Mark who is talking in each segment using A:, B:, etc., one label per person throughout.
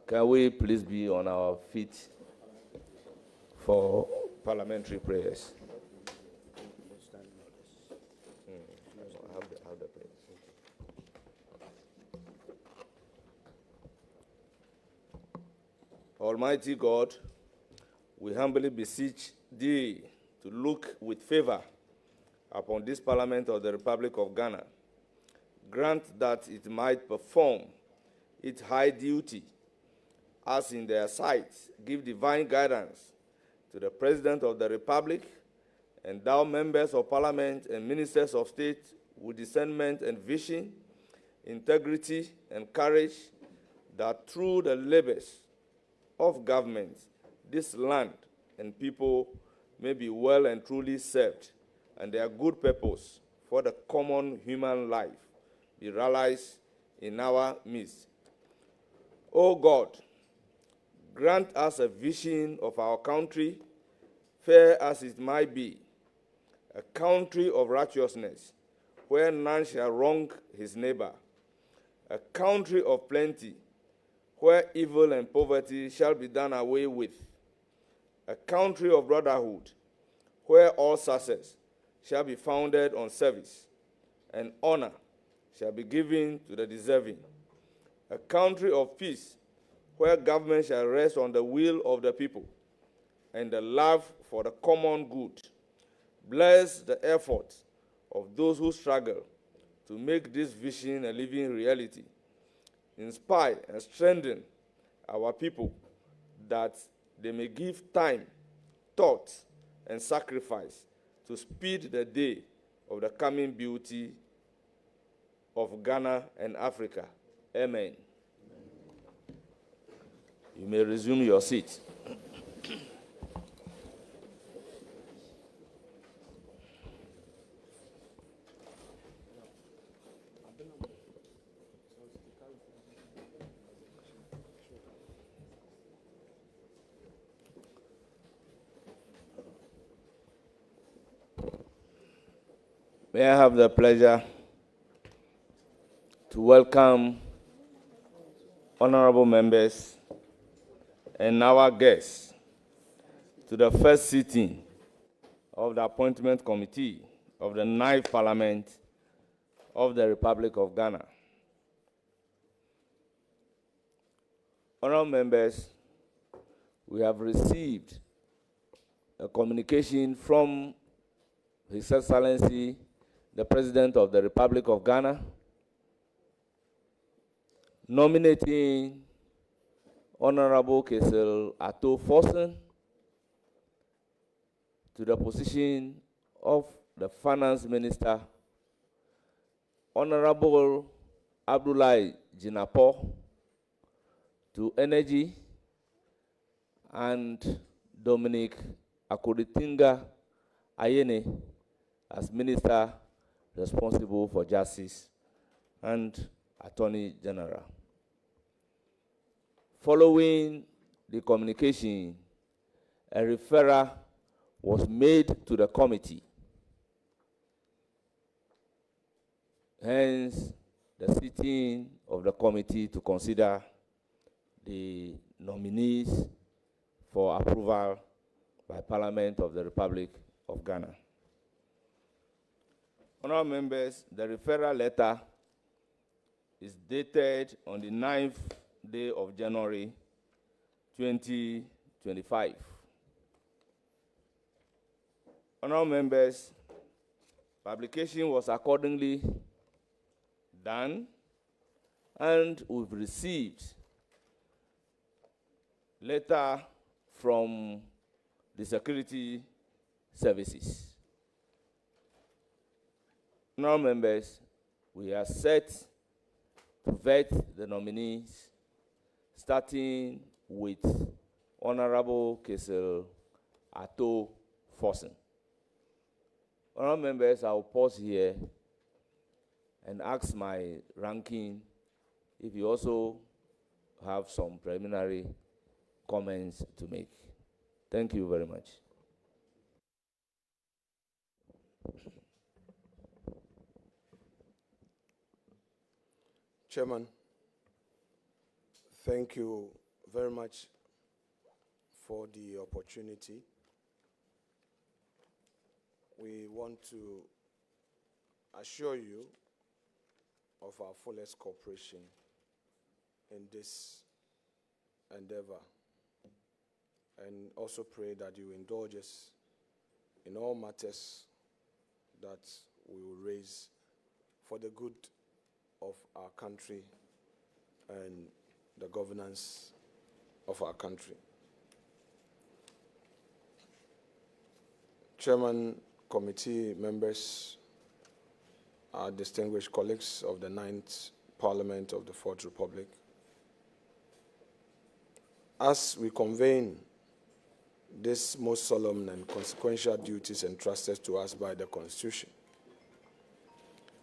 A: Can we please be on our feet for parliamentary prayers? Have the prayers. Almighty God, we humbly beseech thee to look with favor upon this Parliament of the Republic of Ghana. Grant that it might perform its high duty as in their sight. Give divine guidance to the President of the Republic, endow members of Parliament and ministers of state with discernment and vision, integrity and courage, that through the labors of government, this land and people may be well and truly served, and their good purpose for the common human life be realized in our midst. O God, grant us a vision of our country, fair as it might be, a country of righteousness, where none shall wrong his neighbor, a country of plenty, where evil and poverty shall be done away with, a country of brotherhood, where all success shall be founded on service, and honor shall be given to the deserving, a country of peace, where government shall rest on the will of the people, and the love for the common good. Bless the effort of those who struggle to make this vision a living reality. Inspire and strengthen our people that they may give time, thought, and sacrifice to speed the day of the coming beauty of Ghana and Africa. Amen. You may resume your seat. May I have the pleasure to welcome honorable members and our guests to the first sitting of the Appointment Committee of the 9th Parliament of the Republic of Ghana. Honorable members, we have received a communication from His Excellency, the President of the Republic of Ghana, nominating Honorable Kesel Ato Forson to the position of the Finance Minister, Honorable Abdoulaye Jinapor to Energy, and Dominic Akuritinga Ayene as Minister responsible for Justice and Attorney General. Following the communication, a referral was made to the committee. Hence, the sitting of the committee to consider the nominees for approval by Parliament of the Republic of Ghana. Honorable members, the referral letter is dated on the 9th day of January 2025. Honorable members, publication was accordingly done, and we've received letter from the security services. Honorable members, we are set to vet the nominees, starting with Honorable Kesel Ato Forson. Honorable members, I'll pause here and ask my ranking if you also have some preliminary comments to make. Thank you very much.
B: Chairman, thank you very much for the opportunity. We want to assure you of our fullest cooperation in this endeavor, and also pray that you indulge us in all matters that we will raise for the good of our country and the governance of our country. Chairman, committee members, our distinguished colleagues of the 9th Parliament of the 4th Republic, as we convene this most solemn and consequential duties entrusted to us by the Constitution,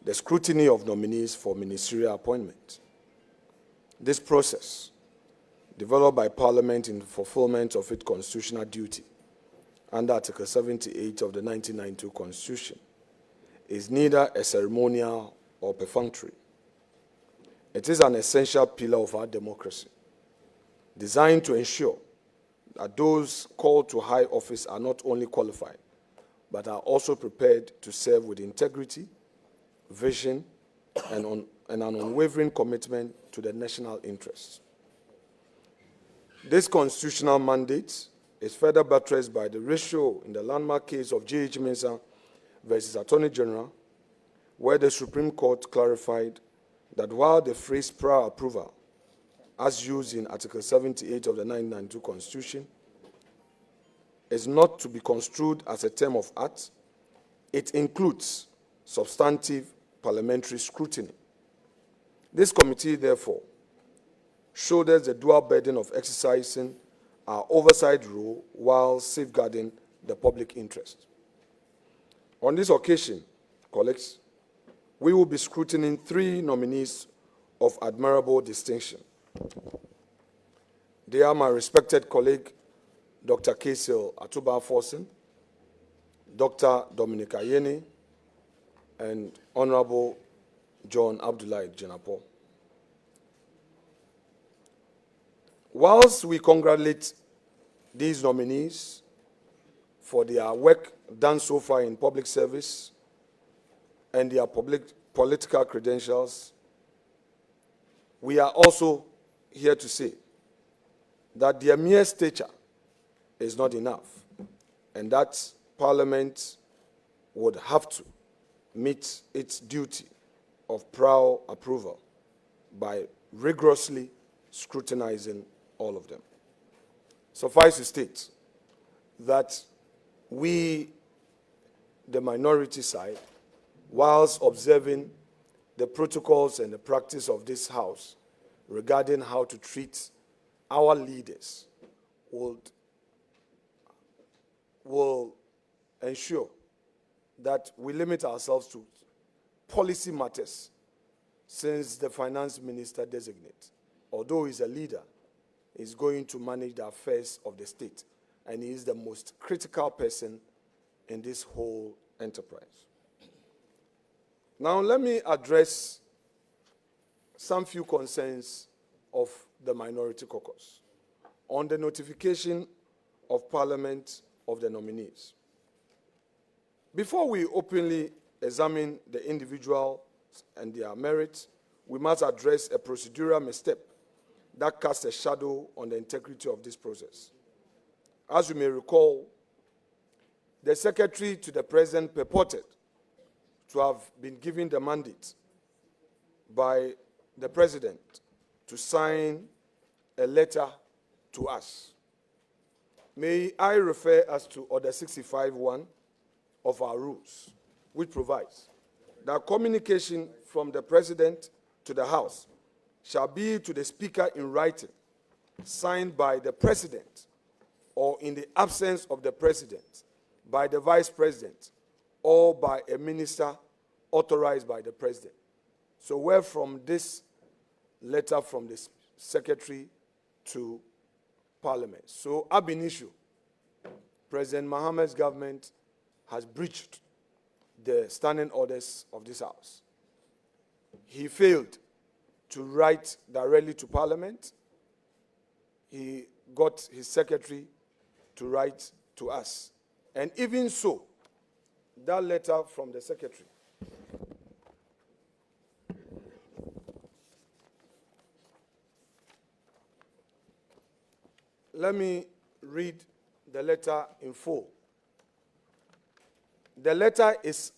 B: the scrutiny of nominees for ministerial appointment. This process, developed by Parliament in fulfillment of its constitutional duty under Article 78 of the 1992 Constitution, is neither a ceremonial or perfunctory. It is an essential pillar of our democracy, designed to ensure that those called to high office are not only qualified, but are also prepared to serve with integrity, vision, and an unwavering commitment to the national interests. This constitutional mandate is further buttressed by the ratio in the landmark case of J.H. Mensah versus Attorney General, where the Supreme Court clarified that while the phrase prior approval, as used in Article 78 of the 1992 Constitution, is not to be construed as a term of art, it includes substantive parliamentary scrutiny. This committee, therefore, shoulders the dual burden of exercising our oversight role while safeguarding the public interest. On this occasion, colleagues, we will be scrutinizing 3 nominees of admirable distinction. They are my respected colleague, Dr. Kessel Atuba-Forson, Dr. Dominic Ayeni, and Honorable John Abdullahi Jenapo. Whilst we congratulate these nominees for their work done so far in public service and their political credentials, we are also here to say that their mere stature is not enough, and that Parliament would have to meet its duty of prior approval by rigorously scrutinizing all of them. Suffice to state that we, the minority side, whilst observing the protocols and the practice of this House regarding how to treat our leaders, will ensure that we limit ourselves to policy matters, since the finance minister designate, although he's a leader, is going to manage the affairs of the state, and he is the most critical person in this whole enterprise. Now, let me address some few concerns of the Minority Caucus on the notification of Parliament of the nominees. Before we openly examine the individual and their merits, we must address a procedural misstep that casts a shadow on the integrity of this process. As you may recall, the Secretary to the President purported to have been given the mandate by the President to sign a letter to us. May I refer us to Order 65.1 of our rules, which provides that communication from the President to the House shall be to the Speaker in writing, signed by the President, or in the absence of the President, by the Vice President, or by a minister authorized by the President. So where from this letter from the Secretary to Parliament. So ab initio, President Mohammed's government has breached the standing orders of this House. He failed to write directly to Parliament. he got his secretary to write to us. And even so, that letter from the secretary, let me read the letter in full. The letter is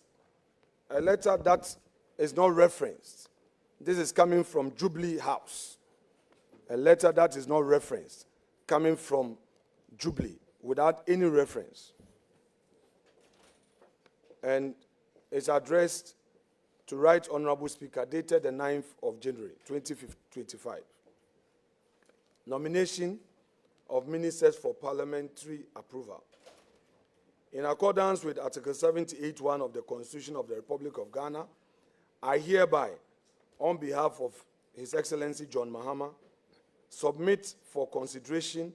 B: a letter that is not referenced. This is coming from Jubilee House. A letter that is not referenced, coming from Jubilee, without any reference. And it's addressed to Right Honorable Speaker, dated the 9th of January, 2025. Nomination of ministers for parliamentary approval. In accordance with Article 78(1) of the Constitution of the Republic of Ghana, I hereby, on behalf of His Excellency John Mahama, submit for consideration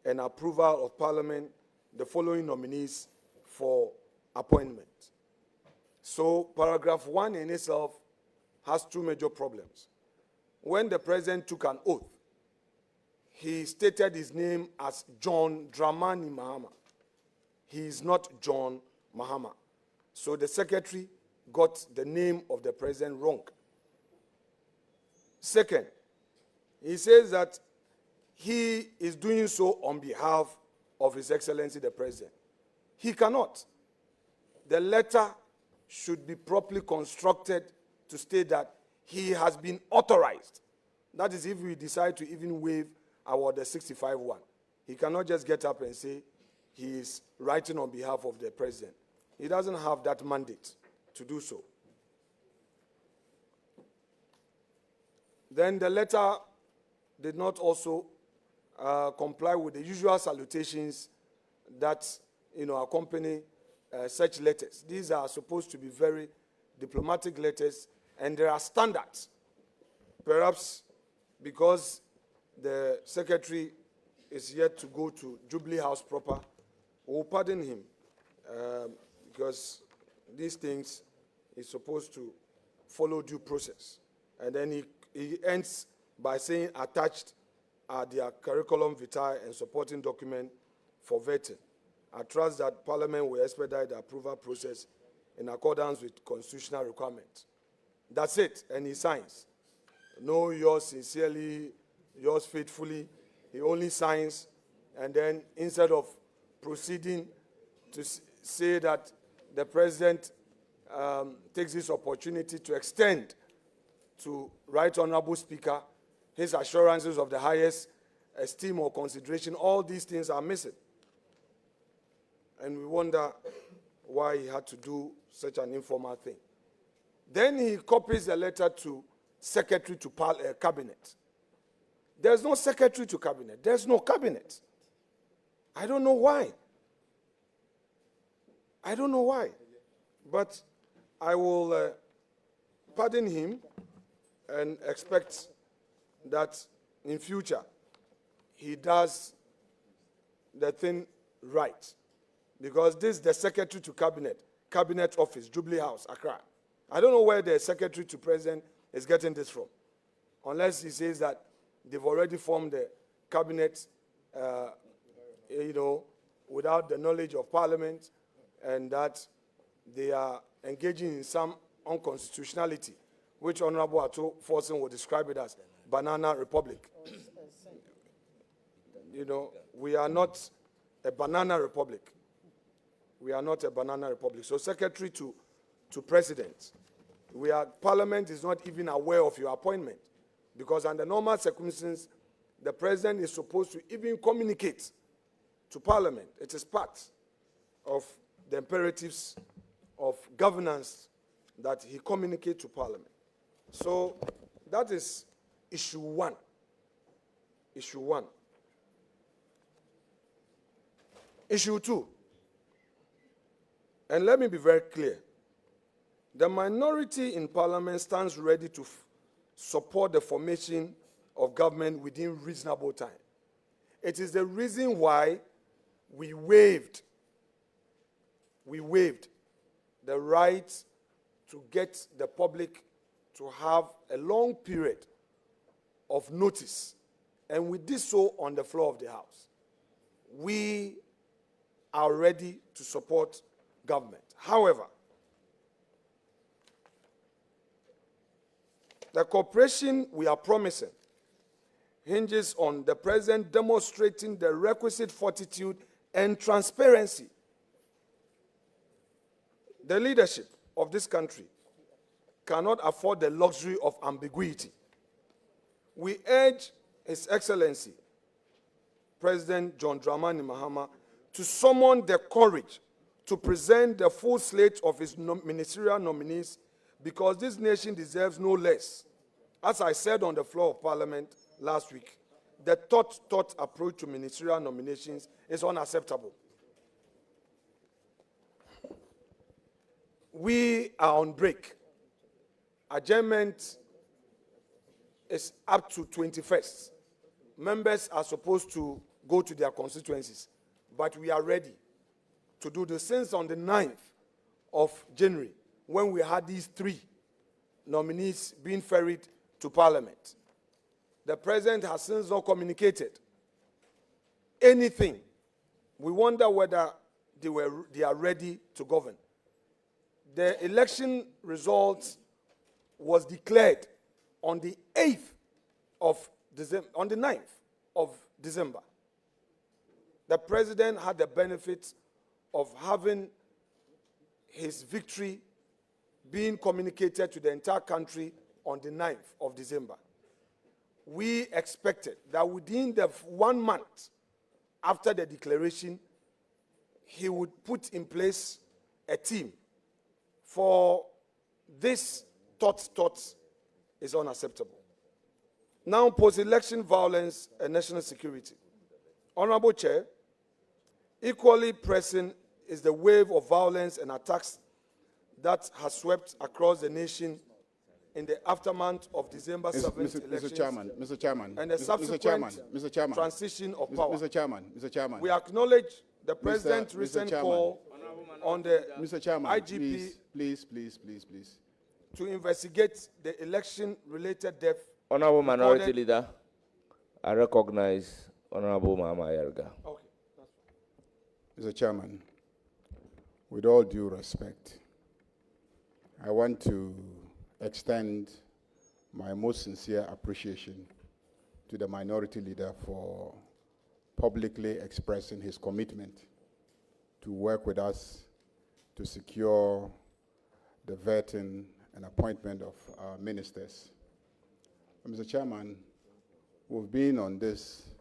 B: and approval of Parliament the following nominees for appointment. So, paragraph 1 in itself has two major problems. When the President took an oath, he stated his name as John Dramani Mahama. He is not John Mahama. So the secretary got the name of the president wrong. Second, he says that he is doing so on behalf of His Excellency the President. He cannot. The letter should be properly constructed to state that he has been authorized. That is if we decide to even waive our the 65(1). He cannot just get up and say he is writing on behalf of the president. He doesn't have that mandate to do so. Then the letter did not also comply with the usual salutations that accompany such letters. These are supposed to be very diplomatic letters, and there are standards. Perhaps because the secretary is yet to go to Jubilee House proper, we'll pardon him because these things is supposed to follow due process. And then he ends by saying attached are their curriculum vitae and supporting document for vetting. I trust that Parliament will expedite the approval process in accordance with constitutional requirements. That's it, and he signs. No, yours sincerely, yours faithfully. He only signs, and then instead of proceeding to say that the president takes this opportunity to extend to Right Honorable Speaker his assurances of the highest esteem or consideration, all these things are missing. And we wonder why he had to do such an informal thing. Then he copies the letter to Secretary to Cabinet. There's no Secretary to Cabinet. There's no Cabinet. I don't know why. I don't know why. But I will pardon him and expect that in future he does the thing right. Because this is the Secretary to Cabinet Office, Jubilee House, Accra. I don't know where the Secretary to President is getting this from. Unless he says that they've already formed the cabinet, without the knowledge of Parliament, and that they are engaging in some unconstitutionality, which Honorable Ato Forson will describe it as banana republic. We are not a banana republic. We are not a banana republic. So, Secretary to President, Parliament is not even aware of your appointment, because under normal circumstances, the President is supposed to even communicate to Parliament. It is part of the imperatives of governance that he communicate to Parliament. So that is issue one. Issue one. Issue two. And let me be very clear. The minority in Parliament stands ready to support the formation of government within reasonable time. It is the reason why we waived the right to get the public to have a long period of notice and we did so on the floor of the House. We are ready to support government. However, the cooperation we are promising hinges on the President demonstrating the requisite fortitude and transparency. The leadership of this country cannot afford the luxury of ambiguity. We urge His Excellency, President John Dramani Mahama, to summon the courage to present the full slate of his ministerial nominees, because this nation deserves no less. As I said on the floor of Parliament last week, the thought approach to ministerial nominations is unacceptable. We are on break. Adjournment is up to 21st. Members are supposed to go to their constituencies, but we are ready to do this since on the 9th of January, when we had these 3 nominees being ferried to Parliament. The President has since not communicated anything. We wonder whether they are ready to govern. The election results was declared on the 8th of December, on the 9th of December. The President had the benefit of having his victory being communicated to the entire country on the 9th of December. We expected that within the 1 month after the declaration, he would put in place a team. For this thought is unacceptable. Now, post-election violence and national security. Honorable Chair, equally pressing is the wave of violence and attacks that has swept across the nation in the aftermath of December 7th elections.
C: Mr. Chairman,
B: and the subsequent transition of power.
C: Mr. Chairman.
B: We acknowledge the President's recent
C: Chairman.
B: call on the
C: Mr. Chairman,
B: IGP
C: please.
B: to investigate the election-related death.
A: Honorable Minority Leader, I recognize Honorable Mahama Ayariga.
B: Okay.
C: Mr. Chairman, with all due respect, I want to extend my most sincere appreciation to the Minority Leader for publicly expressing his commitment to work with us to secure the vetting and appointment of our ministers. Mr. Chairman, we've been on this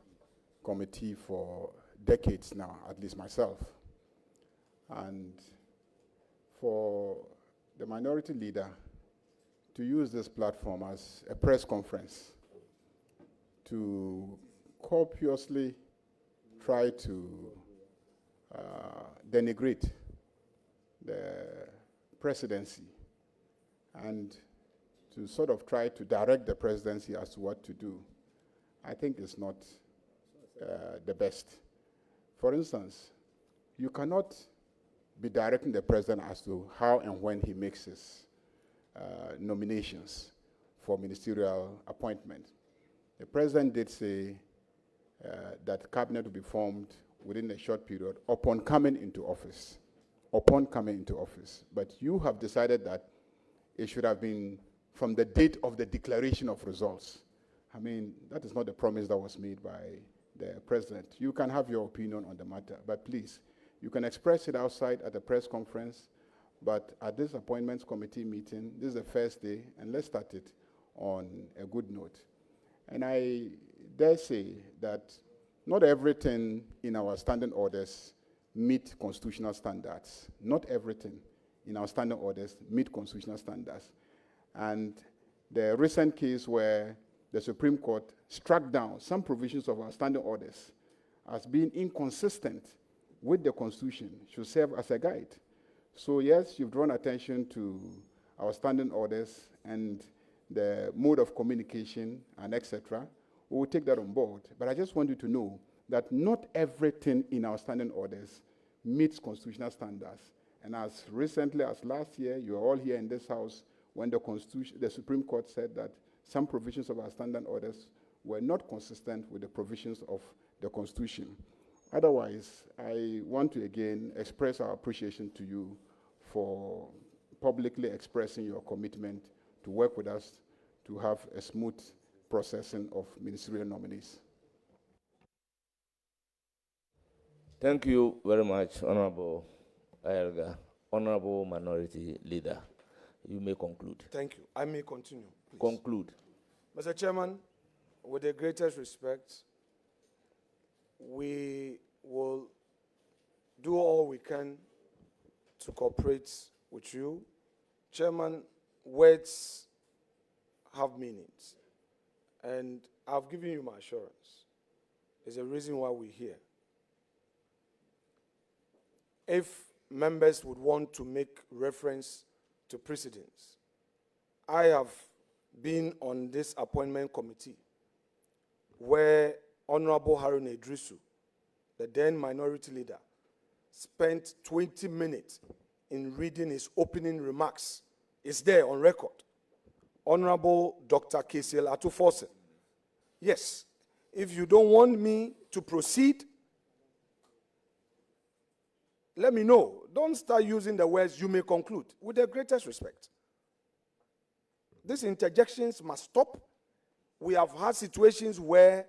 C: committee for decades now, at least myself. And for the Minority Leader to use this platform as a press conference to copiously try to denigrate the presidency and to sort of try to direct the presidency as to what to do, I think is not the best. For instance, you cannot be directing the president as to how and when he makes his nominations for ministerial appointment. The president did say that cabinet will be formed within a short period upon coming into office. But you have decided that it should have been from the date of the declaration of results. I mean, that is not the promise that was made by the president. You can have your opinion on the matter, but please, you can express it outside at the press conference, but at this appointments committee meeting, this is the first day, and let's start it on a good note. And I dare say that not everything in our standing orders meet constitutional standards. Not everything in our standing orders meet constitutional standards. And the recent case where the Supreme Court struck down some provisions of our standing orders as being inconsistent with the Constitution should serve as a guide. So yes, you've drawn attention to our standing orders and the mode of communication and etc. We will take that on board. But I just want you to know that not everything in our standing orders meets constitutional standards. And as recently as last year, you are all here in this house when the Supreme Court said that some provisions of our standing orders were not consistent with the provisions of the Constitution. Otherwise, I want to again express our appreciation to you for publicly expressing your commitment to work with us to have a smooth processing of ministerial nominees.
A: Thank you very much, Honorable Ayerga. Honorable Minority Leader, you may conclude.
B: Thank you. I may continue, please.
A: Conclude.
B: Mr. Chairman, with the greatest respect, we will do all we can to cooperate with you. Chairman, words have meanings, and I've given you my assurance. There's a reason why we're here. If members would want to make reference to precedents, I have been on this appointment committee where Honorable Harun Idrisu, the then minority leader, spent 20 minutes in reading his opening remarks. It's there on record. Honorable Dr. KCL Atuforsen. Yes, if you don't want me to proceed, let me know. Don't start using the words "you may conclude." With the greatest respect. These interjections must stop. We have had situations where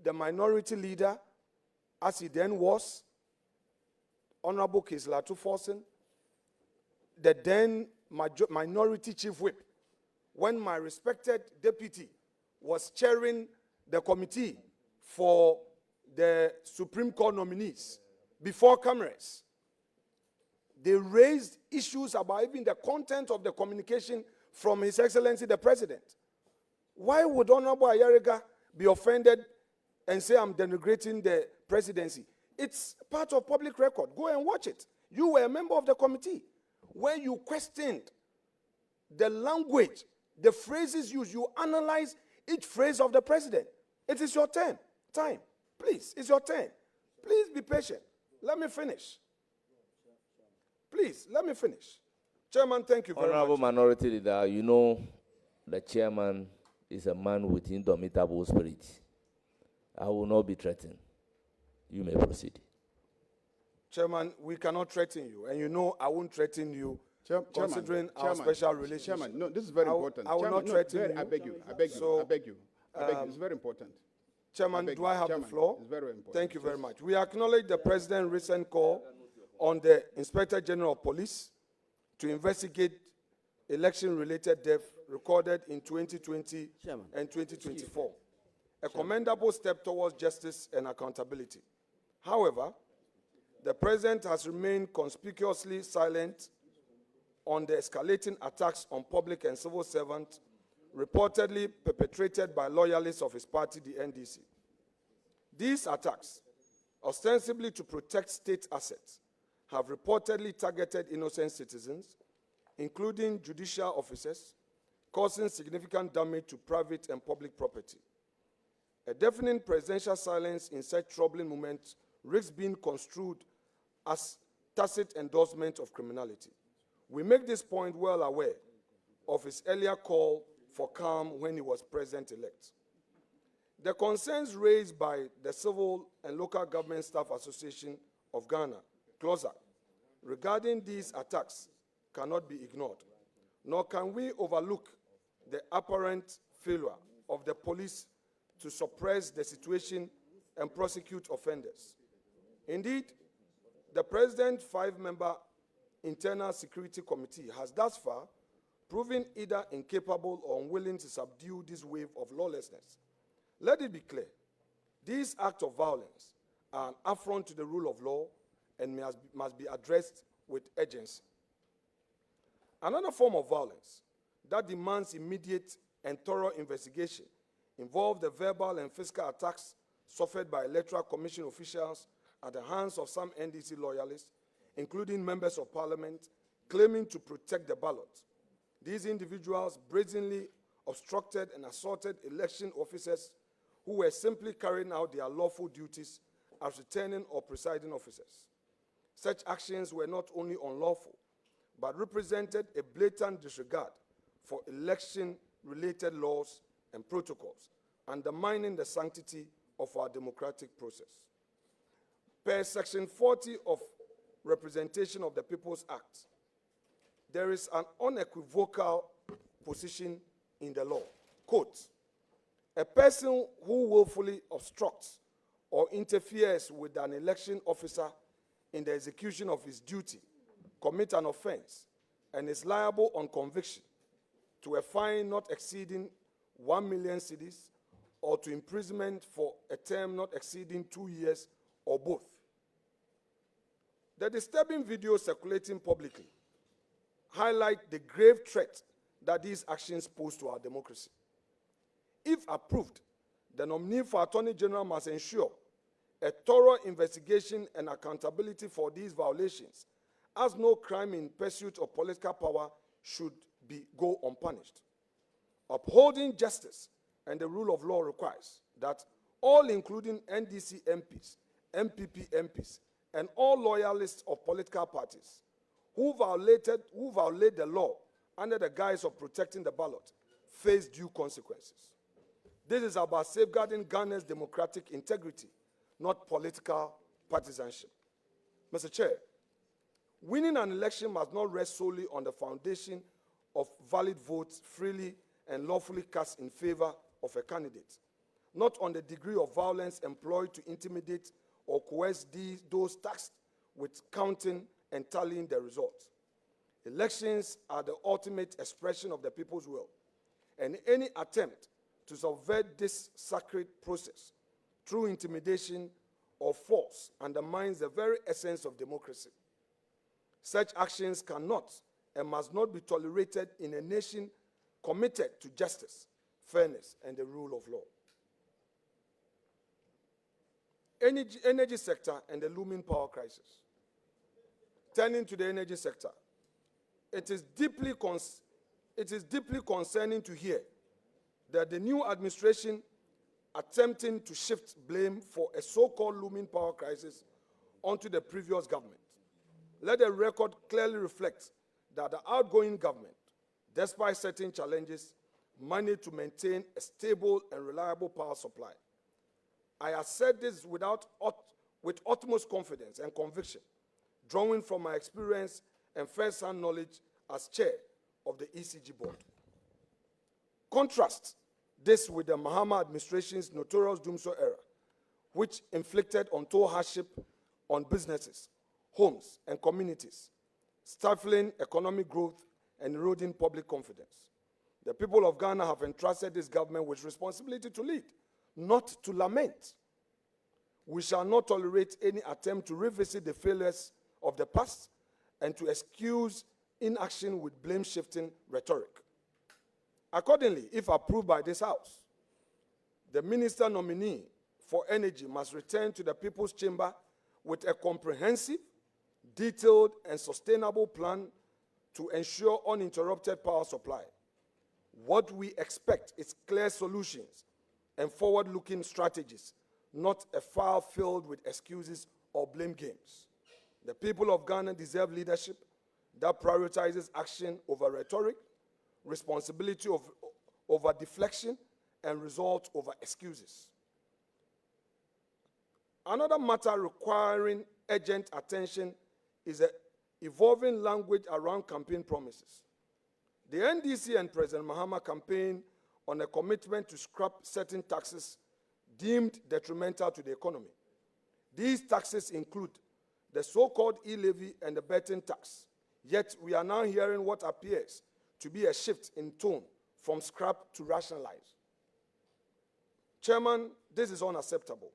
B: the minority leader, as he then was, Honorable KCL Atuforsen, the then minority chief whip, when my respected deputy was chairing the committee for the Supreme Court nominees before cameras, they raised issues about even the content of the communication from His Excellency the President. Why would Honorable Ayerga be offended and say I'm denigrating the presidency? It's part of public record. Go and watch it. You were a member of the committee where you questioned the language, the phrases used. You analyze each phrase of the president. It is your turn. Time. Please, it's your turn. Please be patient. Let me finish. Please, let me finish. Chairman, thank you very
A: Honorable
B: much.
A: Minority Leader, you know the chairman is a man with indomitable spirit. I will not be threatened. You may proceed.
B: Chairman, we cannot threaten you, and you know I won't threaten you, considering our
C: Chairman,
B: special relationship.
C: Chairman, no, this is very important.
B: I will
C: Chairman,
B: not
C: no,
B: threaten
C: very-
B: you.
C: I beg you, I beg you,
B: So,
C: I beg you. I beg you. It's very important.
B: Chairman,
C: beg
B: do
C: you.
B: I have
C: Chairman,
B: the floor?
C: it's very important.
B: Thank you very much. We acknowledge the President's recent call on the Inspector General of Police to investigate election-related deaths recorded in 2020 and 2024, a commendable step towards justice and accountability. However, the President has remained conspicuously silent on the escalating attacks on public and civil servants reportedly perpetrated by loyalists of his party, the NDC. These attacks, ostensibly to protect state assets, have reportedly targeted innocent citizens, including judicial officers, causing significant damage to private and public property. A deafening presidential silence in such troubling moments risks being construed as tacit endorsement of criminality. We make this point well aware of his earlier call for calm when he was president-elect. The concerns raised by the Civil and Local Government Staff Association of Ghana, CLOSAC, regarding these attacks cannot be ignored, nor can we overlook the apparent failure of the police to suppress the situation and prosecute offenders. Indeed, the President's 5-member Internal Security Committee has thus far proven either incapable or unwilling to subdue this wave of lawlessness. Let it be clear, these acts of violence are an affront to the rule of law and must be addressed with urgency. Another form of violence that demands immediate and thorough investigation involved the verbal and physical attacks suffered by Electoral Commission officials at the hands of some NDC loyalists, including members of parliament, claiming to protect the ballot. These individuals brazenly obstructed and assaulted election officers who were simply carrying out their lawful duties as returning or presiding officers. Such actions were not only unlawful, but represented a blatant disregard for election-related laws and protocols undermining the sanctity of our democratic process. Per Section 40 of Representation of the People's Act, there is an unequivocal position in the law. Quote, a person who willfully obstructs or interferes with an election officer in the execution of his duty commits an offense and is liable on conviction to a fine not exceeding 1 million cedis or to imprisonment for a term not exceeding 2 years or both. The disturbing videos circulating publicly highlight the grave threat that these actions pose to our democracy. If approved, the nominee for Attorney General must ensure a thorough investigation and accountability for these violations, as no crime in pursuit of political power should go unpunished. Upholding justice and the rule of law requires that all, including NDC MPs, MPP MPs, and all loyalists of political parties who violate the law under the guise of protecting the ballot, face due consequences. This is about safeguarding Ghana's democratic integrity, not political partisanship. Mr. Chair, winning an election must not rest solely on the foundation of valid votes freely and lawfully cast in favor of a candidate, not on the degree of violence employed to intimidate or coerce those tasked with counting and tallying the results. Elections are the ultimate expression of the people's will, and any attempt to subvert this sacred process through intimidation or force undermines the very essence of democracy. Such actions cannot and must not be tolerated in a nation committed to justice, fairness, and the rule of law. Energy sector and the looming power crisis. Turning to the energy sector, it is deeply concerning to hear that the new administration attempting to shift blame for a so-called looming power crisis onto the previous government. Let the record clearly reflect that the outgoing government, despite certain challenges, managed to maintain a stable and reliable power supply. I have said this with utmost confidence and conviction, drawing from my experience and first-hand knowledge as chair of the ECG board. Contrast this with the Mahama administration's notorious doomsday era, which inflicted untold hardship on businesses, homes, and communities, stifling economic growth and eroding public confidence. The people of Ghana have entrusted this government with responsibility to lead, not to lament. We shall not tolerate any attempt to revisit the failures of the past and to excuse inaction with blame-shifting rhetoric. Accordingly, if approved by this House, the minister nominee for energy must return to the People's Chamber with a comprehensive, detailed, and sustainable plan to ensure uninterrupted power supply. What we expect is clear solutions and forward-looking strategies, not a file filled with excuses or blame games. The people of Ghana deserve leadership that prioritizes action over rhetoric, responsibility over deflection, and result over excuses. Another matter requiring urgent attention is the evolving language around campaign promises. The NDC and President Mahama campaigned on a commitment to scrap certain taxes deemed detrimental to the economy. These taxes include the so-called e-levy and the betting tax. Yet we are now hearing what appears to be a shift in tone from scrap to rationalize. Chairman, this is unacceptable.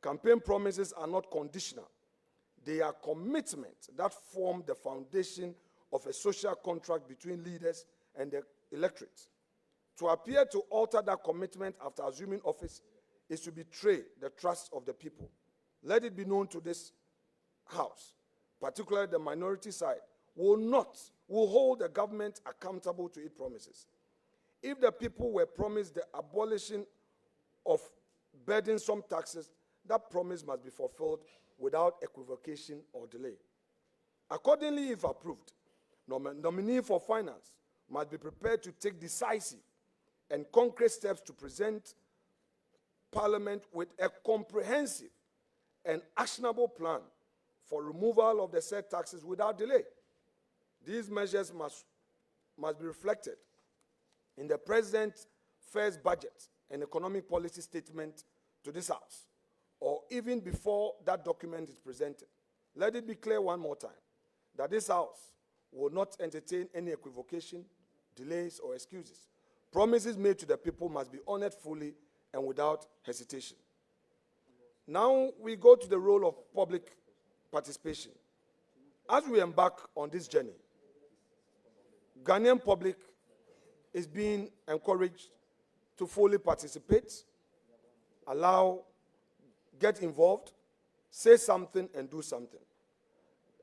B: Campaign promises are not conditional. They are commitments that form the foundation of a social contract between leaders and the electorate. To appear to alter that commitment after assuming office is to betray the trust of the people. Let it be known to this House, particularly the minority side, will hold the government accountable to its promises. If the people were promised the abolition of burdensome taxes, that promise must be fulfilled without equivocation or delay. Accordingly, if approved, nominee for finance must be prepared to take decisive and concrete steps to present Parliament with a comprehensive and actionable plan for removal of the said taxes without delay. These measures must be reflected in the President's first budget and economic policy statement to this House, or even before that document is presented. Let it be clear one more time that this House will not entertain any equivocation, delays, or excuses. Promises made to the people must be honored fully and without hesitation. Now we go to the role of public participation. As we embark on this journey, Ghanaian public is being encouraged to fully participate, get involved, say something and do something.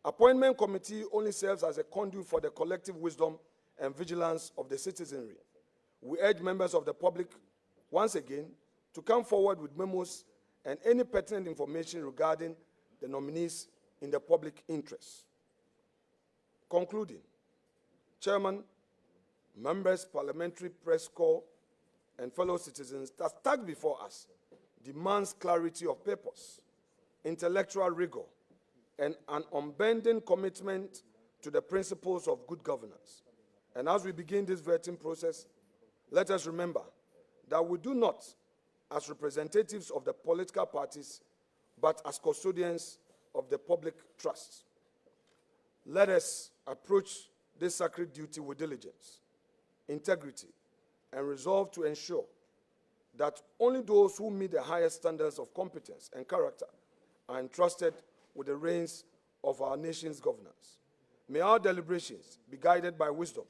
B: Appointment committee only serves as a conduit for the collective wisdom and vigilance of the citizenry. We urge members of the public, once again, to come forward with memos and any pertinent information regarding the nominees in the public interest. Concluding, Chairman, members, parliamentary press corps, and fellow citizens, the task before us demands clarity of purpose, intellectual rigor, and an unbending commitment to the principles of good governance. And as we begin this vetting process, let us remember that we do not as representatives of the political parties, but as custodians of the public trust. Let us approach this sacred duty with diligence, integrity, and resolve to ensure that only those who meet the highest standards of competence and character are entrusted with the reins of our nation's governance. May our deliberations be guided by wisdom,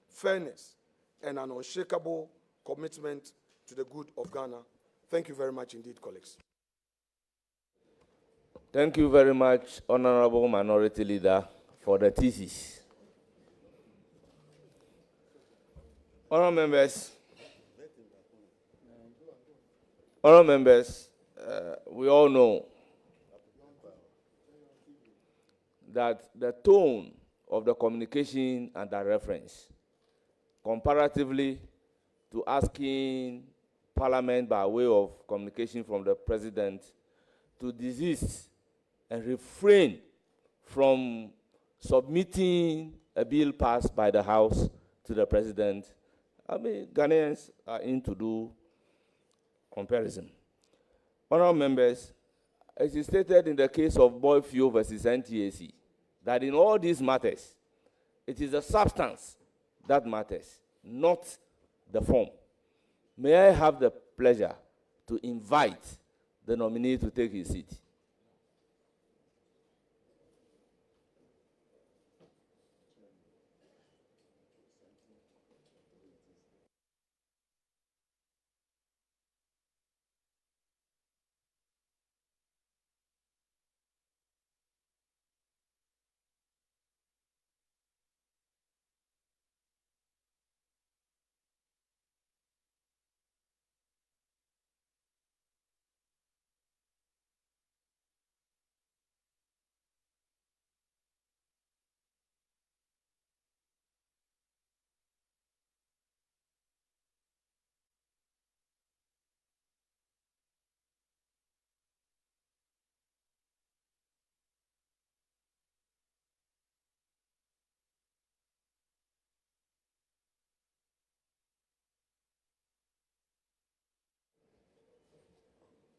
B: fairness, and an unshakable commitment to the good of Ghana. Thank you very much indeed, colleagues.
A: Thank you very much, Honorable Minority Leader, for the thesis. Honorable members, we all know that the tone of the communication under reference, comparatively to asking Parliament by way of communication from the President to desist and refrain from submitting a bill passed by the House to the President. I mean, Ghanaians are in to do comparison. Honorable members, it is stated in the case of Boyfio versus NTAC that in all these matters, it is the substance that matters, not the form. May I have the pleasure to invite the nominee to take his seat?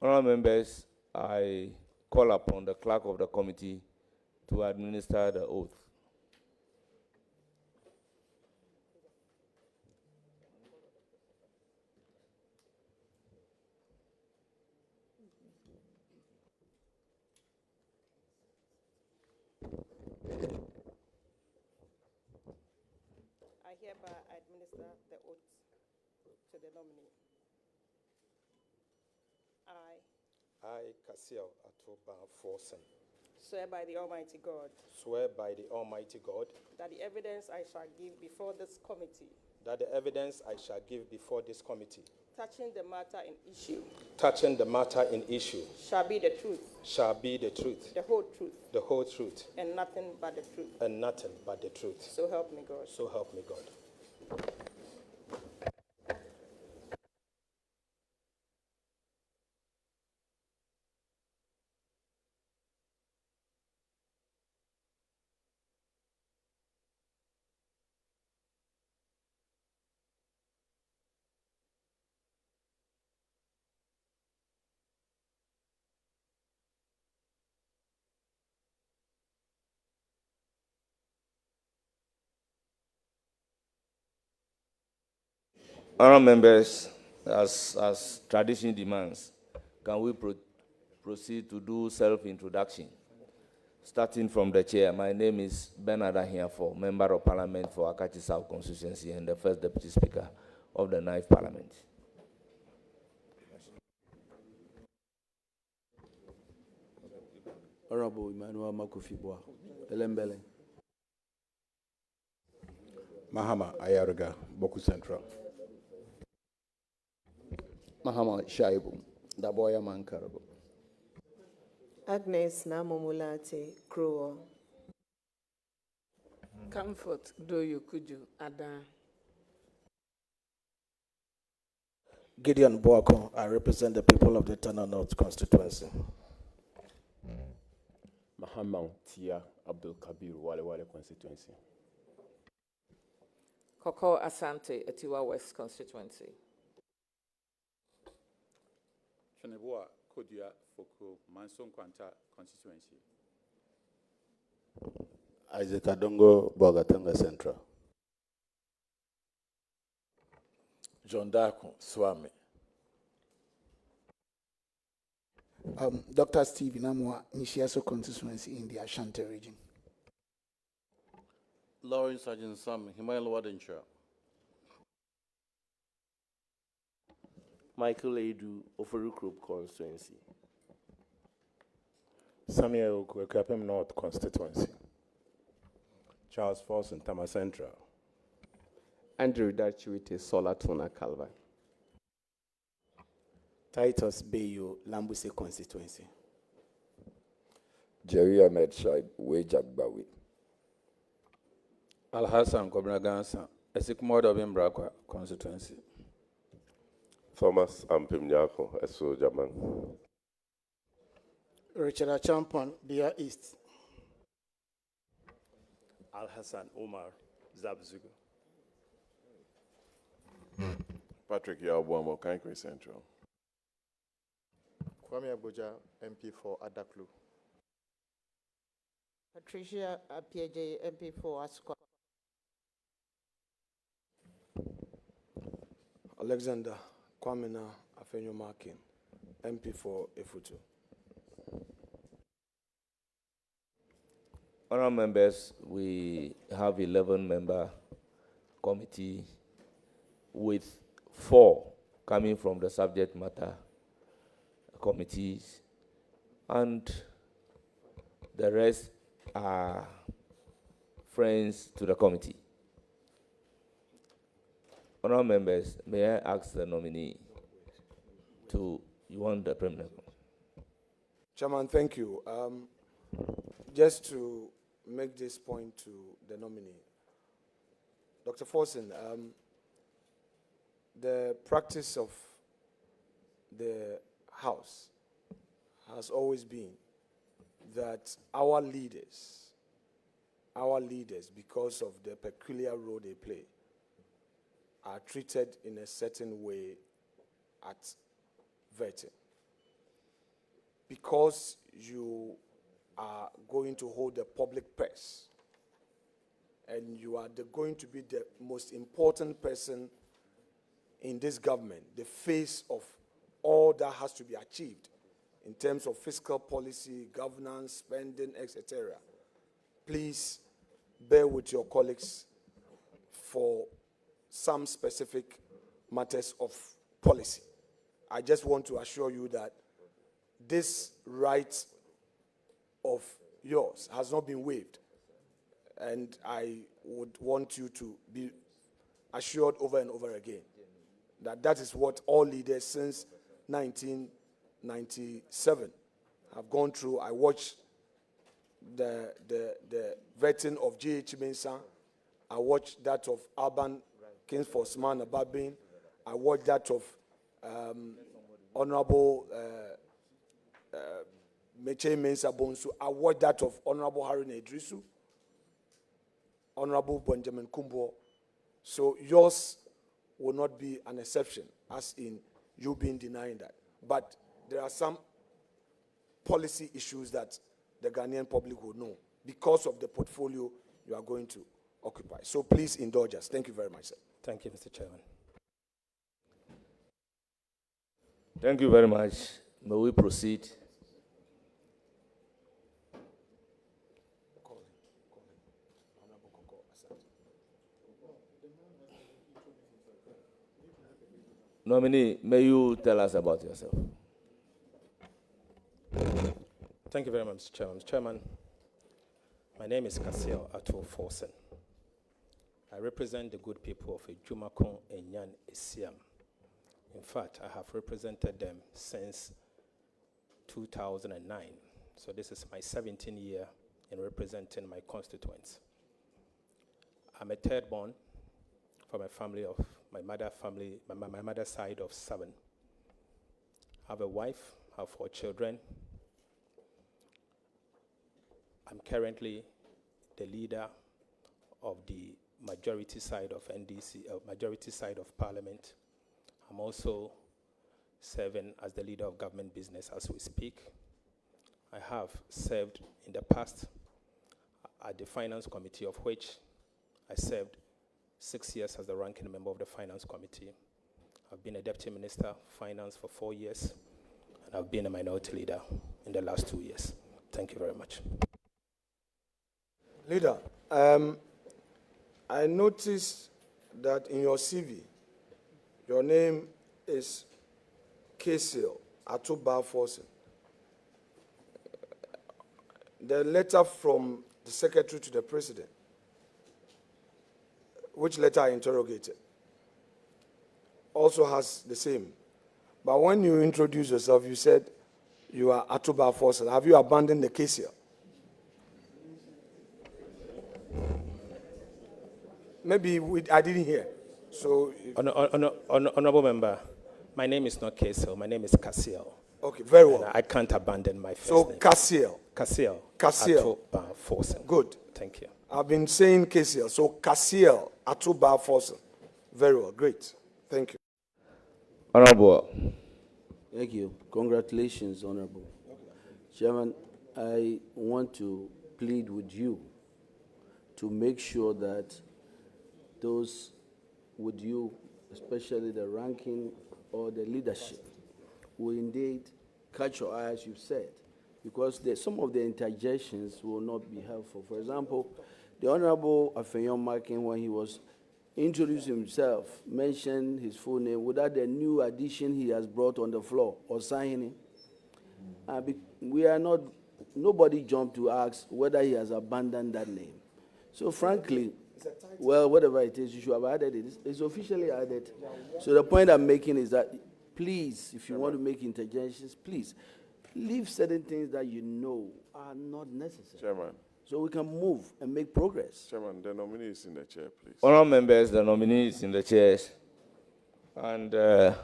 A: Honorable members, I call upon the clerk of the committee to administer the oath.
D: I hereby administer the oath to the nominee.
E: I, Kasiel Atoba Forsen,
D: Swear by the Almighty God
E: swear by the Almighty God
D: that the evidence I shall give before this committee
E: that the evidence I shall give before this committee
D: touching the matter in issue
E: shall be the truth,
D: the whole truth,
E: the whole truth,
D: and nothing but the truth.
E: and nothing but the truth.
D: So help me God.
E: So help me God.
A: Honourable members, as tradition demands, can we proceed to do self-introduction? Starting from the chair, my name is Bernard Ahiafo, Member of Parliament for Akachi South Constituency and the First Deputy Speaker of the 9th Parliament.
F: Honorable Emmanuel Makufibwa, Elembele.
C: Mahama Ayaruga, Boku Central.
F: Mahama Shaibu, Daboya Mankarabo.
G: Agnes Namomulate, Kroa.
H: Comfort Doyo Kuju Ada.
E: Gideon Boako, I represent the people of the Tana North constituency.
I: Mahamang Tia Abdul Kabir, Wale Wale constituency.
H: Koko Asante, Etiwa West constituency.
J: Cheneboa Kodia Foko Manson Kwanta constituency.
K: Isaac Adongo, Bogatanga Central.
E: John Darko, Swami.
L: Dr. Stephen Amwa, Nishiaso constituency in the Ashanti region.
K: Lawrence Sergeant Sam, Himalaya Wardenshire.
M: Michael Edu, Oforukroop constituency.
I: Samuel Kwekapem North constituency. Charles Forson, Tama Central.
M: Andrew Dachuite, Solatuna Calvin.
E: Titus Bayo, Lambuse constituency.
N: Jerry Ahmed Shaib, Wejak Bawi.
F: Al Hassan Kobragansa, Esikmodo Bimbrakwa constituency.
O: Thomas Ampimnyako, Eso Jaman.
L: Richard Achampon, Bia East.
P: Al Hassan Omar, Zabzugu.
Q: Patrick Yawamo, Kankri Central.
R: Kwame Abuja, MP for Adaklu.
G: Patricia Apieje, MP for Asukwa.
B: Alexander Kwamena Afenyo Markin, MP for Efutu.
A: Honourable members, we have 11-member committee with 4 coming from the subject matter committees, and the rest are friends to the committee. Honourable members, may I ask the nominee to, you want the permanent?
B: Chairman, thank you. Just to make this point to the nominee, Dr. Forson, the practice of the House has always been that our leaders, because of the peculiar role they play, are treated in a certain way at vetting. Because you are going to hold the public purse, and you are going to be the most important person in this government, the face of all that has to be achieved in terms of fiscal policy, governance, spending, etc. Please bear with your colleagues for some specific matters of policy. I just want to assure you that this right of yours has not been waived, and I would want you to be assured over and over again that that is what all leaders since 1997 have gone through. I watched the vetting of G.H. Mensah. I watched that of Alban Kingsford Smana Babin. I watched that of Honorable Meche Mensah Bonsu. I watched that of Honorable Harun Idrisu, Honorable Benjamin Kumbo. So yours will not be an exception, as in you being denying that. But there are some policy issues that the Ghanaian public will know because of the portfolio you are going to occupy. So please indulge us. Thank you very much, sir.
E: Thank you, Mr. Chairman.
A: Thank you very much. May we proceed? Nominee, may you tell us about yourself?
S: Thank you very much, Mr. Chairman. Mr. Chairman, my name is Kasiel Ato Forsen. I represent the good people of Ejumakon Enyan Esiam. In fact, I have represented them since 2009. So this is my 17th year in representing my constituents. I'm a third born from a family of my mother's side of 7. I have a wife, I have 4 children. I'm currently the leader of the majority side of NDC, majority side of Parliament. I'm also serving as the leader of government business as we speak. I have served in the past at the Finance Committee, of which I served 6 years as the ranking member of the Finance Committee. I've been a Deputy Minister of Finance for 4 years, and I've been a minority leader in the last 2 years. Thank you very much.
B: Leader, I noticed that in your CV, your name is Kasiel Atuba Forsen. The letter from the Secretary to the President, which letter I interrogated, also has the same. But when you introduced yourself, you said you are Atuba Forsen. Have you abandoned the Kasiel? Maybe I didn't hear. So,
S: Honorable Member, my name is not Kasiel. My name is Kasiel.
B: Okay, very well.
S: And I can't abandon my first
B: so
S: name.
B: Kasiel.
S: Kasiel.
B: Kasiel.
S: Atuba Forsen.
B: Good.
S: Thank you.
B: I've been saying Kasiel. So Kasiel Atuba Forsen. Very well. Great. Thank you.
A: Honorable.
K: Thank you. Congratulations, Honorable. Chairman, I want to plead with you to make sure that those with you, especially the ranking or the leadership, will indeed catch your eye, as you've said, because some of the interjections will not be helpful. For example, the Honorable Afenyon Makin, when he was introducing himself, mentioned his full name without the new addition he has brought on the floor or signing. We are not, nobody jumped to ask whether he has abandoned that name. So frankly, well, whatever it is, you should have added it. It's officially added. So the point I'm making is that, please, if you want to make interjections, please, leave certain things that you know are not necessary.
Q: Chairman.
K: So we can move and make progress.
Q: Chairman, the nominee is in the chair, please.
A: Honourable members, the nominee is in the chairs. And I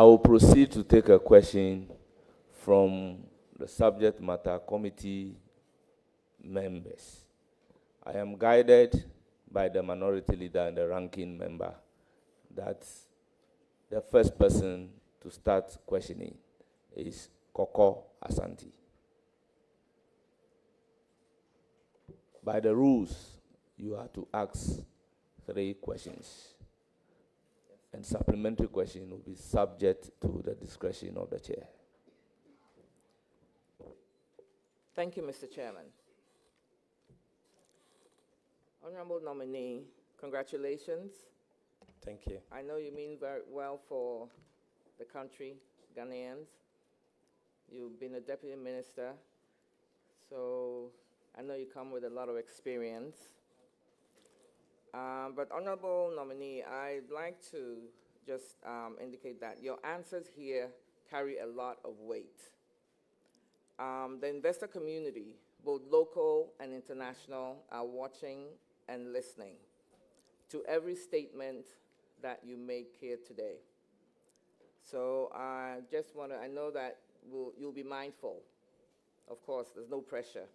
A: will proceed to take a question from the subject matter committee members. I am guided by the minority leader and the ranking member that the first person to start questioning is Koko Asante. By the rules, you are to ask 3 questions. And supplementary question will be subject to the discretion of the chair.
H: Thank you, Mr. Chairman. Honorable nominee, congratulations.
S: Thank you.
H: I know you mean very well for the country, Ghanaians. You've been a deputy minister, so I know you come with a lot of experience. But honorable nominee, I'd like to just indicate that your answers here carry a lot of weight. The investor community, both local and international, are watching and listening to every statement that you make here today. So I just want to, I know that you'll be mindful. Of course, there's no pressure.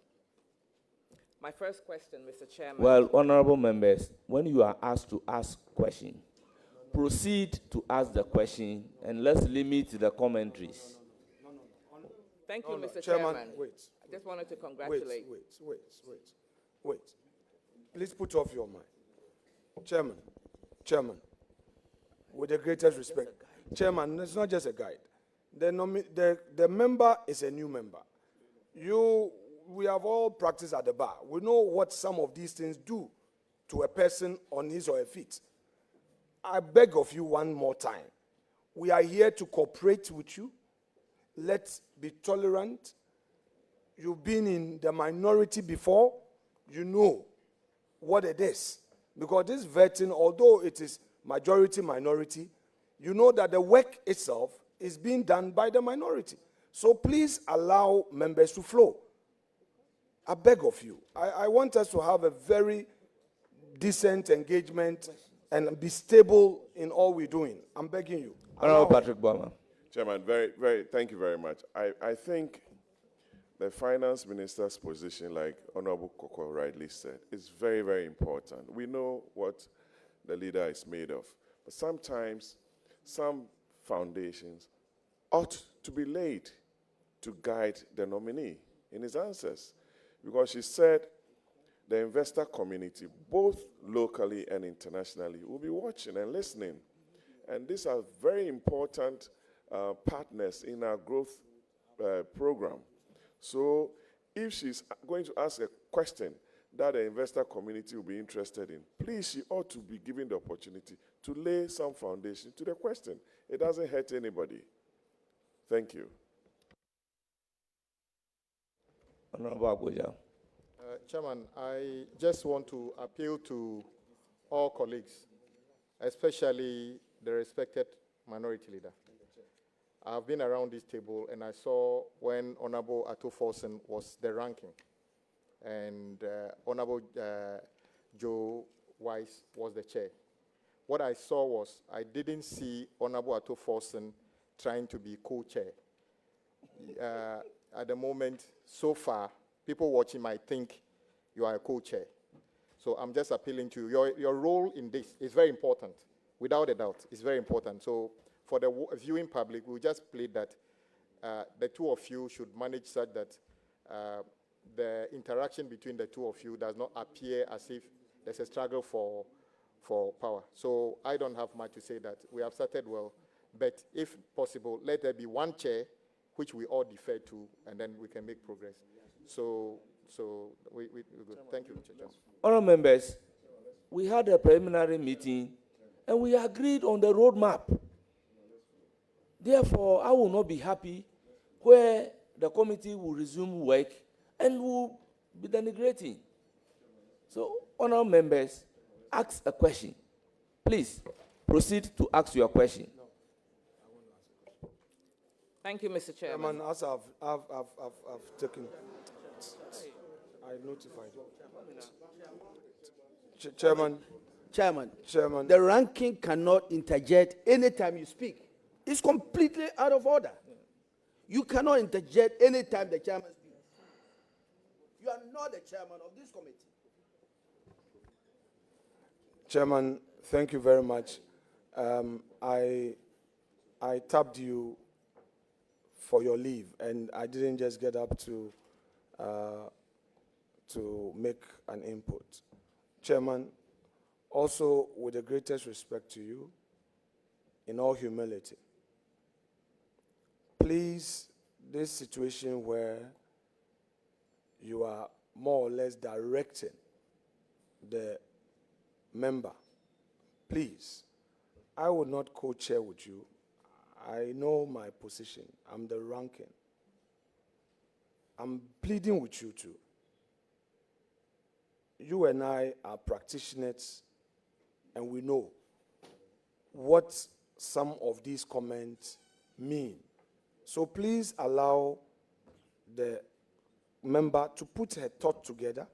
H: My first question, Mr. Chairman.
A: Well, honorable members, when you are asked to ask question, proceed to ask the question and let's limit the commentaries.
H: Thank you, Mr.
B: Chairman,
H: Chairman.
B: wait.
H: I just wanted to congratulate.
B: Wait. Please put off your mind. Chairman, with the greatest respect. Chairman, it's not just a guide. The member is a new member. We have all practiced at the bar. We know what some of these things do to a person on his or her feet. I beg of you one more time. We are here to cooperate with you. Let's be tolerant. You've been in the minority before. You know what it is. Because this vetting, although it is majority-minority, you know that the work itself is being done by the minority. So please allow members to flow. I beg of you. I want us to have a very decent engagement and be stable in all we're doing. I'm begging you.
A: Honorable Patrick Bowman.
Q: Chairman, thank you very much. I think the finance minister's position, like Honorable Koko rightly said, is very, very important. We know what the leader is made of. But sometimes some foundations ought to be laid to guide the nominee in his answers. Because she said the investor community, both locally and internationally, will be watching and listening. And these are very important partners in our growth program. So if she's going to ask a question that the investor community will be interested in, please, she ought to be given the opportunity to lay some foundation to the question. It doesn't hurt anybody. Thank you.
A: Honorable Abuja.
R: Chairman, I just want to appeal to all colleagues, especially the respected minority leader. I've been around this table and I saw when Honorable Ato Forson was the ranking and Honorable Joe Wise was the chair. What I saw was I didn't see Honorable Ato Forson trying to be co-chair. At the moment, so far, people watching might think you are a co-chair. So I'm just appealing to you. Your role in this is very important. Without a doubt, it's very important. So for the viewing public, we'll just plead that the two of you should manage such that the interaction between the two of you does not appear as if there's a struggle for power. So I don't have much to say that. We have started well, but if possible, let there be one chair which we all defer to, and then we can make progress. So we good. Thank you, Mr. Chairman.
A: Honourable members, we had a preliminary meeting and we agreed on the roadmap. Therefore, I will not be happy where the committee will resume work and will be denigrating. So, honourable members, ask a question. Please, proceed to ask your question.
H: Thank you, Mr. Chairman.
B: Chairman, as I've taken, I notified you. Chairman,
K: the ranking cannot interject anytime you speak. It's completely out of order. You cannot interject anytime the chairman speaks. You are not the chairman of this committee.
B: Chairman, thank you very much. I tapped you for your leave, and I didn't just get up to make an input. Chairman, also with the greatest respect to you, in all humility, please, this situation where you are more or less directing the member, please, I would not co-chair with you. I know my position. I'm the ranking. I'm pleading with you too. You and I are practitioners, and we know what some of these comments mean. So please allow the member to put her thought together.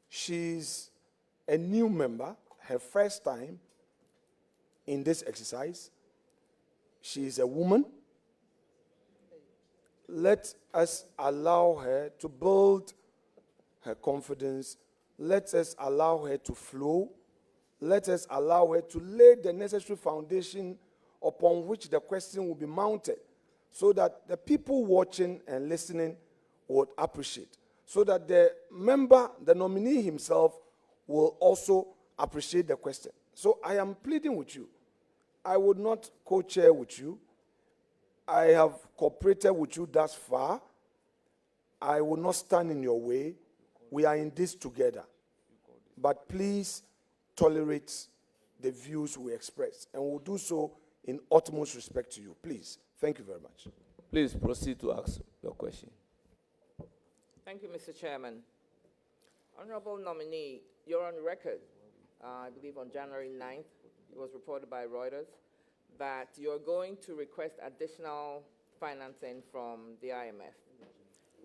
B: She's a new member, her first time in this exercise. She is a woman. Let us allow her to build her confidence. Let us allow her to flow. Let us allow her to lay the necessary foundation upon which the question will be mounted, so that the people watching and listening would appreciate, so that the member, the nominee himself, will also appreciate the question. So I am pleading with you. I would not co-chair with you. I have cooperated with you thus far. I will not stand in your way. We are in this together. But please tolerate the views we express, and we'll do so in utmost respect to you. Please. Thank you very much.
A: Please proceed to ask your question.
H: Thank you, Mr. Chairman. Honorable nominee, you're on record, I believe on January 9th, it was reported by Reuters, that you're going to request additional financing from the IMF.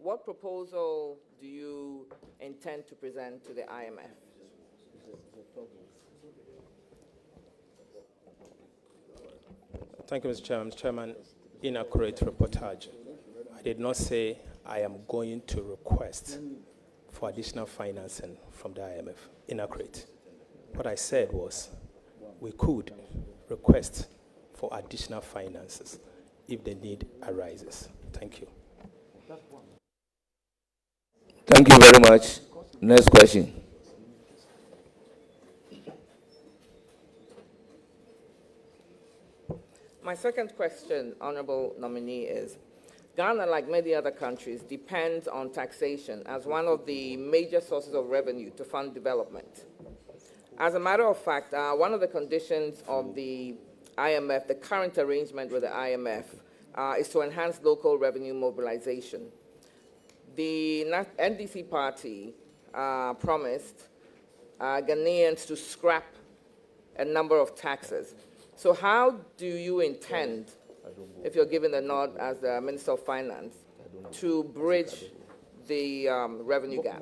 H: What proposal do you intend to present to the IMF?
S: Thank you, Mr. Chairman. Mr. Chairman, inaccurate reportage. I did not say I am going to request for additional financing from the IMF. Inaccurate. What I said was we could request for additional finances if the need arises. Thank you.
A: Thank you very much. Next question.
H: My second question, honorable nominee, is Ghana, like many other countries, depends on taxation as one of the major sources of revenue to fund development. As a matter of fact, one of the conditions of the IMF, the current arrangement with the IMF, is to enhance local revenue mobilization. The NDC party promised Ghanaians to scrap a number of taxes. So how do you intend, if you're given the nod as the Minister of Finance, to bridge the revenue gap?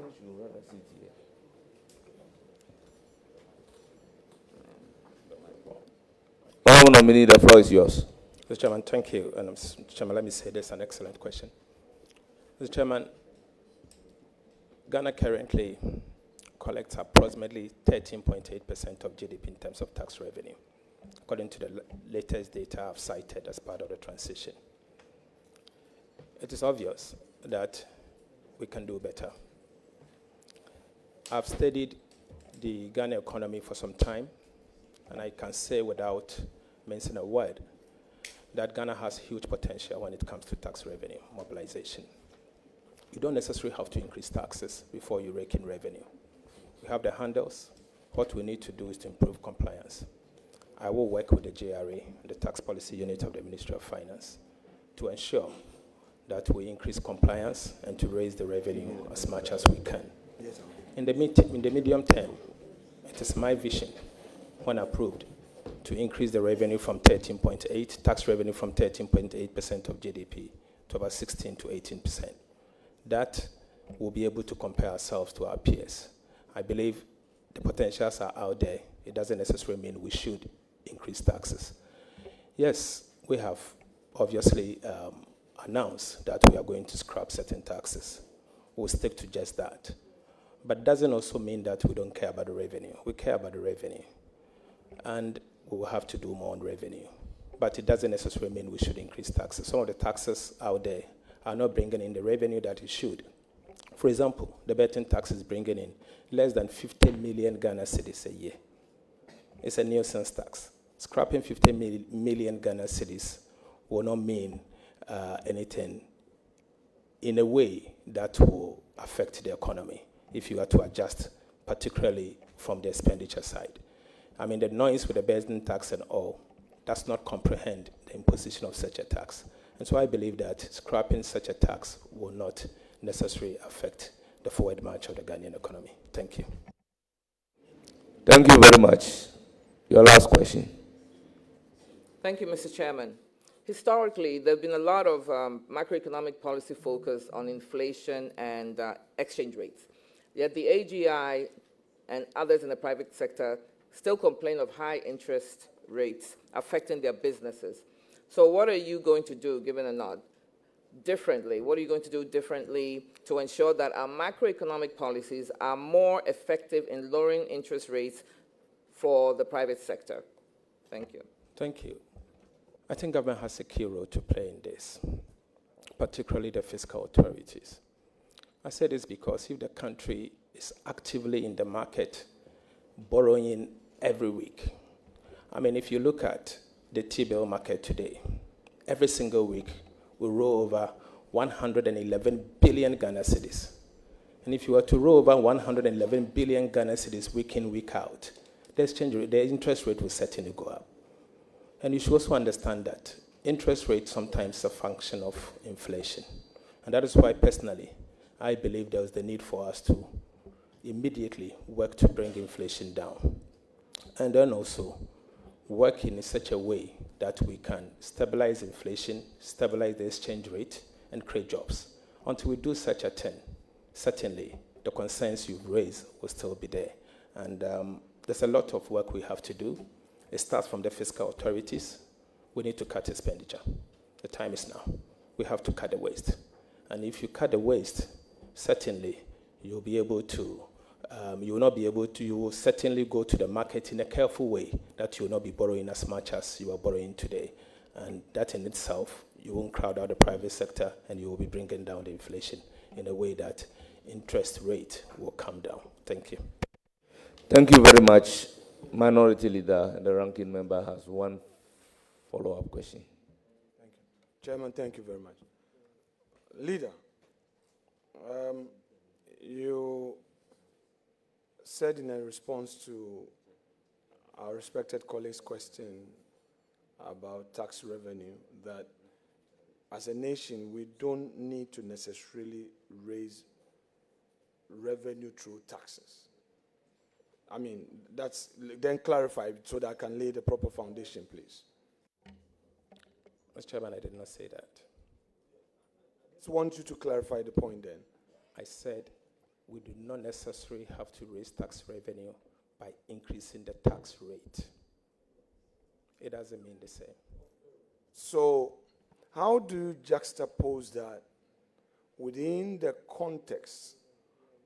A: Honorable nominee, the floor is yours.
S: Mr. Chairman, thank you. And Mr. Chairman, let me say this is an excellent question. Mr. Chairman, Ghana currently collects approximately 13.8% of GDP in terms of tax revenue, according to the latest data I've cited as part of the transition. It is obvious that we can do better. I've studied the Ghana economy for some time, and I can say without mentioning a word that Ghana has huge potential when it comes to tax revenue mobilization. You don't necessarily have to increase taxes before you rake in revenue. We have the handles. What we need to do is to improve compliance. I will work with the JRA, the tax policy unit of the Ministry of Finance, to ensure that we increase compliance and to raise the revenue as much as we can. Yes, in the medium term, it is my vision, when approved, to increase the revenue from 13.8, tax revenue from 13.8% of GDP to about 16 to 18%. That will be able to compare ourselves to our peers. I believe the potentials are out there. It doesn't necessarily mean we should increase taxes. Yes, we have obviously announced that we are going to scrap certain taxes. We'll stick to just that. But it doesn't also mean that we don't care about the revenue. We care about the revenue. And we will have to do more on revenue. But it doesn't necessarily mean we should increase taxes. Some of the taxes out there are not bringing in the revenue that it should. For example, the betting tax is bringing in less than 50 million Ghana cedis a year. It's a nuisance tax. Scrapping 50 million Ghana cedis will not mean anything in a way that will affect the economy if you are to adjust, particularly from the expenditure side. I mean, the noise with the betting tax and all does not comprehend the imposition of such a tax. And so I believe that scrapping such a tax will not necessarily affect the forward march of the Ghanaian economy. Thank you.
A: Thank you very much. Your last question.
H: Thank you, Mr. Chairman. Historically, there have been a lot of macroeconomic policy focus on inflation and exchange rates. Yet the AGI and others in the private sector still complain of high interest rates affecting their businesses. So what are you going to do, given a nod, differently? What are you going to do differently to ensure that our macroeconomic policies are more effective in lowering interest rates for the private sector? Thank you.
S: Thank you. I think government has a key role to play in this, particularly the fiscal authorities. I say this because if the country is actively in the market, borrowing every week, I mean, if you look at the T-bill market today, every single week, we roll over 111 billion Ghana cedis. And if you were to roll over 111 billion Ghana cedis week in, week out, the exchange rate, the interest rate will certainly go up. And you should also understand that interest rate sometimes is a function of inflation. And that is why, personally, I believe there was the need for us to immediately work to bring inflation down. And then also work in such a way that we can stabilize inflation, stabilize the exchange rate, and create jobs. Until we do such a thing, certainly the concerns you've raised will still be there. And there's a lot of work we have to do. It starts from the fiscal authorities. We need to cut expenditure. The time is now. We have to cut the waste. And if you cut the waste, certainly you'll be able to, you will not be able to, you will certainly go to the market in a careful way that you will not be borrowing as much as you are borrowing today. And that in itself, you won't crowd out the private sector and you will be bringing down the inflation in a way that interest rate will come down. Thank you.
A: Thank you very much. Minority Leader, the ranking member, has one follow-up question.
B: Thank you. Chairman, thank you very much. Leader, you said in a response to our respected colleague's question about tax revenue that as a nation, we don't need to necessarily raise revenue through taxes. I mean, that's then clarify so that I can lay the proper foundation, please.
S: Mr. Chairman, I did not say that.
B: Just want you to clarify the point then.
S: I said we do not necessarily have to raise tax revenue by increasing the tax rate. It doesn't mean the same.
B: So, how do you juxtapose that within the context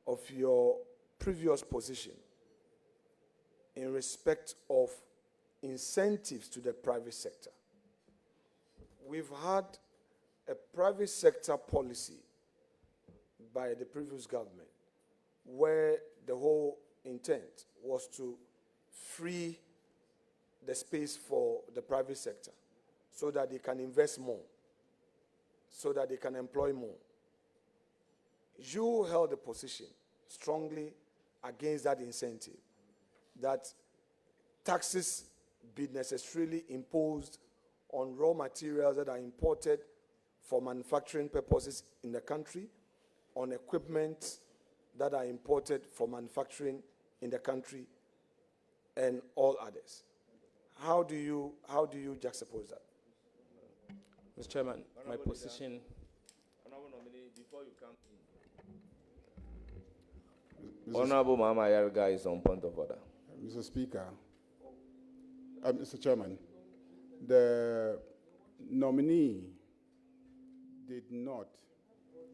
B: of your previous position in respect of incentives to the private sector? We've had a private sector policy by the previous government where the whole intent was to free the space for the private sector so that they can invest more, so that they can employ more. You held a position strongly against that incentive, that taxes be necessarily imposed on raw materials that are imported for manufacturing purposes in the country, on equipment that are imported for manufacturing in the country, and all others. How do you juxtapose that?
S: Mr. Chairman, my position.
A: Honorable nominee, before you come in. Honorable Mama Yarga is on point of order.
C: Mr. Speaker, Mr. Chairman, the nominee did not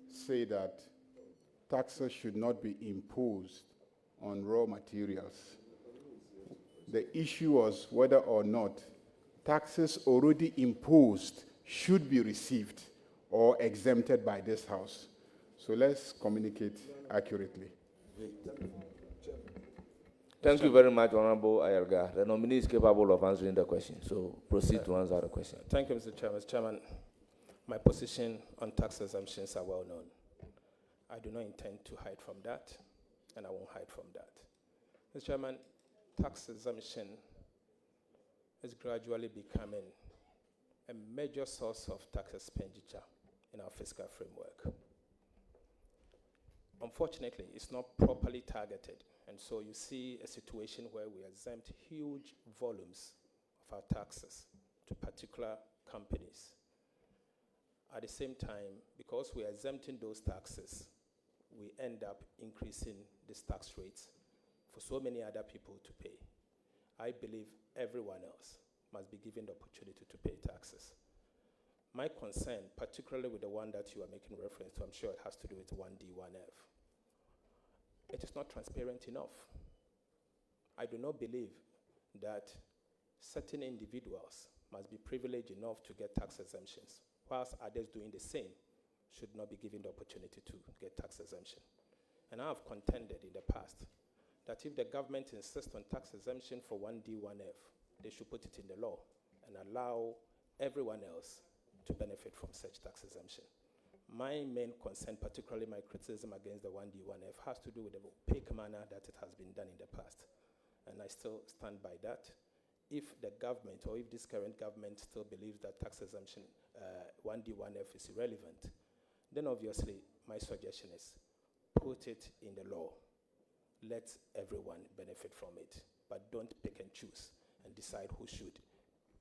C: say that taxes should not be imposed on raw materials. The issue was whether or not taxes already imposed should be received or exempted by this House. So let's communicate accurately.
A: Thank you very much, Honorable Ayarga. The nominee is capable of answering the question, so proceed to answer the question.
S: Thank you, Mr. Chairman. Mr. Chairman, my position on tax exemptions are well known. I do not intend to hide from that, and I won't hide from that. Mr. Chairman, tax exemption is gradually becoming a major source of tax expenditure in our fiscal framework. Unfortunately, it's not properly targeted, and so you see a situation where we exempt huge volumes of our taxes to particular companies. At the same time, because we are exempting those taxes, we end up increasing these tax rates for so many other people to pay. I believe everyone else must be given the opportunity to pay taxes. My concern, particularly with the one that you are making reference to, I'm sure it has to do with 1D, 1F. It is not transparent enough. I do not believe that certain individuals must be privileged enough to get tax exemptions, whilst others doing the same should not be given the opportunity to get tax exemption. And I have contended in the past that if the government insists on tax exemption for 1D, 1F, they should put it in the law and allow everyone else to benefit from such tax exemption. My main concern, particularly my criticism against the 1D1F, has to do with the opaque manner that it has been done in the past. And I still stand by that. If the government, or if this current government still believes that tax exemption 1D1F is irrelevant, then obviously my suggestion is put it in the law. Let everyone benefit from it, but don't pick and choose and decide who should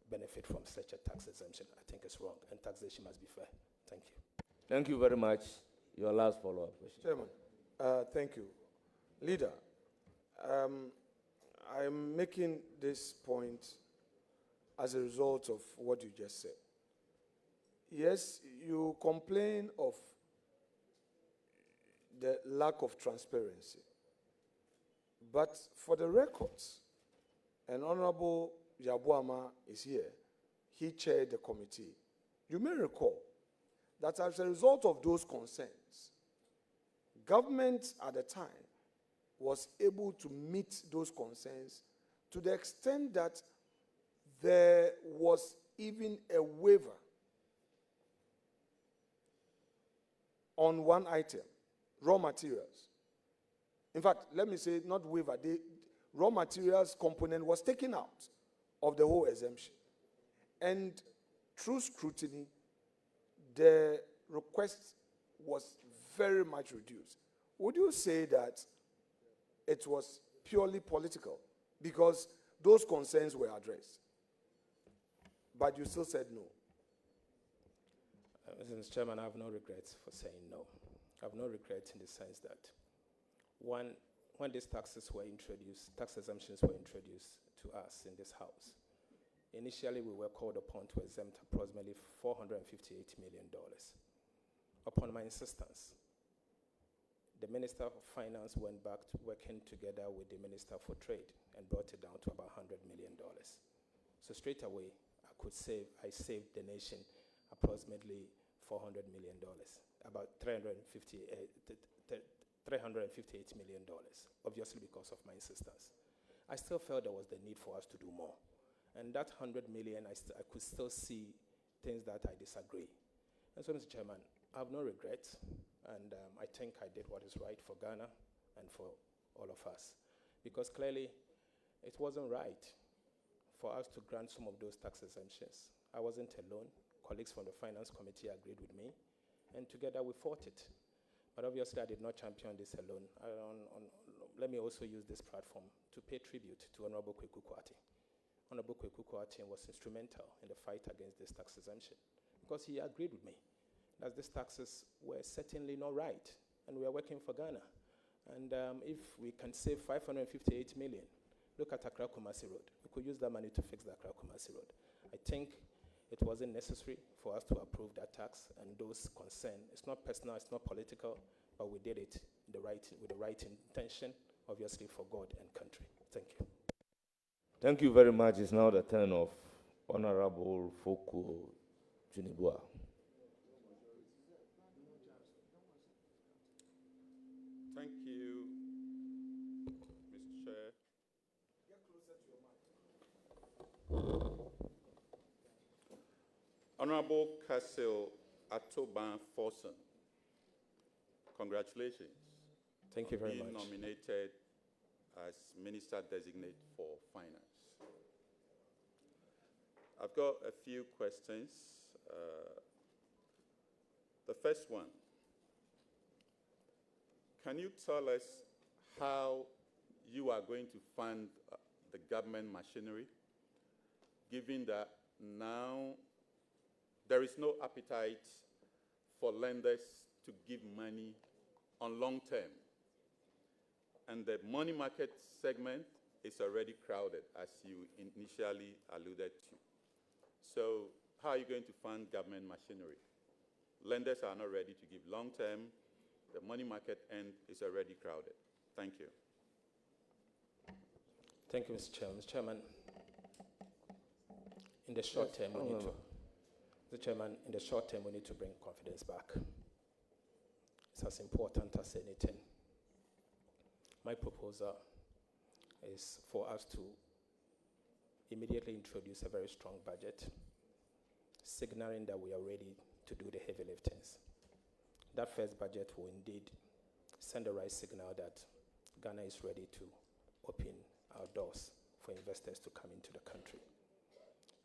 S: benefit from such a tax exemption. I think it's wrong, and taxation must be fair. Thank you.
A: Thank you very much. Your last follow-up question.
B: Chairman, thank you. Leader, I'm making this point as a result of what you just said. Yes, you complain of the lack of transparency. But for the records, and Honorable Yabuama is here, he chaired the committee. You may recall that as a result of those concerns, government at the time was able to meet those concerns to the extent that there was even a waiver on one item, raw materials. In fact, let me say not waiver, the raw materials component was taken out of the whole exemption. And through scrutiny, the request was very much reduced. Would you say that it was purely political because those concerns were addressed? But you still said no.
S: Mr. Chairman, I have no regrets for saying no. I have no regrets in the sense that when these taxes were introduced, tax exemptions were introduced to us in this house, initially we were called upon to exempt approximately $458 million. Upon my insistence, the Minister of Finance went back to working together with the Minister for Trade and brought it down to about $100 million. So straight away, I saved the nation approximately $400 million, about $358 million, obviously because of my insistence. I still felt there was the need for us to do more. And that $100 million, I could still see things that I disagree. And so, Mr. Chairman, I have no regrets, and I think I did what is right for Ghana and for all of us. Because clearly, it wasn't right for us to grant some of those tax exemptions. I wasn't alone. Colleagues from the Finance Committee agreed with me, and together we fought it. But obviously, I did not champion this alone. Let me also use this platform to pay tribute to Honorable Kweku Kwati. Honorable Kweku Kwati was instrumental in the fight against this tax exemption because he agreed with me that these taxes were certainly not right, and we are working for Ghana. And if we can save $558 million, look at Accra Kumasi Road. We could use that money to fix the Accra Kumasi Road. I think it wasn't necessary for us to approve that tax and those concerns. It's not personal, it's not political, but we did it with the right intention, obviously for God and country. Thank you.
A: Thank you very much. It's now the turn of Honorable Foku Junibua.
J: Thank you, Mr. Chair.
B: Get closer to your mic.
J: Honorable Cassil Atoban Forson, congratulations.
S: Thank you very
J: being
S: much.
J: Nominated as Minister Designate for Finance. I've got a few questions. The first one, can you tell us how you are going to fund the government machinery, given that now there is no appetite for lenders to give money on long term, and the money market segment is already crowded, as you initially alluded to. So how are you going to fund government machinery? Lenders are not ready to give long term. The money market end is already crowded. Thank you.
S: Thank you, Mr. Chairman. Mr. Chairman, in the short term, we need to. Mr. Chairman, in the short term, we need to bring confidence back. It's as important as anything. My proposal is for us to immediately introduce a very strong budget, signaling that we are ready to do the heavy liftings. That first budget will indeed send the right signal that Ghana is ready to open our doors for investors to come into the country.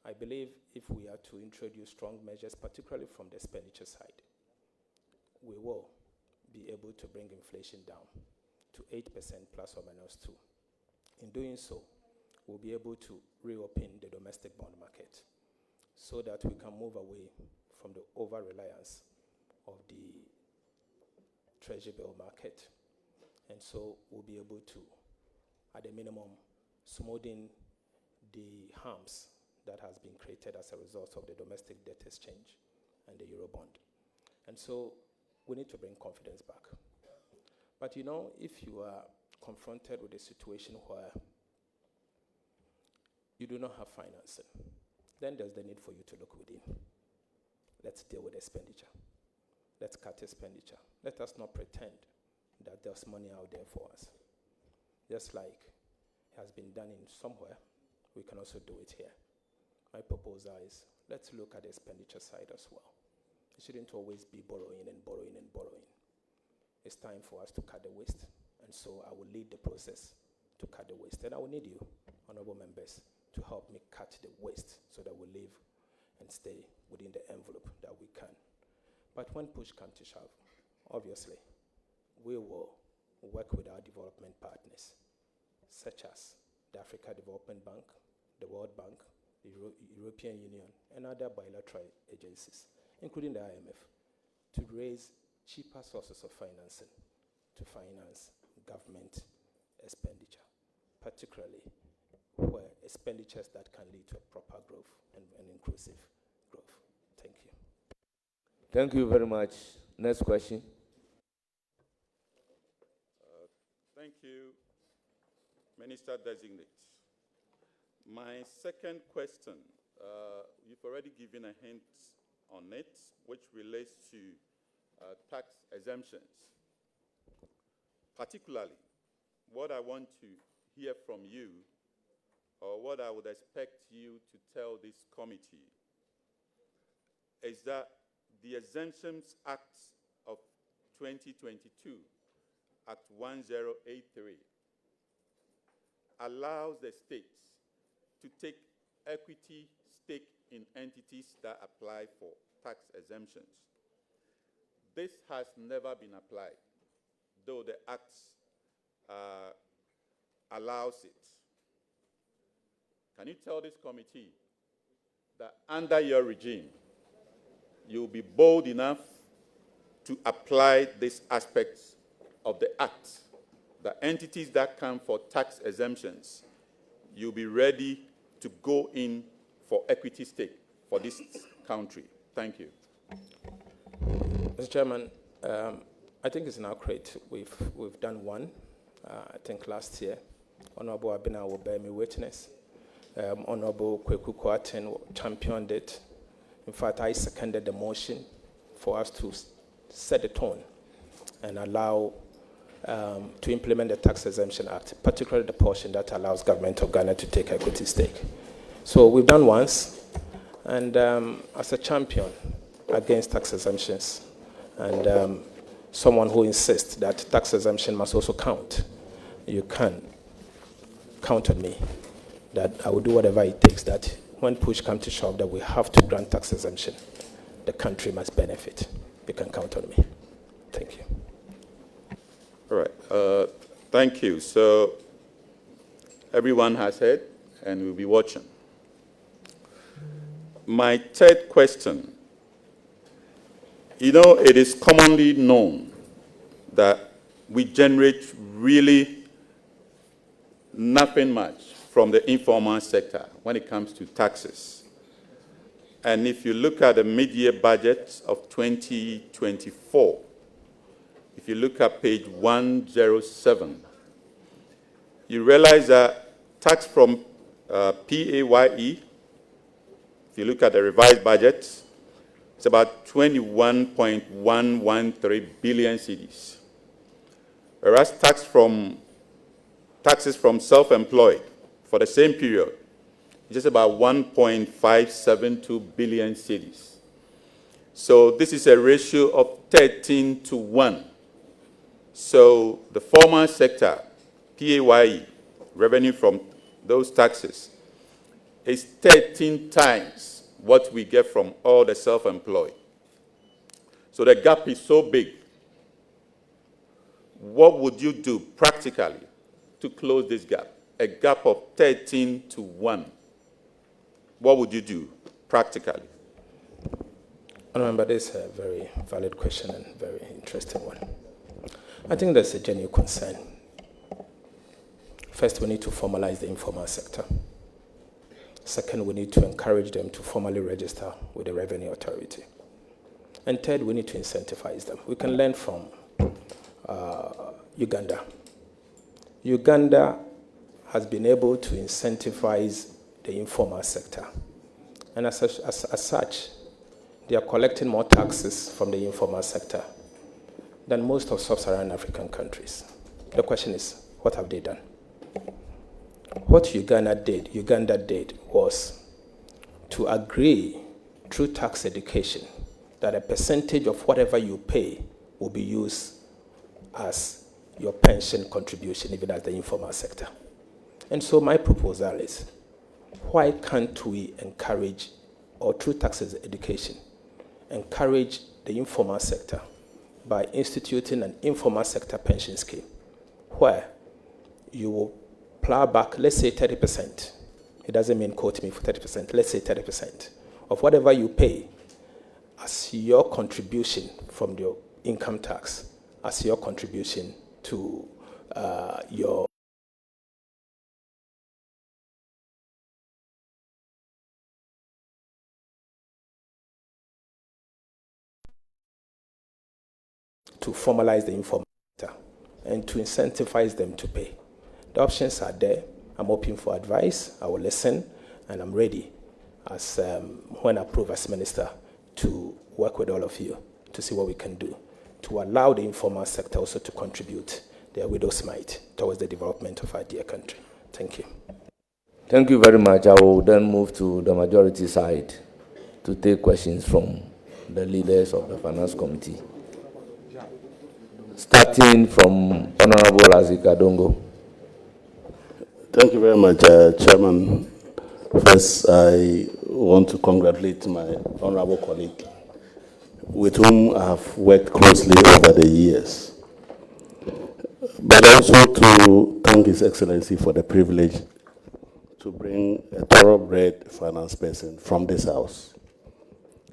S: I believe if we are to introduce strong measures, particularly from the expenditure side, we will be able to bring inflation down to 8% plus or minus 2. In doing so, we'll be able to reopen the domestic bond market so that we can move away from the over-reliance of the treasury bill market. And so we'll be able to, at a minimum, smoothen the harms that has been created as a result of the domestic debt exchange and the Eurobond. And so we need to bring confidence back. But you know, if you are confronted with a situation where you do not have financing, then there's the need for you to look within. Let's deal with expenditure. Let's cut expenditure. Let us not pretend that there's money out there for us. Just like it has been done in somewhere, we can also do it here. My proposal is, let's look at the expenditure side as well. It shouldn't always be borrowing and borrowing and borrowing. It's time for us to cut the waste, and so I will lead the process to cut the waste. And I will need you, honorable members, to help me cut the waste so that we live and stay within the envelope that we can. But when push comes to shove, obviously, we will work with our development partners, such as the Africa Development Bank, the World Bank, the European Union, and other bilateral agencies, including the IMF, to raise cheaper sources of financing to finance government expenditure, particularly where expenditures that can lead to a proper growth and inclusive growth. Thank you.
A: Thank you very much. Next question.
J: Thank you, Minister Designate. My second question, you've already given a hint on it, which relates to tax exemptions. Particularly, what I want to hear from you, or what I would expect you to tell this committee, is that the Exemptions Act of 2022, Act 1083, allows the states to take equity stake in entities that apply for tax exemptions. This has never been applied, though the Act allows it. Can you tell this committee that under your regime, you'll be bold enough to apply this aspect of the Act, the entities that come for tax exemptions, you'll be ready to go in for equity stake for this country? Thank you.
S: Mr. Chairman, I think it's now great. We've done one, I think last year. Honorable Abina will bear me witness. Honorable Kweku Kouaten championed it. In fact, I seconded the motion for us to set the tone and allow to implement the Tax Exemption Act, particularly the portion that allows government of Ghana to take equity stake. So we've done once, and as a champion against tax exemptions, and someone who insists that tax exemption must also count, you can count on me that I will do whatever it takes, that when push comes to shove, that we have to grant tax exemption. The country must benefit. You can count on me. Thank you.
J: All right. Thank you. So everyone has heard and will be watching. My third question. You know, it is commonly known that we generate really nothing much from the informal sector when it comes to taxes. And if you look at the mid-year budget of 2024, if you look at page 107, you realize that tax from PAYE, if you look at the revised budget, it's about 21.113 billion cedis. Whereas taxes from self-employed for the same period just about 1.572 billion cedis. So this is a ratio of 13 to 1. So the formal sector, PAYE, revenue from those taxes, is 13 times what we get from all the self-employed. So the gap is so big. What would you do practically to close this gap? A gap of 13 to 1. What would you do practically?
S: Remember, this is a very valid question and very interesting one. I think there's a genuine concern. First, we need to formalize the informal sector. Second, we need to encourage them to formally register with the Revenue Authority. And third, we need to incentivize them. We can learn from Uganda. Uganda has been able to incentivize the informal sector. And as such, they are collecting more taxes from the informal sector than most of sub-Saharan African countries. The question is, what have they done? What Uganda did was to agree through tax education that a percentage of whatever you pay will be used as your pension contribution, even as the informal sector. And so my proposal is, why can't we encourage, or through taxes education, encourage the informal sector by instituting an informal sector pension scheme where you will plow back, let's say 30%. It doesn't mean quote me for 30%. Let's say 30% of whatever you pay as your contribution from your income tax, as your contribution to your to formalize the informal sector and to incentivize them to pay. The options are there. I'm open for advice. I will listen, and I'm ready, as when approved as minister, to work with all of you to see what we can do to allow the informal sector also to contribute their widow's mite towards the development of our dear country. Thank you.
A: Thank you very much. I will then move to the majority side to take questions from the leaders of the Finance Committee. Starting from Honorable Azika Dongo.
T: Thank you very much, Chairman. First, I want to congratulate my honorable colleague, with whom I have worked closely over the years, but also to thank His Excellency for the privilege to bring a thoroughbred finance person from this House,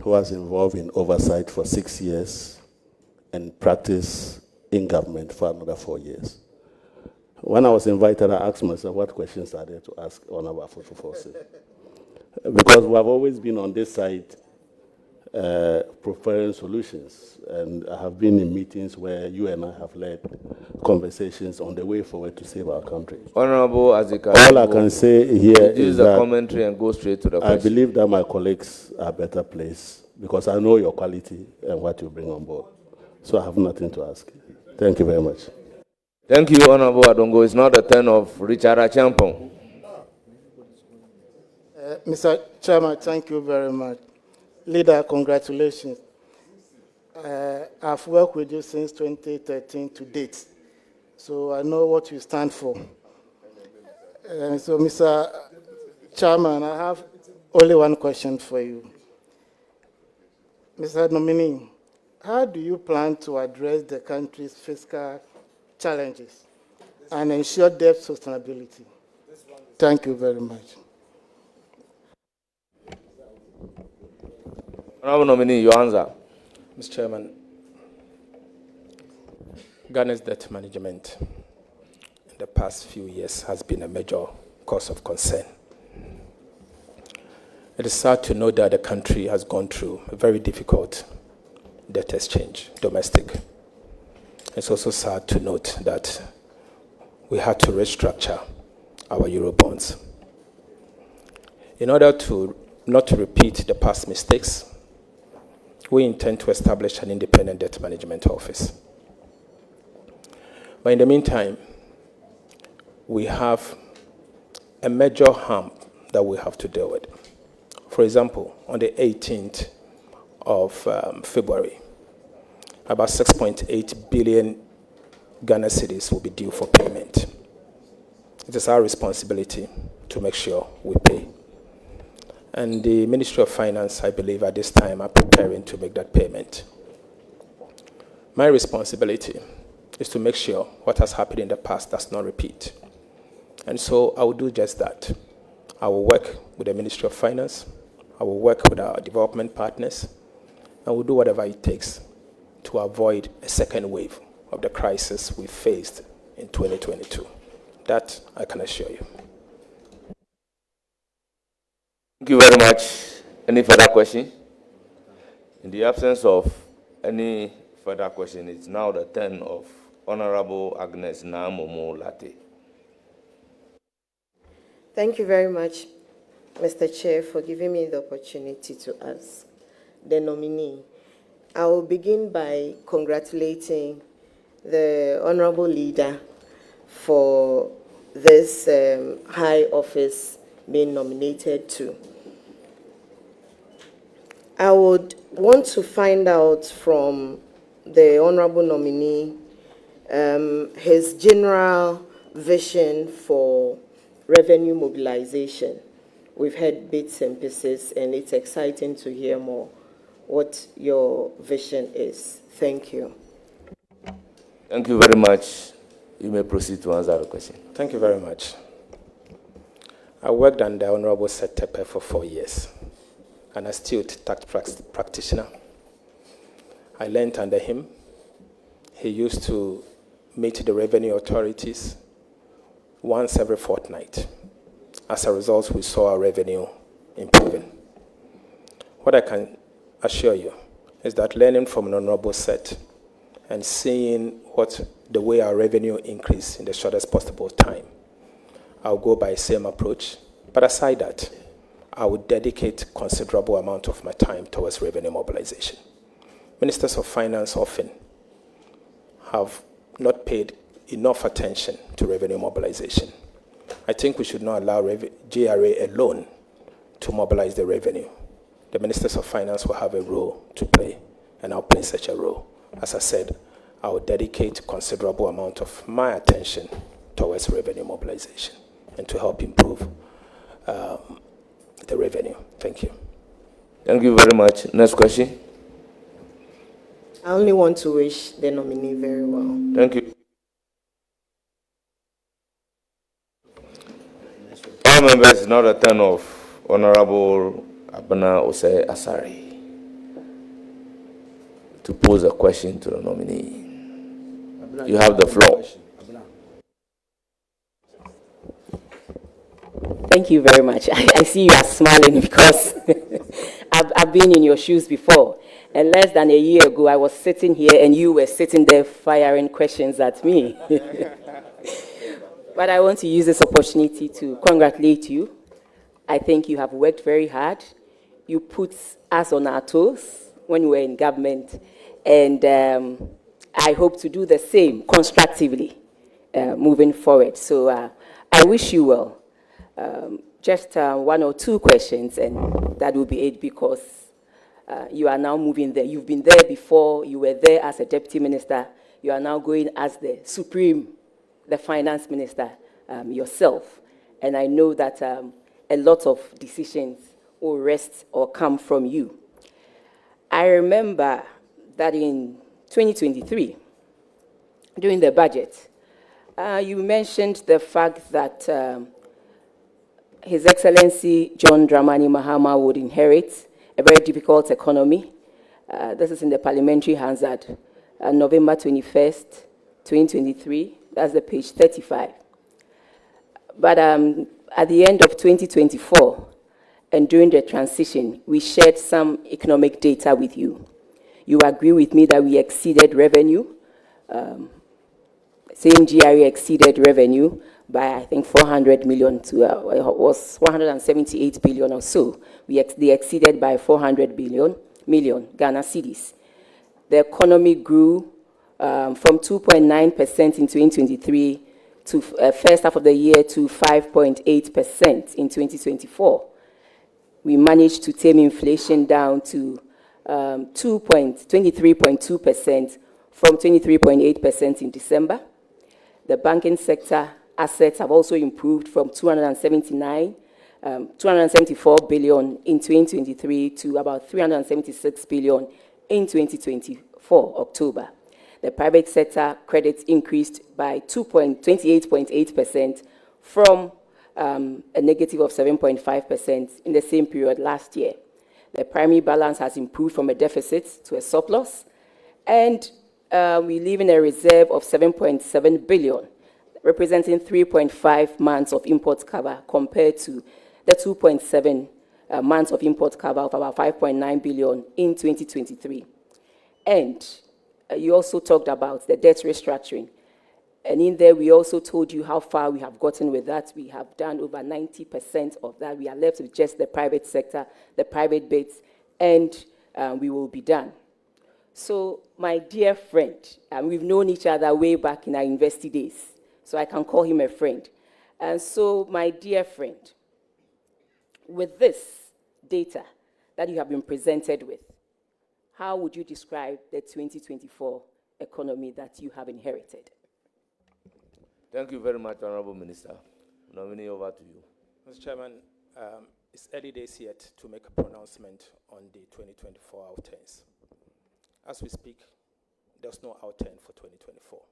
T: who was involved in oversight for 6 years and practiced in government for another 4 years. When I was invited, I asked myself, what questions are there to ask Honorable Afotu-Forsyth? Because we have always been on this side preparing solutions, and I have been in meetings where you and I have led conversations on the way forward to save our country.
A: Honorable Azika,
T: all I can say here is
A: the
T: that
A: commentary and go straight to the question.
T: I believe that my colleagues are better placed because I know your quality and what you bring on board. So I have nothing to ask. Thank you very much.
A: Thank you, Honorable Adongo. It's now the turn of Richard Achampong.
L: Mr. Chairman, thank you very much. Leader, congratulations. I've worked with you since 2013 to date, so I know what you stand for. So, Mr. Chairman, I have only one question for you. Mr. Nominee, how do you plan to address the country's fiscal challenges and ensure debt sustainability? Thank you very much.
A: Honorable Nominee, your answer.
S: Mr. Chairman, Ghana's debt management in the past few years has been a major cause of concern. It is sad to know that the country has gone through a very difficult debt exchange, domestic. It's also sad to note that we had to restructure our Eurobonds. In order to not to repeat the past mistakes, we intend to establish an independent debt management office. But in the meantime, we have a major hump that we have to deal with. For example, on the 18th of February, about 6.8 billion Ghana cedis will be due for payment. It is our responsibility to make sure we pay. And the Ministry of Finance, I believe, at this time are preparing to make that payment. My responsibility is to make sure what has happened in the past does not repeat. And so I will do just that. I will work with the Ministry of Finance. I will work with our development partners. And we'll do whatever it takes to avoid a second wave of the crisis we faced in 2022. That I can assure you.
A: Thank you very much. Any further question? In the absence of any further question, it's now the turn of Honorable Agnes Namomo Latte.
G: Thank you very much, Mr. Chair, for giving me the opportunity to ask the nominee. I will begin by congratulating the Honorable Leader for this high office being nominated to. I would want to find out from the Honorable nominee his general vision for revenue mobilization. We've heard bits and pieces, and it's exciting to hear more what your vision is. Thank you.
A: Thank you very much. You may proceed to answer the question.
S: Thank you very much. I worked under Honorable Seth Tepe for 4 years, an astute tax practitioner. I learned under him. He used to meet the revenue authorities once every fortnight. As a result, we saw our revenue improving. What I can assure you is that learning from an Honorable Seth and seeing what the way our revenue increased in the shortest possible time, I'll go by the same approach. But aside that, I would dedicate considerable amount of my time towards revenue mobilization. Ministers of Finance often have not paid enough attention to revenue mobilization. I think we should not allow JRA alone to mobilize the revenue. The Ministers of Finance will have a role to play, and I'll play such a role. As I said, I will dedicate considerable amount of my attention towards revenue mobilization and to help improve the revenue. Thank you.
A: Thank you very much. Next question.
G: I only want to wish the nominee very well.
A: Thank you. All members, now the turn of Honorable Abana Osei Asari to pose a question to the nominee. You have the floor.
U: Thank you very much. I see you are smiling because I've been in your shoes before. And less than a year ago, I was sitting here and you were sitting there firing questions at me. But I want to use this opportunity to congratulate you. I think you have worked very hard. You put us on our toes when we were in government. And I hope to do the same constructively moving forward. So I wish you well. Just 1 or 2 questions, and that will be it, because you are now moving there. You've been there before. You were there as a deputy minister. You are now going as the the finance minister yourself. And I know that a lot of decisions will rest or come from you. I remember that in 2023, during the budget, you mentioned the fact that His Excellency John Dramani Mahama would inherit a very difficult economy. This is in the Parliamentary Hansard, November 21st, 2023. That's the page 35. But at the end of 2024, and during the transition, we shared some economic data with you. You agree with me that we exceeded revenue. Same GRA exceeded revenue by, I think, 400 million to, it was 178 billion or so. They exceeded by 400 million Ghana cedis. The economy grew from 2.9% in 2023 to first half of the year to 5.8% in 2024. We managed to tame inflation down to 23.2% from 23.8% in December. The banking sector assets have also improved from 274 billion in 2023 to about 376 billion in 2024, October. The private sector credits increased by 28.8% from a negative of 7.5% in the same period last year. The primary balance has improved from a deficit to a surplus, and we leave in a reserve of 7.7 billion, representing 3.5 months of import cover compared to the 2.7 months of import cover of about 5.9 billion in 2023. And you also talked about the debt restructuring. And in there, we also told you how far we have gotten with that. We have done over 90% of that. We are left with just the private sector, the private bits, and we will be done. So, my dear friend, we've known each other way back in our university days, so I can call him a friend. And so, my dear friend, with this data that you have been presented with, how would you describe the 2024 economy that you have inherited?
A: Thank you very much, Honorable Minister. Nominee, over to you.
S: Mr. Chairman, it's early days yet to make a pronouncement on the 2024 outturns. As we speak, there's no outturn for 2024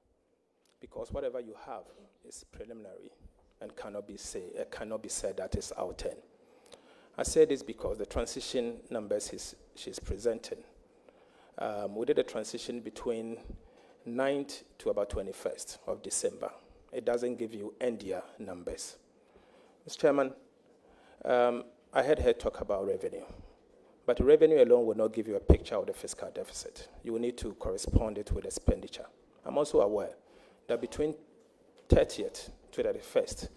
S: because whatever you have is preliminary and cannot be said that is outturn. I say this because the transition numbers she's presenting, we did a transition between 9th to about 21st of December. It doesn't give you end year numbers. Mr. Chairman, I heard her talk about revenue, but revenue alone will not give you a picture of the fiscal deficit. You will need to correspond it with expenditure. I'm also aware that between 30th to 31st,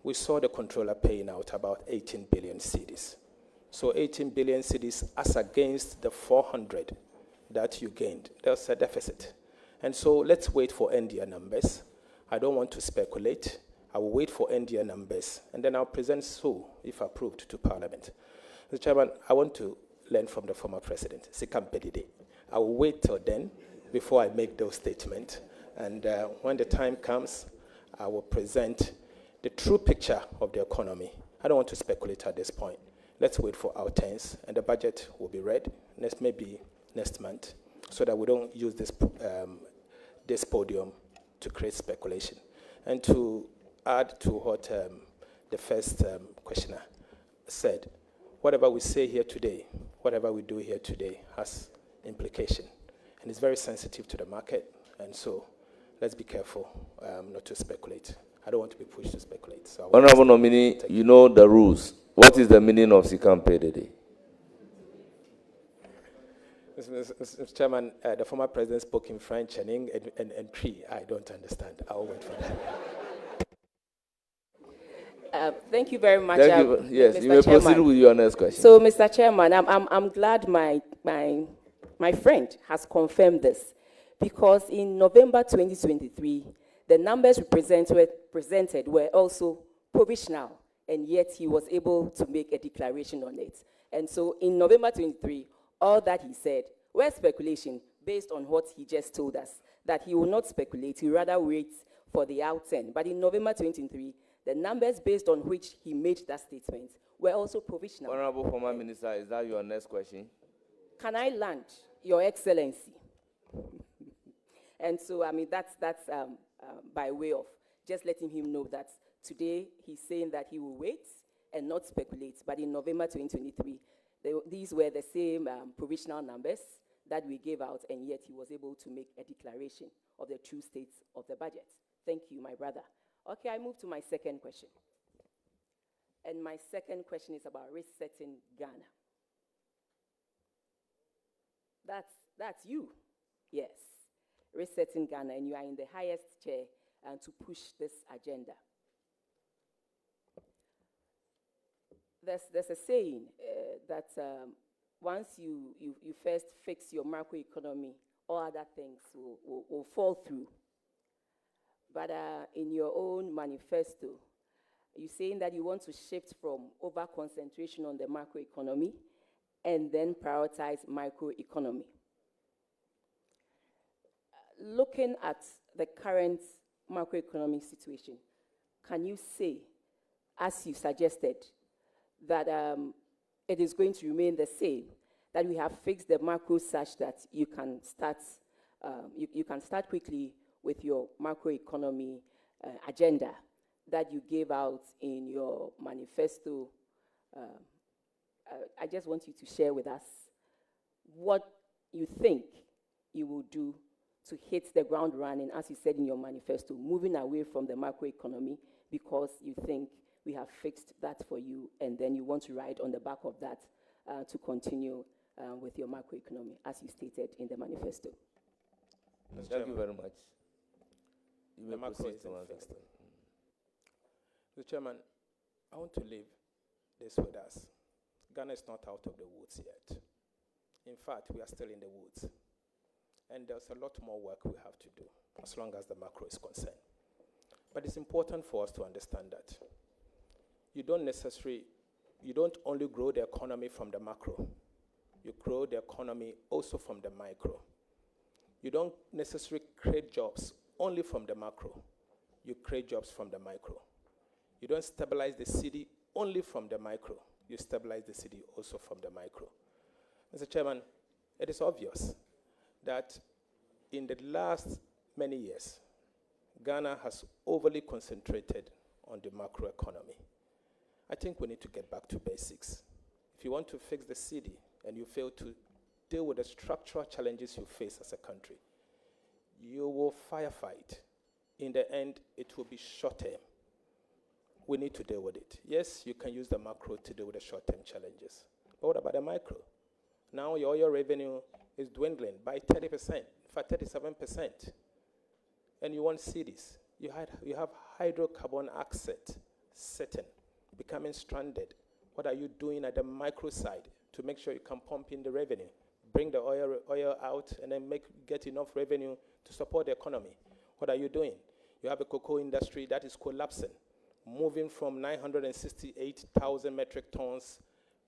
S: we saw the controller paying out about 18 billion cedis. So 18 billion cedis as against the 400 that you gained. There's a deficit. And so let's wait for end year numbers. I don't want to speculate. I will wait for end year numbers, and then I'll present so, if approved, to Parliament. Mr. Chairman, I want to learn from the former president, Sikam Pedide. I will wait till then before I make those statements. And when the time comes, I will present the true picture of the economy. I don't want to speculate at this point. Let's wait for our turns, and the budget will be read maybe next month, so that we don't use this podium to create speculation. And to add to what the first questioner said, whatever we say here today, whatever we do here today has implication. And it's very sensitive to the market, and so let's be careful not to speculate. I don't want to be pushed to speculate. So
A: Honorable Nominee, you know the rules. What is the meaning of Sikam Pedide?
S: Mr. Chairman, the former president spoke in French and Cree. I don't understand. I'll wait for
U: that. Thank you very much.
A: Thank you. Yes,
U: Mr.
A: you may
U: Chairman.
A: proceed with your next question.
U: So, Mr. Chairman, I'm glad my friend has confirmed this, because in November 2023, the numbers we presented were also provisional, and yet he was able to make a declaration on it. And so in November 23, all that he said were speculation based on what he just told us, that he will not speculate, he rather wait for the outturn. But in November 2023, the numbers based on which he made that statement were also provisional.
A: Honorable former Minister, is that your next question?
U: Can I land, Your Excellency? And so, I mean, that's by way of just letting him know that today he's saying that he will wait and not speculate. But in November 2023, these were the same provisional numbers that we gave out, and yet he was able to make a declaration of the true state of the budget. Thank you, my brother. Okay, I move to my second question. And my second question is about resetting Ghana. That's you, yes. Resetting Ghana, and you are in the highest chair to push this agenda. There's a saying that once you first fix your macroeconomy, all other things will fall through. but in your own manifesto, you're saying that you want to shift from over-concentration on the macroeconomy and then prioritize microeconomy. Looking at the current macroeconomic situation, can you say, as you suggested, that it is going to remain the same, that we have fixed the macro such that you can start, you can start quickly with your macroeconomy agenda that you gave out in your manifesto? I just want you to share with us what you think you will do to hit the ground running, as you said in your manifesto, moving away from the macroeconomy because you think we have fixed that for you, and then you want to ride on the back of that to continue with your macroeconomy, as you stated in the manifesto.
A: Thank you very much. You
S: The
A: may
S: macro
A: proceed
S: is
A: to answer.
S: fixed. Mr. Chairman, I want to leave this with us. Ghana is not out of the woods yet. In fact, we are still in the woods. And there's a lot more work we have to do, as long as the macro is concerned. But it's important for us to understand that you don't only grow the economy from the macro, you grow the economy also from the micro. You don't necessarily create jobs only from the macro, you create jobs from the micro. You don't stabilize the city only from the micro, you stabilize the city also from the micro. Mr. Chairman, it is obvious that in the last many years, Ghana has overly concentrated on the macroeconomy. I think we need to get back to basics. If you want to fix the city and you fail to deal with the structural challenges you face as a country, you will firefight. In the end, it will be short-term. We need to deal with it. Yes, you can use the macro to deal with the short-term challenges. But what about the micro? Now your oil revenue is dwindling by 30%, in fact 37%. And you want cities. You have hydrocarbon asset sitting, becoming stranded. What are you doing at the micro side to make sure you can pump in the revenue, bring the oil out, and then get enough revenue to support the economy? What are you doing? You have a cocoa industry that is collapsing, moving from 968,000 metric tons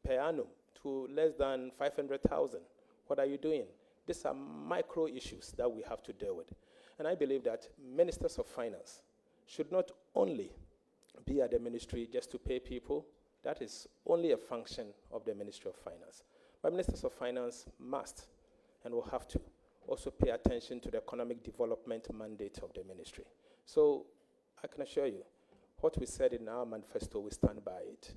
S: per annum to less than 500,000. What are you doing? These are micro issues that we have to deal with. And I believe that ministers of finance should not only be at the ministry just to pay people. That is only a function of the Ministry of Finance. But ministers of finance must and will have to also pay attention to the economic development mandate of the ministry. So I can assure you, what we said in our manifesto, we stand by it.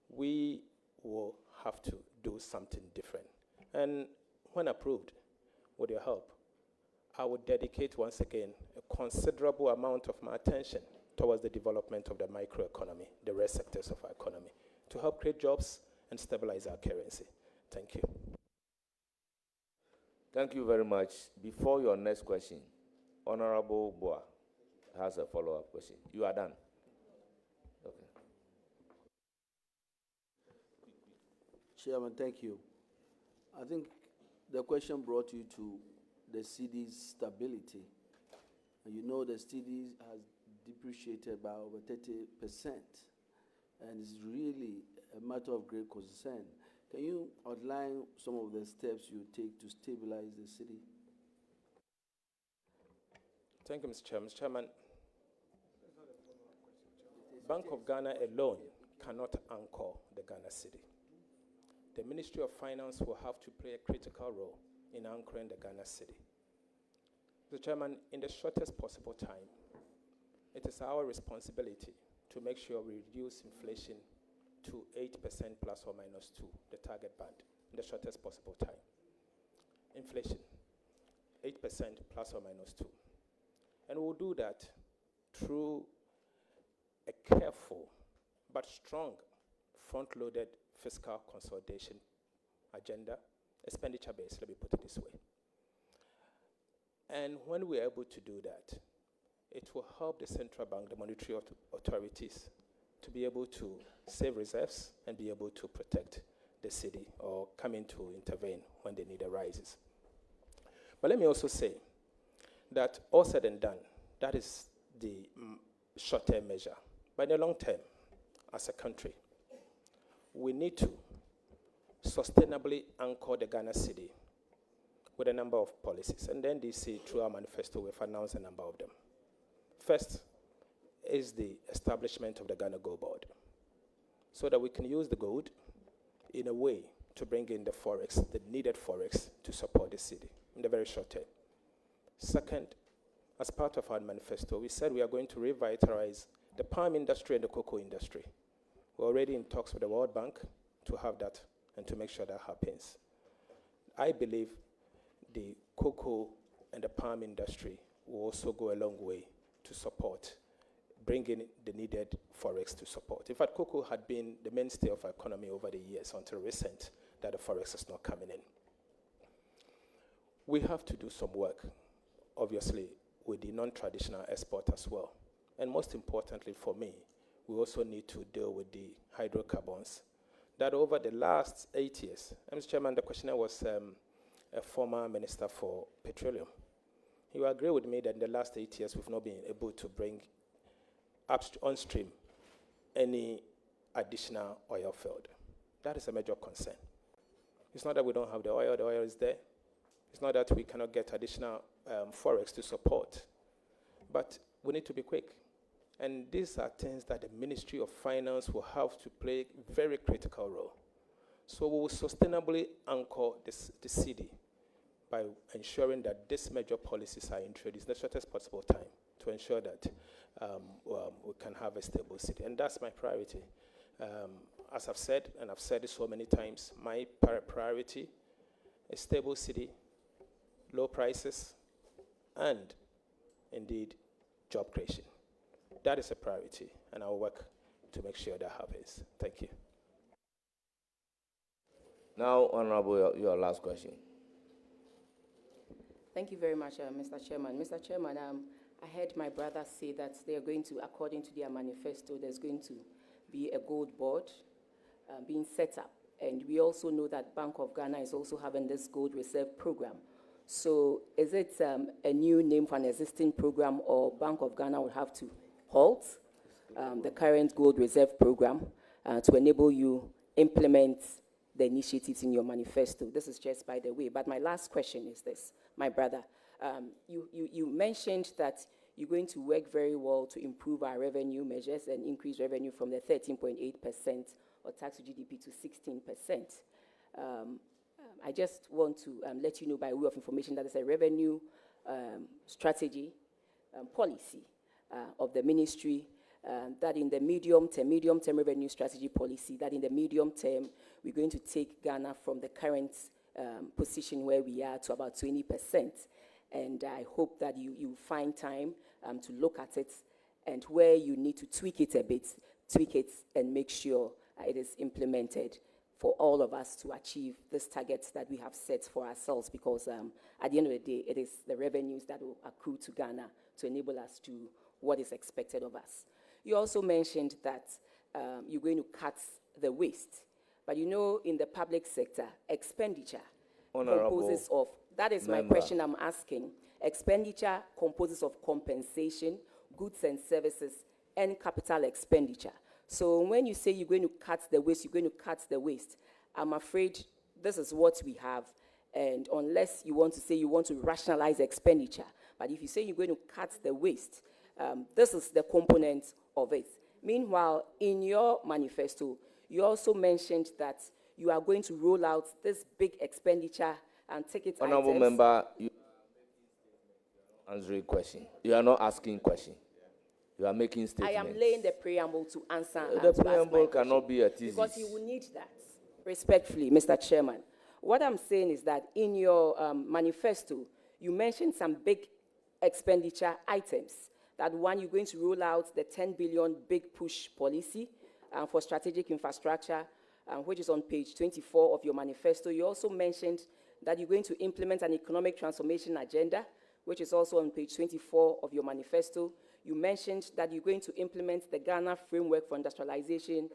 S: We will have to do something different. And when approved, with your help, I would dedicate once again a considerable amount of my attention towards the development of the microeconomy, the rest sectors of our economy, to help create jobs and stabilize our currency. Thank you.
A: Thank you very much. Before your next question, Honorable Boa has a follow-up question. You are done. Okay.
K: Chairman, thank you. I think the question brought you to the cedi's stability. And you know the cedi has depreciated by over 30%, and it's really a matter of great concern. Can you outline some of the steps you take to stabilize the cedi?
S: Thank you, Mr. Chairman. Mr. Chairman, Bank of Ghana alone cannot anchor the Ghana cedi. The Ministry of Finance will have to play a critical role in anchoring the Ghana cedi. Mr. Chairman, in the shortest possible time, it is our responsibility to make sure we reduce inflation to 8% plus or minus 2, the target band, in the shortest possible time. Inflation, 8% plus or minus 2. And we'll do that through a careful but strong front-loaded fiscal consolidation agenda, expenditure-based, let me put it this way. And when we're able to do that, it will help the central bank, the monetary authorities, to be able to save reserves and be able to protect the cedi or come in to intervene when the need arises. But let me also say that all said and done, that is the short-term measure. But in the long term, as a country, we need to sustainably anchor the Ghana city with a number of policies. And then NDC, through our manifesto, we've announced a number of them. First is the establishment of the Ghana Gold Board, so that we can use the gold in a way to bring in the forex, the needed forex to support the city in the very short term. Second, as part of our manifesto, we said we are going to revitalize the palm industry and the cocoa industry. We're already in talks with the World Bank to have that and to make sure that happens. I believe the cocoa and the palm industry will also go a long way to support, bring in the needed forex to support. In fact, cocoa had been the mainstay of our economy over the years until recent that the forex is not coming in. We have to do some work, obviously, with the non-traditional export as well. And most importantly for me, we also need to deal with the hydrocarbons that over the last 8 years, Mr. Chairman, the questioner was a former minister for petroleum. You agree with me that in the last 8 years, we've not been able to bring on stream any additional oil field. That is a major concern. It's not that we don't have the oil is there. It's not that we cannot get additional forex to support, but we need to be quick. And these are things that the Ministry of Finance will have to play a very critical role. So we will sustainably anchor the city by ensuring that these major policies are introduced in the shortest possible time to ensure that we can have a stable city. And that's my priority. As I've said, and I've said it so many times, my priority is stable city, low prices, and indeed job creation. That is a priority, and I'll work to make sure that happens. Thank you.
A: Now, Honorable, your last question.
U: Thank you very much, Mr. Chairman. Mr. Chairman, I heard my brother say that they are going to, according to their manifesto, there's going to be a gold board being set up. And we also know that Bank of Ghana is also having this gold reserve program. So is it a new name for an existing program, or Bank of Ghana will have to halt the current gold reserve program to enable you implement the initiatives in your manifesto? This is just by the way. But my last question is this, my brother. You mentioned that you're going to work very well to improve our revenue measures and increase revenue from the 13.8% or tax to GDP to 16%. I just want to let you know by way of information that there's a revenue strategy policy of the ministry that in the medium term revenue strategy policy, that in the medium term, we're going to take Ghana from the current position where we are to about 20%. And I hope that you find time to look at it, and where you need to tweak it a bit, tweak it and make sure it is implemented for all of us to achieve this target that we have set for ourselves, because at the end of the day, it is the revenues that will accrue to Ghana to enable us to what is expected of us. You also mentioned that you're going to cut the waste. But you know, in the public sector, expenditure composes of, that is my question I'm asking. Expenditure composes of compensation, goods and services, and capital expenditure. So when you say you're going to cut the waste, you're going to cut the waste, I'm afraid this is what we have. And unless you want to say you want to rationalize expenditure, but if you say you're going to cut the waste, this is the component of it. Meanwhile, in your manifesto, you also mentioned that you are going to roll out this big expenditure and ticket items.
A: Honorable member, you are answering question. You are not asking question. You are making statements.
U: I am laying the preamble to answer.
A: The preamble cannot be a thesis.
U: Because you will need that, respectfully, Mr. Chairman. What I'm saying is that in your manifesto, you mentioned some big expenditure items. That one, you're going to roll out the 10 billion big push policy for strategic infrastructure, which is on page 24 of your manifesto. You also mentioned that you're going to implement an economic transformation agenda, which is also on page 24 of your manifesto. You mentioned that you're going to implement the Ghana Framework for Industrialization,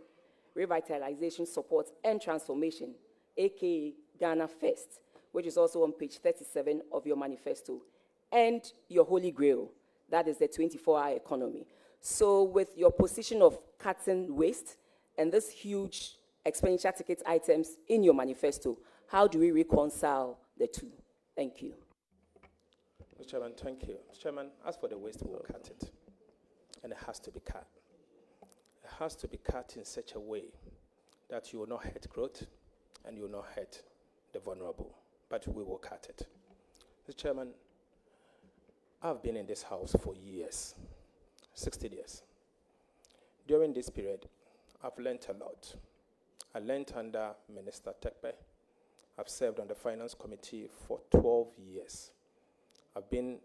U: Revitalization, Support, and Transformation, aka Ghana First, which is also on page 37 of your manifesto. And your holy grail, That is the 24-hour economy. So with your position of cutting waste and this huge expenditure ticket items in your manifesto, how do we reconcile the two? Thank you.
S: Mr. Chairman, thank you. Mr. Chairman, as for the waste, we will cut it. And it has to be cut. It has to be cut in such a way that you will not hurt growth and you will not hurt the vulnerable. But we will cut it. Mr. Chairman, I've been in this house for years, 60 years. During this period, I've learned a lot. I learned under Minister Tekpe. I've served on the Finance Committee for 12 years. I've been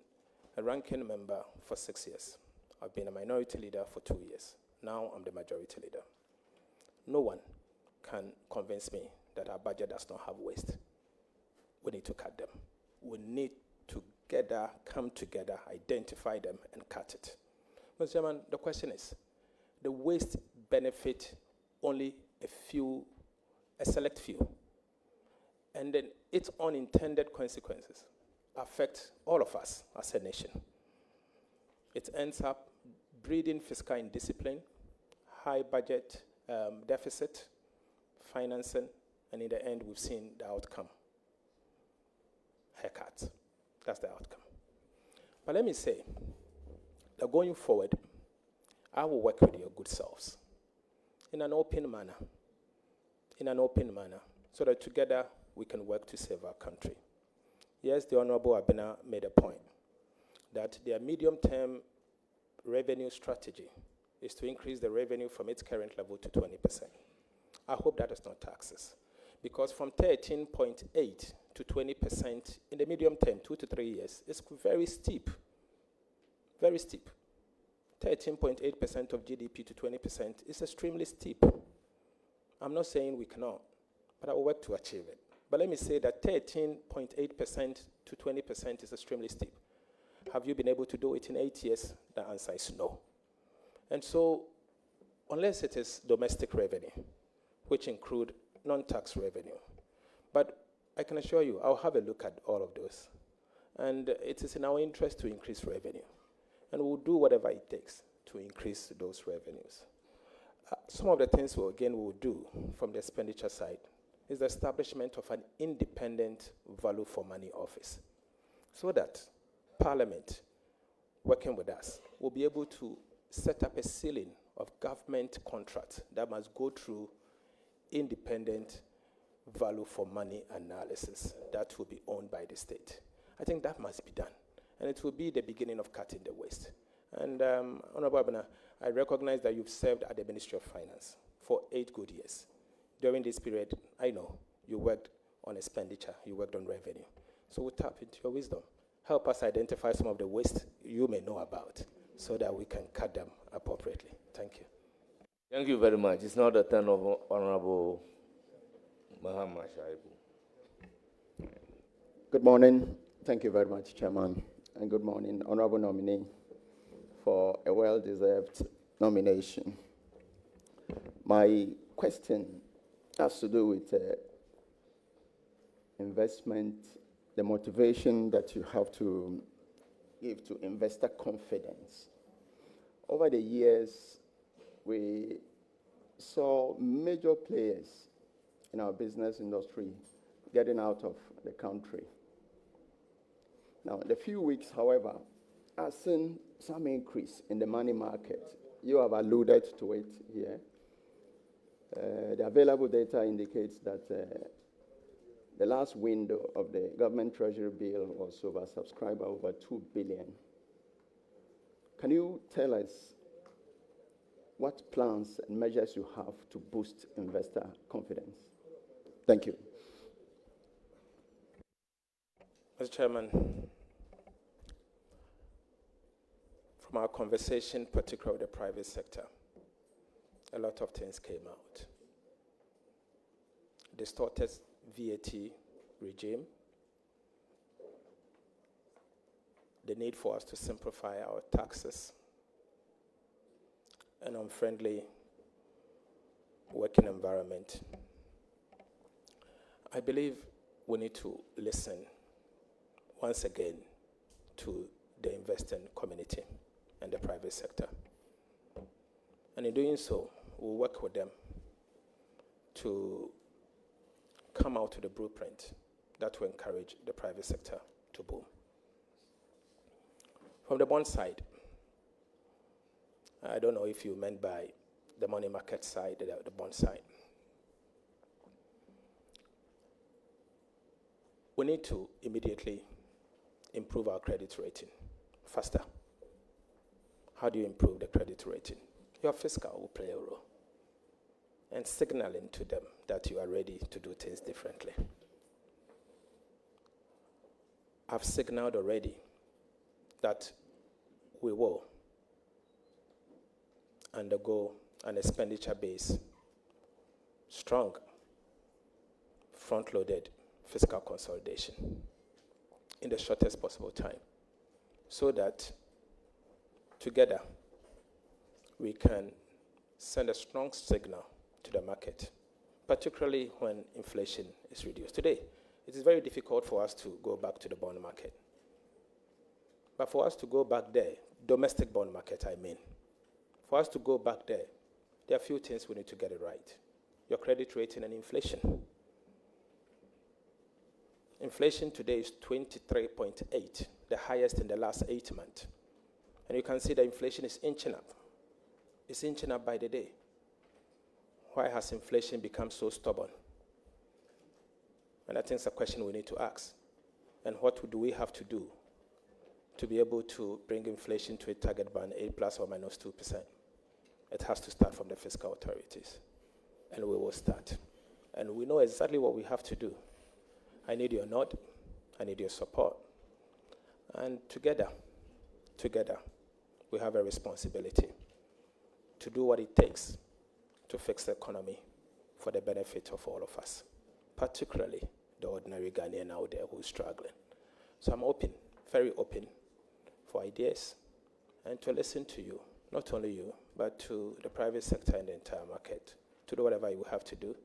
S: a ranking member for 6 years. I've been a minority leader for 2 years. Now I'm the majority leader. No one can convince me that our budget does not have waste. We need to cut them. We need to come together, identify them, and cut it. Mr. Chairman, the question is, the waste benefit only a select few, and then its unintended consequences affect all of us as a nation. It ends up breeding fiscal indiscipline, high budget deficit, financing, and in the end, we've seen the outcome. Haircuts. That's the outcome. But let me say that going forward, I will work with your good selves in an open manner, so that together we can work to save our country. Yes, the Honorable Abena made a point that their medium-term revenue strategy is to increase the revenue from its current level to 20%. I hope that is not taxes, because from 13.8 to 20% in the medium term, 2 to 3 years, is very steep, very steep. 13.8% of GDP to 20% is extremely steep. I'm not saying we cannot, but I will work to achieve it. But let me say that 13.8% to 20% is extremely steep. Have you been able to do it in 8 years? The answer is no. And so, unless it is domestic revenue, which include non-tax revenue, but I can assure you, I'll have a look at all of those. And it is in our interest to increase revenue. And we'll do whatever it takes to increase those revenues. Some of the things we'll do from the expenditure side is the establishment of an independent value for money office, so that Parliament, working with us, will be able to set up a ceiling of government contracts that must go through independent value for money analysis that will be owned by the state. I think that must be done. And it will be the beginning of cutting the waste. And Honorable Abena, I recognize that you've served at the Ministry of Finance for 8 good years. During this period, I know you worked on expenditure, you worked on revenue. So we'll tap into your wisdom. Help us identify some of the waste you may know about so that we can cut them appropriately. Thank you.
A: Thank you very much. It's now the turn of Honorable Mahama Shaibu.
D: Good morning. Thank you very much, Chairman. And good morning, Honorable Nominee, for a well-deserved nomination. My question has to do with investment, the motivation that you have to give to investor confidence. Over the years, we saw major players in our business industry getting out of the country. Now, in a few weeks, however, I've seen some increase in the money market. You have alluded to it here. The available data indicates that the last window of the government treasury bill was oversubscribed by over 2 billion. Can you tell us what plans and measures you have to boost investor confidence? Thank you.
S: Mr. Chairman, from our conversation, particularly with the private sector, a lot of things came out. Distorted VAT regime, the need for us to simplify our taxes, an unfriendly working environment. I believe we need to listen once again to the investing community and the private sector. And in doing so, we'll work with them to come out with a blueprint that will encourage the private sector to boom. From the bond side, I don't know if you meant by the money market side, the bond side. We need to immediately improve our credit rating faster. How do you improve the credit rating? Your fiscal will play a role, and signaling to them that you are ready to do things differently. I've signaled already that we will undergo an expenditure base, strong, front-loaded fiscal consolidation in the shortest possible time, so that together we can send a strong signal to the market, particularly when inflation is reduced. Today, it is very difficult for us to go back to the bond market. But for us to go back there, domestic bond market, I mean, for us to go back there are a few things we need to get it right. Your credit rating and inflation. Inflation today is 23.8, the highest in the last 8 months. And you can see the inflation is inching up. It's inching up by the day. Why has inflation become so stubborn? And I think it's a question we need to ask. And what do we have to do to be able to bring inflation to a target band, A plus or minus 2%? It has to start from the fiscal authorities. And we will start. And we know exactly what we have to do. I need your nod. I need your support. And together, we have a responsibility to do what it takes to fix the economy for the benefit of all of us, particularly the ordinary Ghanaian out there who is struggling. So I'm open, very open for ideas and to listen to you, not only you, but to the private sector and the entire market, to do whatever you have to do.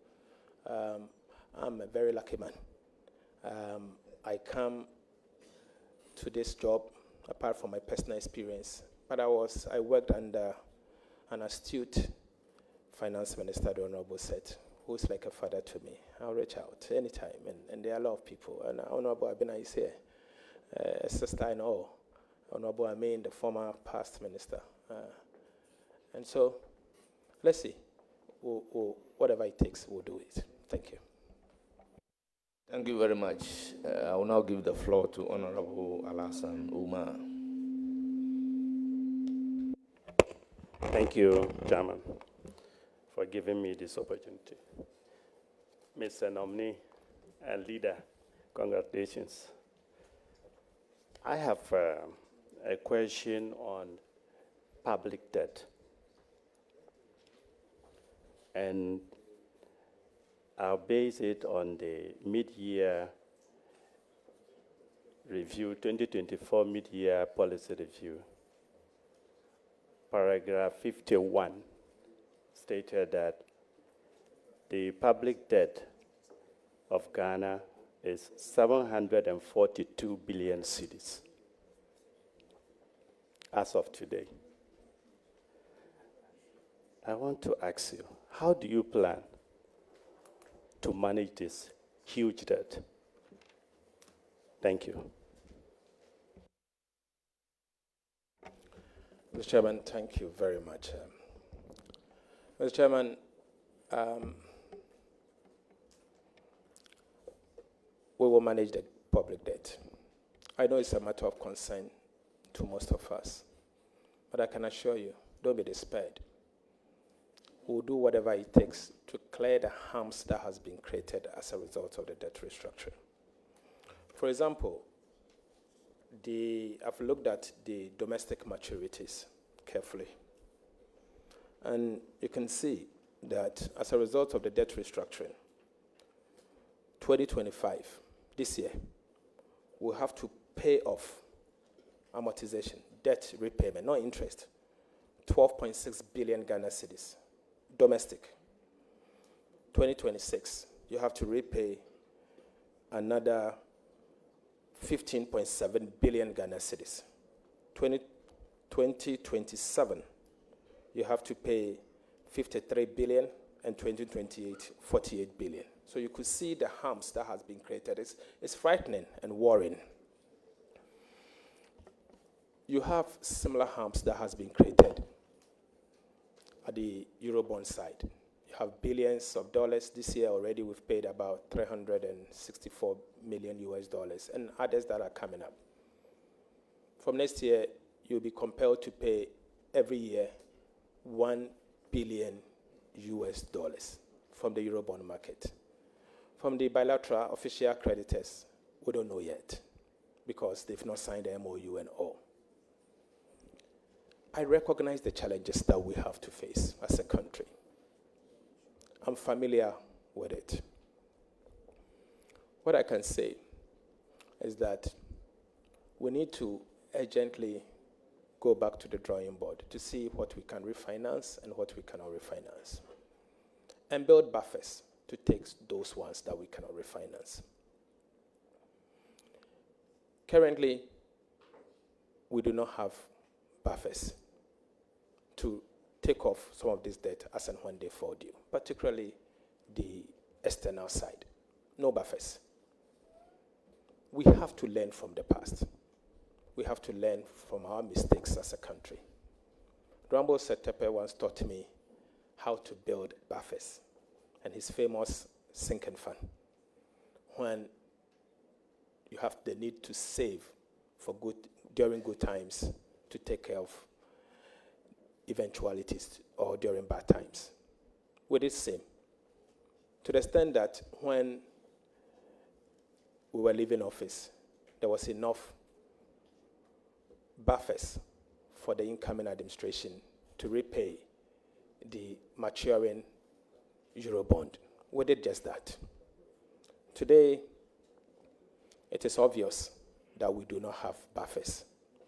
S: I'm a very lucky man. I come to this job, apart from my personal experience, but I worked under an astute finance minister, the Honorable Seth, who's like a father to me. I'll reach out anytime, and there are a lot of people. And Honorable Abena is here, a sister I know, Honorable Amin, the former past minister. And so, let's see, whatever it takes, we'll do it. Thank you.
A: Thank you very much. I will now give the floor to Honorable Alhassan Umar.
P: Thank you, Chairman, for giving me this opportunity. Mr. Nominee and Leader, congratulations. I have a question on public debt. And I'll base it on the mid-year review, 2024 mid-year policy review. Paragraph 51 stated that the public debt of Ghana is 742 billion cedis as of today. I want to ask you, how do you plan to manage this huge debt? Thank you.
S: Mr. Chairman, thank you very much. Mr. Chairman, we will manage the public debt. I know it's a matter of concern to most of us, but I can assure you, don't be despaired. We'll do whatever it takes to clear the harms that has been created as a result of the debt restructuring. For example, I've looked at the domestic maturities carefully. And you can see that as a result of the debt restructuring, 2025, this year, we'll have to pay off amortization, debt repayment, not interest, 12.6 billion Ghana cedis, domestic. 2026, you have to repay another 15.7 billion Ghana cedis. 2027, you have to pay 53 billion, and 2028, 48 billion. So you could see the harms that has been created. It's frightening and worrying. You have similar harms that has been created at the Eurobond side. You have billions of dollars. This year already we've paid about 364 million US dollars, and others that are coming up. From next year, you'll be compelled to pay every year 1 billion US dollars from the Eurobond market. From the bilateral official creditors, we don't know yet because they've not signed the MOU and all. I recognize the challenges that we have to face as a country. I'm familiar with it. What I can say is that we need to urgently go back to the drawing board to see what we can refinance and what we cannot refinance, and build buffers to take those ones that we cannot refinance. Currently, we do not have buffers to take off some of this debt as and when they fall due, particularly the external side. No buffers. We have to learn from the past. We have to learn from our mistakes as a country. Rambo Setepe once taught me how to build buffers, and his famous sinking fund. When you have the need to save for during good times to take care of eventualities or during bad times. We did the same. To the extent that when we were leaving office, there was enough buffers for the incoming administration to repay the maturing Eurobond. We did just that. Today, it is obvious that we do not have buffers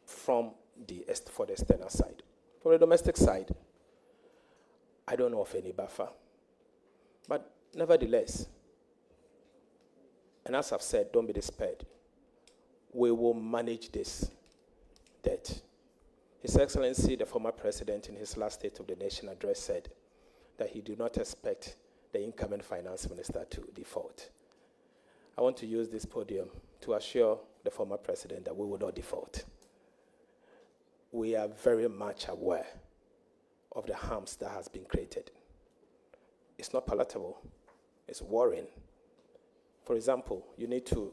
S: for the external side. For the domestic side, I don't know of any buffer. But nevertheless, and as I've said, don't be despaired. We will manage this debt. His Excellency, the former president, in his last State of the Nation address said that he did not expect the incoming finance minister to default. I want to use this podium to assure the former president that we will not default. We are very much aware of the harms that has been created. It's not palatable. It's worrying. For example, you need to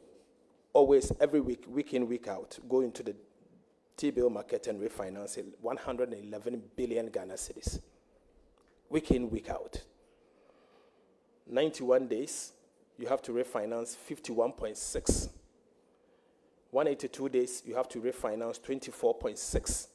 S: always, every week, week in, week out, go into the T-bill market and refinance 111 billion Ghana cedis. Week in, week out. 91 days, you have to refinance 51.6. 182 days, you have to refinance 24.6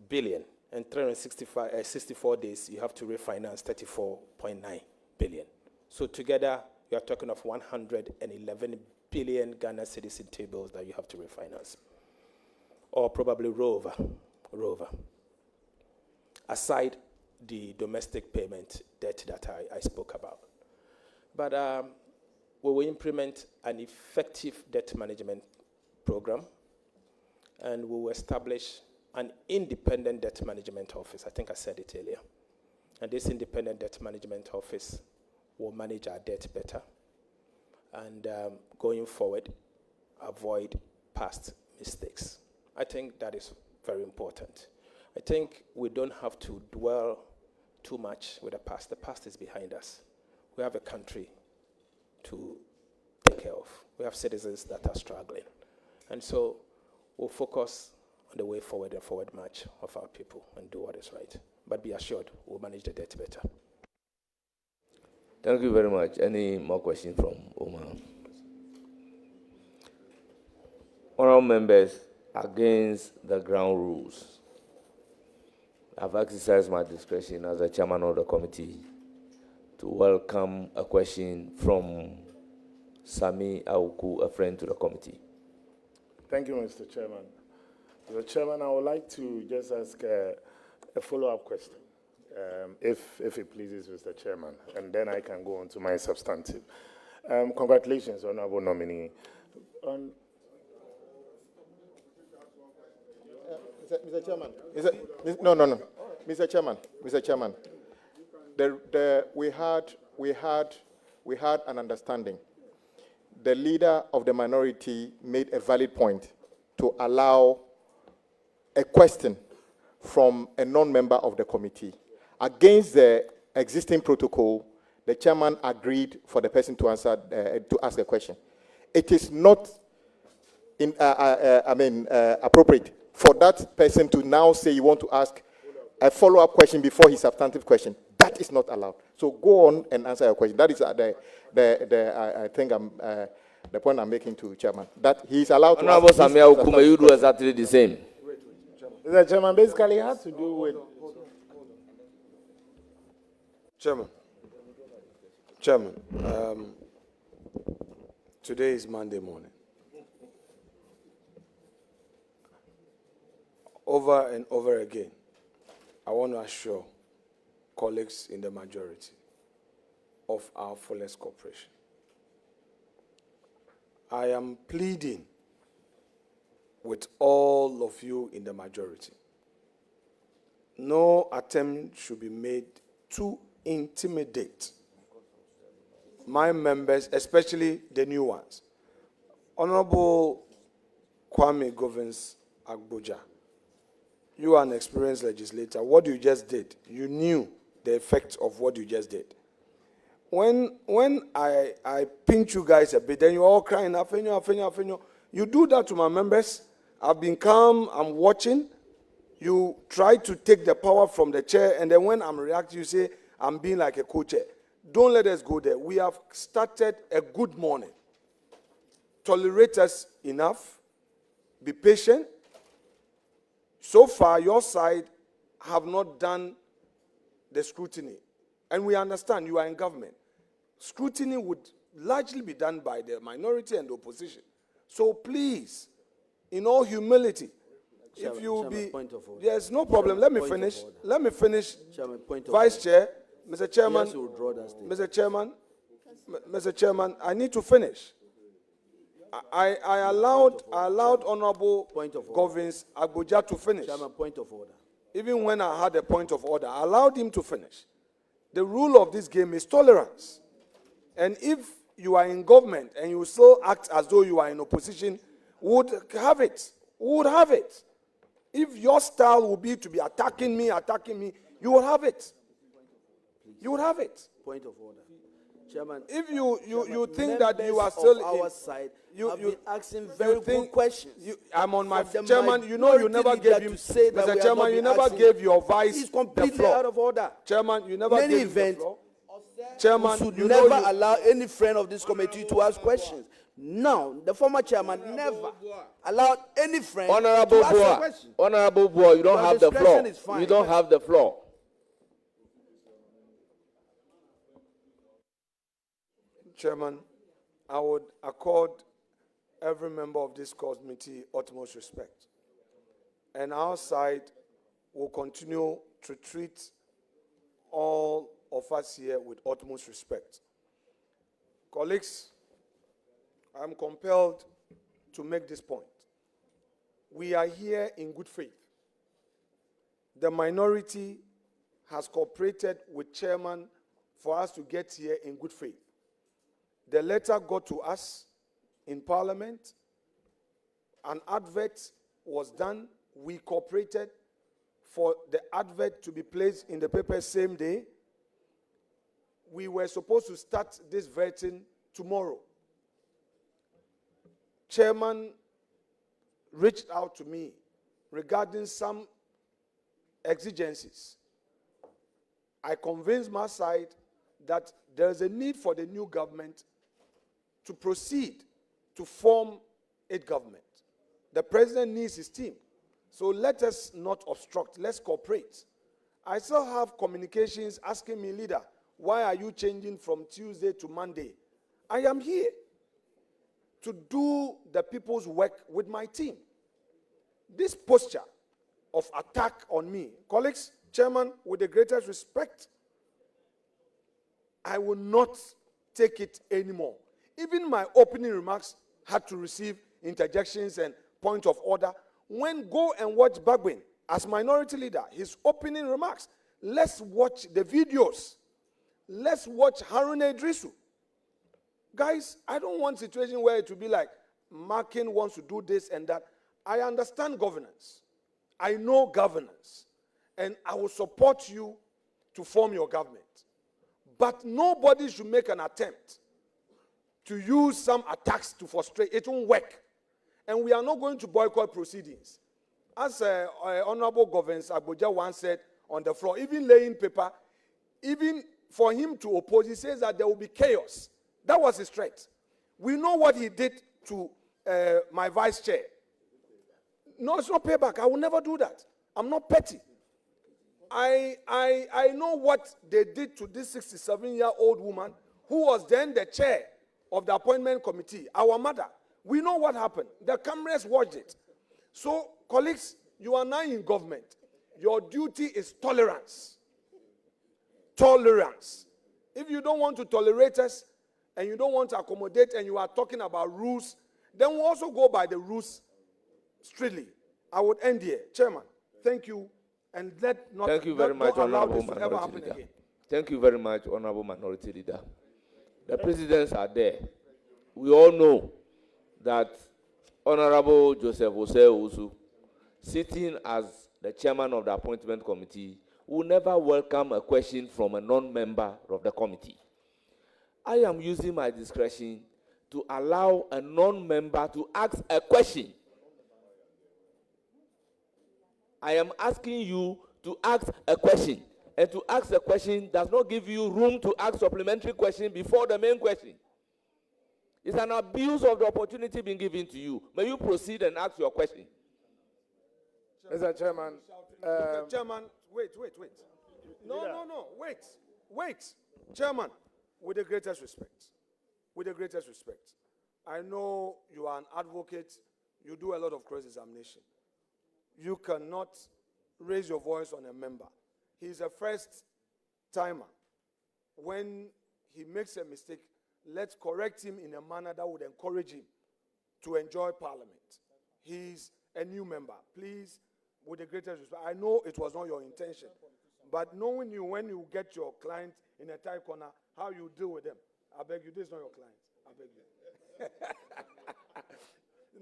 S: billion. And 364 days, you have to refinance 34.9 billion. So together, you are talking of 111 billion Ghana cedis in T-bills that you have to refinance. Or probably roll over. Aside the domestic payment debt that I spoke about. But we will implement an effective debt management program, and we will establish an independent debt management office. I think I said it earlier. And this independent debt management office will manage our debt better, and going forward, avoid past mistakes. I think that is very important. I think we don't have to dwell too much with the past. The past is behind us. We have a country to take care of. We have citizens that are struggling. And so we'll focus on the way forward and forward march of our people and do what is right. But be assured, we'll manage the debt better.
A: Thank you very much. Any more questions from Omar? Honourable members, against the ground rules, I've exercised my discretion as the chairman of the committee to welcome a question from Sami Auku, a friend to the committee.
I: Thank you, Mr. Chairman. Mr. Chairman, I would like to just ask a follow-up question, if it pleases Mr. Chairman, and then I can go on to my substantive. Congratulations, Honourable Nominee.
R: Mr. Chairman. No. Mr. Chairman. We had an understanding. The leader of the minority made a valid point to allow a question from a non-member of the committee. Against the existing protocol, the chairman agreed for the person to ask a question. It is not appropriate for that person to now say you want to ask a follow-up question before his substantive question. That is not allowed. So go on and answer your question. That is I think the point I'm making to chairman. That he is allowed to.
A: Honorable Samia Okume, you do exactly the same.
I: Mr. Chairman, basically it has to do with.
B: Chairman, today is Monday morning. Over and over again, I want to assure colleagues in the majority of our fullest cooperation. I am pleading with all of you in the majority. No attempt should be made to intimidate my members, especially the new ones. Honorable Kwame Govins Agboja, you are an experienced legislator. What you just did, you knew the effect of what you just did. When I pinch you guys a bit, then you're all crying, Afenyo. You do that to my members. I've been calm, I'm watching. You try to take the power from the chair, and then when I'm reacting, you say, I'm being like a co-chair. Don't let us go there. We have started a good morning. Tolerate us enough. Be patient. So far, your side have not done the scrutiny. And we understand you are in government. Scrutiny would largely be done by the minority and the opposition. So please, in all humility, if you will be... There's no problem. Let me finish. Let me finish. Vice Chair, Mr. Chairman, Mr. Chairman, I need to finish. I allowed Honorable Govins Agboja to finish.
K: Chairman, point of order.
B: Even when I had a point of order, I allowed him to finish. The rule of this game is tolerance. And if you are in government and you still act as though you are in opposition, we would have it. We would have it. If your style would be to be attacking me, you would have it. You would have it.
K: Point of order. Chairman,
B: if you think that you are still
K: our side, you've been asking very good questions.
B: I'm on my chairman. You know you never gave him. Mr. Chairman, you never gave your vice.
K: He's completely out of order.
B: Chairman, you never gave him the floor. Chairman,
K: should never allow any friend of this committee to ask questions. Now, the former chairman never allowed any friend to ask a question.
A: Honorable Boy, you don't have the floor. You don't have the floor.
B: Chairman, I would accord every member of this committee utmost respect. And our side will continue to treat all of us here with utmost respect. Colleagues, I'm compelled to make this point. We are here in good faith. The minority has cooperated with chairman for us to get here in good faith. The letter got to us in Parliament. An advert was done. We cooperated for the advert to be placed in the paper same day. We were supposed to start this vetting tomorrow. Chairman reached out to me regarding some exigencies. I convinced my side that there is a need for the new government to proceed to form a government. The president needs his team. So let us not obstruct. Let's cooperate. I still have communications asking me, leader, why are you changing from Tuesday to Monday? I am here to do the people's work with my team. This posture of attack on me, colleagues, chairman, with the greatest respect, I will not take it anymore. Even my opening remarks had to receive interjections and point of order. When go and watch Bagwin as minority leader, his opening remarks. Let's watch the videos. Let's watch Haruna Idrisu. Guys, I don't want a situation where it will be like Markin wants to do this and that. I understand governance. I know governance. And I will support you to form your government. But nobody should make an attempt to use some attacks to frustrate. It won't work. And we are not going to boycott proceedings. As Honorable Governor Agboja once said on the floor, even laying paper, even for him to oppose, he says that there will be chaos. That was his threat. We know what he did to my vice chair. No, it's not payback. I will never do that. I'm not petty. I know what they did to this 67-year-old woman who was then the chair of the appointment committee, our mother. We know what happened. The cameras watched it. So, colleagues, you are now in government. Your duty is tolerance. Tolerance. If you don't want to tolerate us and you don't want to accommodate and you are talking about rules, then we'll also go by the rules strictly. I would end here. Chairman, thank you. And let not,
A: thank you very much, Honorable
B: Minority
A: Leader.
B: Again.
A: Thank you very much, Honorable Minority Leader. The presidents are there. We all know that Honorable Joseph Osei-Osu, sitting as the chairman of the appointment committee, will never welcome a question from a non-member of the committee. I am using my discretion to allow a non-member to ask a question. I am asking you to ask a question. And to ask a question does not give you room to ask supplementary question before the main question. It's an abuse of the opportunity being given to you. May you proceed and ask your question.
I: Mr. Chairman.
B: Chairman, wait. No, wait. Chairman, with the greatest respect, I know you are an advocate. You do a lot of cross-examination. You cannot raise your voice on a member. He's a first timer. When he makes a mistake, let's correct him in a manner that would encourage him to enjoy Parliament. He's a new member. Please, with the greatest respect, I know it was not your intention, but knowing you when you get your client in a tight corner, how you deal with them, I beg you, this is not your client. I beg you.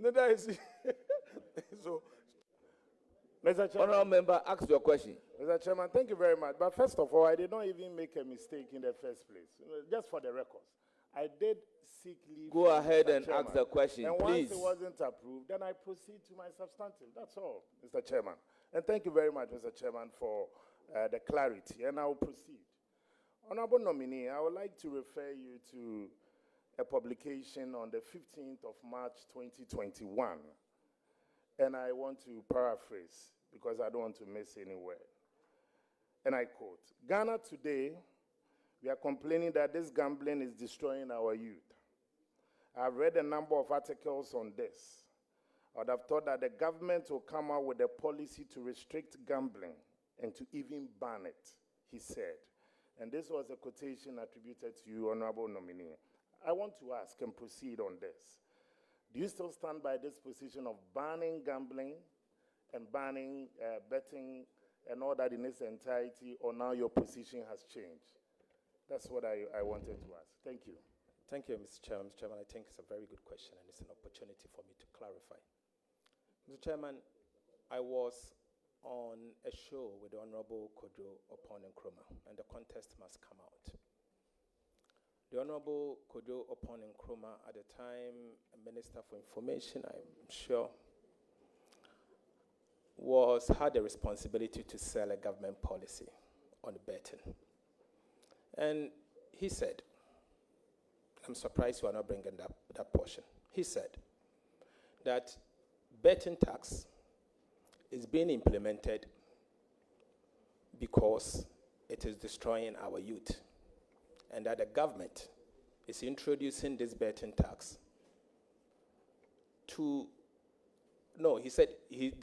B: Neither is he. So,
I: Mr. Chairman.
A: Honourable member, ask your question.
I: Mr. Chairman, thank you very much. But first of all, I did not even make a mistake in the first place. Just for the record, I did seek leave.
A: Go ahead
I: Mr.
A: and
I: Chairman.
A: ask the question,
I: and
A: please.
I: once it wasn't approved, then I proceed to my substantive. That's all, Mr. Chairman. And thank you very much, Mr. Chairman, for the clarity. And I will proceed. Honorable nominee, I would like to refer you to a publication on the 15th of March 2021. And I want to paraphrase because I don't want to miss any word. And I quote, Ghana today, we are complaining that this gambling is destroying our youth. I've read a number of articles on this. I would have thought that the government will come out with a policy to restrict gambling and to even ban it, he said. And this was a quotation attributed to you, Honorable Nominee. I want to ask and proceed on this. Do you still stand by this position of banning gambling and banning betting and all that in its entirety, or now your position has changed? That's what I wanted to ask. Thank you.
S: Thank you, Mr. Chairman. Mr. Chairman, I think it's a very good question, and it's an opportunity for me to clarify. Mr. Chairman, I was on a show with the Honorable Kojo Oppong Nkrumah, and the contest must come out. The Honorable Kojo Oppong Nkrumah, at the time Minister for Information, I'm sure, had the responsibility to sell a government policy on betting. And he said, I'm surprised you are not bringing that portion. He said that betting tax is being implemented because it is destroying our youth, and that the government is introducing this betting tax the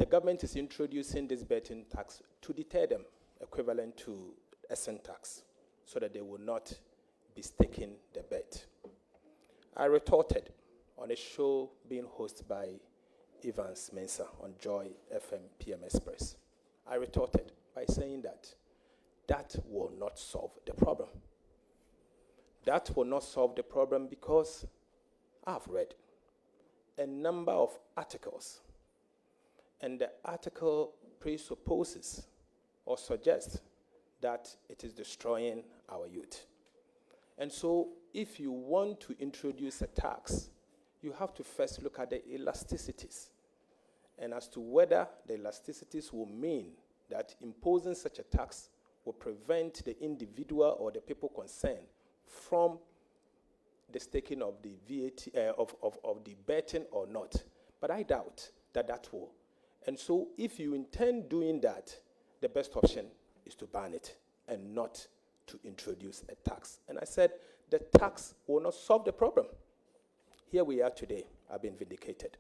S: government is introducing this betting tax to deter them, equivalent to a sin tax, so that they will not be staking the bet. I retorted on a show being hosted by Evans Mensah on Joy FM PM Express. I retorted by saying that that will not solve the problem. That will not solve the problem because I've read a number of articles, and the article presupposes or suggests that it is destroying our youth. And so if you want to introduce a tax, you have to first look at the elasticities, and as to whether the elasticities will mean that imposing such a tax will prevent the individual or the people concerned from the staking of the VAT, of the betting or not. But I doubt that that will. And so if you intend doing that, the best option is to ban it and not to introduce a tax. And I said, the tax will not solve the problem. Here we are today. I've been vindicated.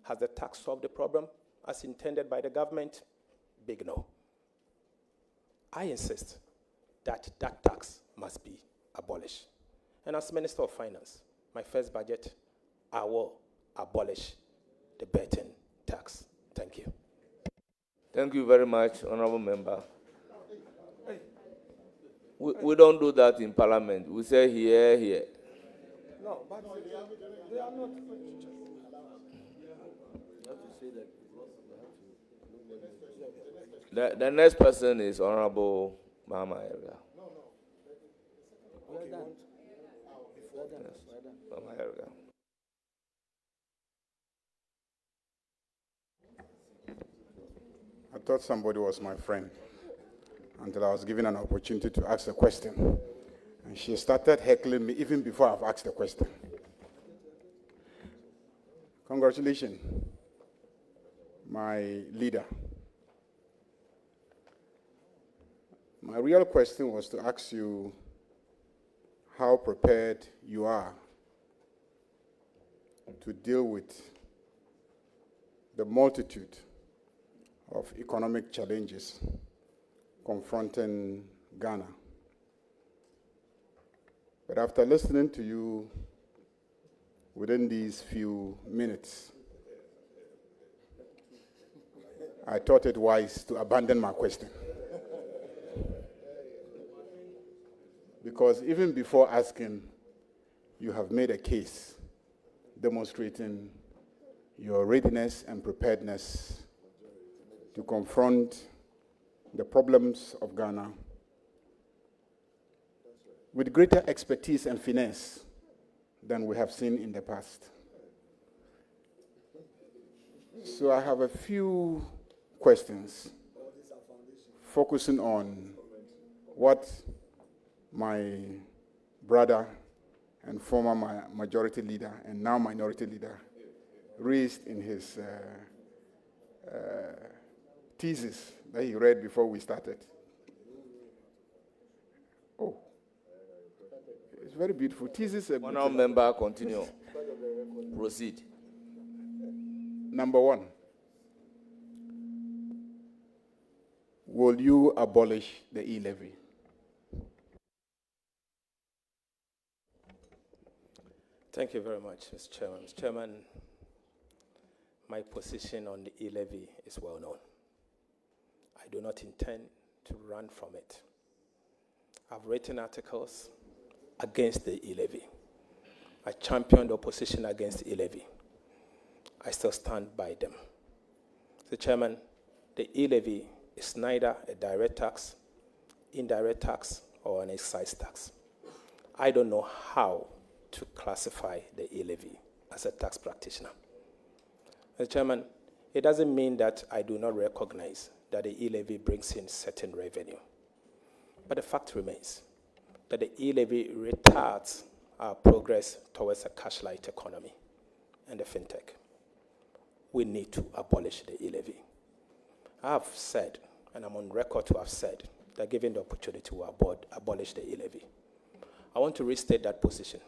S: Has the tax solved the problem as intended by the government? Big no. I insist that that tax must be abolished. And as Minister of Finance, my first budget, I will abolish the betting tax. Thank you.
A: Thank you very much, Honorable Member. We don't do that in Parliament. We say here, here.
B: No, but they are not.
A: The next person is Honorable Mama Elga.
E: Well done. Well done.
A: Yes.
E: Well done.
A: Mama Elga.
C: I thought somebody was my friend until I was given an opportunity to ask a question. And she started heckling me even before I've asked the question. Congratulations, my leader. My real question was to ask you how prepared you are to deal with the multitude of economic challenges confronting Ghana. But after listening to you within these few minutes, I thought it wise to abandon my question. Because even before asking, you have made a case demonstrating your readiness and preparedness to confront the problems of Ghana with greater expertise and finesse than we have seen in the past. So I have a few questions focusing on what my brother and former majority leader and now minority leader raised in his thesis that he read before we started. Oh, it's very beautiful. Thesis.
A: Honourable Member, continue. Proceed.
C: Number one, will you abolish the e-levy?
S: Thank you very much, Mr. Chairman. Mr. Chairman, my position on the e-levy is well known. I do not intend to run from it. I've written articles against the e-levy. I championed opposition against the e-levy. I still stand by them. Mr. Chairman, the e-levy is neither a direct tax, indirect tax, or an excise tax. I don't know how to classify the e-levy as a tax practitioner. Mr. Chairman, it doesn't mean that I do not recognize that the e-levy brings in certain revenue. But the fact remains that the e-levy retards our progress towards a cash-light economy and the fintech. We need to abolish the e-levy. I have said, and I'm on record to have said, that given the opportunity to abolish the e-levy, I want to restate that position,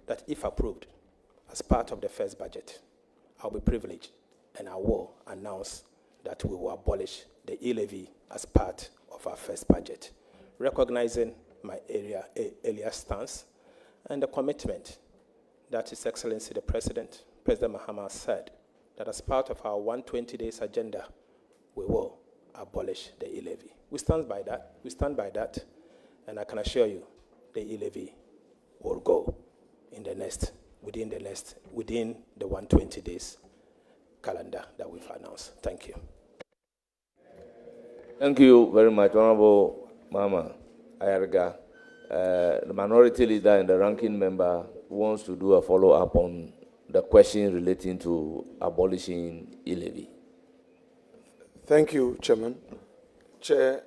S: that if approved as part of the first budget, I'll be privileged and I will announce that we will abolish the e-levy as part of our first budget, recognizing my earlier stance and the commitment that His Excellency the President Mahama said that as part of our 120 days agenda, we will abolish the e-levy. We stand by that. We stand by that. And I can assure you, the e-levy will go within the 120 days calendar that we've announced. Thank you.
A: Thank you very much, Honorable Mama Ayarga. The minority leader and the ranking member wants to do a follow-up on the question relating to abolishing e-levy.
B: Thank you, Chairman. Chair,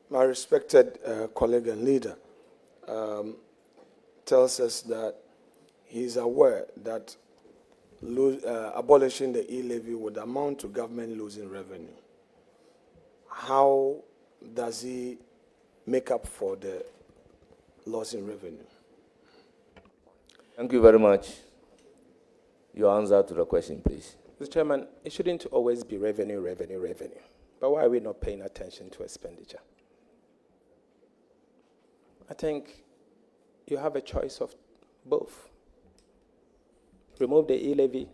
B: my respected colleague and leader tells us that he's aware that abolishing the e-levy would amount to government losing revenue. How does he make up for the loss in revenue?
A: Thank you very much. Your answer to the question, please.
S: Mr. Chairman, it shouldn't always be revenue. But why are we not paying attention to expenditure? I think you have a choice of both. Remove the e-levy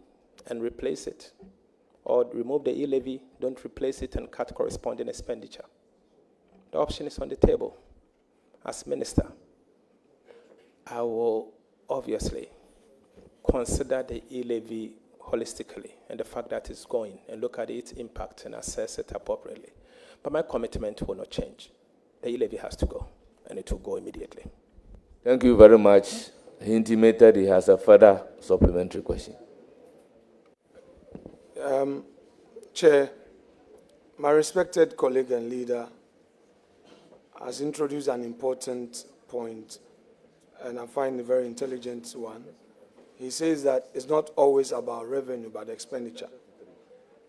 S: and replace it. Or remove the e-levy, don't replace it, and cut corresponding expenditure. The option is on the table. As minister, I will obviously consider the e-levy holistically and the fact that it's going, and look at its impact and assess it appropriately. But my commitment will not change. The e-levy has to go, and it will go immediately.
A: Thank you very much. He intimated he has a further supplementary question.
B: Chair, my respected colleague and leader has introduced an important point, and I find a very intelligent one. He says that it's not always about revenue, but expenditure.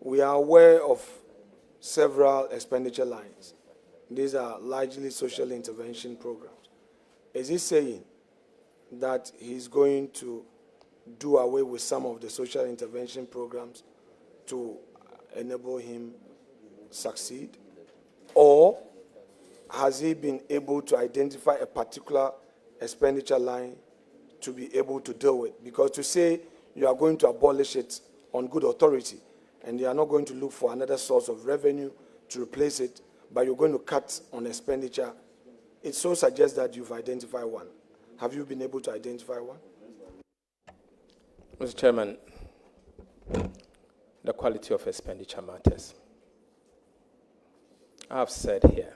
B: We are aware of several expenditure lines. These are largely social intervention programs. Is he saying that he's going to do away with some of the social intervention programs to enable him succeed? Or has he been able to identify a particular expenditure line to be able to deal with? Because to say you are going to abolish it on good authority and you are not going to look for another source of revenue to replace it, but you're going to cut on expenditure, it so suggests that you've identified one. Have you been able to identify one?
S: Mr. Chairman, the quality of expenditure matters. I have said here,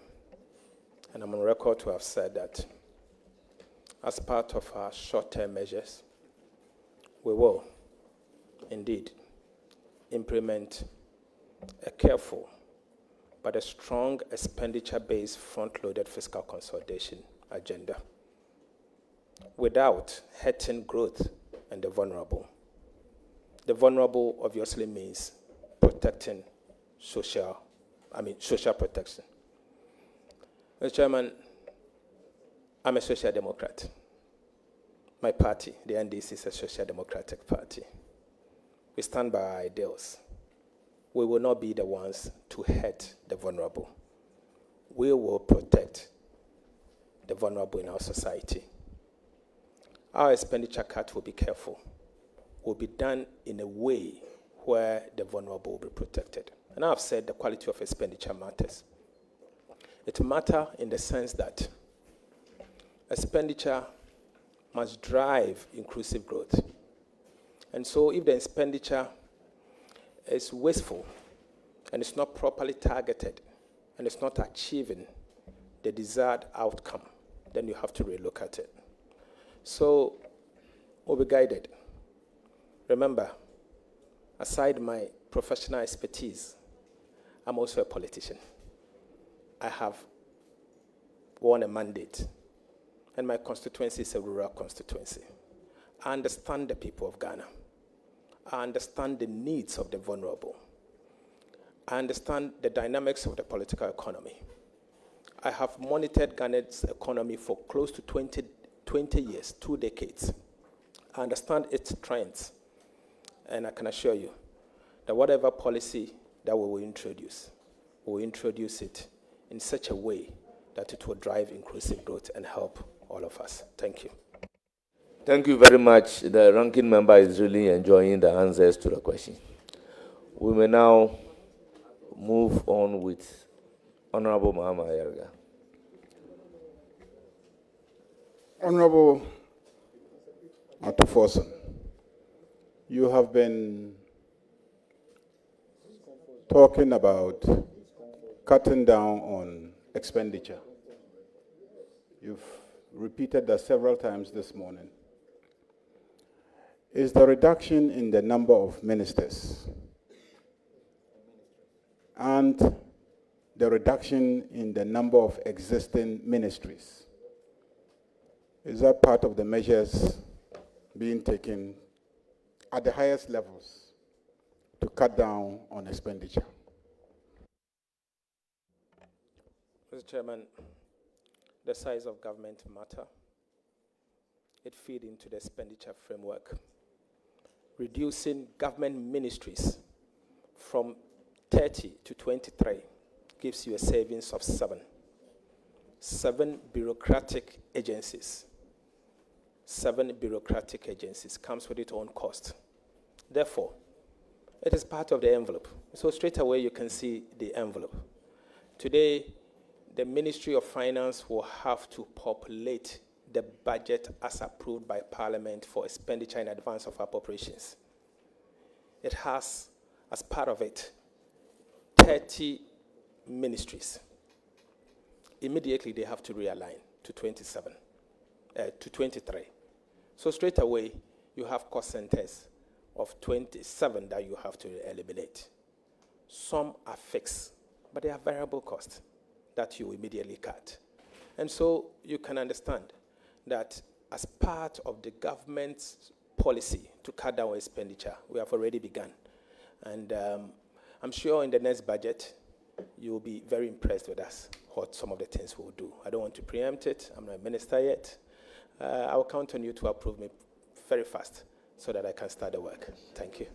S: and I'm on record to have said that as part of our short-term measures, we will indeed implement a careful but a strong expenditure-based front-loaded fiscal consolidation agenda without hurting growth and the vulnerable. The vulnerable obviously means protecting social protection. Mr. Chairman, I'm a social democrat. My party, the NDC, is a social democratic party. We stand by our ideals. We will not be the ones to hurt the vulnerable. We will protect the vulnerable in our society. Our expenditure cut will be careful, will be done in a way where the vulnerable will be protected. And I've said the quality of expenditure matters. It matters in the sense that expenditure must drive inclusive growth. And so if the expenditure is wasteful and it's not properly targeted and it's not achieving the desired outcome, then you have to relook at it. So we'll be guided. Remember, aside my professional expertise, I'm also a politician. I have won a mandate, and my constituency is a rural constituency. I understand the people of Ghana. I understand the needs of the vulnerable. I understand the dynamics of the political economy. I have monitored Ghana's economy for close to 20 years, 2 decades. I understand its trends, and I can assure you that whatever policy that we will introduce it in such a way that it will drive inclusive growth and help all of us. Thank you.
A: Thank you very much. The ranking member is really enjoying the answers to the question. We may now move on with Honorable Mahama Ayarga.
C: Honorable Atufosan, you have been talking about cutting down on expenditure. You've repeated that several times this morning. Is the reduction in the number of ministers and the reduction in the number of existing ministries, is that part of the measures being taken at the highest levels to cut down on expenditure?
S: Mr. Chairman, the size of government matter. It feeds into the expenditure framework. Reducing government ministries from 30 to 23 gives you a savings of 7. 7 bureaucratic agencies. 7 bureaucratic agencies comes with its own cost. Therefore, it is part of the envelope. So straight away you can see the envelope. Today, the Ministry of Finance will have to populate the budget as approved by Parliament for expenditure in advance of appropriations. It has, as part of it, 30 ministries. Immediately, they have to realign to 23. So straight away, you have cost centers of 27 that you have to eliminate. Some are fixed, but they are variable costs that you immediately cut. And so you can understand that as part of the government's policy to cut down expenditure, we have already begun. And I'm sure in the next budget, you'll be very impressed with us, what some of the things we'll do. I don't want to preempt it. I'm not a minister yet. I will count on you to approve me very fast so that I can start the work. Thank you.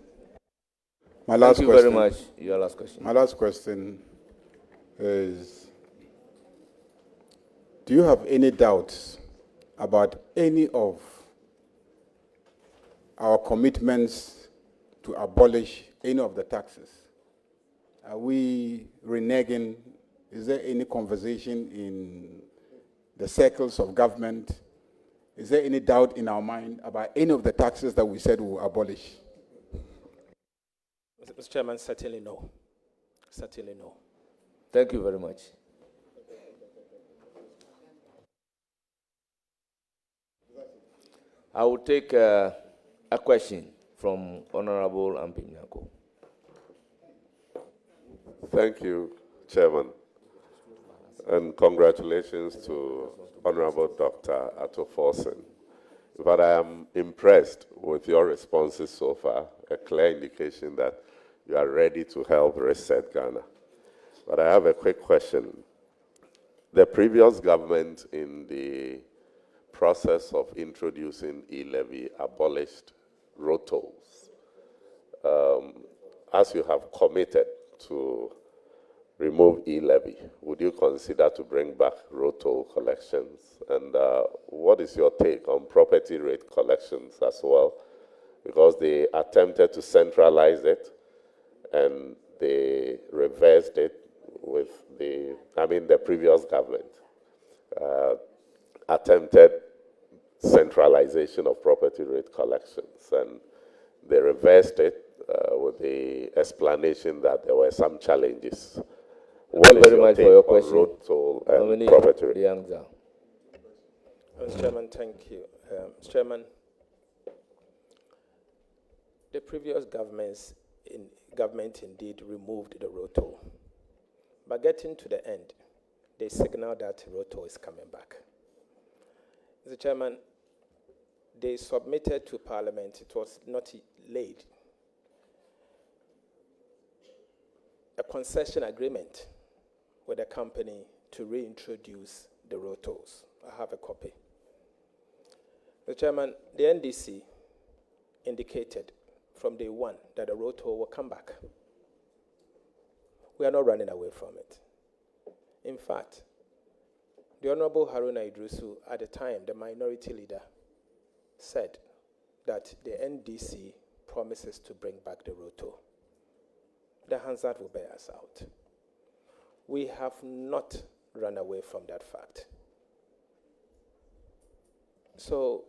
C: My last
A: Thank you
C: question,
A: very much. Your last question.
C: My last question is, do you have any doubts about any of our commitments to abolish any of the taxes? Are we reneging? Is there any conversation in the circles of government? Is there any doubt in our mind about any of the taxes that we said we will abolish?
S: Mr. Chairman, certainly no. Certainly no.
A: Thank you very much. I will take a question from Honorable Ampinyako.
O: Thank you, Chairman, and congratulations to Honorable Dr. Atufosan. But I am impressed with your responses so far, a clear indication that you are ready to help reset Ghana. But I have a quick question. The previous government, in the process of introducing e-levy, abolished road tolls. As you have committed to remove e-levy, would you consider to bring back road toll collections? And what is your take on property rate collections as well? Because they attempted to centralize it and they reversed it with the previous government attempted centralization of property rate collections, and they reversed it with the explanation that there were some challenges.
A: Thank you very much for your question.
O: Road toll and property rate?
S: Mr. Chairman, thank you. Mr. Chairman, the previous government indeed removed the road toll. But getting to the end, they signaled that road toll is coming back. Mr. Chairman, they submitted to Parliament, it was not laid, a concession agreement with the company to reintroduce the road tolls. I have a copy. Mr. Chairman, the NDC indicated from day one that the road toll will come back. We are not running away from it. In fact, the Honorable Haruna Idrisu, at the time, the minority leader, said that the NDC promises to bring back the road toll. the Hansard will bear us out. We have not run away from that fact. So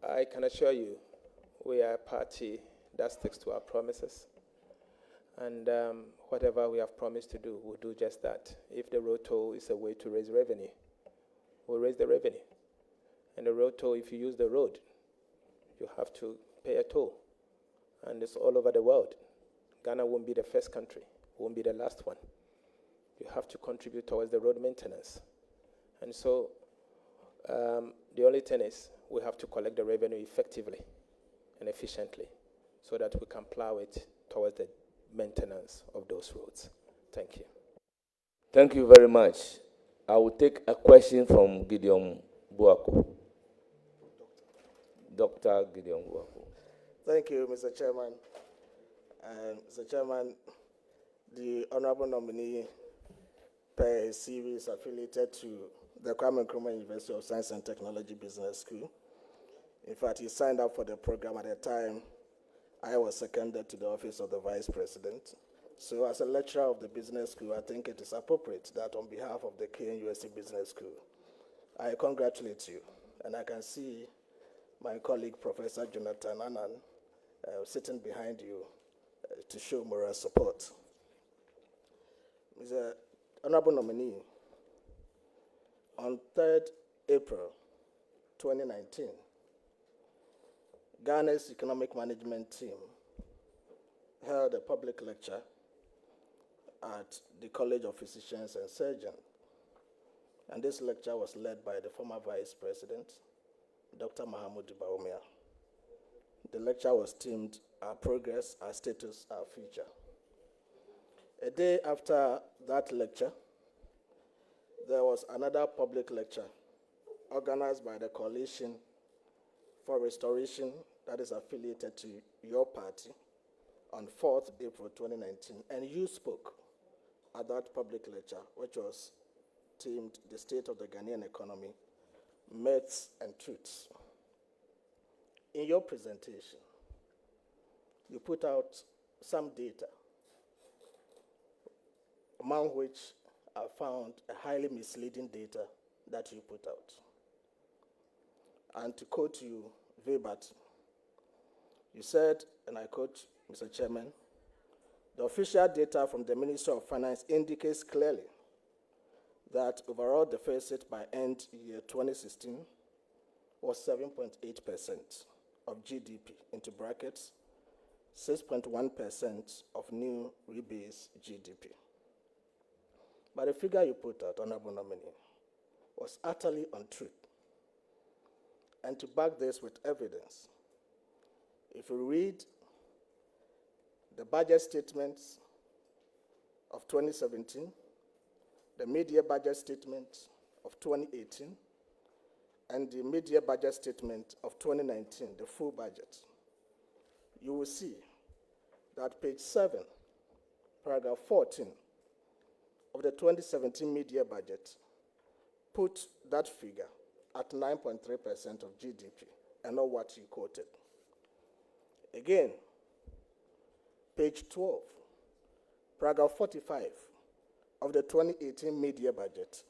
S: I can assure you, we are a party that sticks to our promises. And whatever we have promised to do, we'll do just that. If the road toll is a way to raise revenue, we'll raise the revenue. And the road toll, if you use the road, you have to pay a toll. And it's all over the world. Ghana won't be the first country, won't be the last one. You have to contribute towards the road maintenance. And so the only thing is we have to collect the revenue effectively and efficiently so that we can plow it towards the maintenance of those roads. Thank you.
A: Thank you very much. I will take a question from Gideon Buako. Dr. Gideon Buako.
E: Thank you, Mr. Chairman. Mr. Chairman, the honorable nominee per series affiliated to the Kwame Nkrumah University of Science and Technology Business School. In fact, he signed up for the program at the time I was seconded to the office of the Vice President. So as a lecturer of the business school, I think it is appropriate that on behalf of the KNUST Business School, I congratulate you. And I can see my colleague, Professor Jonathan Annan, sitting behind you to show moral support. Mr. Honorable Nominee, on 3rd April 2019, Ghana's economic management team held a public lecture at the College of Physicians and Surgeons. And this lecture was led by the former Vice President, Dr. Mahamudu Bawumia. The lecture was themed, Our Progress, Our Status, Our Future. A day after that lecture, there was another public lecture organized by the Coalition for Restoration that is affiliated to your party on 4th April 2019. And you spoke at that public lecture, which was themed The State of the Ghanaian Economy, Myths and Truths. In your presentation, you put out some data, among which I found a highly misleading data that you put out. And to quote you verbatim, you said, and I quote, Mr. Chairman, the official data from the Ministry of Finance indicates clearly that overall deficit by end year 2016 was 7.8% of GDP, into brackets, 6.1% of new rebase GDP. But the figure you put out, Honorable Nominee, was utterly untrue. And to back this with evidence, if you read the budget statements of 2017, the mid-year budget statement of 2018, and the mid-year budget statement of 2019, the full budget, you will see that page 7, paragraph 14 of the 2017 mid-year budget put that figure at 9.3% of GDP, and not what you quoted. Again, page 12, paragraph 45 of the 2018 mid-year budget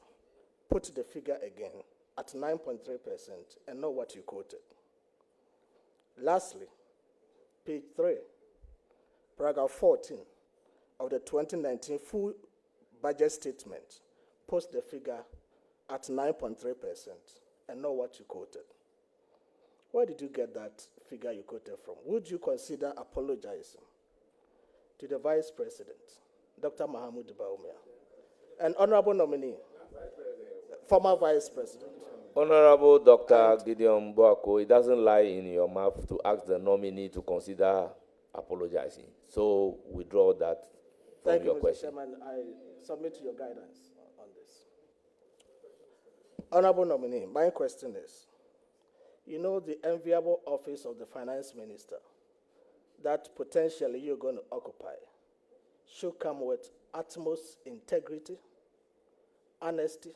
E: put the figure again at 9.3%, and not what you quoted. Lastly, page 3, paragraph 14 of the 2019 full budget statement puts the figure at 9.3%, and not what you quoted. Where did you get that figure you quoted from? Would you consider apologizing to the Vice President, Dr. Mahamudu Bawumia, and Honorable Nominee, former Vice President?
A: Honorable Dr. Gideon Buako, it doesn't lie in your mouth to ask the nominee to consider apologizing. So withdraw that from
E: Thank
A: your
E: you, Mr.
A: question.
E: Chairman. I submit to your guidance on this. Honorable Nominee, my question is, you know the enviable office of the Finance Minister that potentially you're going to occupy should come with utmost integrity, honesty,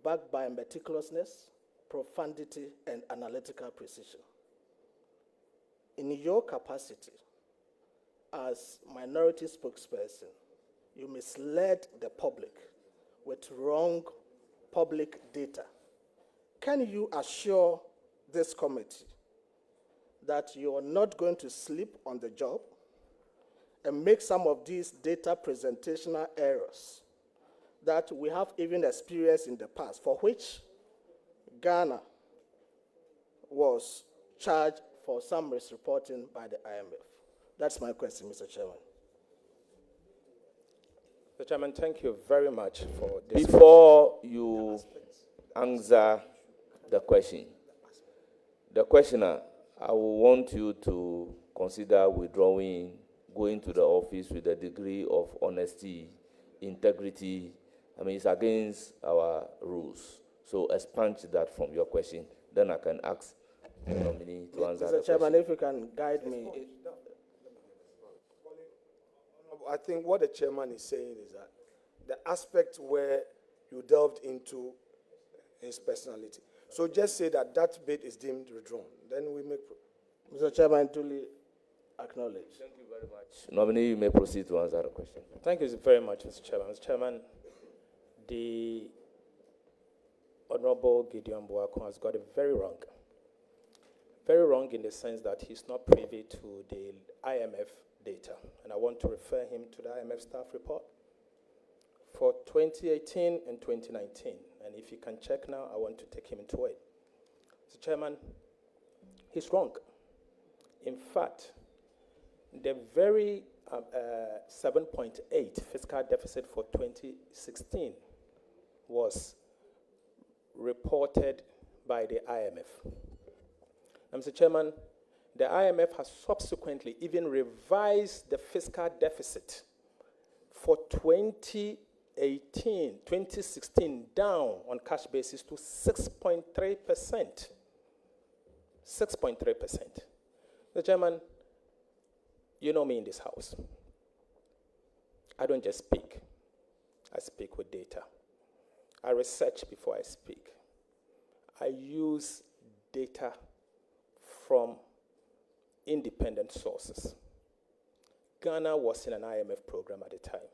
E: backed by meticulousness, profundity, and analytical precision. In your capacity as minority spokesperson, you misled the public with wrong public data. Can you assure this committee that you are not going to sleep on the job and make some of these data presentational errors that we have even experienced in the past, for which Ghana was charged for some misreporting by the IMF? That's my question, Mr. Chairman.
S: Mr. Chairman, thank you very much for this.
A: Before you answer the question, the questioner, I will want you to consider withdrawing, going to the office with a degree of honesty, integrity. I mean, it's against our rules. So expunge that from your question. Then I can ask the nominee to answer the
E: Mr. Chairman,
A: question.
E: if you can guide me.
B: I think what the chairman is saying is that the aspect where you delved into his personality. So just say that that bit is deemed withdrawn. Then we make.
E: Mr. Chairman, duly acknowledged.
A: Thank you very much. Nominee, you may proceed to answer the question.
S: Thank you very much, Mr. Chairman. Mr. Chairman, the Honorable Gideon Boakon has got it very wrong. Very wrong in the sense that he's not privy to the IMF data. And I want to refer him to the IMF staff report for 2018 and 2019. And if you can check now, I want to take him into it. Mr. Chairman, he's wrong. In fact, the very 7.8 fiscal deficit for 2016 was reported by the IMF. And Mr. Chairman, the IMF has subsequently even revised the fiscal deficit for 2016 down on cash basis to 6.3%. 6.3%. Mr. Chairman, you know me in this house. I don't just speak. I speak with data. I research before I speak. I use data from independent sources. Ghana was in an IMF program at the time.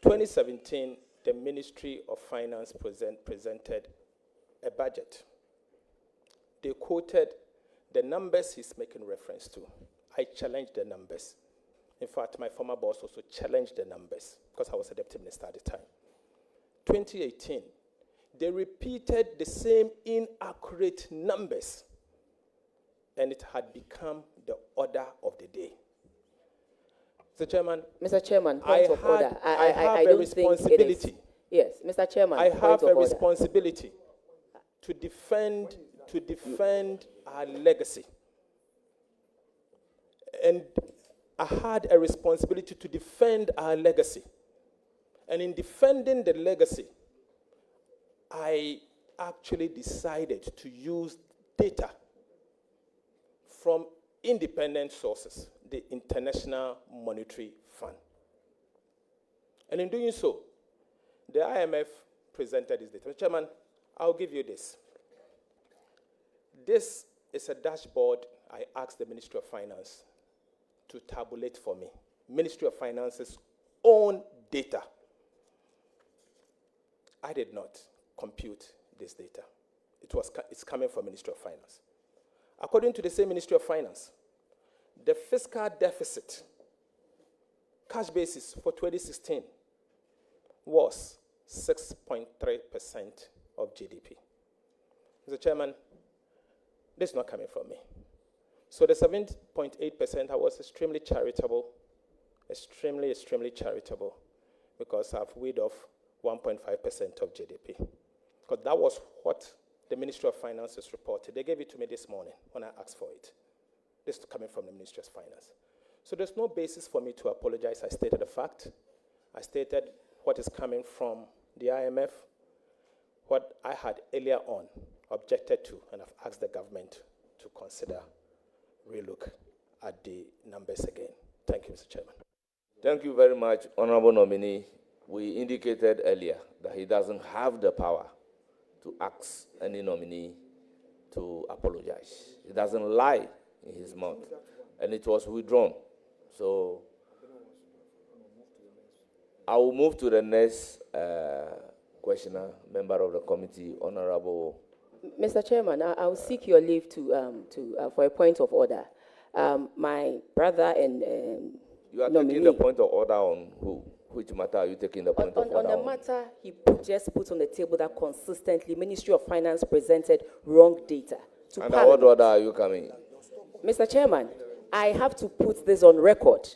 S: 2017, the Ministry of Finance presented a budget. They quoted the numbers he's making reference to. I challenged the numbers. In fact, my former boss also challenged the numbers because I was a deputy minister at the time. 2018, they repeated the same inaccurate numbers, and it had become the order of the day.
U: Mr. Chairman,
S: I
U: point of order.
S: have
U: I
S: a
U: don't
S: responsibility.
U: think it is. Yes, Mr. Chairman,
S: I
U: point
S: have
U: of
S: a
U: order.
S: responsibility to defend our legacy. And I had a responsibility to defend our legacy. And in defending the legacy, I actually decided to use data from independent sources, the International Monetary Fund. And in doing so, the IMF presented this data. Mr. Chairman, I'll give you this. This is a dashboard I asked the Ministry of Finance to tabulate for me. Ministry of Finance's own data. I did not compute this data. It's coming from Ministry of Finance. According to the same Ministry of Finance, the fiscal deficit, cash basis for 2016, was 6.3% of GDP. Mr. Chairman, this is not coming from me. So the 7.8%, I was extremely charitable, extremely charitable, because I've weighed off 1.5% of GDP. Because that was what the Ministry of Finance has reported. They gave it to me this morning when I asked for it. This is coming from the Ministry of Finance. So there's no basis for me to apologize. I stated a fact. I stated what is coming from the IMF, what I had earlier on objected to, and I've asked the government to consider relook at the numbers again. Thank you, Mr. Chairman.
A: Thank you very much, Honorable Nominee. We indicated earlier that he doesn't have the power to ask any nominee to apologize. He doesn't lie in his mouth. and it was withdrawn. So I will move to the next questioner, member of the committee, Honorable.
U: Mr. Chairman, I'll seek your leave for a point of order. My brother and
A: You are
U: nominee,
A: taking the point of order on who? Which matter are you taking the point of order
U: on
A: on?
U: the matter he just put on the table that consistently Ministry of Finance presented wrong data to
A: Under
U: Parliament.
A: what order are you coming?
U: Mr. Chairman, I have to put this on record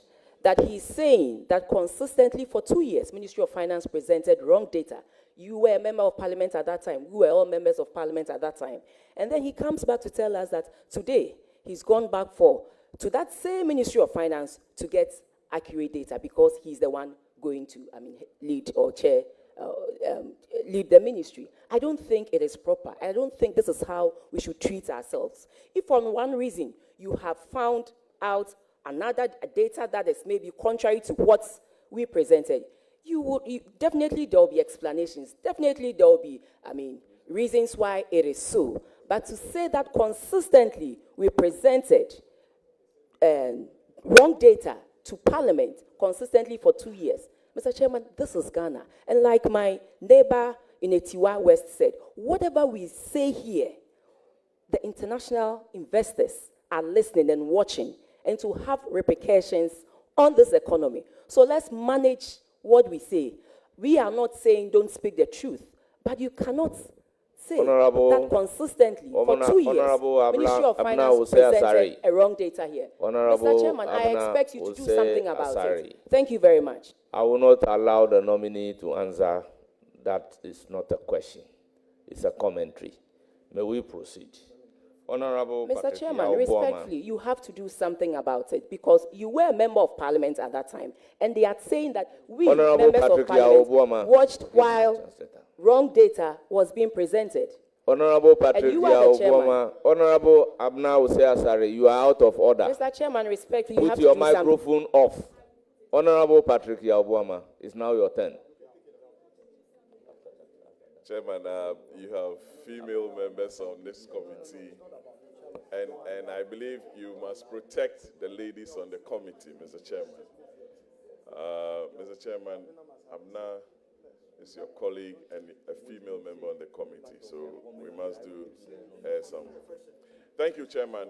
U: that he's saying that consistently for 2 years, Ministry of Finance presented wrong data. You were a member of Parliament at that time. We were all members of Parliament at that time. And then he comes back to tell us that today he's gone back to that same Ministry of Finance to get accurate data because he's the one going to, lead or chair, lead the ministry. I don't think it is proper. I don't think this is how we should treat ourselves. If for one reason you have found out another data that is maybe contrary to what we presented, definitely there will be explanations. Definitely there will be, reasons why it is so. But to say that consistently we presented wrong data to Parliament consistently for 2 years, Mr. Chairman, this is Ghana. And like my neighbor in Etiwa West said, whatever we say here, the international investors are listening and watching, and to have repercussions on this economy. So let's manage what we say. We are not saying don't speak the truth, but you cannot say that consistently for 2 years, Ministry of Finance presented a wrong data here. Mr. Chairman, I expect you to do something about it. Thank you very much.
A: I will not allow the nominee to answer. That is not a question. It's a commentary. May we proceed? Honorable
U: Mr.
A: Patrick
U: Chairman,
A: Yaw Buama.
U: respectfully, you have to do something about it because you were a member of Parliament at that time, and they are saying that we,
A: Honorable
U: members
A: Patrick
U: of Parliament,
A: Yaw Buama.
U: watched while wrong data was being presented.
A: Honorable Patrick
U: And you are the
A: Yaw
U: chairman.
A: Buama. Honorable Abna Hussein Asare, you are out of order.
U: Mr. Chairman, respectfully, you have
A: Put
U: to
A: your
U: do something.
A: microphone off. Honorable Patrick Yaw Buama, it's now your turn.
Q: Chairman, you have female members on this committee, and I believe you must protect the ladies on the committee, Mr. Chairman. Mr. Chairman, Abna is your colleague and a female member on the committee, so we must do some. Thank you, Chairman.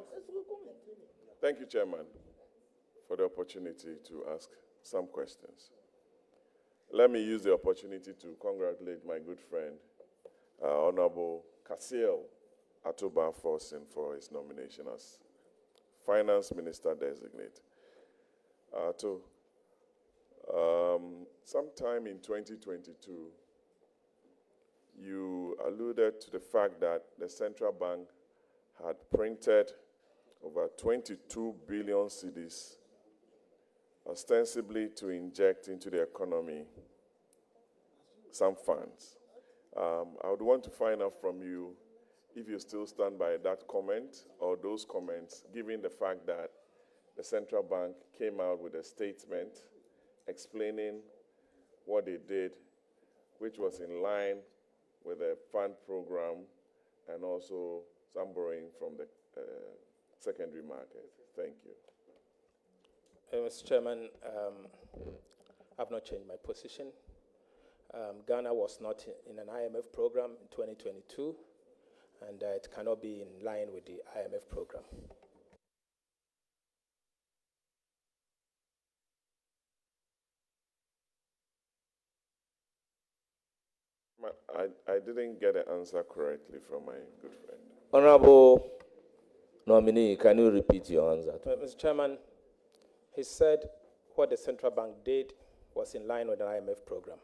Q: Thank you, Chairman, for the opportunity to ask some questions. Let me use the opportunity to congratulate my good friend, Honorable Kasiel Atoba Forson, for his nomination as Finance Minister Designate. Sometime in 2022, you alluded to the fact that the central bank had printed over 22 billion cedis, ostensibly to inject into the economy some funds. I would want to find out from you if you still stand by that comment or those comments, given the fact that the central bank came out with a statement explaining what they did, which was in line with the fund program and also some borrowing from the secondary market. Thank you.
S: Mr. Chairman, I've not changed my position. Ghana was not in an IMF program in 2022, and it cannot be in line with the IMF program.
Q: I didn't get the answer correctly from my good friend.
A: Honorable nominee, can you repeat your answer?
S: Mr. Chairman, he said what the central bank did was in line with an IMF program.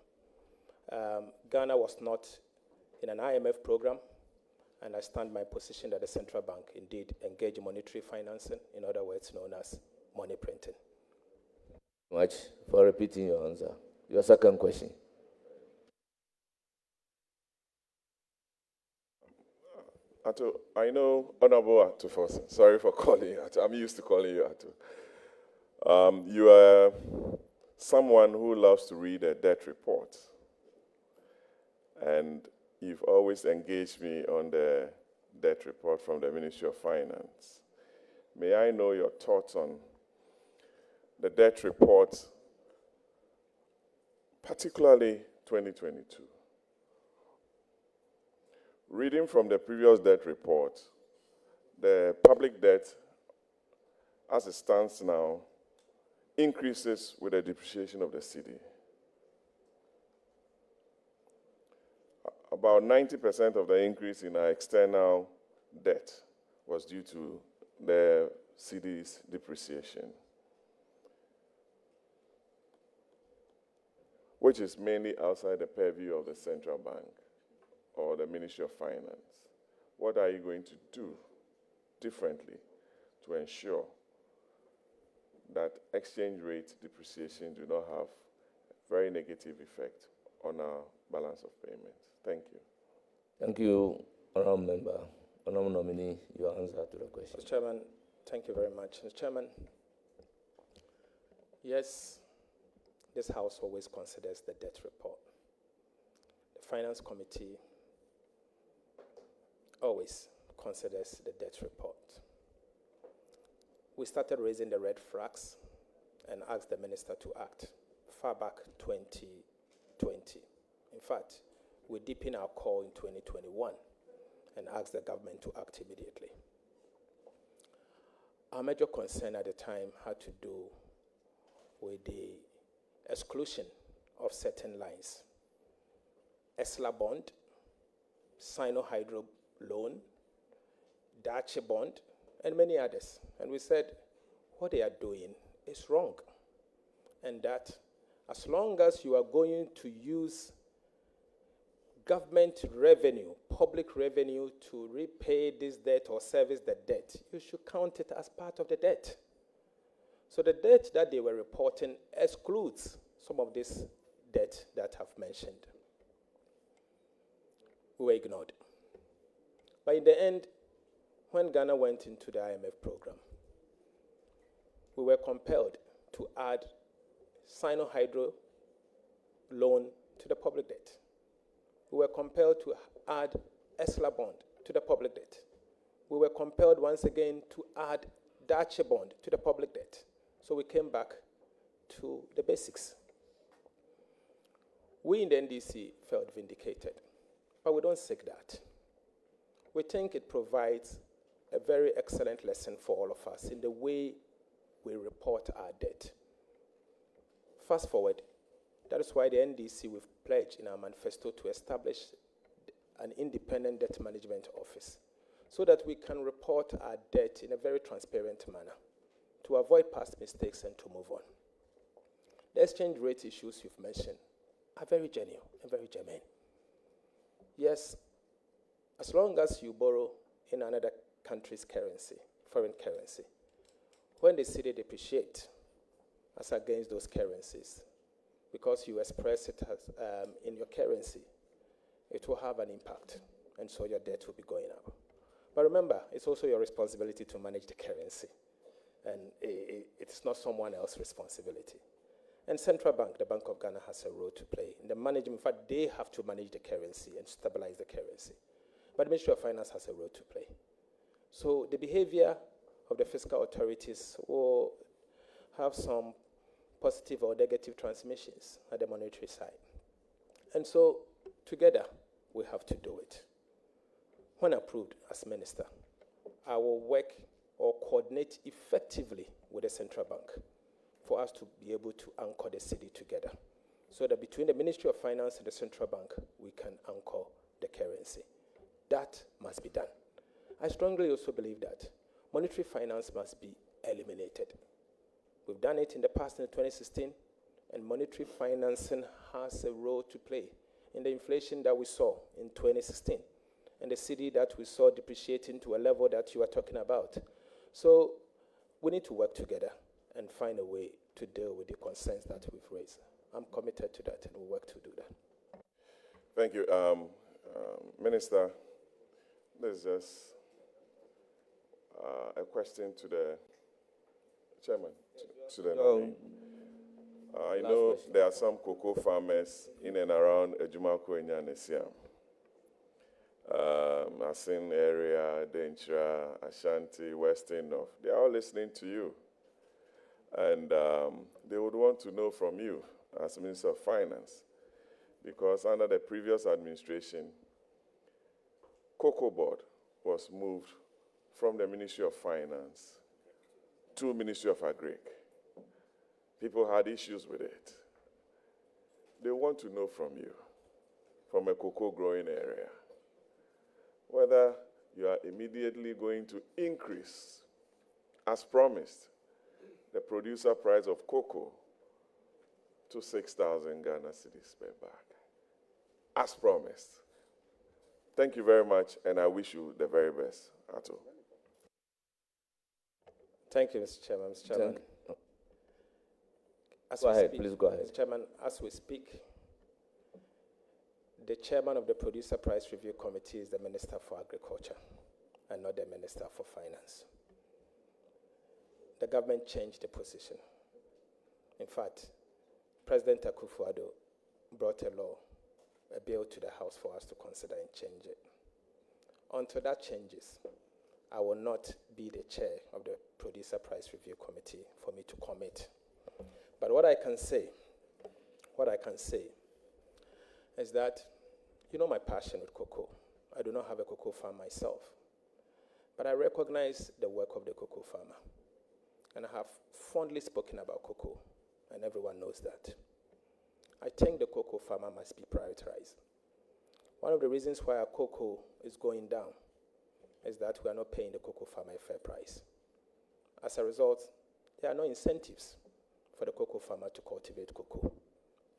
S: Ghana was not in an IMF program, and I stand my position that the central bank indeed engaged in monetary financing, in other words known as money printing.
A: Much for repeating your answer. Your second question.
Q: Ato, I know Honorable Ato Forson. Sorry for calling you Ato. I'm used to calling you Ato. You are someone who loves to read a debt report. And you've always engaged me on the debt report from the Ministry of Finance. may I know your thoughts on the debt report, particularly 2022. Reading from the previous debt report, the public debt, as it stands now, increases with the depreciation of the cedi. About 90% of the increase in our external debt was due to the cedi's depreciation, which is mainly outside the purview of the central bank or the Ministry of Finance. What are you going to do differently to ensure that exchange rate depreciation do not have a very negative effect on our balance of payments? Thank you.
A: Thank you, Honourable Member. Honourable Nominee, your answer to the question.
S: Mr. Chairman, thank you very much. Mr. Chairman, yes, this House always considers the debt report. The Finance Committee always considers the debt report. We started raising the red flags and asked the minister to act far back 2020. In fact, we deepened our call in 2021 and asked the government to act immediately. Our major concern at the time had to do with the exclusion of certain lines. ESLA bond, Sino-Hydro loan, Dache bond, and many others. And we said, what they are doing is wrong. And that as long as you are going to use government revenue, public revenue to repay this debt or service the debt, you should count it as part of the debt. So the debt that they were reporting excludes some of this debt that I've mentioned. We were ignored. But in the end, when Ghana went into the IMF program, we were compelled to add Sino-Hydro loan to the public debt. We were compelled to add ESLA bond to the public debt. We were compelled once again to add Dache bond to the public debt. So we came back to the basics. We in the NDC felt vindicated, but we don't seek that. We think it provides a very excellent lesson for all of us in the way we report our debt. Fast forward, that is why the NDC, we've pledged in our manifesto to establish an independent debt management office so that we can report our debt in a very transparent manner to avoid past mistakes and to move on. The exchange rate issues you've mentioned are very genuine and very germane. Yes, as long as you borrow in another country's currency, foreign currency, when the cedi depreciate as against those currencies, because you express it as, in your currency, it will have an impact, and so your debt will be going up. But remember, it's also your responsibility to manage the currency, and it's not someone else's responsibility. And Central Bank, the Bank of Ghana, has a role to play in the management. In fact, they have to manage the currency and stabilize the currency. But the Ministry of Finance has a role to play. So the behavior of the fiscal authorities will have some positive or negative transmissions at the monetary side. And so together, we have to do it. When approved as minister, I will work or coordinate effectively with the central bank for us to be able to anchor the cedi together, so that between the Ministry of Finance and the central bank, we can anchor the currency. That must be done. I strongly also believe that monetary finance must be eliminated. We've done it in the past in 2016, and monetary financing has a role to play in the inflation that we saw in 2016 and the cedi that we saw depreciating to a level that you are talking about. So we need to work together and find a way to deal with the concerns that we've raised. I'm committed to that, and we'll work to do that.
Q: Thank you. Minister, there's just a question to the chairman, to the nominee. I know there are some cocoa farmers in and around Ejumako and Yanesiam. Asin area, Denchira, Ashanti, Western North, they are all listening to you. And they would want to know from you as Minister of Finance, because under the previous administration, Cocoa Board was moved from the Ministry of Finance to Ministry of Agric. People had issues with it. They want to know from you, from a cocoa growing area, whether you are immediately going to increase, as promised, the producer price of cocoa to 6,000 Ghana cedis per bag, as promised. Thank you very much, and I wish you the very best, Ato.
S: Thank you, Mr. Chairman. Mr. Chairman,
A: Go ahead, please go ahead.
S: Mr. Chairman, as we speak, the chairman of the Producer Price Review Committee is the Minister for Agriculture and not the Minister for Finance. The government changed the position. In fact, President Akufo-Addo brought a bill to the House for us to consider and change it. Until that changes, I will not be the chair of the Producer Price Review Committee for me to commit. But what I can say is that, you know my passion with cocoa. I do not have a cocoa farm myself, but I recognize the work of the cocoa farmer. And I have fondly spoken about cocoa, and everyone knows that. I think the cocoa farmer must be prioritized. One of the reasons why our cocoa is going down is that we are not paying the cocoa farmer a fair price. As a result, there are no incentives for the cocoa farmer to cultivate cocoa.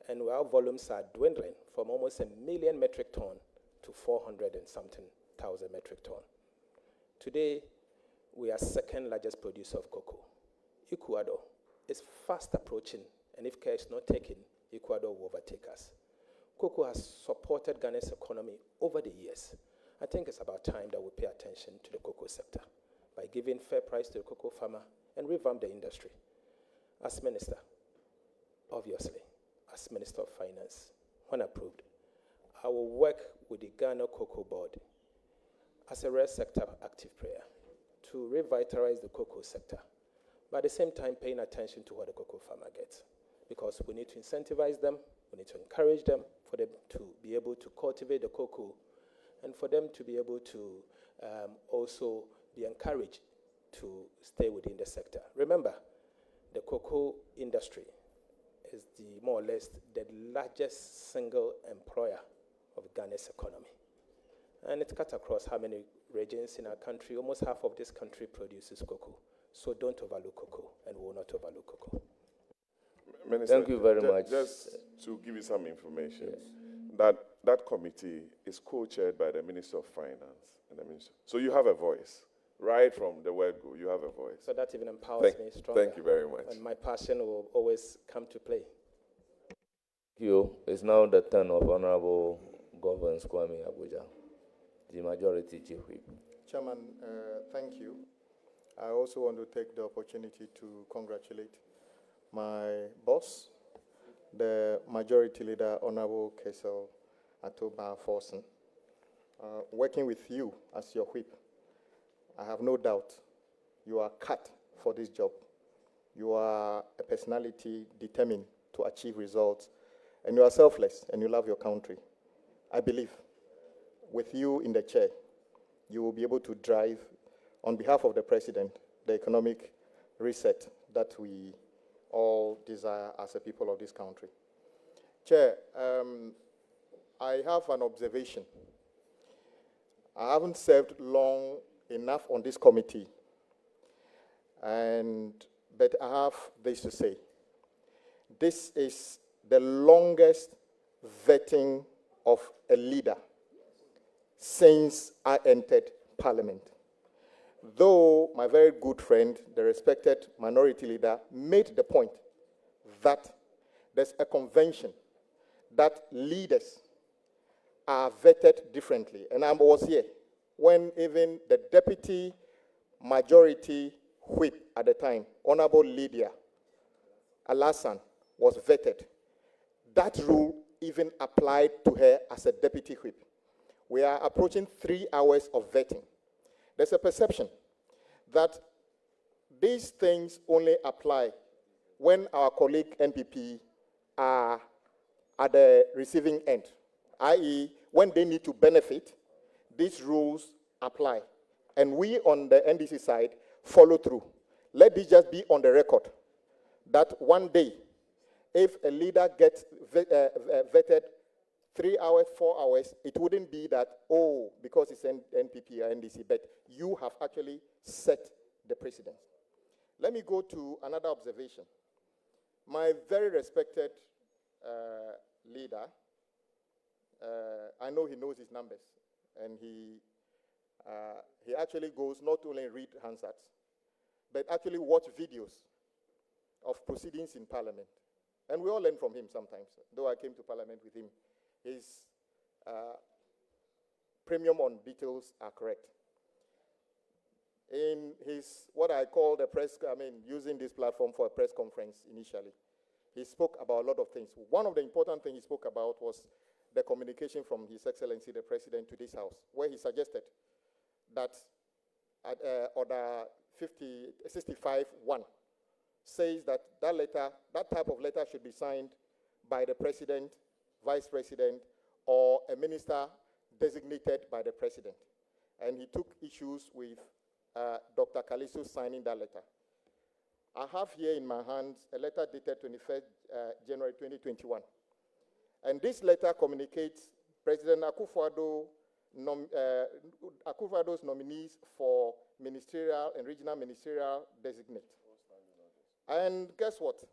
S: And our volumes are dwindling from almost 1 million metric ton to 400 and something thousand metric ton. Today, we are second largest producer of cocoa. Ecuador is fast approaching, and if care is not taken, Ecuador will overtake us. Cocoa has supported Ghana's economy over the years. I think it's about time that we pay attention to the cocoa sector by giving fair price to the cocoa farmer and revamp the industry. As minister, obviously, as Minister of Finance, when approved, I will work with the Ghana Cocoa Board as a rare sector active player to revitalize the cocoa sector, but at the same time paying attention to what the cocoa farmer gets, because we need to incentivize them, we need to encourage them for them to be able to cultivate the cocoa and for them to be able to also be encouraged to stay within the sector. Remember, the cocoa industry is more or less the largest single employer of Ghana's economy. And it cuts across how many regions in our country. Almost half of this country produces cocoa. So don't overlook cocoa, and we will not overlook cocoa.
Q: Minister,
A: Thank you very much.
Q: Just to give you some information, that committee is co-chaired by the Minister of Finance and the Minister. So you have a voice. Right from the word go, you have a voice.
S: So that even empowers me stronger.
Q: Thank you very much.
S: And my passion will always come to play.
A: Thank you. It's now the turn of Honorable Governor Kwame Abuja, the Majority Chief Whip.
R: Chairman, thank you. I also want to take the opportunity to congratulate my boss, the Majority Leader, Honorable Kessel Atoba Forson. Working with you as your whip, I have no doubt you are cut for this job. You are a personality determined to achieve results, and you are selfless, and you love your country. I believe with you in the chair, you will be able to drive, on behalf of the President, the economic reset that we all desire as a people of this country. Chair, I have an observation. I haven't served long enough on this committee, but I have this to say. This is the longest vetting of a leader since I entered Parliament. Though my very good friend, the respected Minority Leader, made the point that there's a convention that leaders are vetted differently. And I was here when even the Deputy Majority Whip at the time, Honorable Lydia Alassane, was vetted. That rule even applied to her as a Deputy Whip. we are approaching 3 hours of vetting. There's a perception that these things only apply when our colleague NPP are at the receiving end, i.e., when they need to benefit, these rules apply. And we on the NDC side follow through. Let this just be on the record that one day, if a leader gets vetted 3 hours, 4 hours, it wouldn't be that, oh, because it's NPP or NDC, but you have actually set the precedent. Let me go to another observation. My very respected leader, I know he knows his numbers, and he actually goes not only read Hansards, but actually watch videos of proceedings in Parliament. And we all learn from him sometimes. Though I came to Parliament with him, his premium on details are correct. In his, what I call the press, using this platform for a press conference initially, he spoke about a lot of things. One of the important things he spoke about was the communication from His Excellency the President to this House, where he suggested that Order 65-1 says that that type of letter should be signed by the President, Vice President, or a minister designated by the President. And he took issues with Dr. Kalisu signing that letter. I have here in my hands a letter dated 21st January 2021. And this letter communicates President Akufo-Addo's nominees for ministerial and regional ministerial designate. And guess what?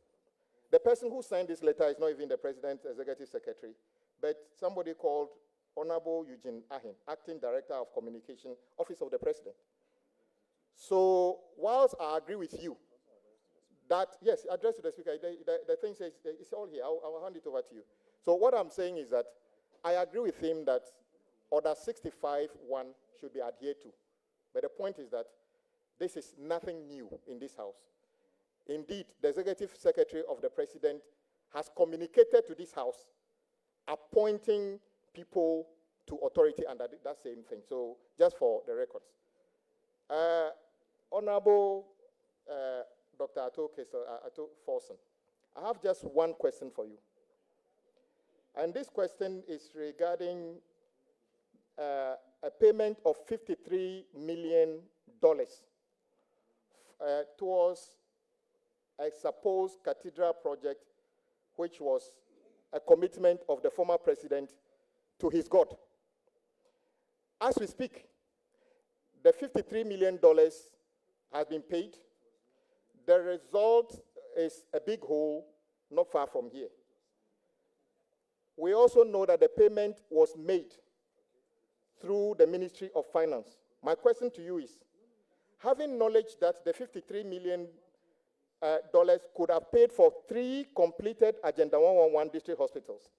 R: The person who signed this letter is not even the President's Executive Secretary, but somebody called Honorable Eugene Ahin, Acting Director of Communication, Office of the President. So whilst I agree with you that, yes, address to the Speaker, the thing says, it's all here, I'll hand it over to you. So what I'm saying is that I agree with him that Order 65-1 should be adhered to. But the point is that this is nothing new in this House. Indeed, the Executive Secretary of the President has communicated to this House appointing people to authority under that same thing. So just for the records. Honorable Dr. Ato Forson, I have just one question for you. And this question is regarding a payment of $53 million towards a supposed cathedral project, which was a commitment of the former president to his God. As we speak, the $53 million has been paid. The result is a big hole not far from here. We also know that the payment was made through the Ministry of Finance. My question to you is, having knowledge that the $53 million could have paid for 3 completed Agenda 111 district hospitals,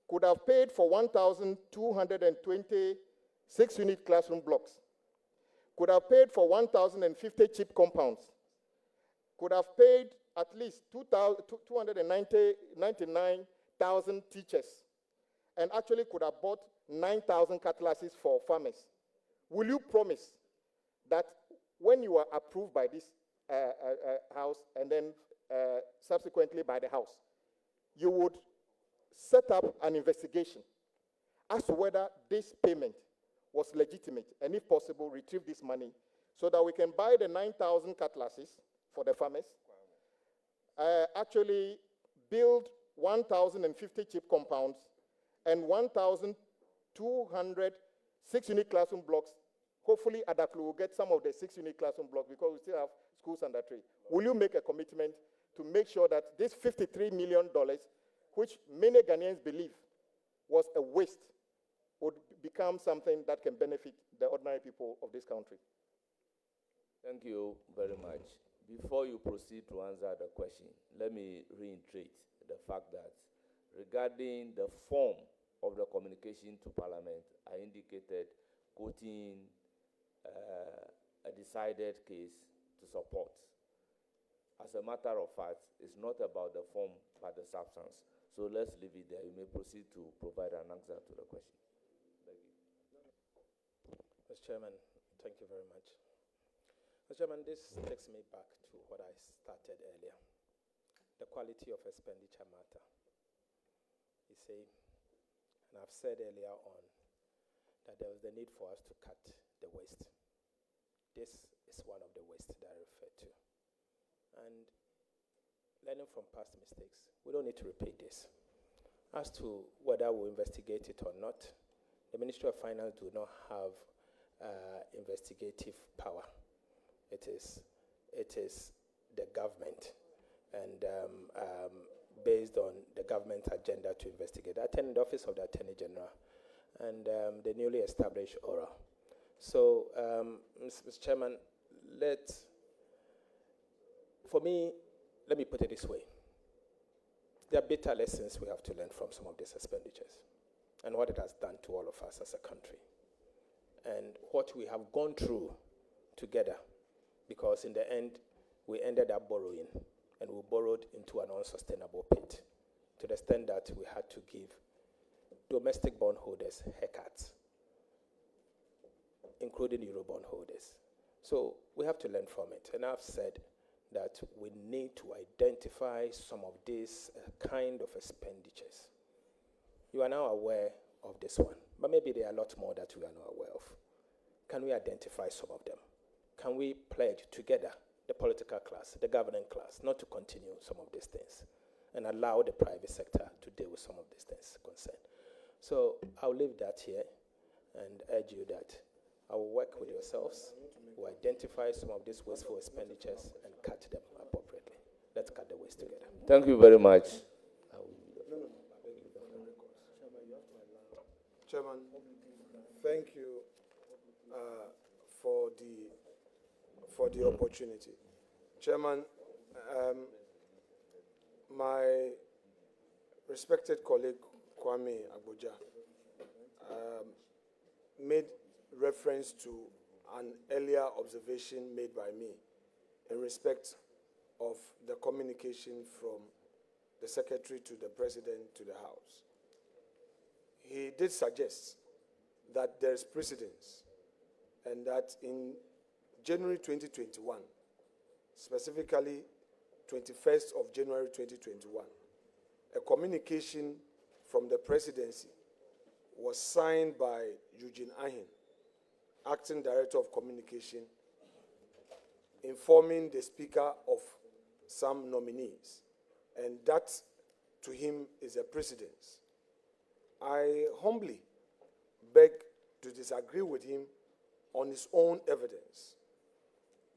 R: could have paid for 1,220 6-unit classroom blocks, could have paid for 1,050 chip compounds, could have paid at least 299,000 teachers, and actually could have bought 9,000 cutlasses for farmers. Will you promise that when you are approved by this House and then subsequently by the House, you would set up an investigation as to whether this payment was legitimate, and if possible, retrieve this money so that we can buy the 9,000 cutlasses for the farmers, actually build 1,050 chip compounds and 1,200 6-unit classroom blocks. Hopefully, Adaklu will get some of the 6-unit classroom blocks because we still have schools under trade. Will you make a commitment to make sure that this $53 million, which many Ghanaians believe was a waste, would become something that can benefit the ordinary people of this country?
A: Thank you very much. Before you proceed to answer the question, let me reiterate the fact that regarding the form of the communication to Parliament, I indicated quoting a decided case to support. As a matter of fact, it's not about the form but the substance. So let's leave it there. You may proceed to provide an answer to the question. Thank you.
S: Chairman, thank you very much. Mr. Chairman, this takes me back to what I started earlier. The quality of expenditure matter. You see, and I've said earlier on that there was the need for us to cut the waste. This is one of the waste that I refer to. And learning from past mistakes, we don't need to repeat this. As to whether we investigate it or not, the Ministry of Finance do not have investigative power. It is the government, and based on the government agenda to investigate. I attend the Office of the Attorney General and the newly established ORA. So, Mr. Chairman, let me put it this way. There are bitter lessons we have to learn from some of these expenditures and what it has done to all of us as a country and what we have gone through together, because in the end, we ended up borrowing, and we borrowed into an unsustainable pit to the extent that we had to give domestic bondholders haircuts, including Euro bondholders. So we have to learn from it. And I've said that we need to identify some of these kind of expenditures. You are now aware of this one, but maybe there are a lot more that we are not aware of. Can we identify some of them? Can we pledge together, the political class, the governing class, not to continue some of these things and allow the private sector to deal with some of these things concerned? So I'll leave that here and urge you that I will work with yourselves to identify some of these wasteful expenditures and cut them appropriately. Let's cut the waste together.
A: Thank you very much.
B: Chairman, thank you for the opportunity. Chairman, my respected colleague Kwame Agboja made reference to an earlier observation made by me in respect of the communication from the Secretary to the President to the House. He did suggest that there is precedence and that in January 2021, specifically 21st of January 2021, a communication from the Presidency was signed by Eugene Ahin, Acting Director of Communication, informing the Speaker of some nominees, and that to him is a precedence. I humbly beg to disagree with him on his own evidence.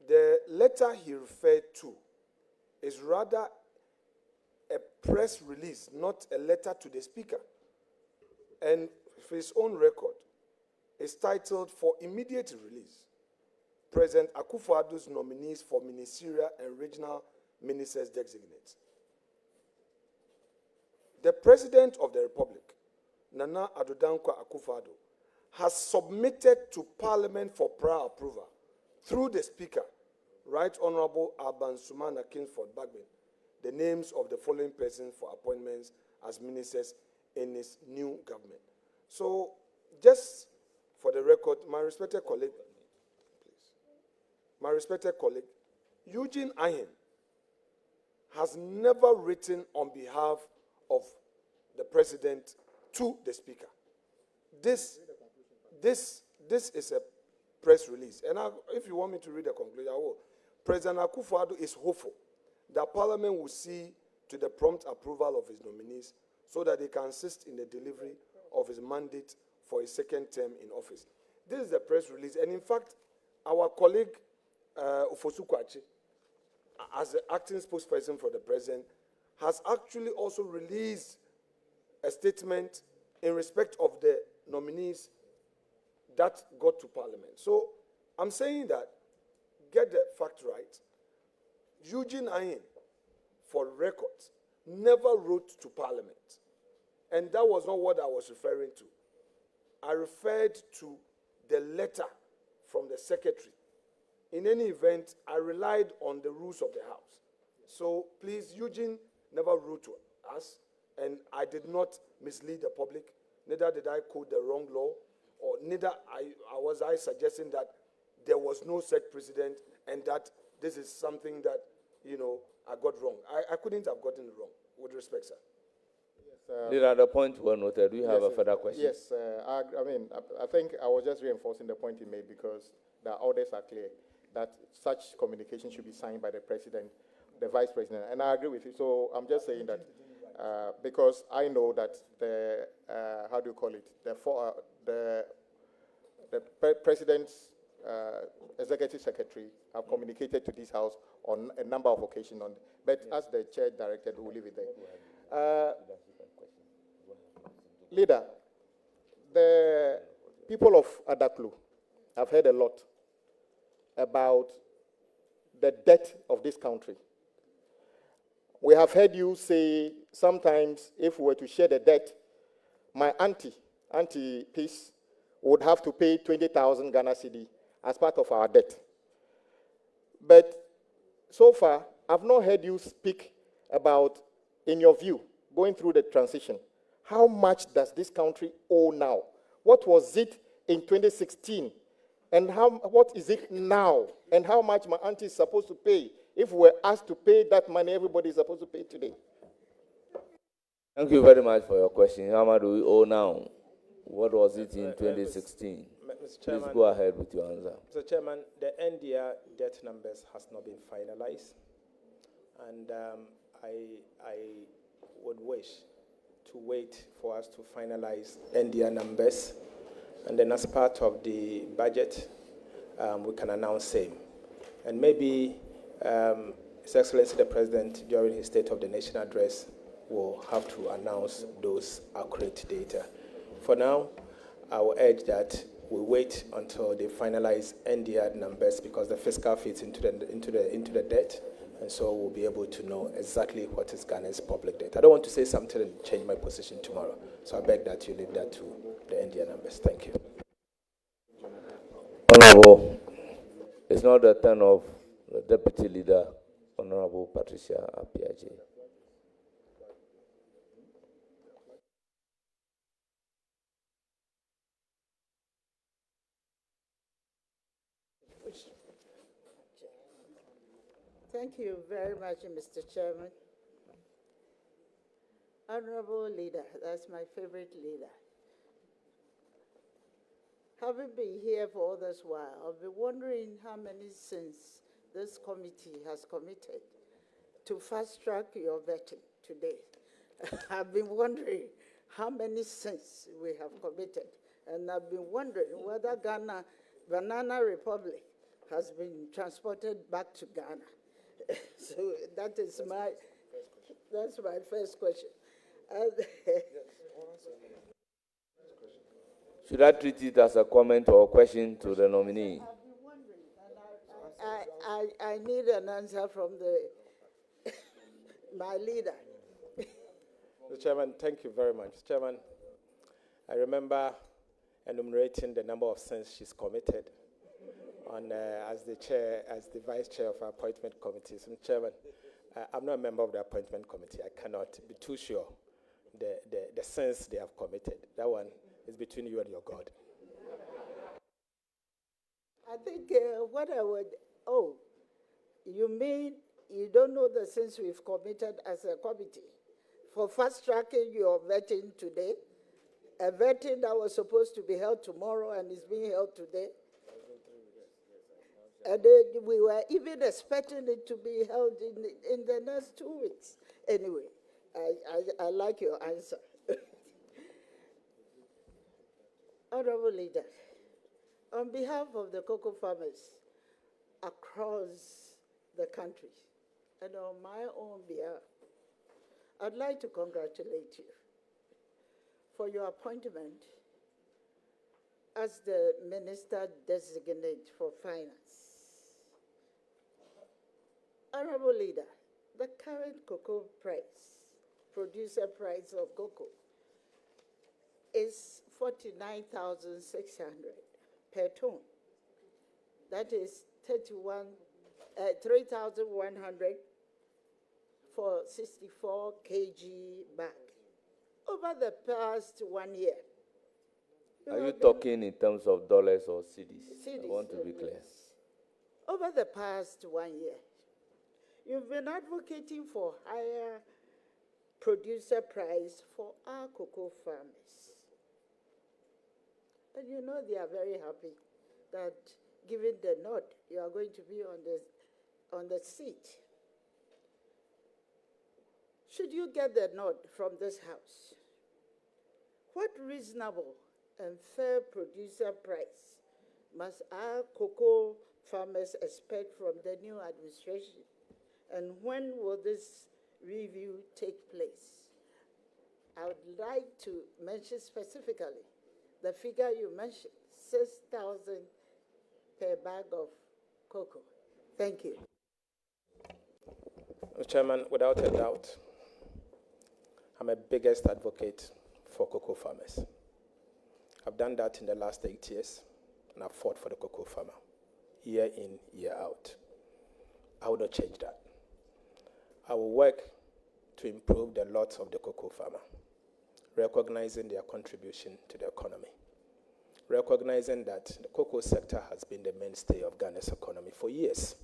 B: The letter he referred to is rather a press release, not a letter to the Speaker. And for his own record, it's titled "For Immediate Release, President Akufo-Addo's nominees for ministerial and regional ministers designate." The President of the Republic, Nana Addo Dankwa Akufo-Addo, has submitted to Parliament for prior approval through the Speaker, Right Honorable Alban Sumana Kingsford Bagbin, the names of the following persons for appointments as ministers in his new government. So, just for the record, my respected colleague, Eugene Ahin has never written on behalf of the President to the Speaker. This is a press release. And if you want me to read the conclusion, I will. President Akufo-Addo is hopeful that Parliament will see to the prompt approval of his nominees so that they can assist in the delivery of his mandate for his second term in office. This is the press release. And in fact, our colleague, Ufosu Kwachi, as the acting spokesperson for the President, has actually also released a statement in respect of the nominees that got to Parliament. So I'm saying that, get the fact right, Eugene Ahin, for records, never wrote to Parliament. And that was not what I was referring to. I referred to the letter from the Secretary. In any event, I relied on the rules of the House. So please, Eugene never wrote to us, and I did not mislead the public, neither did I quote the wrong law or neither was I suggesting that there was no such precedent and that this is something that, I got wrong. I couldn't have gotten it wrong, with respect, sir.
A: Leader, the point well noted. Do you have a further question?
R: Yes, I think I was just reinforcing the point he made because the orders are clear that such communication should be signed by the president, the vice president, and I agree with you. So I'm just saying that because I know that the president's executive secretary have communicated to this house on a number of occasions. But as the chair directed, we'll leave it there. Leader, the people of Adaklu have heard a lot about the debt of this country. We have heard you say sometimes if we were to share the debt, my Auntie Peace, would have to pay 20,000 Ghana cedi as part of our debt. But so far, I've not heard you speak about, in your view, going through the transition, how much does this country owe now? What was it in 2016? And what is it now? And how much my auntie is supposed to pay? If we're asked to pay that money, everybody is supposed to pay today.
A: Thank you very much for your question. How much do we owe now? What was it in 2016?
S: Mr. Chairman,
A: please go ahead with your answer.
S: Mr. Chairman, the NDR debt numbers has not been finalized. And I would wish to wait for us to finalize NDR numbers, and then as part of the budget, we can announce same. And maybe His Excellency the President, during his State of the Nation address, will have to announce those accurate data. For now, I will urge that we wait until they finalize NDR numbers because the fiscal fits into the debt. And so we'll be able to know exactly what is Ghana's public debt. I don't want to say something and change my position tomorrow. So I beg that you leave that to the NDR numbers. Thank you.
A: Honorable, it's now the turn of the Deputy Leader, Honorable Patricia Apiaje.
M: Thank you very much, Mr. Chairman. Honorable Leader, that's my favorite leader. Having been here for all this while, I've been wondering how many sins this committee has committed to fast-track your vetting today. I've been wondering how many sins we have committed, and I've been wondering whether Banana Republic has been transported back to Ghana. So that's my first question.
A: Should I treat it as a comment or a question to the nominee?
M: I need an answer from my leader.
S: Mr. Chairman, thank you very much. Chairman, I remember enumerating the number of sins she's committed as the vice chair of our appointment committee. So, Chairman, I'm not a member of the appointment committee. I cannot be too sure the sins they have committed. That one is between you and your God.
M: I think you mean you don't know the sins we've committed as a committee for fast-tracking your vetting today? A vetting that was supposed to be held tomorrow and is being held today? And we were even expecting it to be held in the next 2 weeks. Anyway, I like your answer. Honorable Leader, on behalf of the cocoa farmers across the country and on my own behalf, I'd like to congratulate you for your appointment as the Minister Designate for Finance. Honorable Leader, the current cocoa price, producer price of cocoa, is 49,600 per ton. That is 3,100 for 64 kg bag. Over the past 1 year,
A: Are you talking in terms of dollars or cedis?
M: Cedis,
A: I want to be clear.
M: Over the past 1 year, you've been advocating for higher producer price for our cocoa farmers. And you know they are very happy that given the nod, you are going to be on the seat. Should you get the nod from this house, what reasonable and fair producer price must our cocoa farmers expect from the new administration? And when will this review take place? I would like to mention specifically the figure you mentioned, 6,000 per bag of cocoa. Thank you.
S: Mr. Chairman, without a doubt, I'm a biggest advocate for cocoa farmers. I've done that in the last 8 years, and I've fought for the cocoa farmer, year in, year out. I will not change that. I will work to improve the lots of the cocoa farmer, recognizing their contribution to the economy, recognizing that the cocoa sector has been the mainstay of Ghana's economy for years.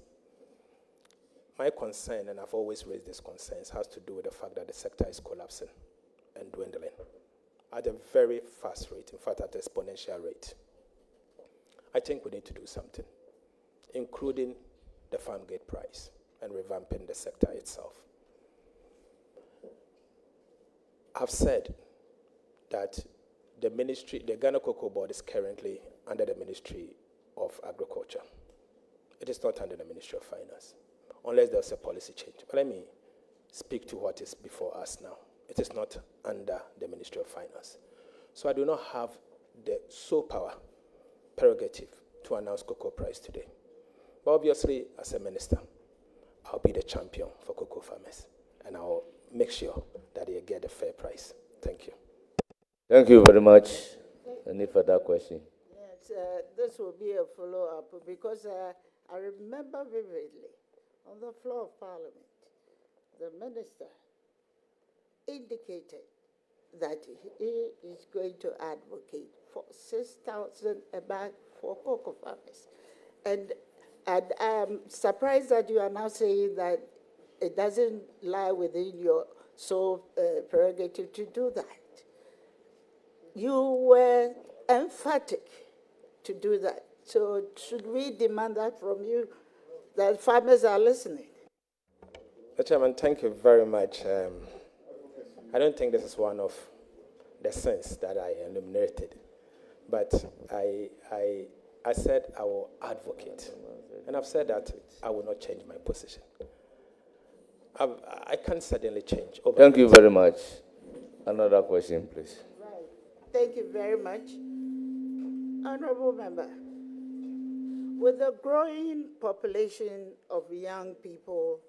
S: My concern, and I've always raised these concerns, has to do with the fact that the sector is collapsing and dwindling at a very fast rate, in fact, at an exponential rate. I think we need to do something, including the farm gate price and revamping the sector itself. I've said that the ministry, the Ghana Cocoa Board is currently under the Ministry of Agriculture. It is not under the Ministry of Finance, unless there's a policy change. But let me speak to what is before us now. It is not under the Ministry of Finance. So I do not have the sole power, prerogative, to announce cocoa price today. But obviously, as a minister, I'll be the champion for cocoa farmers, and I'll make sure that they get a fair price. Thank you.
A: Thank you very much. Any further question?
M: Yes, this will be a follow-up because I remember vividly on the floor of Parliament, the minister indicated that he is going to advocate for 6,000 a bag for cocoa farmers. And I'm surprised that you are now saying that it doesn't lie within your sole prerogative to do that. You were emphatic to do that. So should we demand that from you, that farmers are listening?
S: Mr. Chairman, thank you very much. I don't think this is one of the sins that I enumerated, but I said I will advocate, and I've said that I will not change my position. I can certainly change.
A: Thank you very much. Another question, please.
M: Right. Thank you very much. Honorable Member, with the growing population of young people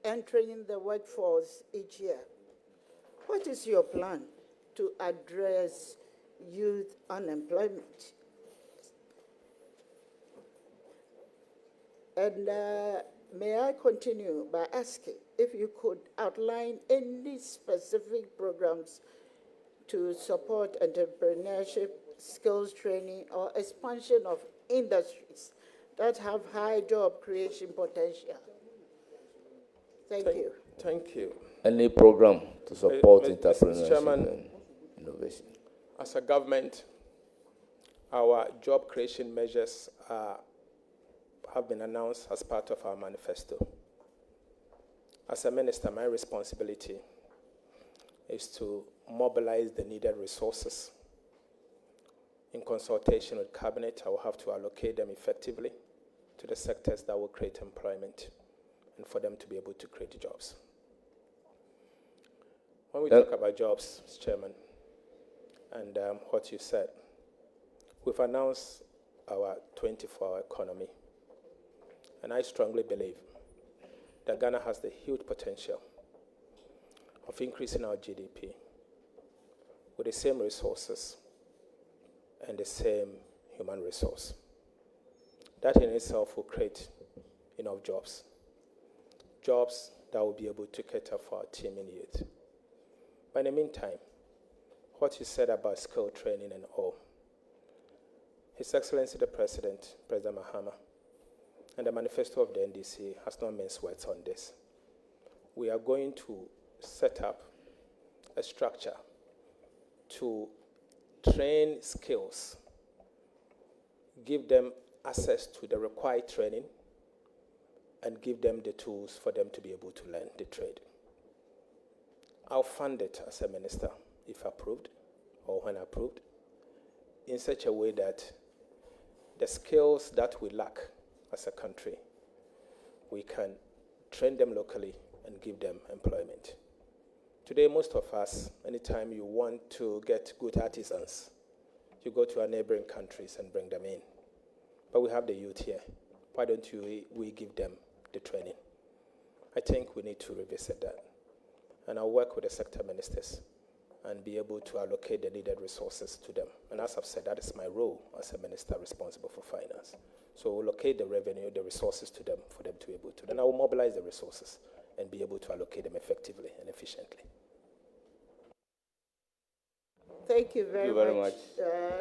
M: entering the workforce each year, what is your plan to address youth unemployment? And may I continue by asking if you could outline any specific programs to support entrepreneurship, skills training, or expansion of industries that have high job creation potential? Thank you.
S: Thank you.
A: Any program to support
S: Mr.
A: entrepreneurship
S: Chairman,
A: and innovation?
S: As a government, our job creation measures have been announced as part of our manifesto. As a minister, my responsibility is to mobilize the needed resources. In consultation with Cabinet, I will have to allocate them effectively to the sectors that will create employment and for them to be able to create jobs. When we talk about jobs, Mr. Chairman, and what you said, we've announced our 24-hour economy. And I strongly believe that Ghana has the huge potential of increasing our GDP with the same resources and the same human resource. That in itself will create enough jobs. Jobs that will be able to cater for our teeming youth. But in the meantime, what you said about skill training and all, His Excellency the President, President Mahama, and the manifesto of the NDC has not minced words on this. We are going to set up a structure to train skills, give them access to the required training, and give them the tools for them to be able to learn the trade. I'll fund it as a minister, if approved, or when approved, in such a way that the skills that we lack as a country, we can train them locally and give them employment. Today, most of us, anytime you want to get good artisans, you go to our neighboring countries and bring them in. But we have the youth here. Why don't we give them the training? I think we need to revisit that. And I'll work with the sector ministers and be able to allocate the needed resources to them. And as I've said, that is my role as a minister responsible for finance. So we'll locate the revenue, the resources to them for them to be able to. Then I will mobilize the resources and be able to allocate them effectively and efficiently.
M: Thank you very
A: much.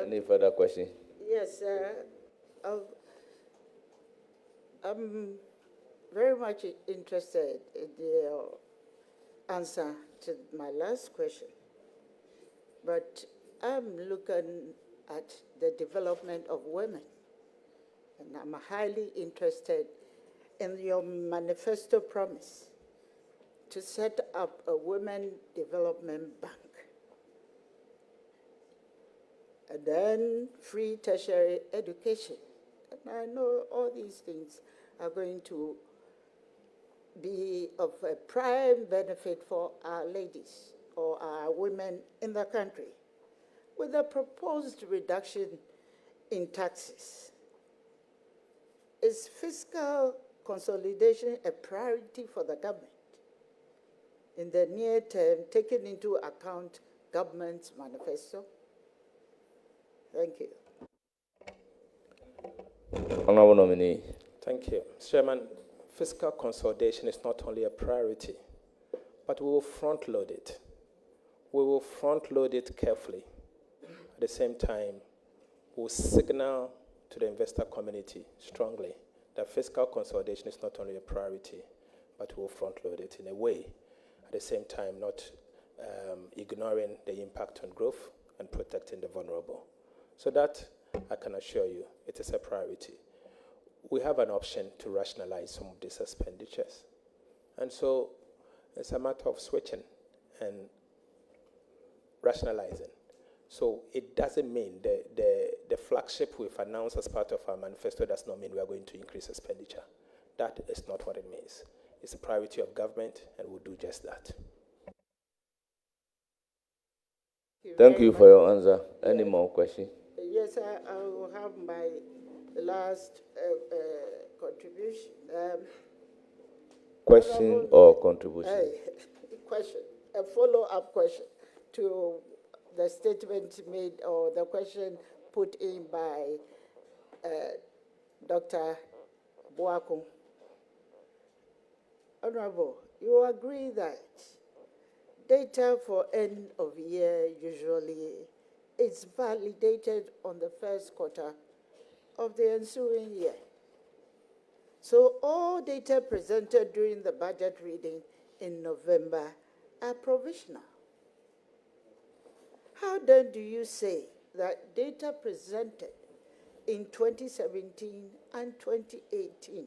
A: Any further question?
M: Yes, I'm very much interested in your answer to my last question. But I'm looking at the development of women, and I'm highly interested in your manifesto promise to set up a women development bank, and then free tertiary education. And I know all these things are going to be of a prime benefit for our ladies or our women in the country. With the proposed reduction in taxes, is fiscal consolidation a priority for the government in the near term, taking into account government's manifesto? Thank you.
A: Honorable nominee.
S: Thank you. Mr. Chairman, fiscal consolidation is not only a priority, but we will front load it. We will front load it carefully. At the same time, we will signal to the investor community strongly that fiscal consolidation is not only a priority, but we will front load it in a way, at the same time not ignoring the impact on growth and protecting the vulnerable. So that, I can assure you, it is a priority. We have an option to rationalize some of these expenditures. And so it's a matter of switching and rationalizing. So it doesn't mean the flagship we've announced as part of our manifesto does not mean we are going to increase expenditure. That is not what it means. It's a priority of government, and we'll do just that.
A: Thank you for your answer. Any more questions?
M: Yes, I will have my last contribution.
A: Question or contribution?
M: Question, a follow-up question to the statement made or the question put in by Dr. Boakum. Honorable, you agree that data for end of year usually is validated on the first quarter of the ensuing year. So all data presented during the budget reading in November are provisional. How then do you say that data presented in 2017 and 2018,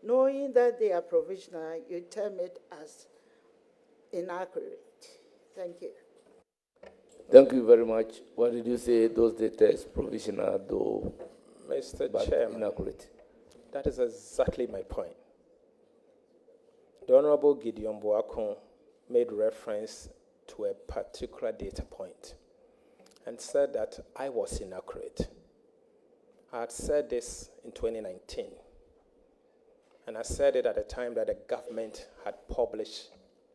M: knowing that they are provisional, you term it as inaccurate? Thank you.
A: Thank you very much. What did you say? Those data is provisional, though,
S: Mr.
A: but
S: Chairman,
A: inaccurate.
S: that is exactly my point. The Honorable Gideon Boakun made reference to a particular data point and said that I was inaccurate. I had said this in 2019, and I said it at the time that the government had published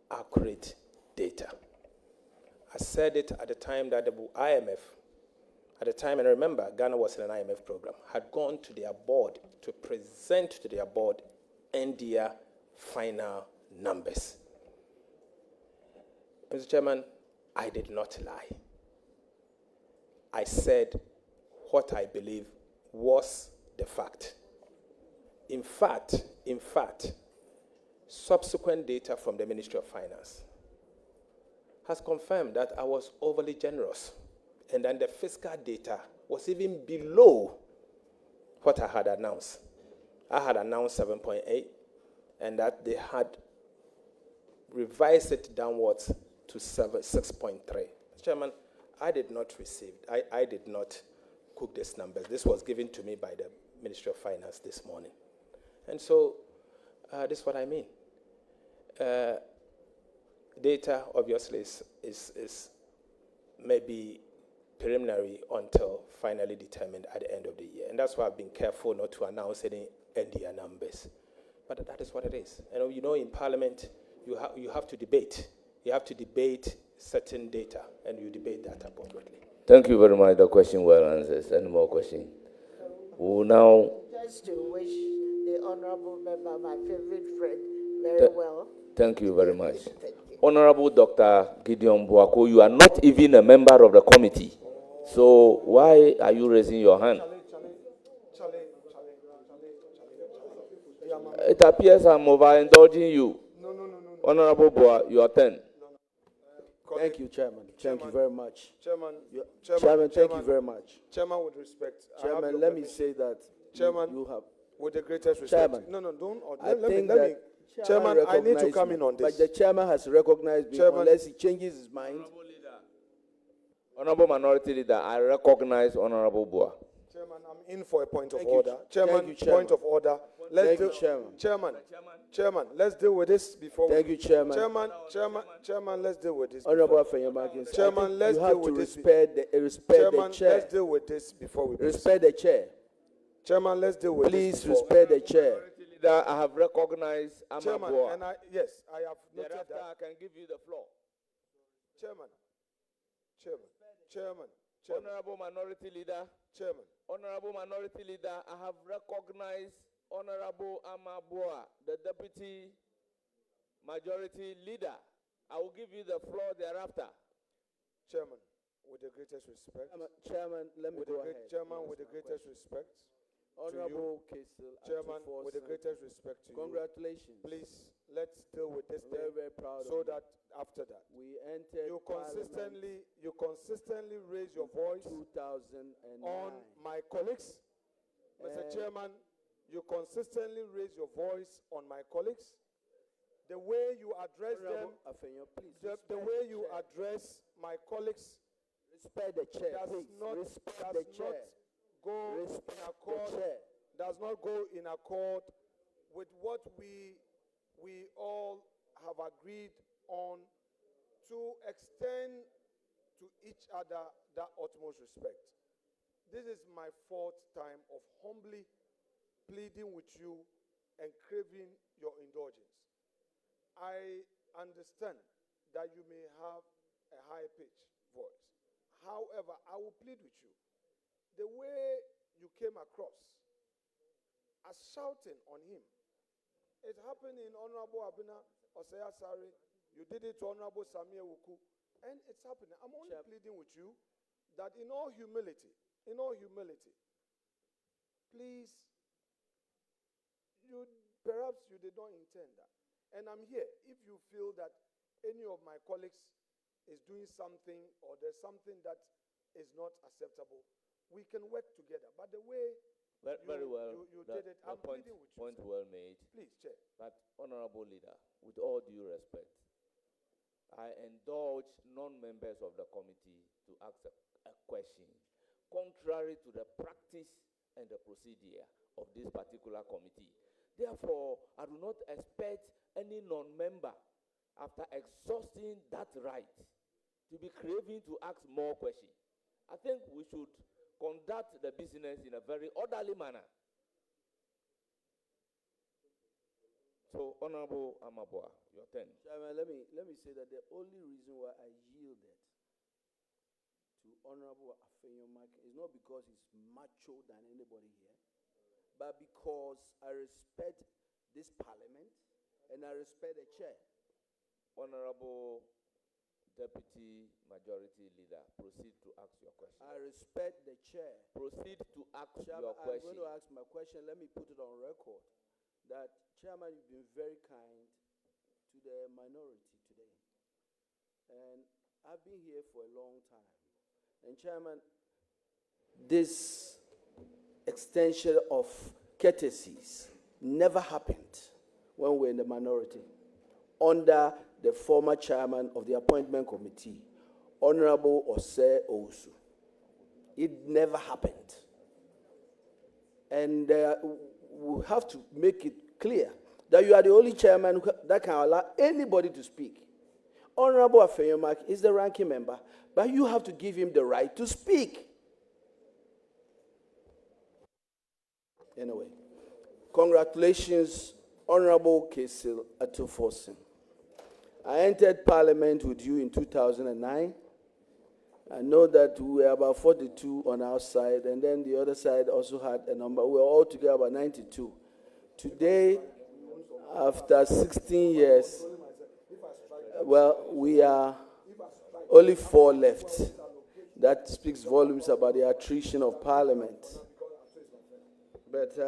S: accurate data. I said it at the time that the IMF, at the time, and remember, Ghana was in an IMF program, had gone to their board to present to their board their final numbers. Mr. Chairman, I did not lie. I said what I believe was the fact. In fact, subsequent data from the Ministry of Finance has confirmed that I was overly generous, and then the fiscal data was even below what I had announced. I had announced 7.8, and that they had revised it downwards to 6.3. Chairman, I did not cook these numbers. This was given to me by the Ministry of Finance this morning. And so, this is what I mean. Data, obviously, is maybe preliminary until finally determined at the end of the year. And that's why I've been careful not to announce any NDR numbers. But that is what it is. And you know, in Parliament, you have to debate. You have to debate certain data, and you debate that appropriately.
A: Thank you very much. The question well answered. Any more questions? We'll now...
M: Just to wish the honorable member, my favorite friend, very well.
A: Thank you very much. Honorable Dr. Gideon Buako, you are not even a member of the committee. So why are you raising your hand? It appears I'm overindulging you. No. Honorable Bua, your turn.
K: Thank you, Chairman. Thank you very much.
B: Chairman,
K: thank you very much.
B: Chairman, with respect.
K: Chairman, let me say that
B: Chairman,
K: you have...
B: With the greatest respect.
K: Chairman,
B: No, don't.
K: Let me,
B: Chairman, I need to come in on this.
K: But the chairman has recognized me unless he changes his mind.
A: Honorable Minority Leader, I recognize Honorable Bua.
B: Chairman, I'm in for a point of
K: Thank you,
B: order. Chairman,
K: Thank you, Chairman.
B: point of order.
K: Thank you,
B: Chairman, let's deal with this before.
K: Thank you, Chairman.
B: Chairman, let's deal with this.
K: Honorable Afenyomakin,
B: Chairman, let's deal with this.
K: Respect
B: Chairman,
K: the chair.
B: let's deal with this before we.
K: Respect the chair.
B: Chairman, let's deal with
K: Please
B: this. Please
K: respect the chair.
A: Leader, I have recognized
B: Chairman,
A: Amabua.
B: and I have noted
A: Thereafter,
B: that.
A: I can give you the floor.
B: Chairman.
A: Honorable Minority Leader.
B: Chairman.
A: Honorable Minority Leader, I have recognized Honorable Amabua, the Deputy Majority Leader. I will give you the floor thereafter.
B: Chairman, with the greatest respect.
K: Chairman, let me go ahead.
B: Chairman, with the greatest respect.
K: Honorable Kesel,
B: Chairman, with the greatest respect to
K: congratulations.
B: You. Please, let's deal with this
K: Very, very proud
B: so
K: of
B: that after that
K: we entered
B: you consistently raise your voice
K: 2009
B: on my colleagues. Mr. Chairman, you consistently raise your voice on my colleagues. The way you address them, the way you address my colleagues,
K: respect the chair.
B: Does not go in accord with what we all have agreed on to extend to each other that utmost respect. This is my fourth time of humbly pleading with you and craving your indulgence. I understand that you may have a high-pitched voice. However, I will plead with you. The way you came across as shouting on him, it happened in Honorable Abina Osei Asare. You did it to Honorable Samia Wuku, and it's happening. I'm only pleading with you that in all humility, please, perhaps you did not intend that. And I'm here. If you feel that any of my colleagues is doing something or there's something that is not acceptable, we can work together. But the way
A: very well,
B: you did it, I'm pleading with you.
A: Point well made.
B: Please, Chair.
A: But, Honorable Leader, with all due respect, I indulge non-members of the committee to ask a question contrary to the practice and the procedure of this particular committee. Therefore, I do not expect any non-member, after exhausting that right, to be craving to ask more questions. I think we should conduct the business in a very orderly manner. So, Honorable Amabua, your turn.
K: Chairman, let me say that the only reason why I yielded to Honorable Afenyomakin is not because he's macho than anybody here, but because I respect this parliament and I respect the chair.
A: Honorable Deputy Majority Leader, proceed to ask your question.
K: I respect the chair.
A: Proceed to ask
K: Chairman,
A: your
K: I'm
A: question.
K: going to ask my question. Let me put it on record that, Chairman, you've been very kind to the minority today. And I've been here for a long time. And, Chairman, this extension of courtesies never happened when we were in the minority under the former chairman of the appointment committee, Honorable Osei Owusu. It never happened. And we have to make it clear that you are the only chairman that can allow anybody to speak. Honorable Afenyomark is the ranking member, but you have to give him the right to speak. Anyway, congratulations, Honorable Kesil Atuforsen. I entered Parliament with you in 2009. I know that we were about 42 on our side, and then the other side also had a number. We were all together about 92. Today, after 16 years, well, we are only 4 left. That speaks volumes about the attrition of Parliament. But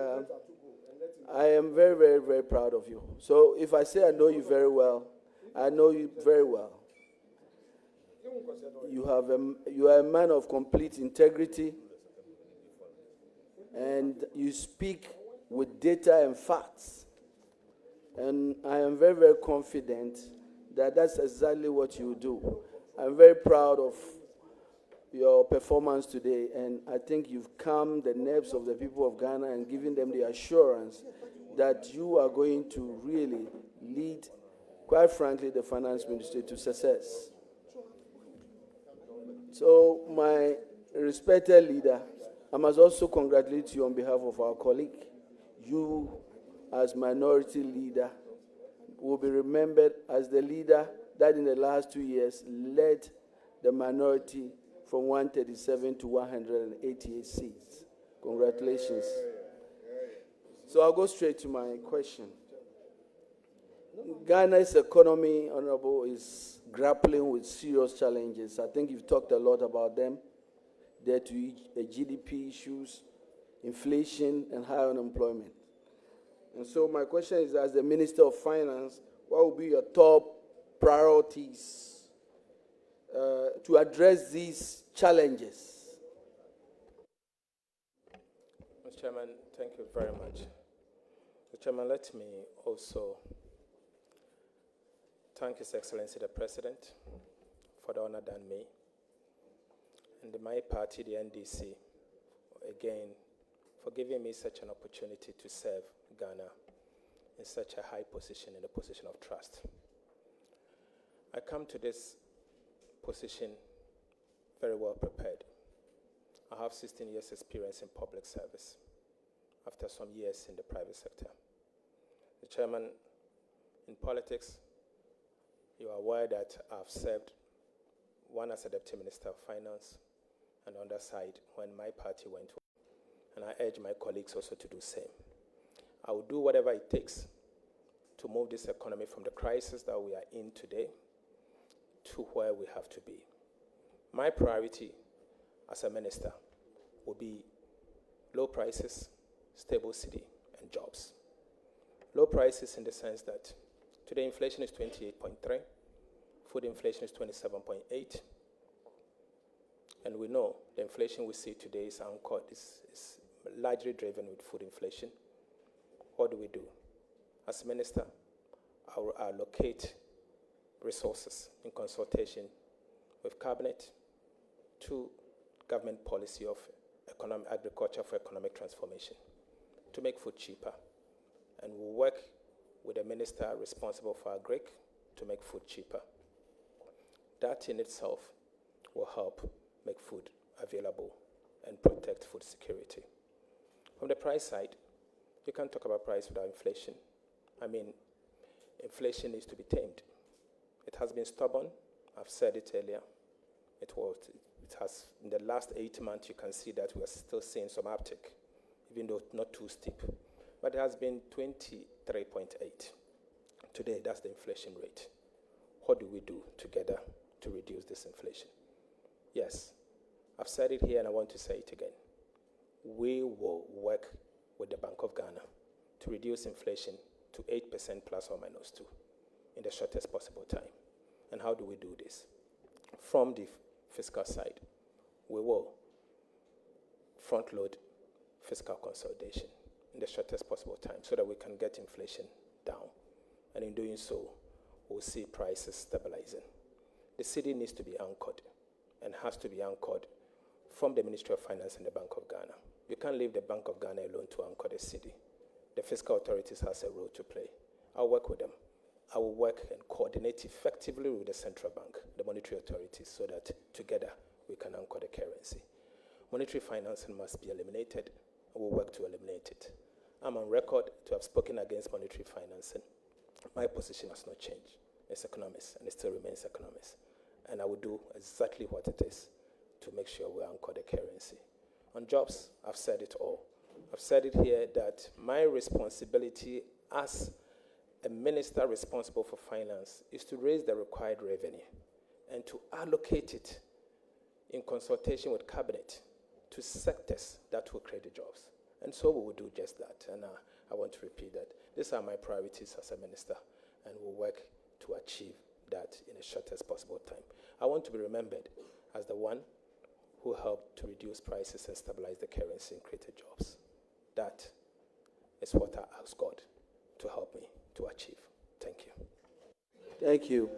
K: I am very, very, very proud of you. So if I say I know you very well, I know you very well. You are a man of complete integrity, and you speak with data and facts. And I am very, very confident that that's exactly what you do. I'm very proud of your performance today, and I think you've calmed the nerves of the people of Ghana and given them the assurance that you are going to really lead, quite frankly, the finance ministry to success. So, my respected leader, I must also congratulate you on behalf of our colleague. You, as minority leader, will be remembered as the leader that in the last 2 years led the minority from 137 to 188 seats. Congratulations. So I'll go straight to my question. Ghana's economy, Honorable, is grappling with serious challenges. I think you've talked a lot about them. There to GDP issues, inflation, and high unemployment. And so my question is, as the Minister of Finance, what will be your top priorities to address these challenges?
S: Mr. Chairman, thank you very much. Mr. Chairman, let me also thank His Excellency the President for the honor done me, and my party, the NDC, again, for giving me such an opportunity to serve Ghana in such a high position, in a position of trust. I come to this position very well prepared. I have 16 years experience in public service after some years in the private sector. The Chairman, in politics, you are aware that I've served, one as a Deputy Minister of Finance, and on the side when my party went to, and I urge my colleagues also to do the same. I will do whatever it takes to move this economy from the crisis that we are in today to where we have to be. My priority as a minister will be low prices, stable city, and jobs. Low prices in the sense that today inflation is 28.3, food inflation is 27.8, and we know the inflation we see today is largely driven with food inflation. What do we do? As minister, I will allocate resources in consultation with Cabinet to government policy of agriculture for economic transformation to make food cheaper. And we'll work with the minister responsible for agric to make food cheaper. That in itself will help make food available and protect food security. From the price side, you can't talk about price without inflation. I mean, inflation needs to be tamed. It has been stubborn. I've said it earlier. It has, in the last 8 months, you can see that we are still seeing some uptick, even though not too steep. But it has been 23.8. Today, that's the inflation rate. What do we do together to reduce this inflation. Yes, I've said it here and I want to say it again. We will work with the Bank of Ghana to reduce inflation to 8% plus or minus 2 in the shortest possible time. And how do we do this? From the fiscal side, we will front load fiscal consolidation in the shortest possible time so that we can get inflation down. And in doing so, we'll see prices stabilizing. The city needs to be anchored and has to be anchored from the Ministry of Finance and the Bank of Ghana. You can't leave the Bank of Ghana alone to anchor the city. The fiscal authorities has a role to play. I'll work with them. I will work and coordinate effectively with the central bank, the monetary authorities, so that together we can anchor the currency. Monetary financing must be eliminated, and we'll work to eliminate it. I'm on record to have spoken against monetary financing. My position has not changed. It's economics, and it still remains economics. And I will do exactly what it is to make sure we anchor the currency. On jobs, I've said it all. I've said it here that my responsibility as a minister responsible for finance is to raise the required revenue and to allocate it in consultation with cabinet to sectors that will create the jobs. And so we will do just that. And I want to repeat that. These are my priorities as a minister, and we'll work to achieve that in the shortest possible time. I want to be remembered as the one who helped to reduce prices and stabilize the currency and create jobs. That is what I ask God to help me to achieve. Thank you.
K: Thank you.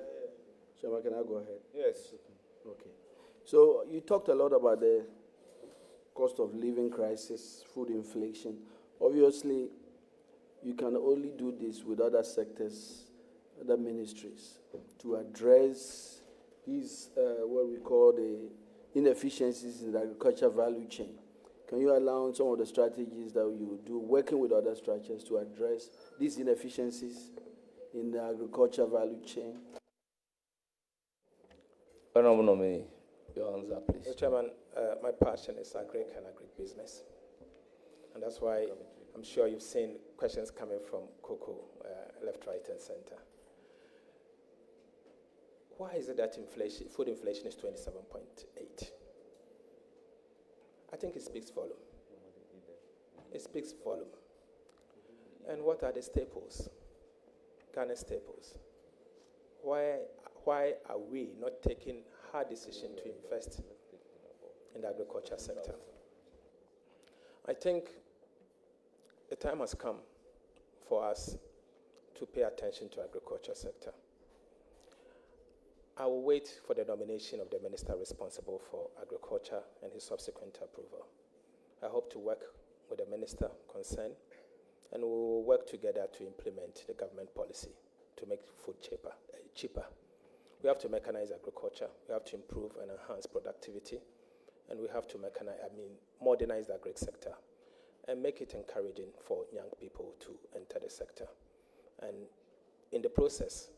K: Shama, can I go ahead?
A: Yes.
K: Okay. So you talked a lot about the cost of living crisis, food inflation. Obviously, you can only do this with other sectors, other ministries, to address these, what we call the inefficiencies in the agriculture value chain. Can you outline some of the strategies that you do, working with other structures to address these inefficiencies in the agriculture value chain?
A: Honorable nominee, your answer, please.
S: Mr. Chairman, my passion is agric and agribusiness. And that's why I'm sure you've seen questions coming from Coco, left, right, and center. Why is it that food inflation is 27.8? I think it speaks volume. It speaks volume. And what are the staples? Ghana staples. Why are we not taking hard decision to invest in the agriculture sector? I think the time has come for us to pay attention to agriculture sector. I will wait for the nomination of the minister responsible for agriculture and his subsequent approval. I hope to work with the minister concerned, and we will work together to implement the government policy to make food cheaper. We have to mechanize agriculture. We have to improve and enhance productivity, and we have to modernize the agri sector and make it encouraging for young people to enter the sector. And in the process,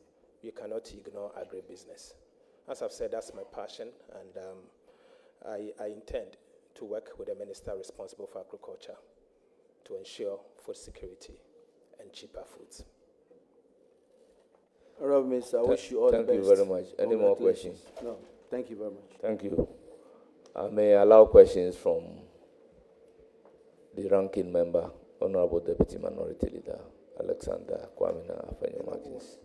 S: you cannot ignore agribusiness. As I've said, that's my passion, and I intend to work with the minister responsible for agriculture to ensure food security and cheaper foods.
K: Honorable Minister, I wish you all the best.
A: Thank you very much. Any more questions?
K: No, thank you very much.
A: Thank you. I may allow questions from the ranking member, Honorable Deputy Minority Leader, Alexander Kwamina Afenyo-Martins.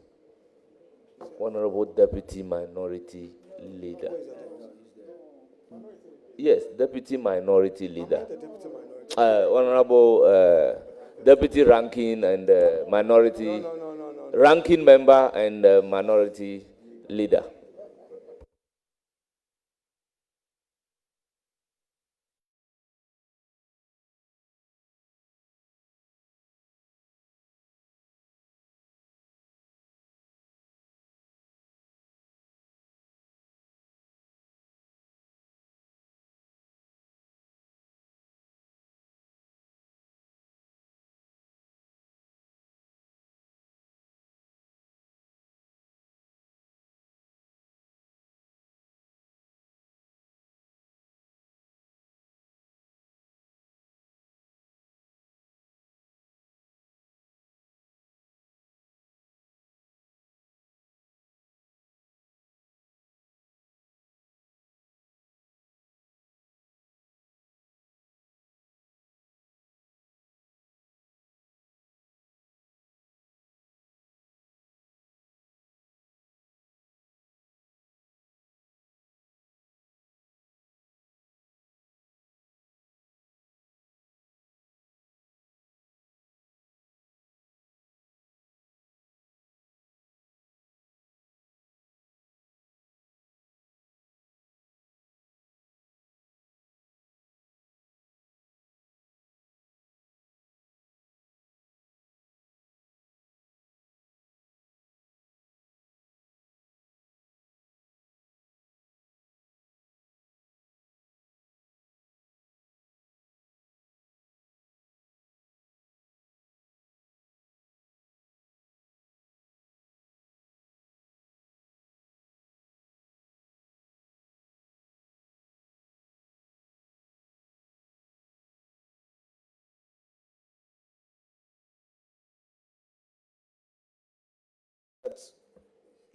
A: Honorable Deputy Minority Leader. Yes, Deputy Minority Leader. Honorable Deputy Ranking and Minority. Ranking Member and Minority Leader.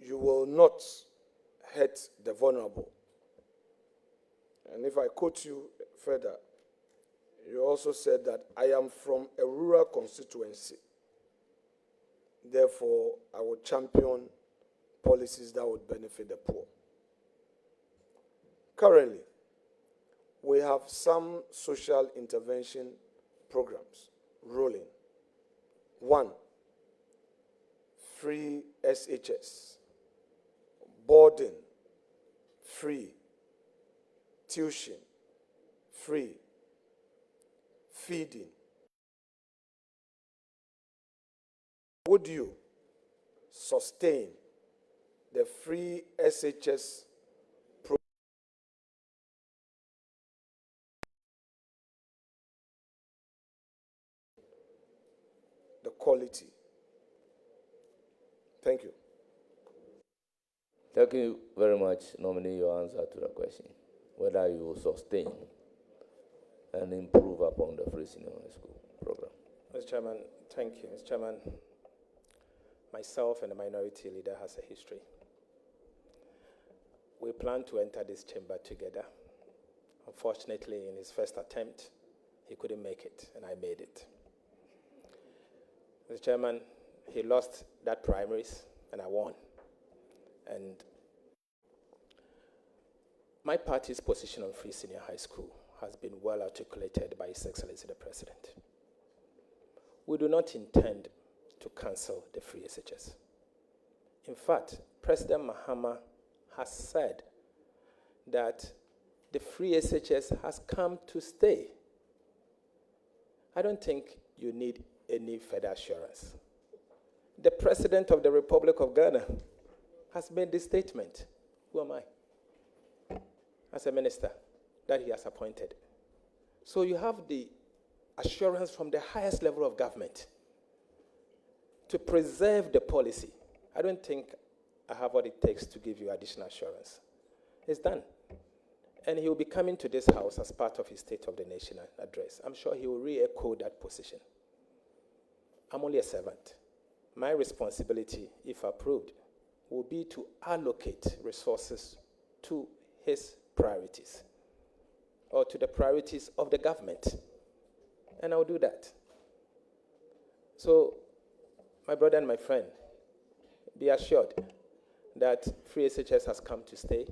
B: you will not hurt the vulnerable. And if I quote you further, you also said that I am from a rural constituency. Therefore, I will champion policies that would benefit the poor. Currently, we have some social intervention programs rolling. One, free SHS, boarding, free, tuition, free, feeding. Would you sustain the free SHS program? The quality. Thank you.
A: Thank you very much, nominee, your answer to the question, whether you will sustain and improve upon the free senior high school program.
S: Mr. Chairman, thank you. Mr. Chairman, myself and the minority leader has a history. We plan to enter this chamber together. Unfortunately, in his first attempt, he couldn't make it, and I made it. Mr. Chairman, he lost that primaries, and I won. And my party's position on free senior high school has been well articulated by His Excellency the President. We do not intend to cancel the free SHS. In fact, President Mahama has said that the free SHS has come to stay. I don't think you need any further assurance. The President of the Republic of Ghana has made this statement. Who am I? As a minister that he has appointed. So you have the assurance from the highest level of government to preserve the policy. I don't think I have what it takes to give you additional assurance. It's done. And he will be coming to this house as part of his State of the Nation address. I'm sure he will re-echo that position. I'm only a servant. My responsibility, if approved, will be to allocate resources to his priorities or to the priorities of the government. And I'll do that. So, my brother and my friend, be assured that free SHS has come to stay.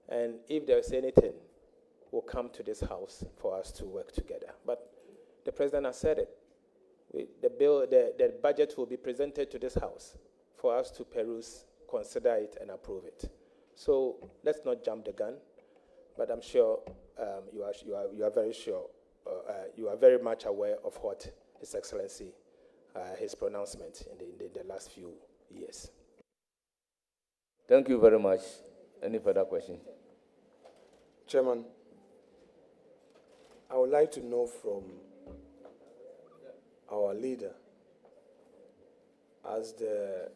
S: And if there's anything, we'll come to this house for us to work together. But the president has said it. The budget will be presented to this house for us to peruse, consider it, and approve it. So let's not jump the gun. But I'm sure you are very sure. You are very much aware of what His Excellency, his pronouncement in the last few years.
A: Thank you very much. Any further questions?
B: Chairman, I would like to know from our leader, as the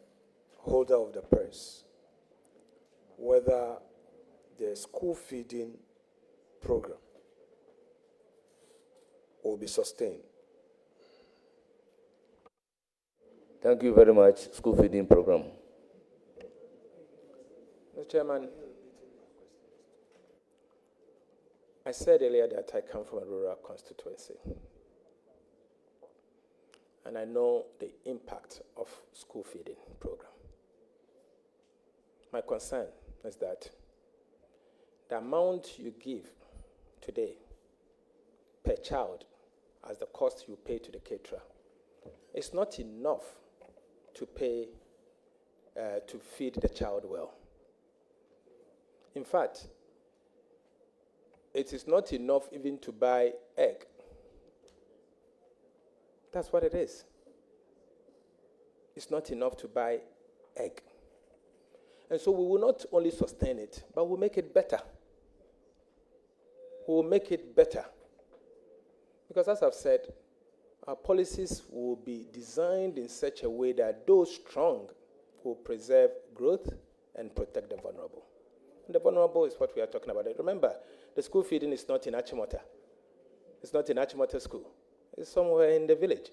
B: holder of the purse, whether the school feeding program will be sustained.
A: Thank you very much. School feeding program.
S: Mr. Chairman, I said earlier that I come from a rural constituency. And I know the impact of school feeding program. My concern is that the amount you give today per child as the cost you pay to the caterer is not enough to pay to feed the child well. In fact, it is not enough even to buy egg. That's what it is. It's not enough to buy egg. And so we will not only sustain it, but we'll make it better. We will make it better. Because as I've said, our policies will be designed in such a way that those strong will preserve growth and protect the vulnerable. And the vulnerable is what we are talking about. Remember, the school feeding is not in Achimota. It's not in Achimota school. It's somewhere in the village.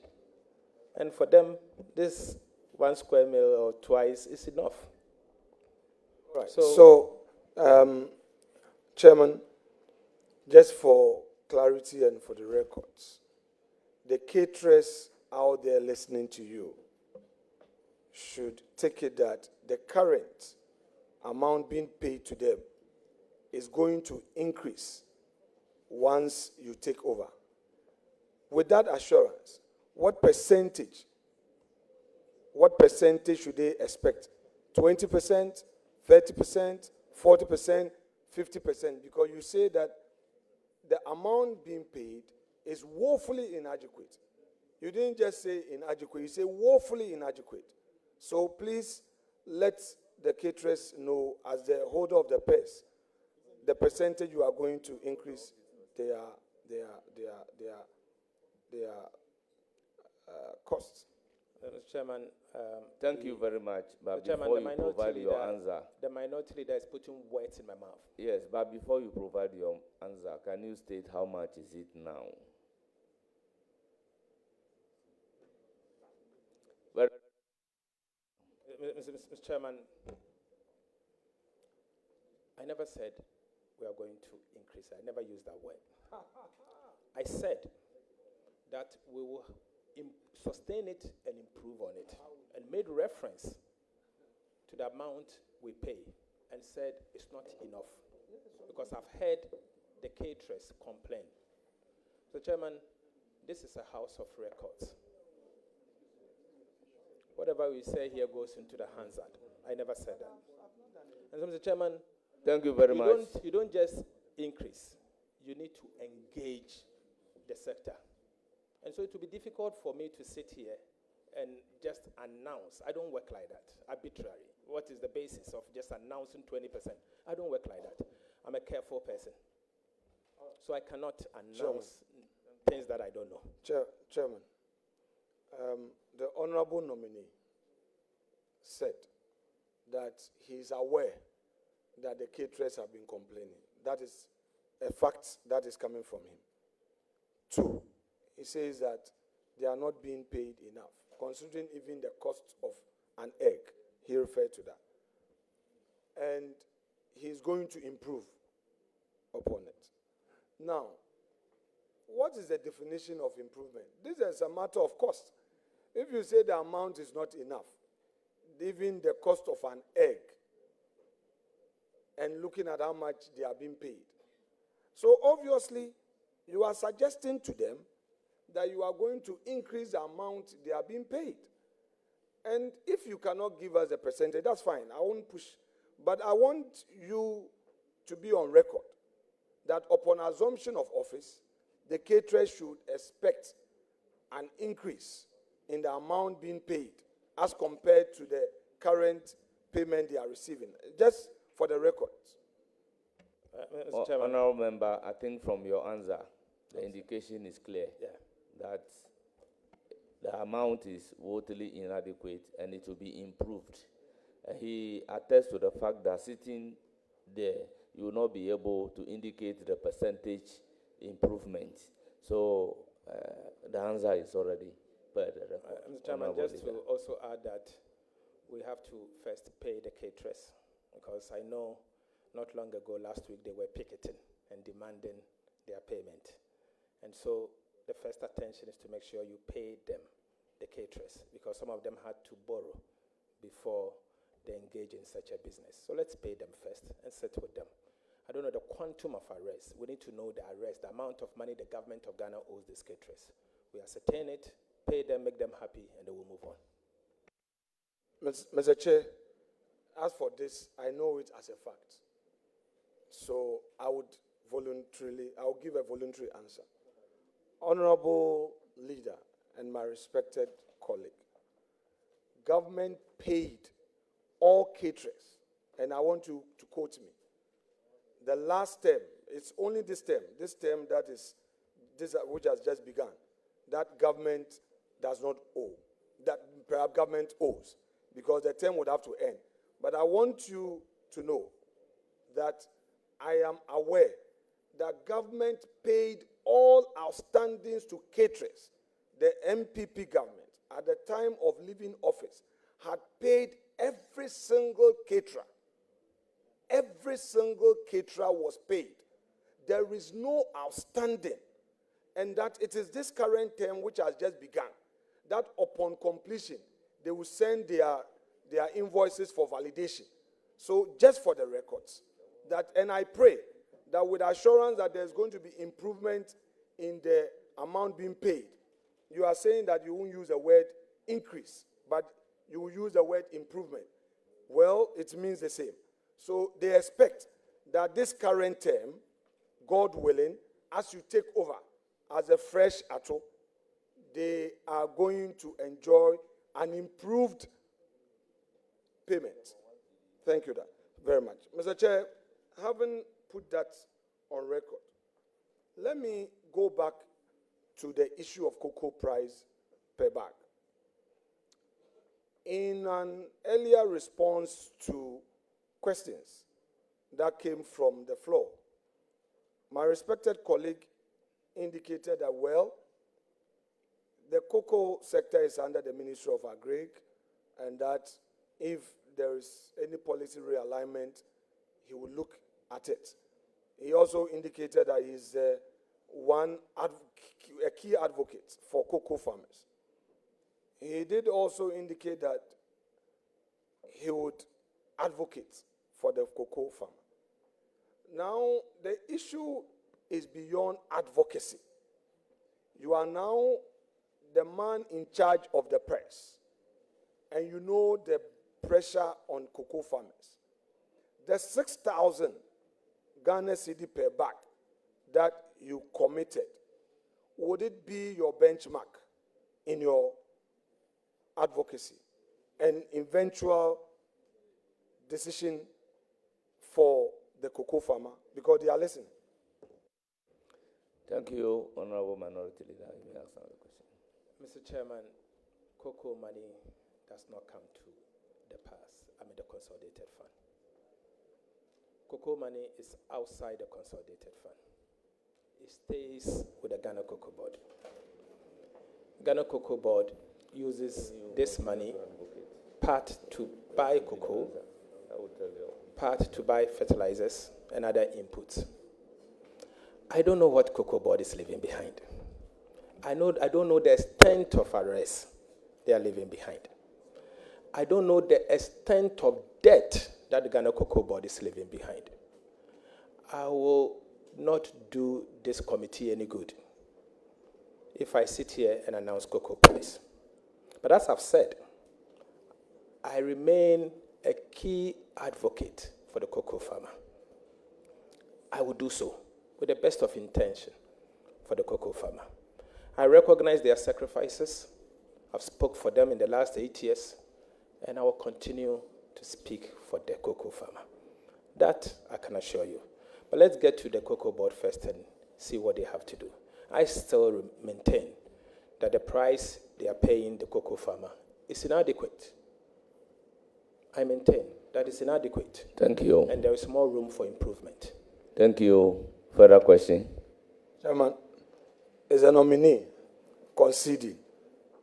S: And for them, this 1 square meal or twice is enough.
B: Right. So, Chairman, just for clarity and for the records, the caterers out there listening to you should take it that the current amount being paid to them is going to increase once you take over. With that assurance, what percentage should they expect? 20%, 30%, 40%, 50%? Because you say that the amount being paid is woefully inadequate. You didn't just say inadequate, you say woefully inadequate. So please let the caterers know, as the holder of the purse, the percentage you are going to increase their costs.
S: Mr. Chairman,
A: Thank you very much. But
S: Chairman,
A: before you provide your answer,
S: the minority leader is putting words in my mouth.
A: yes, but before you provide your answer, can you state how much is it now? Well,
S: Mr. Chairman, I never said we are going to increase. I never used that word. I said that we will sustain it and improve on it, and made reference to the amount we pay and said it's not enough, because I've heard the caterers complain. So, Chairman, this is a house of records. Whatever we say here goes into the Hansard. I never said that. And so, Mr. Chairman,
A: thank you very much.
S: You don't just increase. You need to engage the sector. And so it will be difficult for me to sit here and just announce. I don't work like that, arbitrary. What is the basis of just announcing 20%? I don't work like that. I'm a careful person. So I cannot announce things that I don't know.
B: Chairman, the honorable nominee said that he's aware that the caterers have been complaining. That is a fact that is coming from him. 2, he says that they are not being paid enough, considering even the cost of an egg. He referred to that. And he's going to improve upon it. Now, what is the definition of improvement? This is a matter of cost. If you say the amount is not enough, even the cost of an egg, and looking at how much they are being paid. So obviously, you are suggesting to them that you are going to increase the amount they are being paid. And if you cannot give us a percentage, that's fine. I won't push. But I want you to be on record that upon assumption of office, the caterers should expect an increase in the amount being paid as compared to the current payment they are receiving. Just for the record.
S: Mr. Chairman.
A: Honorable member, I think from your answer, the indication is clear that the amount is woefully inadequate and it will be improved. He attests to the fact that sitting there, you will not be able to indicate the percentage improvement. So the answer is already per the record.
S: Mr. Chairman, just to also add that we have to first pay the caterers, because I know not long ago, last week, they were picketing and demanding their payment. And so the first attention is to make sure you pay them, the caterers, because some of them had to borrow before they engage in such a business. So let's pay them first and settle with them. I don't know the quantum of arrears. We need to know the arrears, the amount of money the government of Ghana owes these caterers. We ascertain it, pay them, make them happy, and then we'll move on.
B: Mr. Chair, as for this, I know it as a fact. So I will give a voluntary answer. Honorable leader and my respected colleague, government paid all caterers, and I want you to quote me. The last term, it's only this term that is, which has just begun, that government does not owe, that perhaps government owes, because the term would have to end. But I want you to know that I am aware that government paid all outstandings to caterers. The MPP government, at the time of leaving office, had paid every single caterer every single caterer was paid. There is no outstanding. And that it is this current term which has just begun, that upon completion, they will send their invoices for validation. So just for the records, that, and I pray that with assurance that there's going to be improvement in the amount being paid. You are saying that you won't use the word increase, but you will use the word improvement. Well, it means the same. So they expect that this current term, God willing, as you take over as a fresh ATO, they are going to enjoy an improved payment. Thank you very much. Mr. Chair, having put that on record, let me go back to the issue of cocoa price per bag. In an earlier response to questions that came from the floor, my respected colleague indicated that, well, the cocoa sector is under the Ministry of Agri, and that if there is any policy realignment, he will look at it. He also indicated that he's a key advocate for cocoa farmers. He did also indicate that he would advocate for the cocoa farmer. Now, the issue is beyond advocacy. You are now the man in charge of the press, and you know the pressure on cocoa farmers. The 6,000 Ghana cedi per bag that you committed, would it be your benchmark in your advocacy and eventual decision for the cocoa farmer? Because they are listening.
A: Thank you, Honorable Minority Leader. You may ask another question.
S: Mr. Chairman, cocoa money does not come to the the consolidated fund. Cocoa money is outside the consolidated fund. It stays with the Ghana Cocoa Board. Ghana Cocoa Board uses this money part to buy cocoa, part to buy fertilizers and other inputs. I don't know what Cocoa Board is leaving behind. I don't know the extent of arrests they are leaving behind. I don't know the extent of debt that the Ghana Cocoa Board is leaving behind. I will not do this committee any good if I sit here and announce cocoa price. But as I've said, I remain a key advocate for the cocoa farmer. I will do so with the best of intention for the cocoa farmer. I recognize their sacrifices. I've spoke for them in the last 8 years, and I will continue to speak for the cocoa farmer. That I can assure you. But let's get to the Cocoa Board first and see what they have to do. I still maintain that the price they are paying the cocoa farmer is inadequate. I maintain that it's inadequate.
A: Thank you.
S: And there is more room for improvement.
A: Thank you. Further question?
B: Chairman, is a nominee conceding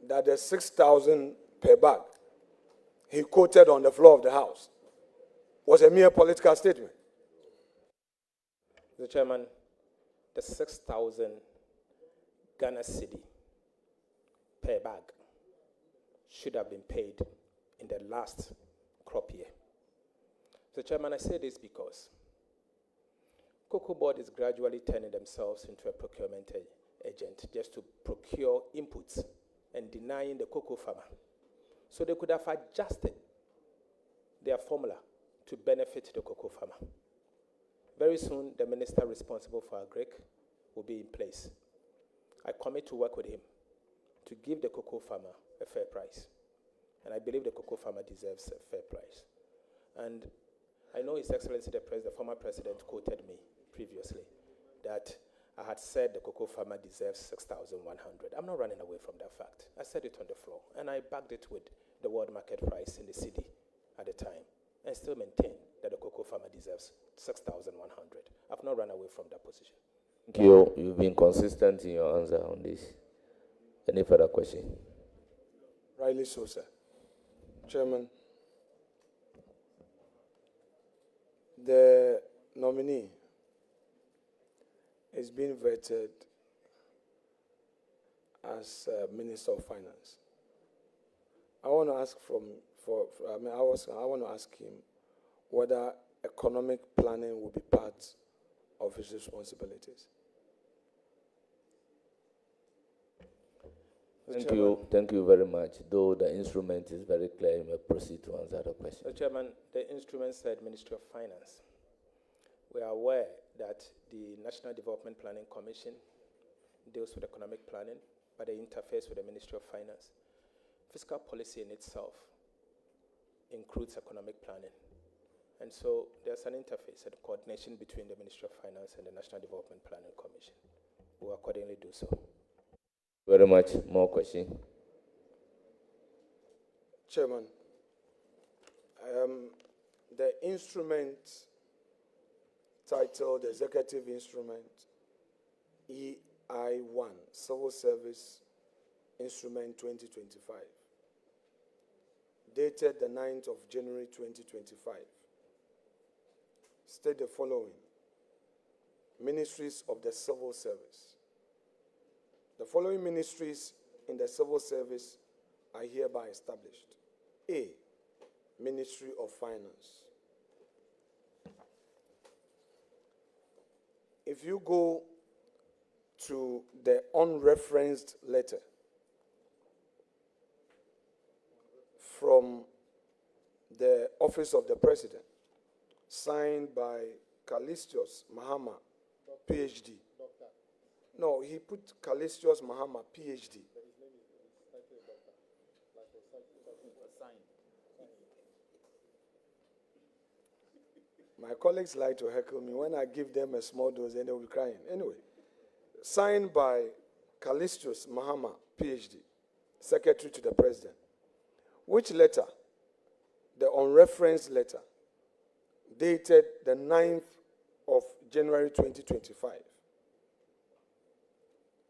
B: that the 6,000 per bag he quoted on the floor of the House was a mere political statement?
S: Mr. Chairman, the 6,000 Ghana cedi per bag should have been paid in the last crop year. Mr. Chairman, I say this because Cocoa Board is gradually turning themselves into a procurement agent just to procure inputs and denying the cocoa farmer. So they could have adjusted their formula to benefit the cocoa farmer. Very soon, the minister responsible for Agric will be in place. I commit to work with him to give the cocoa farmer a fair price. And I believe the cocoa farmer deserves a fair price. And I know His Excellency the former president quoted me previously that I had said the cocoa farmer deserves 6,100. I'm not running away from that fact. I said it on the floor, and I backed it with the world market price in the city at the time, and still maintain that the cocoa farmer deserves 6,100. I've not run away from that position.
A: Thank you. You've been consistent in your answer on this. Any further question?
B: Rightly so, sir. Chairman, The nominee is being vetted as Minister of Finance. I want to ask I want to ask him whether economic planning will be part of his responsibilities.
A: Thank you very much. Though the instrument is very clear, you may proceed to answer the question.
S: Mr. Chairman, the instrument said Ministry of Finance. We are aware that the National Development Planning Commission deals with economic planning, but they interface with the Ministry of Finance. Fiscal policy in itself includes economic planning. And so there's an interface, a coordination between the Ministry of Finance and the National Development Planning Commission. We will accordingly do so.
A: Very much. More question.
B: Chairman, the instrument titled Executive Instrument EI1, Civil Service Instrument 2025, dated the 9th of January 2025, state the following: Ministries of the Civil Service. The following ministries in the civil service are hereby established. A, Ministry of Finance. If you go to the unreferenced letter from the Office of the President, signed by Callistius Mahama, PhD. No, he put Callistius Mahama, PhD. My colleagues like to heckle me. When I give them a small dose, then they'll be crying. Anyway, signed by Callistius Mahama, PhD, Secretary to the President. Which letter? The unreferenced letter, dated the 9th of January 2025.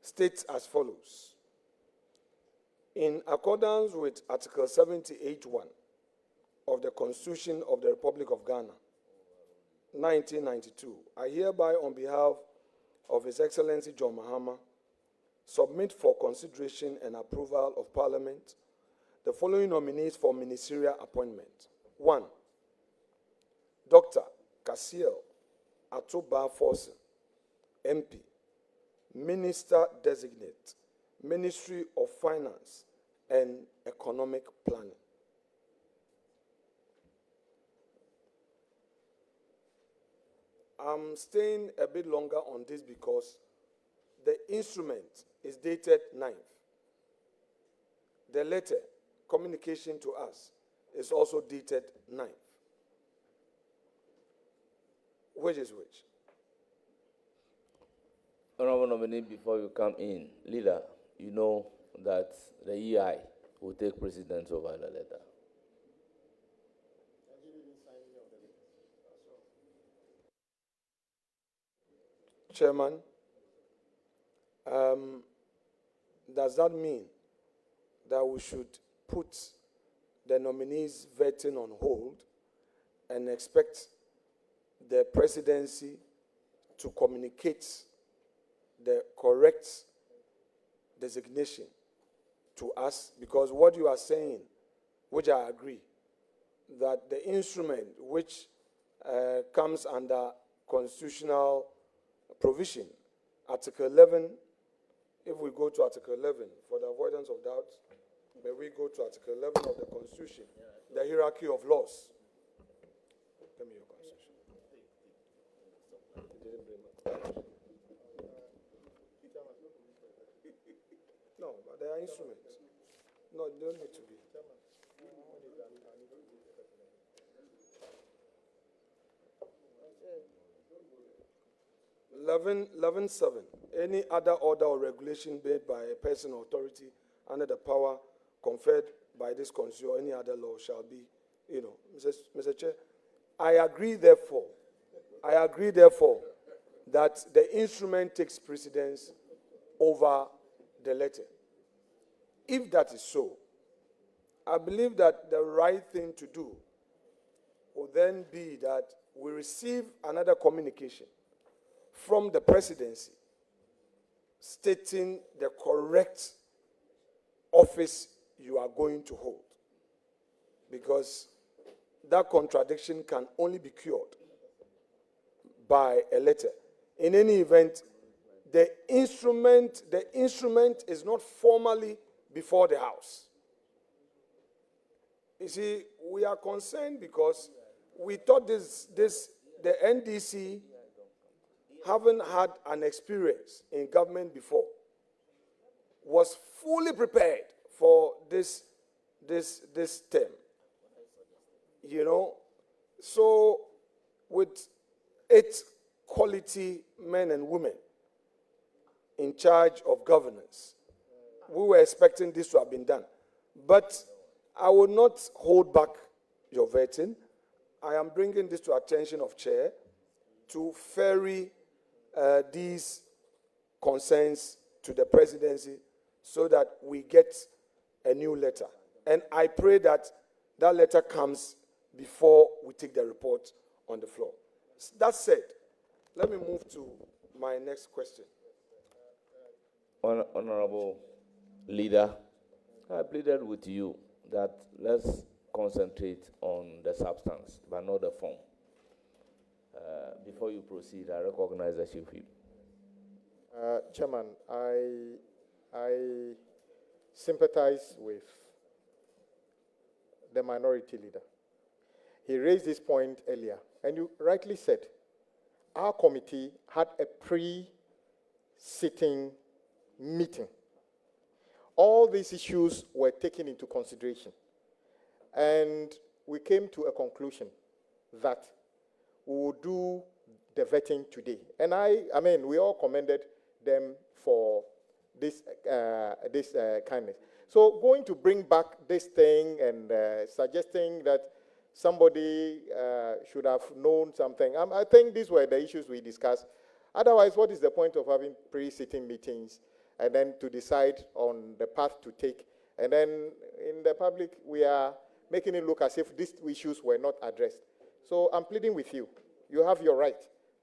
B: States as follows: in accordance with Article 78(1) of the Constitution of the Republic of Ghana, 1992, I hereby, on behalf of His Excellency John Mahama, submit for consideration and approval of Parliament the following nominees for ministerial appointment. 1. Dr. Cassiel Atoba Forson, MP, Minister Designate, Ministry of Finance and Economic Planning. I'm staying a bit longer on this because the instrument is dated 9th. The letter, communication to us, is also dated 9th. Which is which?
A: Honorable nominee, before you come in, leader, you know that the EI will take precedence over the letter.
B: Chairman, does that mean that we should put the nominees' vetting on hold and expect the presidency to communicate the correct designation to us? Because what you are saying, which I agree, that the instrument which comes under constitutional provision, Article 11, if we go to Article 11, for the avoidance of doubt, may we go to Article 11 of the Constitution, the hierarchy of laws. Give me your Constitution. No, but they are instruments. No, they don't need to be. 11.7. Any other order or regulation made by a person or authority under the power conferred by this Constitution or any other law shall be, Mr. Chair, I agree, therefore, that the instrument takes precedence over the letter. If that is so, I believe that the right thing to do will then be that we receive another communication from the presidency stating the correct office you are going to hold. Because that contradiction can only be cured by a letter. In any event, the instrument is not formally before the House. You see, we are concerned because we thought the NDC, having had an experience in government before, was fully prepared for this term. You know, so with 8 quality men and women in charge of governance, we were expecting this to have been done. But I will not hold back your vetting. I am bringing this to attention of Chair to ferry these concerns to the presidency so that we get a new letter. And I pray that that letter comes before we take the report on the floor. That said, let me move to my next question.
A: Honorable Leader, I pleaded with you that let's concentrate on the substance, but not the form. Before you proceed, I recognize the Chief Whip.
R: Chairman, I sympathize with the minority leader. He raised this point earlier, and you rightly said, our committee had a pre-sitting meeting. All these issues were taken into consideration, and we came to a conclusion that we will do the vetting today. And I mean, we all commended them for this kindness. So going to bring back this thing and suggesting that somebody should have known something, I think these were the issues we discussed. Otherwise, what is the point of having pre-sitting meetings and then to decide on the path to take? And then in the public, we are making it look as if these issues were not addressed. So I'm pleading with you. You have your right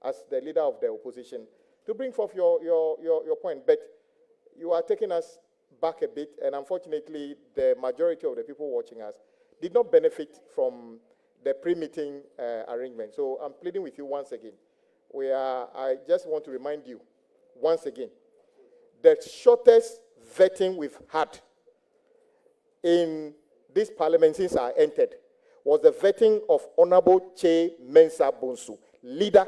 R: as the leader of the opposition to bring forth your point. But you are taking us back a bit, and unfortunately, the majority of the people watching us did not benefit from the pre-meeting arrangement. So I'm pleading with you once again. I just want to remind you once again, the shortest vetting we've had in this parliament since I entered was the vetting of Honorable Che Mensah Bonsu, leader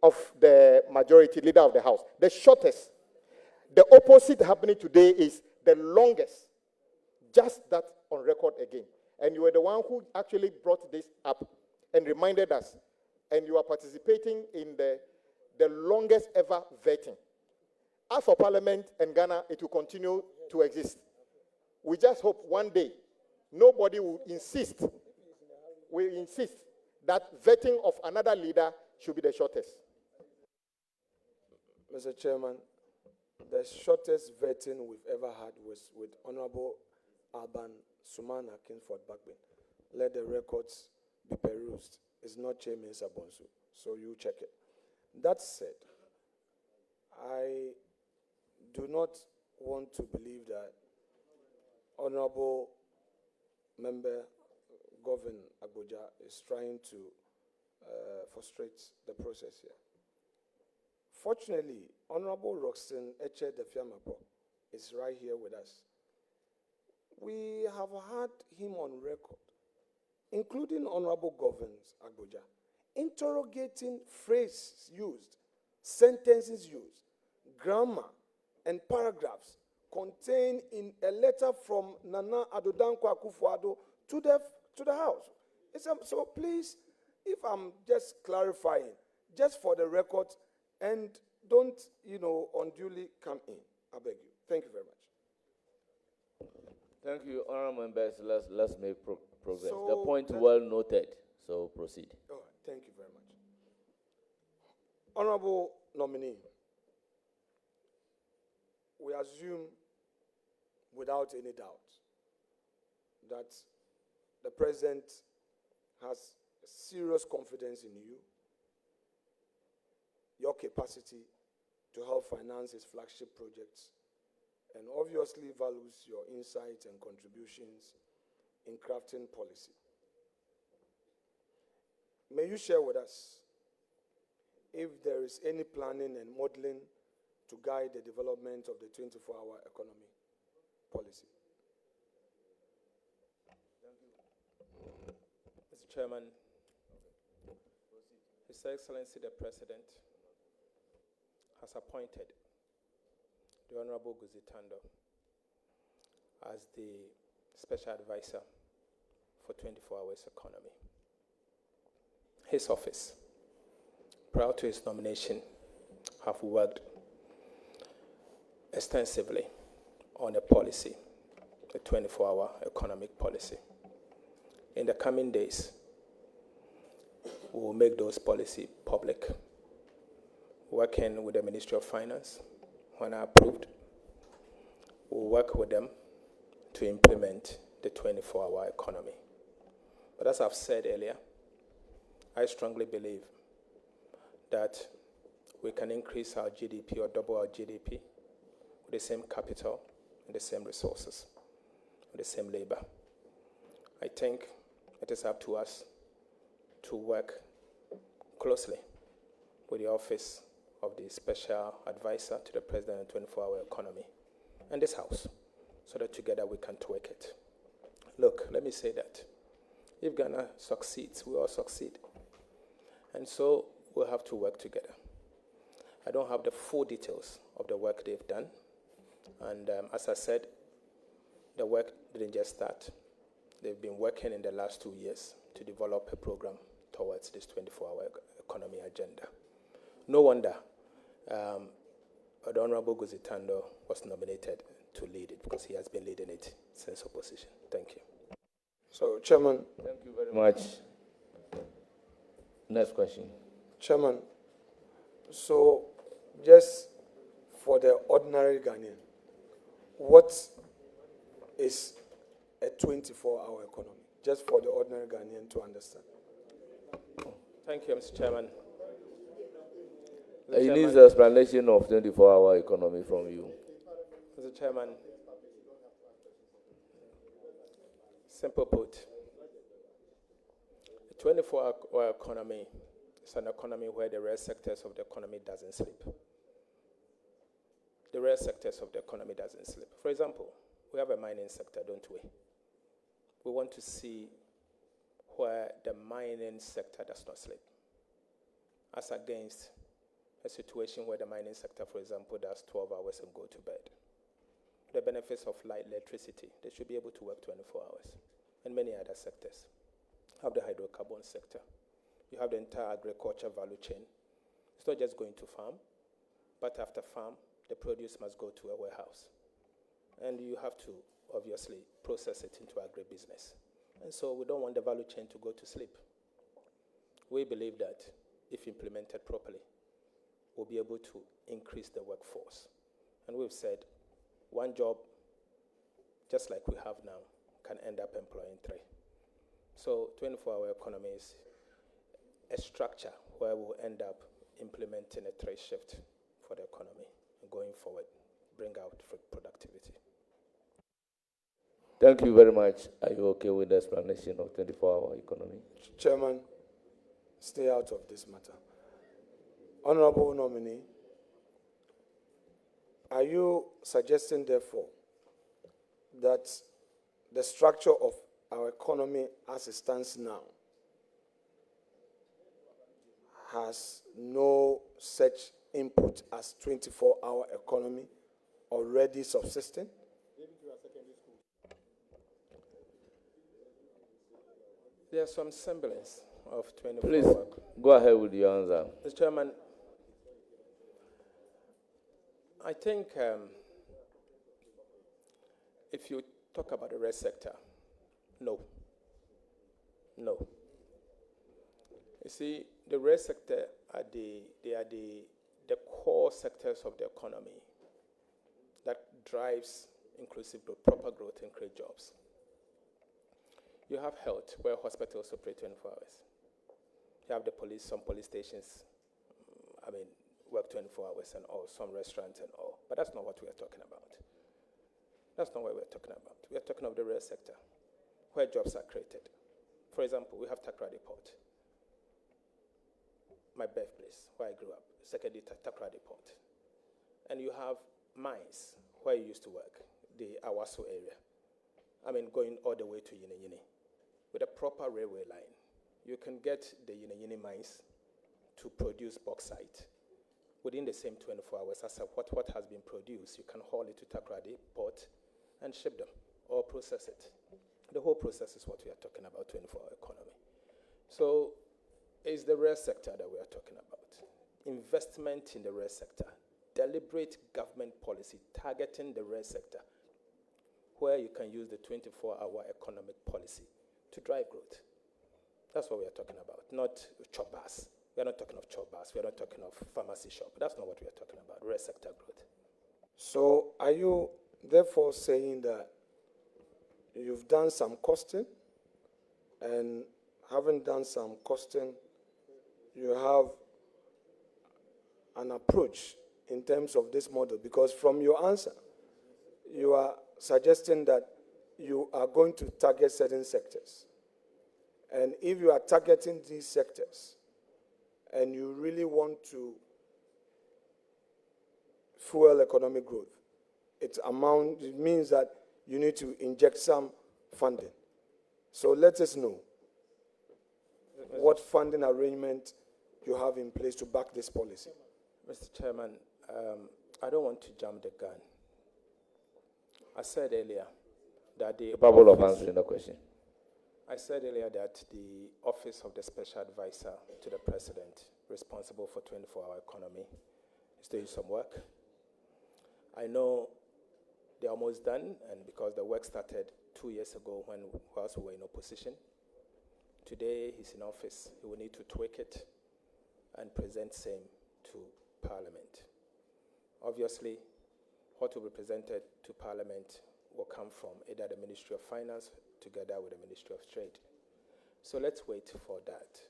R: of the majority, leader of the House. The shortest. The opposite happening today is the longest. Just that on record again. And you were the one who actually brought this up and reminded us. And you are participating in the longest ever vetting. As for Parliament and Ghana, it will continue to exist. We just hope one day nobody will insist that vetting of another leader should be the shortest.
B: Mr. Chairman, the shortest vetting we've ever had was with Honorable Alban Sumana Kingsford Bagbin. Let the records be perused. It's not Che Mensah Bonsu, so you check it. That said, I do not want to believe that Honorable Member Govin Abuja is trying to frustrate the process here. Fortunately, Honorable Roxanne Eche Defiamapo is right here with us. We have had him on record, including Honorable Govin Abuja, interrogating phrases used, sentences used, grammar, and paragraphs contained in a letter from Nana Addo Dankwa Akufo-Addo to the House. So please, if I'm just clarifying, just for the record, and don't, unduly come in. I beg you. Thank you very much.
A: Thank you, honorable members. Let's make progress.
B: So
A: the point well noted. So proceed.
B: All right. Thank you very much. Honorable nominee, we assume without any doubt that the president has serious confidence in you, your capacity to help finance his flagship projects, and obviously values your insights and contributions in crafting policy. May you share with us if there is any planning and modeling to guide the development of the 24-hour economy policy.
S: Mr. Chairman, His Excellency the President has appointed the Honorable Guzitando as the Special Advisor for 24 Hours Economy. His office, prior to his nomination, have worked extensively on a policy, a 24-hour economic policy. In the coming days, we will make those policies public, working with the Ministry of Finance. When approved, we'll work with them to implement the 24-hour economy. But as I've said earlier, I strongly believe that we can increase our GDP or double our GDP with the same capital and the same resources, with the same labor. I think it is up to us to work closely with the Office of the Special Advisor to the President of the 24-Hour Economy and this House, so that together we can twerk it. Look, let me say that if Ghana succeeds, we all succeed. And so we'll have to work together. I don't have the full details of the work they've done. And as I said, the work didn't just start. They've been working in the last 2 years to develop a program towards this 24-hour economy agenda. No wonder the Honorable Guzitando was nominated to lead it, because he has been leading it since opposition. Thank you.
B: So, Chairman.
A: Thank you very much. Next question.
B: Chairman, so just for the ordinary Ghanaian, what is a 24-hour economy? Just for the ordinary Ghanaian to understand.
S: Thank you, Mr. Chairman.
A: He needs an explanation of 24-hour economy from you.
S: Mr. Chairman, simple put, the 24-hour economy is an economy where the rest sectors of the economy doesn't sleep. The rest sectors of the economy doesn't sleep. For example, we have a mining sector, don't we? We want to see where the mining sector does not sleep, as against a situation where the mining sector, for example, does 12 hours and go to bed. The benefits of light electricity, they should be able to work 24 hours. And many other sectors. You have the hydrocarbon sector. You have the entire agriculture value chain. It's not just going to farm, but after farm, the produce must go to a warehouse. And you have to, obviously, process it into agribusiness. And so we don't want the value chain to go to sleep. We believe that if implemented properly, we'll be able to increase the workforce. And we've said, one job, just like we have now, can end up employing 3. So 24-hour economy is a structure where we'll end up implementing a 3 shift for the economy and going forward, bring out productivity.
A: Thank you very much. Are you okay with the explanation of 24-hour economy?
B: Chairman, stay out of this matter. Honorable nominee, are you suggesting, therefore, that the structure of our economy as it stands now has no such input as 24-hour economy already subsisting?
S: There's some semblance of 24
A: Please,
S: hour.
A: go ahead with your answer.
S: Mr. Chairman, I think if you talk about the rest sector, no. No. You see, the rest sector are the core sectors of the economy that drives inclusive growth, proper growth, and create jobs. You have health, where hospitals operate 24 hours. You have the police, some police stations, work 24 hours and all, some restaurants and all. But that's not what we are talking about. That's not what we're talking about. We are talking of the real sector, where jobs are created. For example, we have Takoradi Port, my birthplace, where I grew up, secondary Takoradi Port. And you have mines, where you used to work, the Awaso area. Going all the way to Yini. With a proper railway line, you can get the Yini mines to produce bauxite within the same 24 hours. As what has been produced, you can haul it to Takoradi Port and ship them or process it. The whole process is what we are talking about, 24-hour economy. So it's the rail sector that we are talking about. Investment in the rail sector, deliberate government policy targeting the rail sector, where you can use the 24-hour economic policy to drive growth. That's what we are talking about, not chop bars. We are not talking of chop bars. We are not talking of pharmacy shop. That's not what we are talking about, rail sector growth.
B: So are you therefore saying that you've done some costing, and having done some costing, you have an approach in terms of this model? Because from your answer, you are suggesting that you are going to target certain sectors. And if you are targeting these sectors and you really want to fuel economic growth, it means that you need to inject some funding. So let us know what funding arrangement you have in place to back this policy.
S: Mr. Chairman, I don't want to jump the gun. I said earlier that the
A: Capable of answering the question.
S: I said earlier that the Office of the Special Advisor to the President, responsible for 24-hour economy, is doing some work. I know they're almost done, and because the work started 2 years ago when we also were in opposition. Today he's in office. He will need to tweak it and present same to Parliament. Obviously, what will be presented to Parliament will come from either the Ministry of Finance together with the Ministry of Trade. So let's wait for that.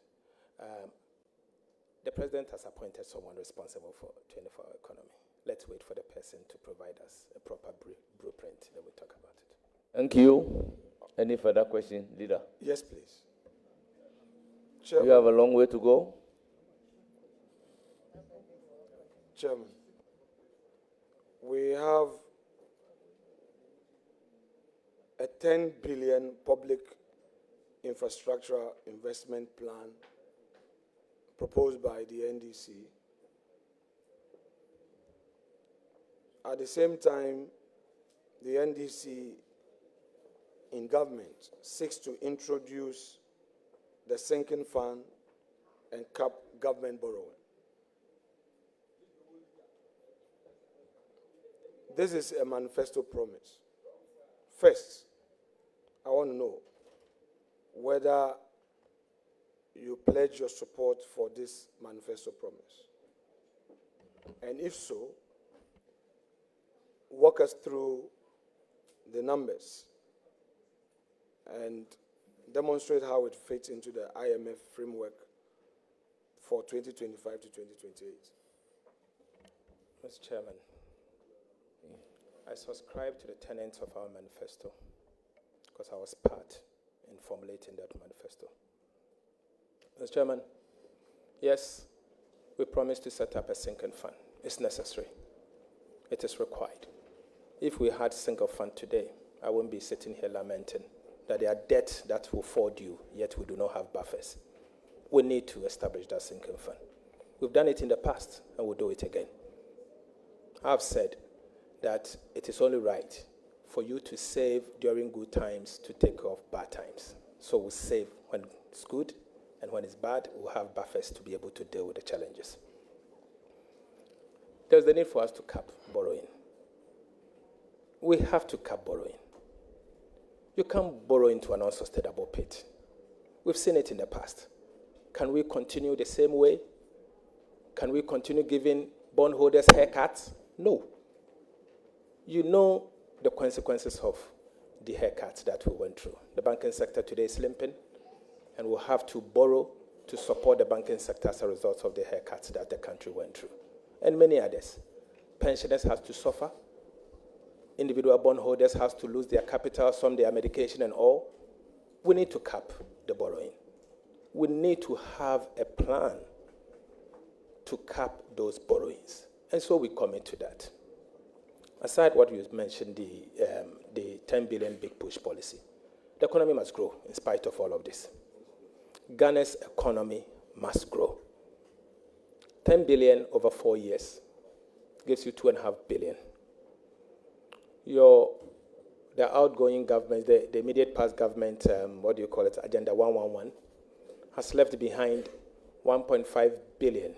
S: The President has appointed someone responsible for 24-hour economy. Let's wait for the person to provide us a proper blueprint, then we'll talk about it.
A: Thank you. Any further question, Leader?
B: Yes, please.
A: You have a long way to go.
B: Chairman, we have a 10 billion public infrastructure investment plan proposed by the NDC. At the same time, the NDC in government seeks to introduce the sinking fund and cap government borrowing. This is a manifesto promise. First, I want to know whether you pledge your support for this manifesto promise. And if so, walk us through the numbers and demonstrate how it fits into the IMF framework for 2025 to 2028.
S: Mr. Chairman, I subscribe to the tenets of our manifesto because I was part in formulating that manifesto. Mr. Chairman, yes, we promised to set up a sinking fund. It's necessary. It is required. If we had single fund today, I wouldn't be sitting here lamenting that there are debts that will fall due, yet we do not have buffers. We need to establish that sinking fund. We've done it in the past, and we'll do it again. I've said that it is only right for you to save during good times to take off bad times. So we'll save when it's good, and when it's bad, we'll have buffers to be able to deal with the challenges. There's the need for us to cap borrowing. We have to cap borrowing. You can't borrow into an unsustainable pit. We've seen it in the past. Can we continue the same way? Can we continue giving bondholders haircuts? No. You know the consequences of the haircuts that we went through. The banking sector today is limping, and we'll have to borrow to support the banking sector as a result of the haircuts that the country went through, and many others. Pensioners have to suffer. Individual bondholders have to lose their capital, some their medication and all. We need to cap the borrowing. We need to have a plan to cap those borrowings. And so we commit to that. Aside what you mentioned, the 10 billion big push policy, the economy must grow in spite of all of this. Ghana's economy must grow. 10 billion over 4 years gives you 2.5 billion. The outgoing government, the immediate past government, Agenda 111, has left behind 1.5 billion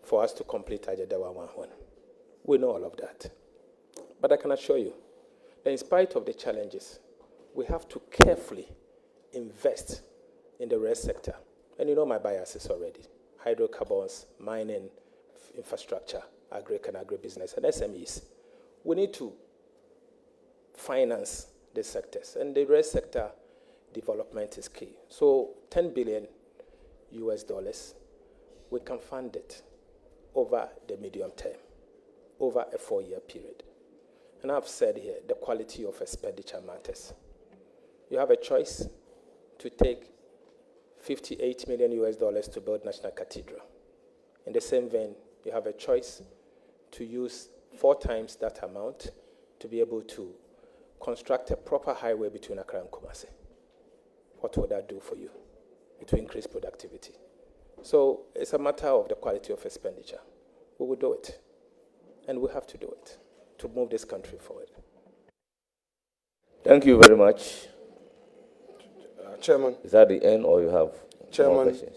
S: for us to complete Agenda 111. We know all of that. But I can assure you that in spite of the challenges, we have to carefully invest in the rare sector. And you know my biases already. Hydrocarbons, mining, infrastructure, agric and agribusiness, and SMEs. We need to finance the sectors, and the rare sector development is key. So 10 billion US dollars, we can fund it over the medium term, over a 4-year period. And I've said here, the quality of expenditure matters. You have a choice to take 58 million US dollars to build National Cathedral. In the same vein, you have a choice to use 4 times that amount to be able to construct a proper highway between Accra and Kumasi. What would that do for you? It will increase productivity. So it's a matter of the quality of expenditure. We will do it. And we have to do it to move this country forward.
A: Thank you very much.
B: Chairman.
A: Is that the end, or you have more questions?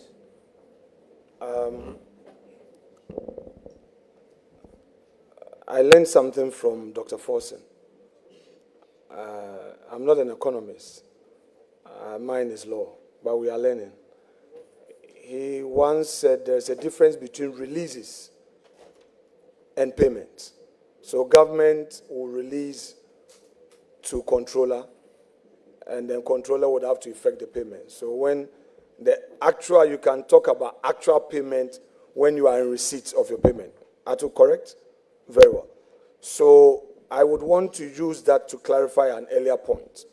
B: I learned something from Dr. Forsen. I'm not an economist. Mine is law, but we are learning. He once said there's a difference between releases and payments. So government will release to controller, and then controller would have to effect the payment. So when you can talk about actual payment when you are in receipt of your payment. Are you correct? Very well. So I would want to use that to clarify an earlier point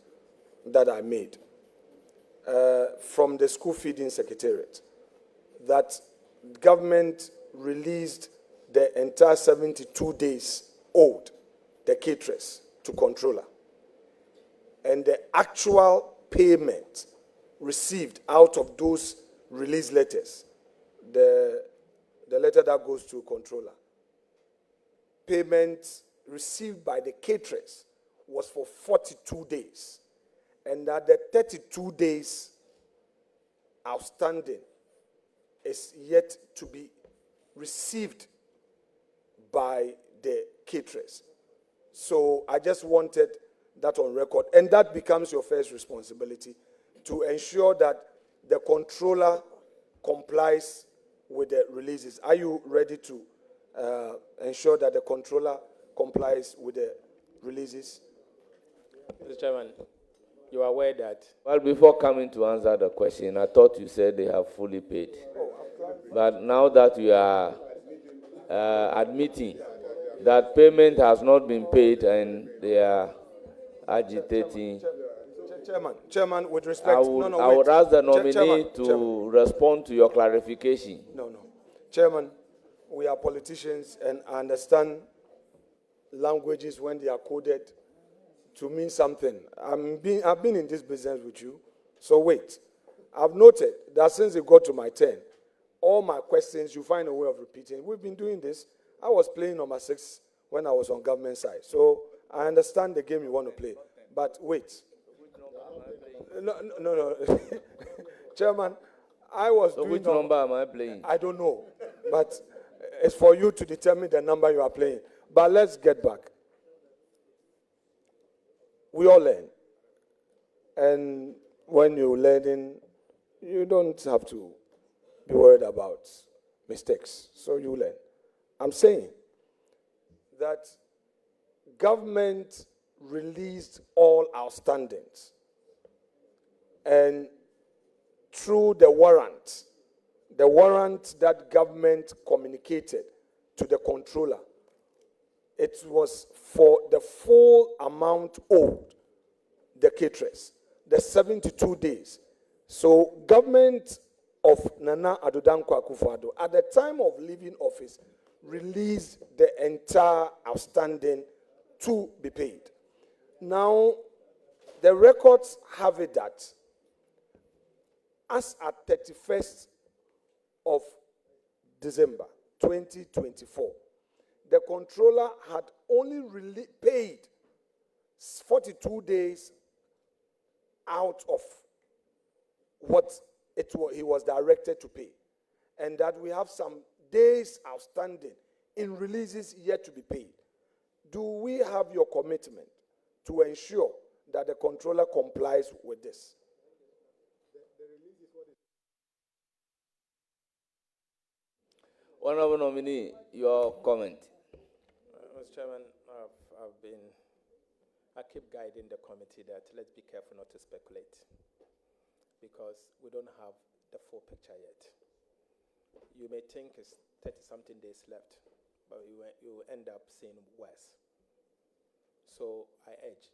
B: that I made from the school feeding secretariat, that government released the entire 72 days owed the caterers to controller. And the actual payment received out of those release letters, the letter that goes to controller, payment received by the caterers was for 42 days. And that the 32 days outstanding is yet to be received by the caterers. So I just wanted that on record. And that becomes your first responsibility, to ensure that the controller complies with the releases. Are you ready to ensure that the controller complies with the releases?
S: Mr. Chairman, you are aware that...
A: Well, before coming to answer the question, I thought you said they have fully paid. But now that you are admitting that payment has not been paid and they are agitating...
B: Chairman, with respect...
A: I would ask the nominee to respond to your clarification.
B: No. Chairman, we are politicians, and I understand languages when they are coded to mean something. I've been in this business with you, so wait. I've noted that since it got to my turn, all my questions, you find a way of repeating. We've been doing this. I was playing number 6 when I was on government side. So I understand the game you want to play. But wait. No. Chairman, I was doing...
A: Which number am I playing?
B: I don't know. But it's for you to determine the number you are playing. But let's get back. We all learn. And when you're learning, you don't have to be worried about mistakes. So you learn. I'm saying that government released all outstandings. And through the warrant the warrant that government communicated to the controller, it was for the full amount owed the caterers, the 72 days. So government of Nana Addo Dankwa Akufo-Addo, at the time of leaving office, released the entire outstanding to be paid. Now, the records have it that as at 31st of December 2024, the controller had only paid 42 days out of what he was directed to pay, and that we have some days outstanding in releases yet to be paid. Do we have your commitment to ensure that the controller complies with this?
A: Honorable nominee, your comment.
S: Mr. Chairman, I keep guiding the committee that let's be careful not to speculate, because we don't have the full picture yet. You may think it's 30-something days left, but you will end up seeing worse. So I urge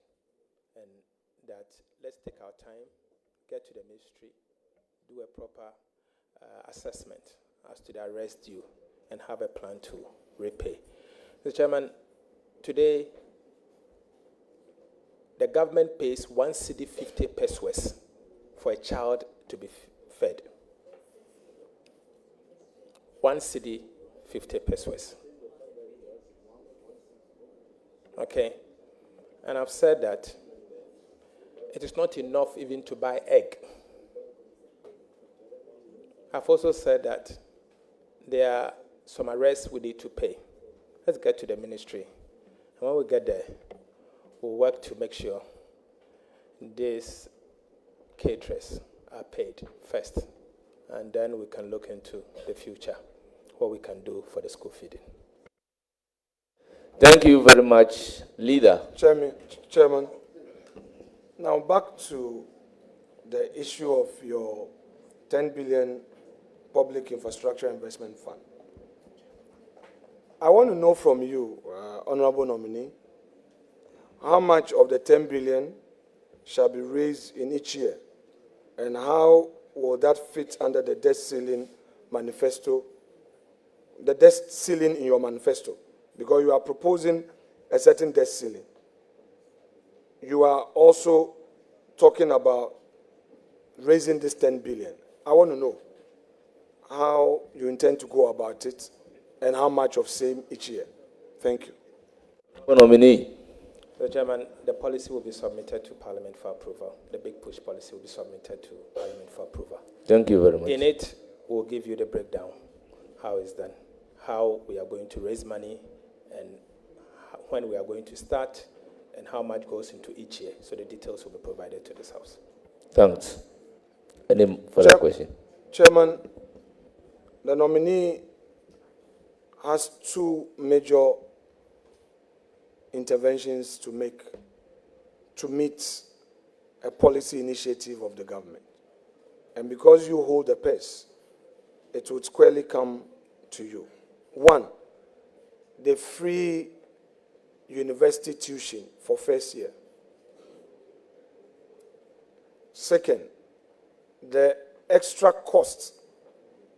S: that let's take our time, get to the ministry, do a proper assessment as to the arrest due, and have a plan to repay. Mr. Chairman, today the government pays 1 cedi 50 pesos for a child to be fed. 1 cedi 50 pesos. Okay? And I've said that it is not enough even to buy egg. I've also said that there are some arrests we need to pay. Let's get to the ministry. And when we get there, we'll work to make sure these caterers are paid first. And then we can look into the future, what we can do for the school feeding.
A: Thank you very much, Leader.
B: Chairman, now back to the issue of your 10 billion Public Infrastructure Investment Fund. I want to know from you, Honorable Nominee, how much of the 10 billion shall be raised in each year, and how will that fit under the debt ceiling manifesto, the debt ceiling in your manifesto? Because you are proposing a certain debt ceiling. You are also talking about raising this 10 billion. I want to know how you intend to go about it and how much of same each year. Thank you.
A: Nominee.
S: Mr. Chairman, the policy will be submitted to Parliament for approval. The big push policy will be submitted to Parliament for approval.
A: Thank you very much.
S: In it, we'll give you the breakdown, how it's done, how we are going to raise money, and when we are going to start, and how much goes into each year. So the details will be provided to this House.
A: Thanks. Any further question?
B: Chairman, the nominee has two major interventions to make to meet a policy initiative of the government. And because you hold the purse, it would squarely come to you. One, the free university tuition for first year. Second, the extra costs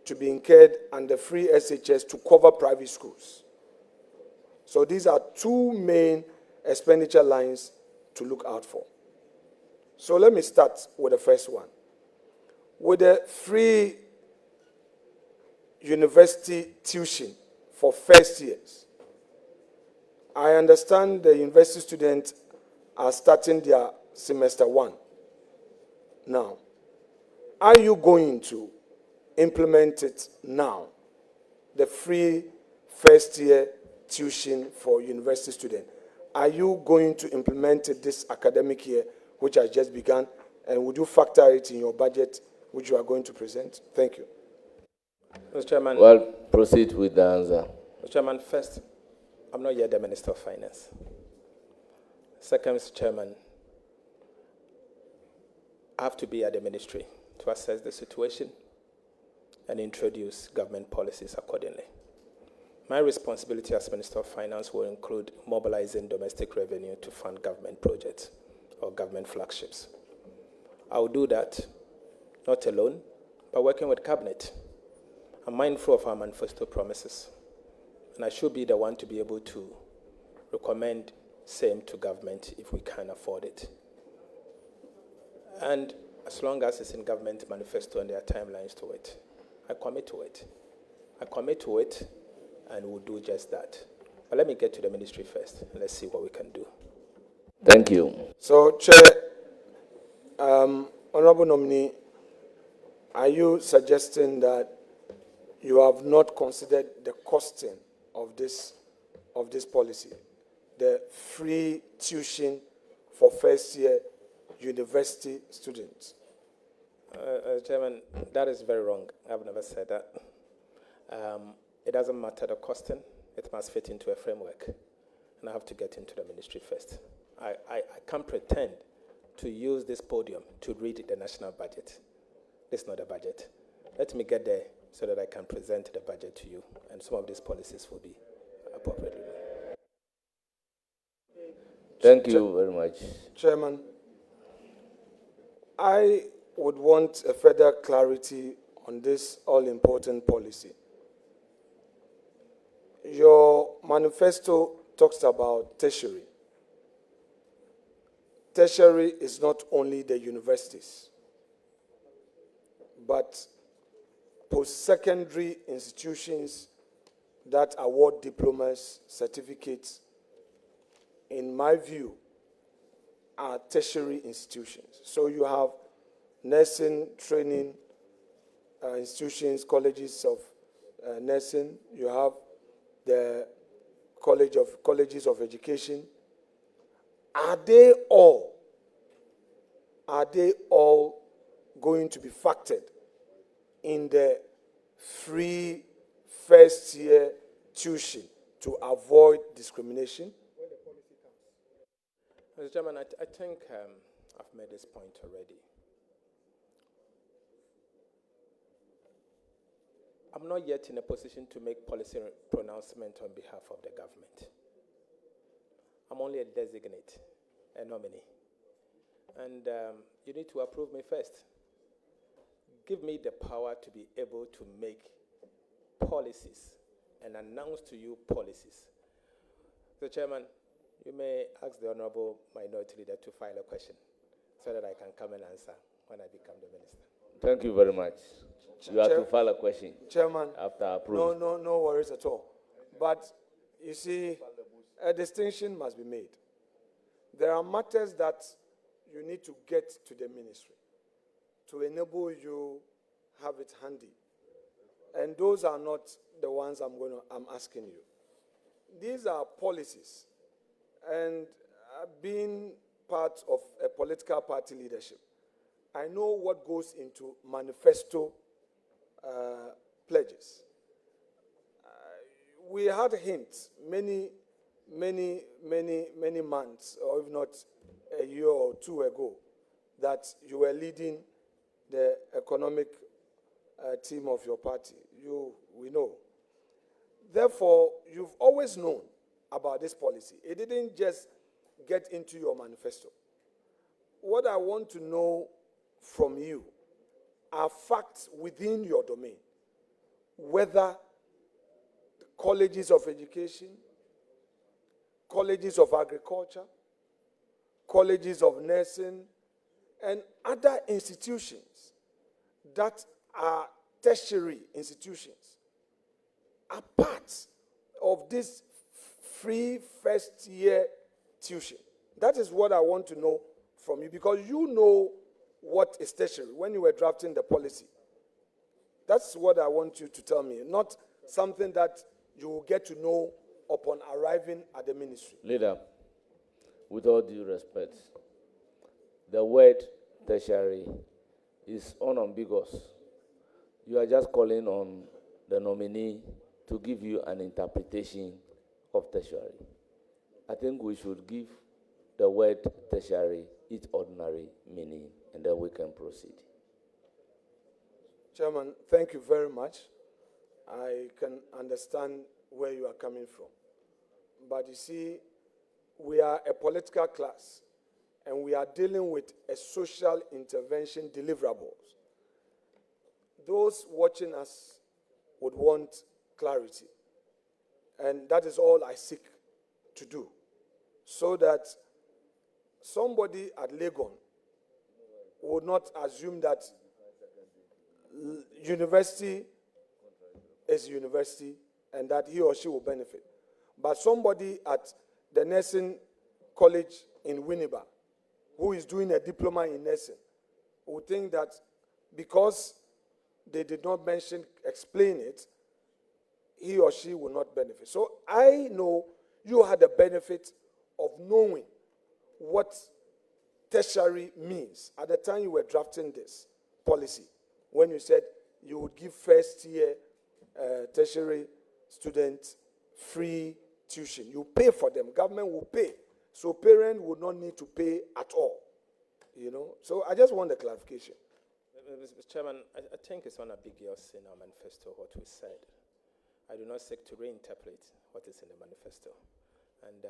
B: to be incurred and the free SHS to cover private schools. So these are two main expenditure lines to look out for. So let me start with the first one. With the free university tuition for first years, I understand the university students are starting their semester 1. Now, are you going to implement it now, the free first year tuition for university students? Are you going to implement it this academic year, which has just begun, and would you factor it in your budget, which you are going to present? Thank you.
S: Mr. Chairman.
A: Well, proceed with the answer.
S: Mr. Chairman, first, I'm not yet the Minister of Finance. Second, Mr. Chairman, I have to be at the ministry to assess the situation and introduce government policies accordingly. My responsibility as Minister of Finance will include mobilizing domestic revenue to fund government projects or government flagships. I will do that, not alone, but working with Cabinet. I'm mindful of our manifesto promises, and I should be the one to be able to recommend same to government if we can afford it. And as long as it's in government manifesto and there are timelines to it, I commit to it. I commit to it, and we'll do just that. But let me get to the ministry first, and let's see what we can do.
F: Thank you.
B: So, Chair, Honorable Nominee, are you suggesting that you have not considered the costing of this policy, the free tuition for first-year university students?
S: Chairman, that is very wrong. I've never said that. It doesn't matter the costing. It must fit into a framework. And I have to get into the ministry first. I can't pretend to use this podium to read the national budget. This is not a budget. Let me get there so that I can present the budget to you, and some of these policies will be appropriately.
F: Thank you very much.
B: Chairman, I would want a further clarity on this all-important policy. Your manifesto talks about tertiary. Tertiary is not only the universities, but post-secondary institutions that award diplomas, certificates, in my view, are tertiary institutions. So you have nursing training institutions, colleges of nursing. You have the colleges of education. Are they all going to be factored in the free first-year tuition to avoid discrimination?
S: Mr. Chairman, I think I've made this point already. I'm not yet in a position to make policy pronouncement on behalf of the government. I'm only a designate, a nominee. And you need to approve me first. Give me the power to be able to make policies and announce to you policies. Mr. Chairman, you may ask the Honorable Minority Leader to file a question so that I can come and answer when I become the minister.
F: Thank you very much. You have to file a question.
B: Chairman,
F: after approval.
B: No worries at all. But you see, a distinction must be made. There are matters that you need to get to the ministry to enable you have it handy. And those are not the ones I'm asking you. These are policies. And being part of a political party leadership, I know what goes into manifesto pledges. We had hints many months, or if not a year or two ago, that you were leading the economic team of your party. We know. Therefore, you've always known about this policy. It didn't just get into your manifesto. What I want to know from you are facts within your domain, whether colleges of education, colleges of agriculture, colleges of nursing, and other institutions that are tertiary institutions are part of this free first-year tuition. That is what I want to know from you, because you know what is tertiary when you were drafting the policy. That's what I want you to tell me, not something that you will get to know upon arriving at the ministry.
F: Leader, with all due respect, the word tertiary is unambiguous. You are just calling on the nominee to give you an interpretation of tertiary. I think we should give the word tertiary its ordinary meaning, and then we can proceed.
B: Chairman, thank you very much. I can understand where you are coming from. But you see, we are a political class, and we are dealing with a social intervention deliverables. Those watching us would want clarity. And that is all I seek to do, so that somebody at Legon would not assume that university is university and that he or she will benefit. But somebody at the nursing college in Winneba who is doing a diploma in nursing would think that because they did not explain it, he or she will not benefit. So I know you had the benefit of knowing what tertiary means at the time you were drafting this policy, when you said you would give first-year tertiary students free tuition. You pay for them. Government will pay. So parents would not need to pay at all. You know? So I just want a clarification.
S: Mr. Chairman, I think it's unambiguous in our manifesto what we said. I do not seek to reinterpret what is in the manifesto. And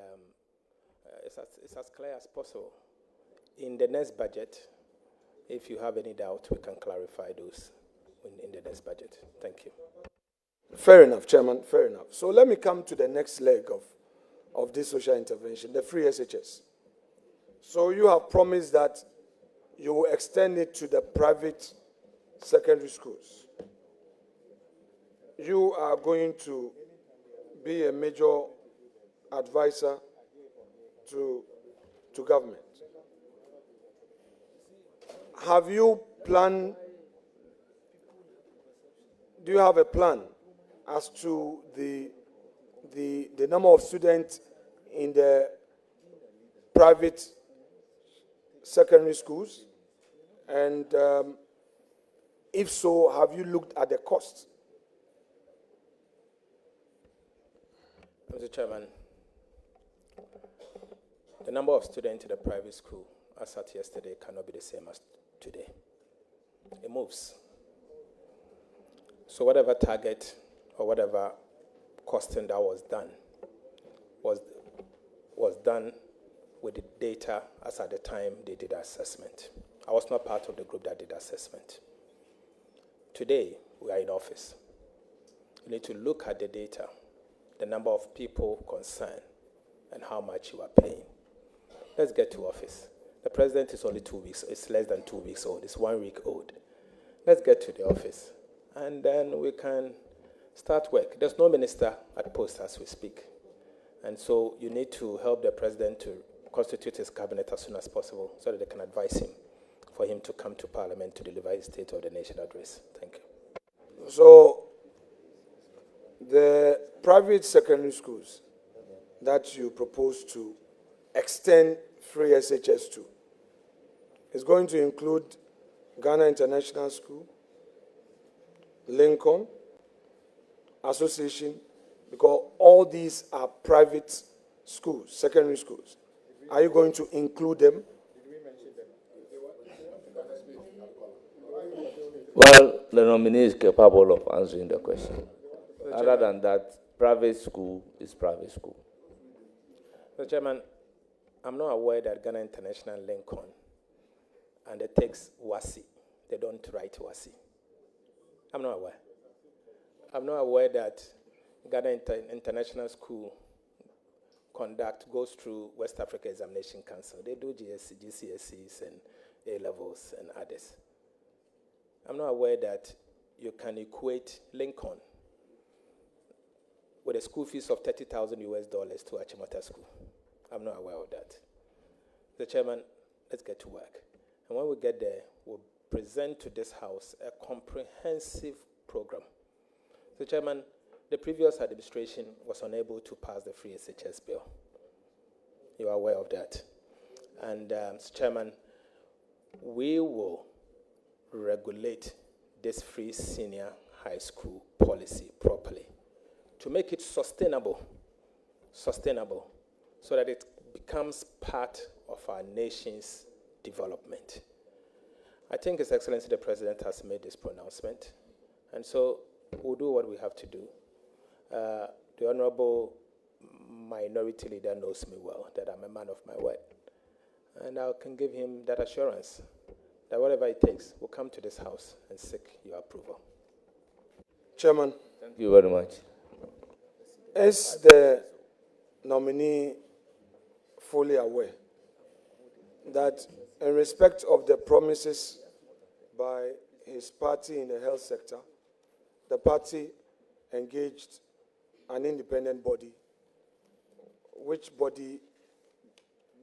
S: it's as clear as possible. In the next budget, if you have any doubt, we can clarify those in the next budget. Thank you.
B: Fair enough, Chairman, fair enough. So let me come to the next leg of this social intervention, the free SHS. So you have promised that you will extend it to the private secondary schools. You are going to be a major advisor to government. Have you planned, do you have a plan as to the number of students in the private secondary schools? And if so, have you looked at the cost?
S: Mr. Chairman, the number of students in the private school as at yesterday cannot be the same as today. It moves. So whatever target or whatever costing that was done was done with the data as at the time they did assessment. I was not part of the group that did assessment. Today, we are in office. You need to look at the data, the number of people concerned, and how much you are paying. Let's get to office. The president is only 2 weeks, it's less than 2 weeks old, it's 1 week old. Let's get to the office, and then we can start work. There's no minister at post as we speak. And so you need to help the president to constitute his cabinet as soon as possible so that they can advise him for him to come to Parliament to deliver his State of the Nation address. Thank you.
B: So the private secondary schools that you propose to extend free SHS to is going to include Ghana International School, Lincoln, Association, because all these are private schools, secondary schools. Are you going to include them?
F: Well, the nominee is capable of answering the question. Other than that, private school is private school.
S: Mr. Chairman, I'm not aware that Ghana International Lincoln undertakes WASI. They don't write WASI. I'm not aware. I'm not aware that Ghana International School goes through West Africa Examination Council. They do GCSEs and A-levels and others. I'm not aware that you can equate Lincoln with a school fees of $30,000 to Achimota School. I'm not aware of that. The Chairman, let's get to work. And when we get there, we'll present to this House a comprehensive program. The Chairman, the previous administration was unable to pass the free SHS bill. You are aware of that. And, Mr. Chairman, we will regulate this free senior high school policy properly to make it sustainable, so that it becomes part of our nation's development. I think His Excellency the President has made this pronouncement, and so we'll do what we have to do. The Honorable Minority Leader knows me well, that I'm a man of my word, and I can give him that assurance that whatever it takes, we'll come to this House and seek your approval.
B: Chairman.
F: Thank you very much.
B: Is the nominee fully aware that in respect of the promises by his party in the health sector, the party engaged an independent body, which body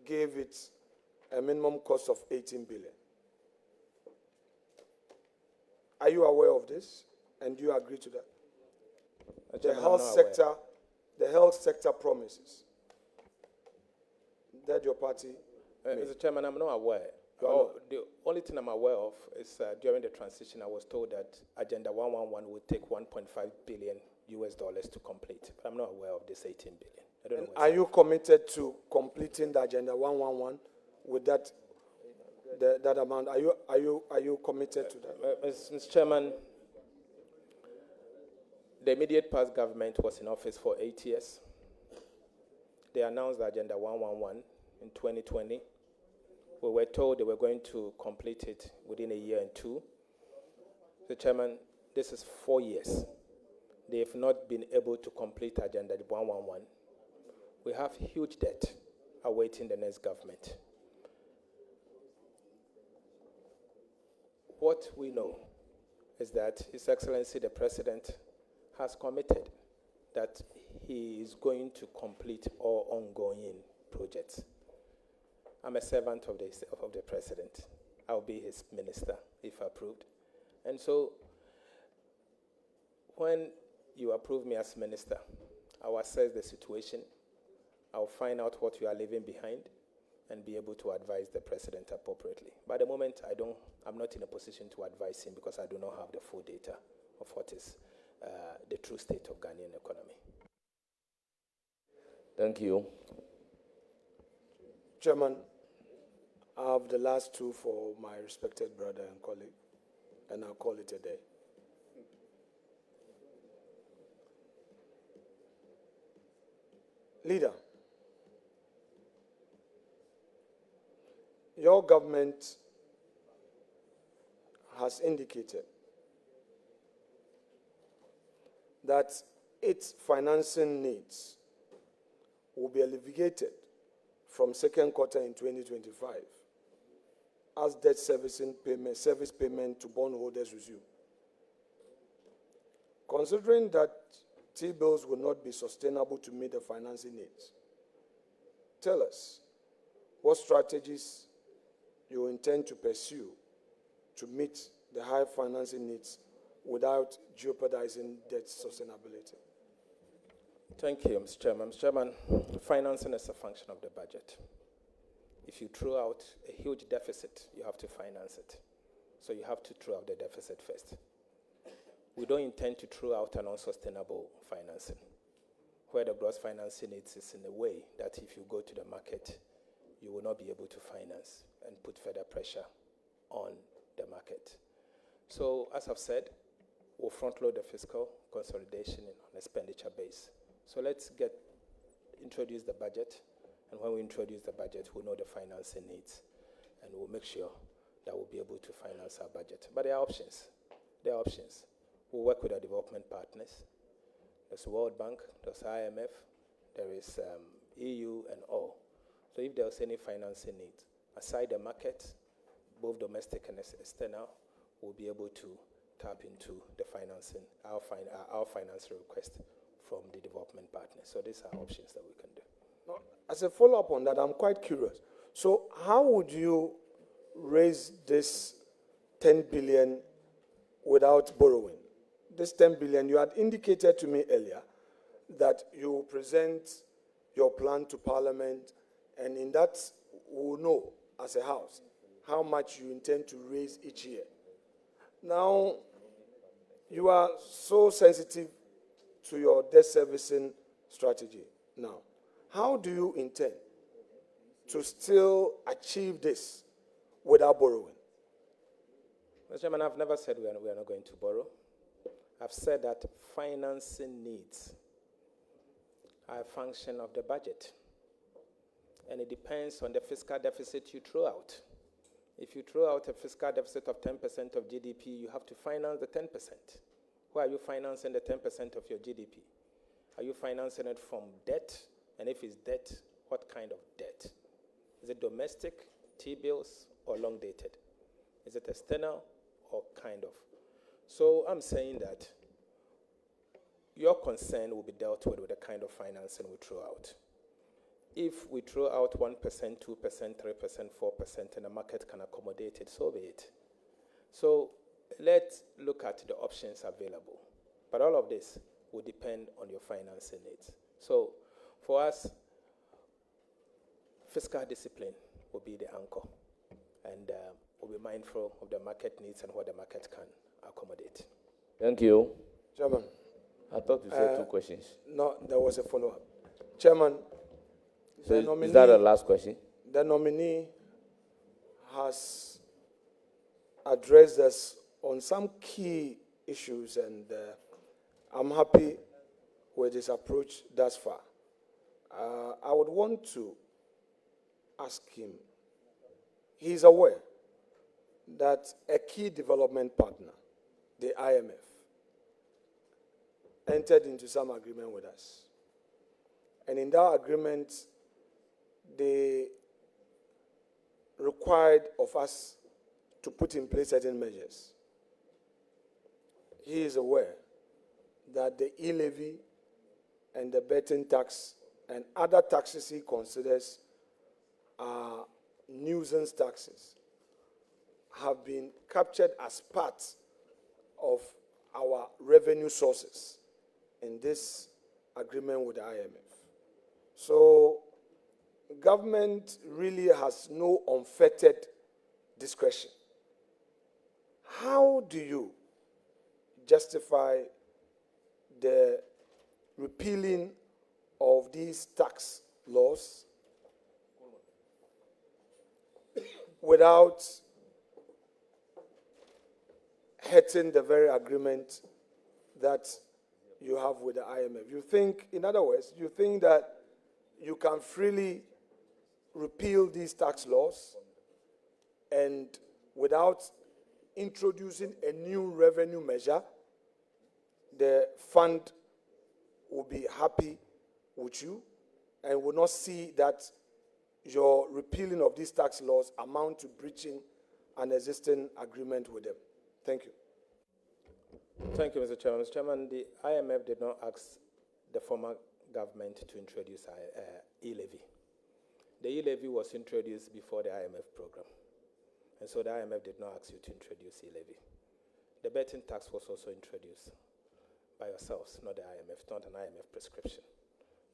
B: gave it a minimum cost of 18 billion? Are you aware of this? And do you agree to that? The health sector promises that your party made.
S: Mr. Chairman, I'm not aware. The only thing I'm aware of is during the transition, I was told that Agenda 111 would take 1.5 billion US dollars to complete. But I'm not aware of this 18 billion. I don't know.
B: Are you committed to completing the Agenda 111 with that amount? Are you committed to that?
S: Mr. Chairman, the immediate past government was in office for 8 years. They announced the Agenda 111 in 2020. We were told they were going to complete it within a year and two. Mr. Chairman, this is 4 years. They have not been able to complete Agenda 111. We have huge debt awaiting the next government. What we know is that His Excellency the President has committed that he is going to complete all ongoing projects. I'm a servant of the President. I'll be his minister if approved. And so when you approve me as minister, I'll assess the situation. I'll find out what you are leaving behind and be able to advise the President appropriately. But at the moment, I'm not in a position to advise him because I do not have the full data of what is the true state of Ghanaian economy.
F: Thank you.
B: Chairman, I have the last two for my respected brother and colleague, and I'll call it a day. Leader, your government has indicated that its financing needs will be alleviated from second quarter in 2025 as debt service payment to bondholders resume. Considering that T-bills will not be sustainable to meet the financing needs, tell us what strategies you intend to pursue to meet the high financing needs without jeopardizing debt sustainability.
S: Thank you, Mr. Chairman. Mr. Chairman, financing is a function of the budget. If you throw out a huge deficit, you have to finance it. So you have to throw out the deficit first. We don't intend to throw out an unsustainable financing, where the gross financing needs is in a way that if you go to the market, you will not be able to finance and put further pressure on the market. So, as I've said, we'll front-load the fiscal consolidation on expenditure base. So let's introduce the budget, and when we introduce the budget, we'll know the financing needs, and we'll make sure that we'll be able to finance our budget. But there are options. There are options. We'll work with our development partners. There's World Bank, there's IMF, there is EU and all. So if there's any financing need, aside the market, both domestic and external, we'll be able to tap into the financing, our financial request from the development partners. So these are options that we can do.
B: Now, as a follow-up on that, I'm quite curious. So how would you raise this 10 billion without borrowing? This 10 billion, you had indicated to me earlier that you will present your plan to Parliament, and in that we'll know as a house how much you intend to raise each year. Now, you are so sensitive to your debt servicing strategy. Now, how do you intend to still achieve this without borrowing?
S: Mr. Chairman, I've never said we are not going to borrow. I've said that financing needs are a function of the budget. And it depends on the fiscal deficit you throw out. If you throw out a fiscal deficit of 10% of GDP, you have to finance the 10%. Where are you financing the 10% of your GDP? Are you financing it from debt? And if it's debt, what kind of debt? Is it domestic, T-bills, or long-dated? Is it external or kind of? So I'm saying that your concern will be dealt with the kind of financing we throw out. If we throw out 1%, 2%, 3%, 4%, and the market can accommodate it, so be it. So let's look at the options available. But all of this will depend on your financing needs. So for us, fiscal discipline will be the anchor. And we'll be mindful of the market needs and what the market can accommodate.
F: Thank you.
B: Chairman.
F: I thought you said 2 questions.
B: No, there was a follow-up. Chairman,
F: so is that the last question?
B: The nominee has addressed us on some key issues, and I'm happy with his approach thus far. I would want to ask him, he's aware that a key development partner, the IMF, entered into some agreement with us. And in that agreement, they required of us to put in place certain measures. He is aware that the e-levy and the betting tax and other taxes he considers are nuisance taxes have been captured as part of our revenue sources in this agreement with the IMF. So government really has no unfettered discretion. How do you justify the repealing of these tax laws without hurting the very agreement that you have with the IMF? You think, in other words, you think that you can freely repeal these tax laws and without introducing a new revenue measure, the fund will be happy with you and will not see that your repealing of these tax laws amount to breaching an existing agreement with them? Thank you.
S: Thank you, Mr. Chairman. Mr. Chairman, the IMF did not ask the former government to introduce e-levy. The e-levy was introduced before the IMF program. And so the IMF did not ask you to introduce e-levy. The betting tax was also introduced by yourselves, not the IMF, not an IMF prescription.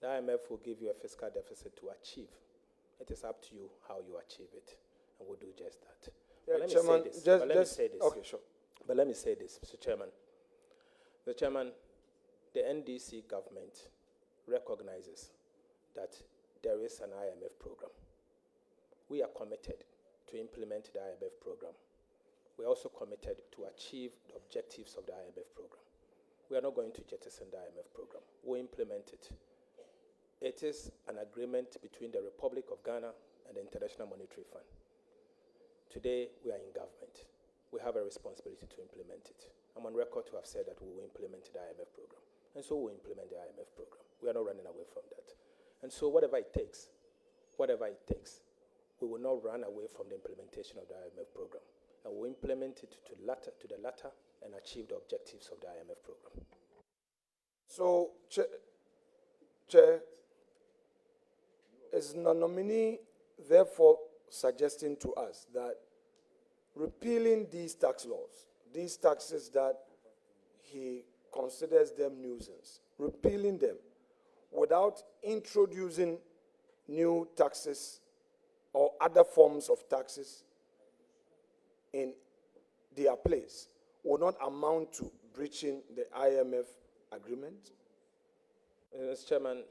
S: The IMF will give you a fiscal deficit to achieve. It is up to you how you achieve it, and we'll do just that.
B: Yeah,
S: but let
B: Chairman,
S: me say this.
B: Okay, sure.
S: But let me say this, Mr. Chairman. Mr. Chairman, the NDC government recognizes that there is an IMF program. We are committed to implement the IMF program. We are also committed to achieve the objectives of the IMF program. We are not going to jettison the IMF program. We'll implement it. It is an agreement between the Republic of Ghana and the International Monetary Fund. Today, we are in government. We have a responsibility to implement it. I'm on record to have said that we will implement the IMF program. And so we'll implement the IMF program. We are not running away from that. And so whatever it takes, we will not run away from the implementation of the IMF program. And we'll implement it to the latter and achieve the objectives of the IMF program.
B: So, Chair, is the nominee therefore suggesting to us that repealing these tax laws, these taxes that he considers them nuisance, repealing them without introducing new taxes or other forms of taxes in their place will not amount to breaching the IMF agreement?
S: Mr. Chairman,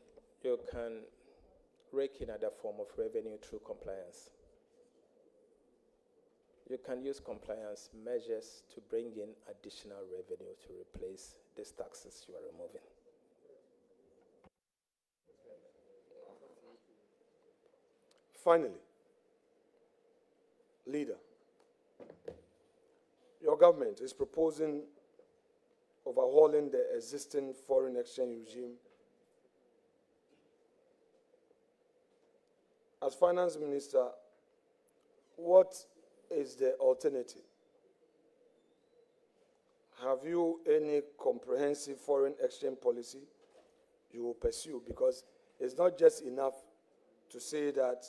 S: you can rake in other form of revenue through compliance. you can use compliance measures to bring in additional revenue to replace these taxes you are removing.
B: Finally, leader, your government is proposing overhauling the existing foreign exchange regime. As finance minister, what is the alternative? Have you any comprehensive foreign exchange policy you will pursue? Because it's not just enough to say that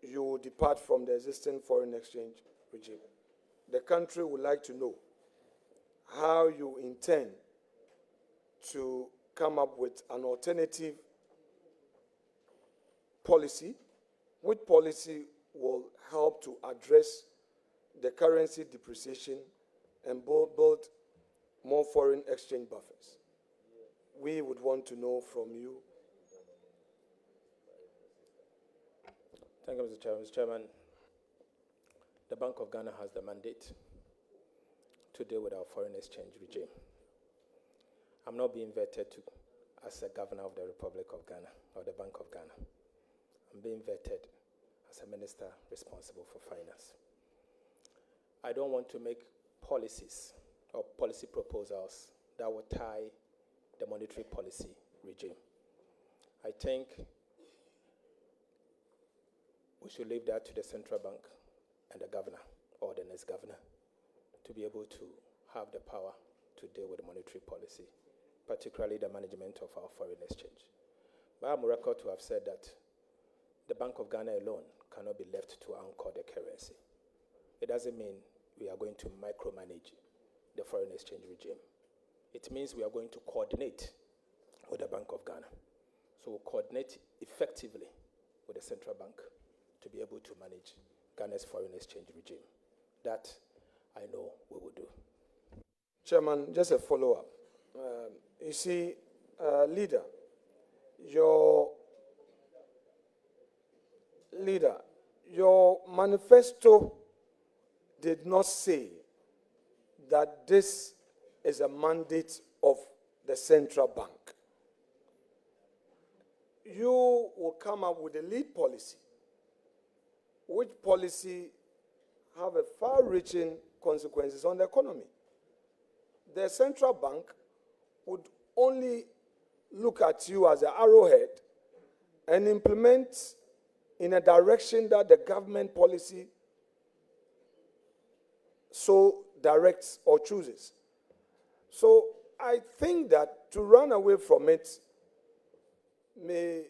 B: you will depart from the existing foreign exchange regime. The country would like to know how you intend to come up with an alternative policy, which policy will help to address the currency depreciation and build more foreign exchange buffers. We would want to know from you.
S: Thank you, Mr. Chairman. Mr. Chairman, the Bank of Ghana has the mandate to deal with our foreign exchange regime. I'm not being vetted as a governor of the Republic of Ghana or the Bank of Ghana. I'm being vetted as a minister responsible for finance. I don't want to make policies or policy proposals that will tie the monetary policy regime. I think we should leave that to the central bank and the governor or the next governor to be able to have the power to deal with the monetary policy, particularly the management of our foreign exchange. But I'm a record to have said that the Bank of Ghana alone cannot be left to anchor the currency. It doesn't mean we are going to micromanage the foreign exchange regime. It means we are going to coordinate with the Bank of Ghana. So we'll coordinate effectively with the central bank to be able to manage Ghana's foreign exchange regime. That I know we will do.
B: Chairman, just a follow-up. You see, leader, your manifesto did not say that this is a mandate of the central bank. You will come up with a lead policy, which policy have a far-reaching consequences on the economy. The central bank would only look at you as an arrowhead and implement in a direction that the government policy so directs or chooses. So I think that to run away from it may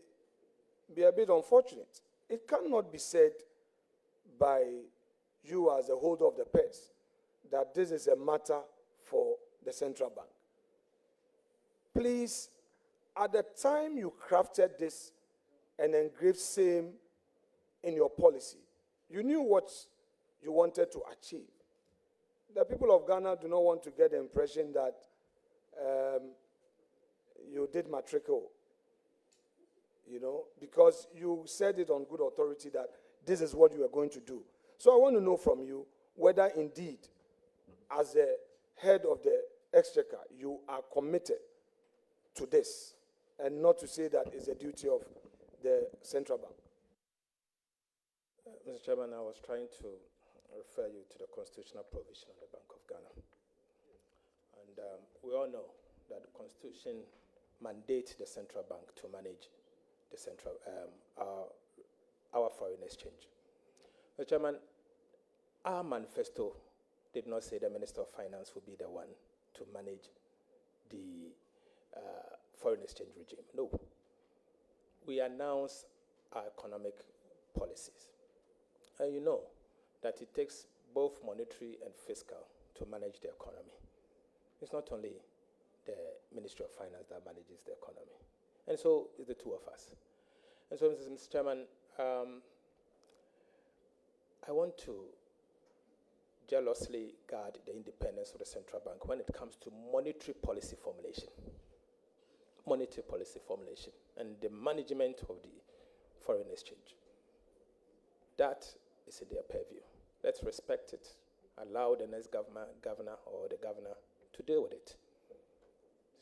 B: be a bit unfortunate. It cannot be said by you as a holder of the purse that this is a matter for the central bank. Please, at the time you crafted this and engraved same in your policy, you knew what you wanted to achieve. The people of Ghana do not want to get the impression that you did matricle, because you said it on good authority that this is what you are going to do. So I want to know from you whether indeed, as the head of the Exchequer, you are committed to this, and not to say that it's a duty of the central bank.
S: Mr. Chairman, I was trying to refer you to the constitutional provision of the Bank of Ghana. And we all know that the Constitution mandates the central bank to manage the central our foreign exchange. Mr. Chairman, our manifesto did not say the Minister of Finance would be the one to manage the foreign exchange regime. No. We announced our economic policies. And you know that it takes both monetary and fiscal to manage the economy. It's not only the Ministry of Finance that manages the economy. And so it's the two of us. And so, Mr. Chairman, I want to jealously guard the independence of the central bank when it comes to monetary policy formulation. Monetary policy formulation and the management of the foreign exchange. That is in their purview. Let's respect it. Allow the next governor or the governor to deal with it.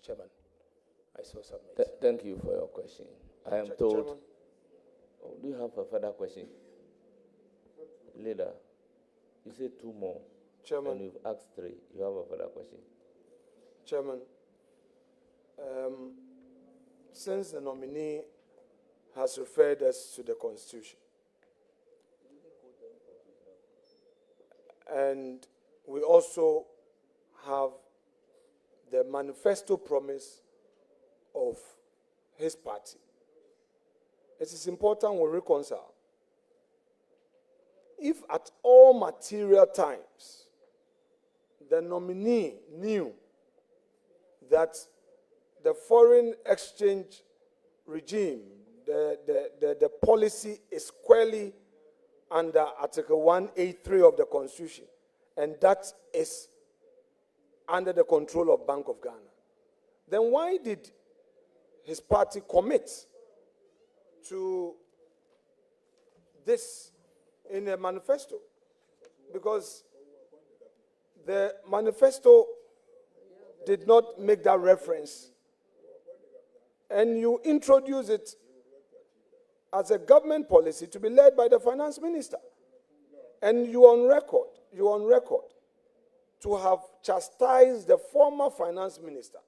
S: Chairman, I so submit.
F: Thank you for your question. I am told.
B: Chairman.
F: Oh, do you have a further question? Leader, you said 2 more.
B: Chairman.
F: And you've asked 3. You have a further question.
B: Chairman, since the nominee has referred us to the Constitution, and we also have the manifesto promise of his party, it is important we reconcile. If at all material times the nominee knew that the foreign exchange regime, the policy is squarely under Article 183 of the Constitution, and that is under the control of Bank of Ghana, then why did his party commit to this in a manifesto? Because the manifesto did not make that reference, and you introduce it as a government policy to be led by the finance minister, and you're on record to have chastised the former finance minister,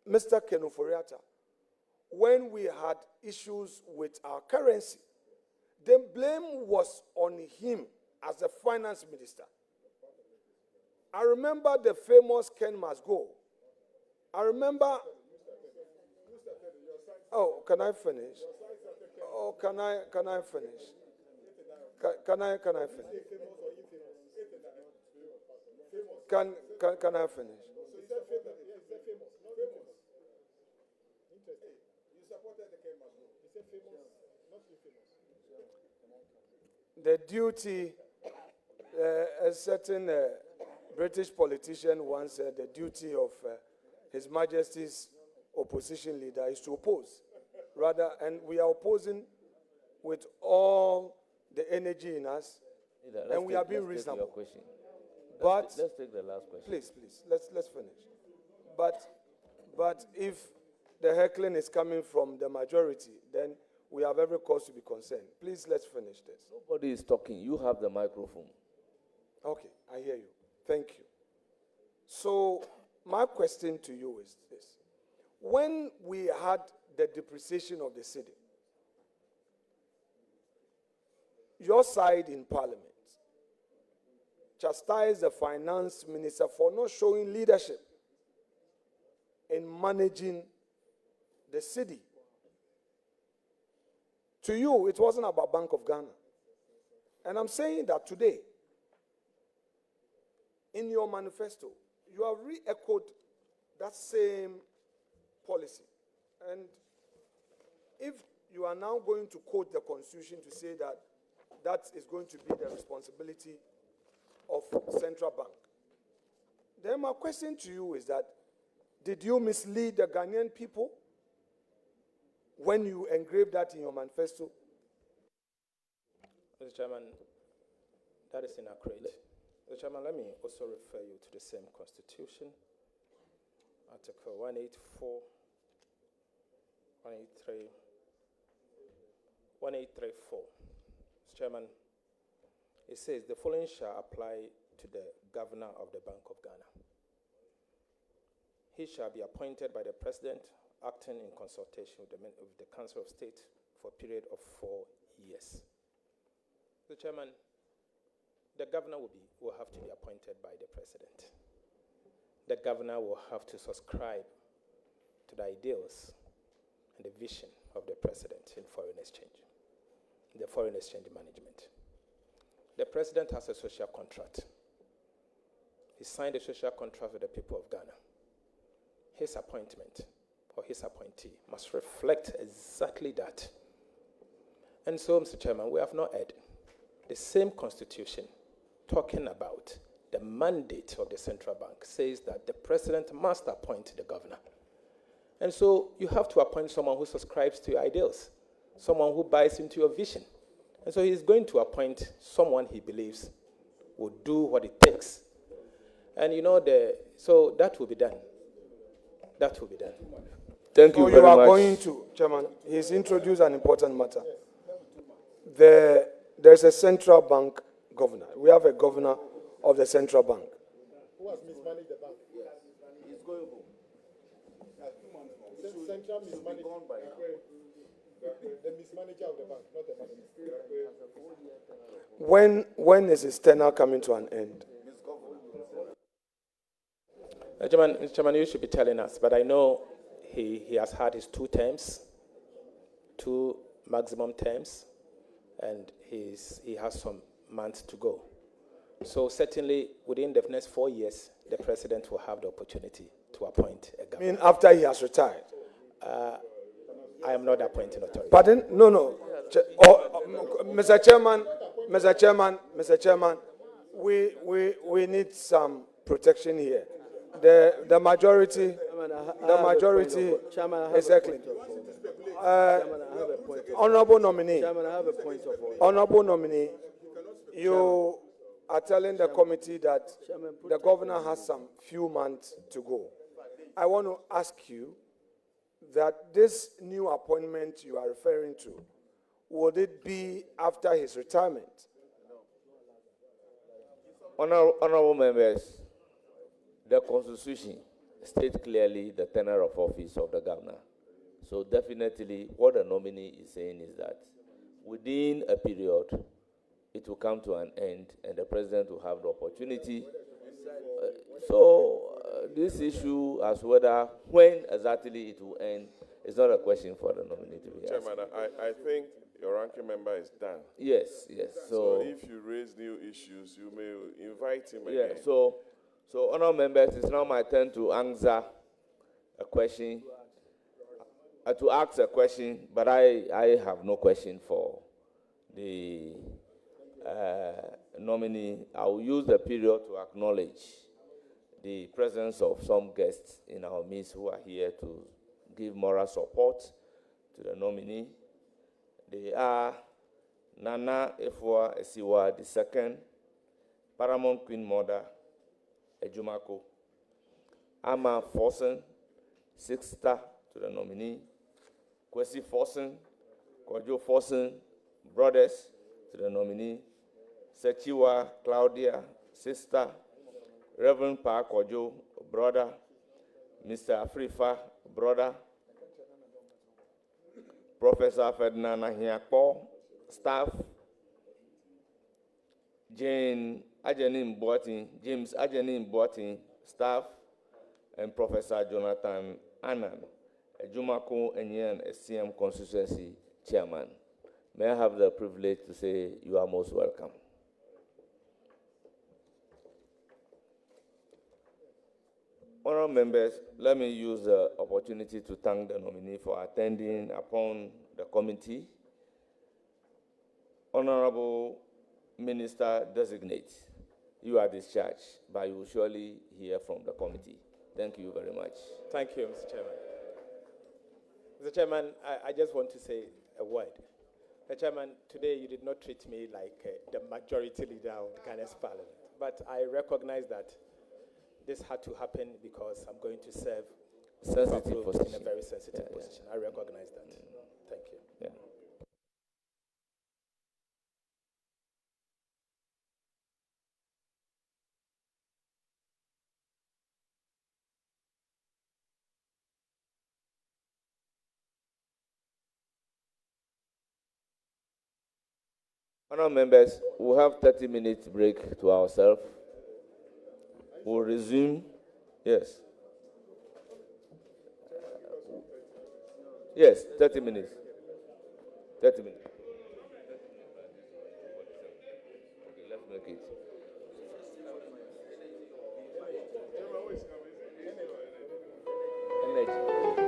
B: Mr. Ken Ofori-Atta, when we had issues with our currency. The blame was on him as the finance minister. I remember the famous Ken Must Go. I remember. Oh, can I finish? Oh, can I finish? Can I finish? Can I finish? The duty, a certain British politician once said, the duty of His Majesty's opposition leader is to oppose. Rather, and we are opposing with all the energy in us, and we are being reasonable. But
F: let's take the last question.
B: Please, let's finish. But if the heckling is coming from the majority, then we have every cause to be concerned. Please, let's finish this.
F: Nobody is talking. You have the microphone.
B: Okay, I hear you. Thank you. So my question to you is this. When we had the depreciation of the cedi, your side in Parliament chastised the finance minister for not showing leadership in managing the cedi. To you, it wasn't about Bank of Ghana. And I'm saying that today, in your manifesto, you have re-echoed that same policy. And if you are now going to quote the Constitution to say that that is going to be the responsibility of central bank, then my question to you is that, did you mislead the Ghanaian people when you engraved that in your manifesto?
S: Mr. Chairman, that is inaccurate. Mr. Chairman, let me also refer you to the same Constitution, Article 184, 183, 1834. Mr. Chairman, it says the following shall apply to the governor of the Bank of Ghana. He shall be appointed by the President, acting in consultation with the Council of State for a period of 4 years. Mr. Chairman, the governor will have to be appointed by the President. The governor will have to subscribe to the ideals and the vision of the President in foreign exchange, the foreign exchange management. The President has a social contract. He signed a social contract with the people of Ghana. His appointment or his appointee must reflect exactly that. And so, Mr. Chairman, we have not had the same Constitution talking about the mandate of the central bank says that the President must appoint the governor. And so you have to appoint someone who subscribes to your ideals, someone who buys into your vision. And so he's going to appoint someone he believes will do what it takes. And so that will be done. That will be done.
A: Thank you very much.
B: So you are going to, Chairman, he's introduced an important matter. There's a central bank governor. We have a governor of the central bank.
R: Who has mismanaged the bank?
K: He's going home.
R: Central mismanaged the mismanager of the bank, not the manager.
B: When is his tenure coming to an end?
S: Chairman, you should be telling us, but I know he has had his 2 terms, 2 maximum terms, and he has some months to go. So certainly within the next 4 years, the president will have the opportunity to appoint a governor.
B: I mean, after he has retired?
S: I am not appointing authority.
B: Pardon? No. Mr. Chairman, we need some protection here. The majority, exactly. Honorable nominee.
K: Chairman, I have a point of order.
B: Honorable nominee, you are telling the committee that the governor has some few months to go. I want to ask you that this new appointment you are referring to, would it be after his retirement?
F: Honorable members, the Constitution states clearly the tenure of office of the governor. So definitely what the nominee is saying is that within a period, it will come to an end and the president will have the opportunity. This issue as whether when exactly it will end is not a question for the nominee to be asked.
Q: Chairman, I think your ranking member is done.
F: Yes.
Q: So if you raise new issues, you may invite him again.
F: Yeah, so honorable members, it's now my turn to answer a question. To ask a question, but I have no question for the nominee. I will use the period to acknowledge the presence of some guests in our midst who are here to give moral support to the nominee. They are Nana Efua Esiwa II, Paramount Queen Mother, Ejumako, Ama Forsen, sister to the nominee, Kwesi Forsen, Kojo Forsen, brothers to the nominee, Sechiwa Claudia, sister, Reverend Pa Kojo, brother, Mr. Afrifa, brother, Professor Ferdinand Ahiakpo, staff, James Ajeni Mboatin, staff, and Professor Jonathan Annan, Ejumako Enyen SCM constituency chairman. May I have the privilege to say you are most welcome. Honourable members, let me use the opportunity to thank the nominee for attending upon the committee. Honourable Minister Designate, you are discharged, but you will surely hear from the committee. Thank you very much.
S: Thank you, Mr. Chairman. Mr. Chairman, I just want to say a word. Mr. Chairman, today you did not treat me like the majority leader of the Ghana's parliament, but I recognize that this had to happen because I'm going to serve in a very sensitive position. I recognize that. Thank you.
F: Yeah. Honourable members, we'll have 30 minutes break to ourselves. We'll resume. Yes. Yes, 30 minutes. 30 minutes. Okay, let's make it. Energy.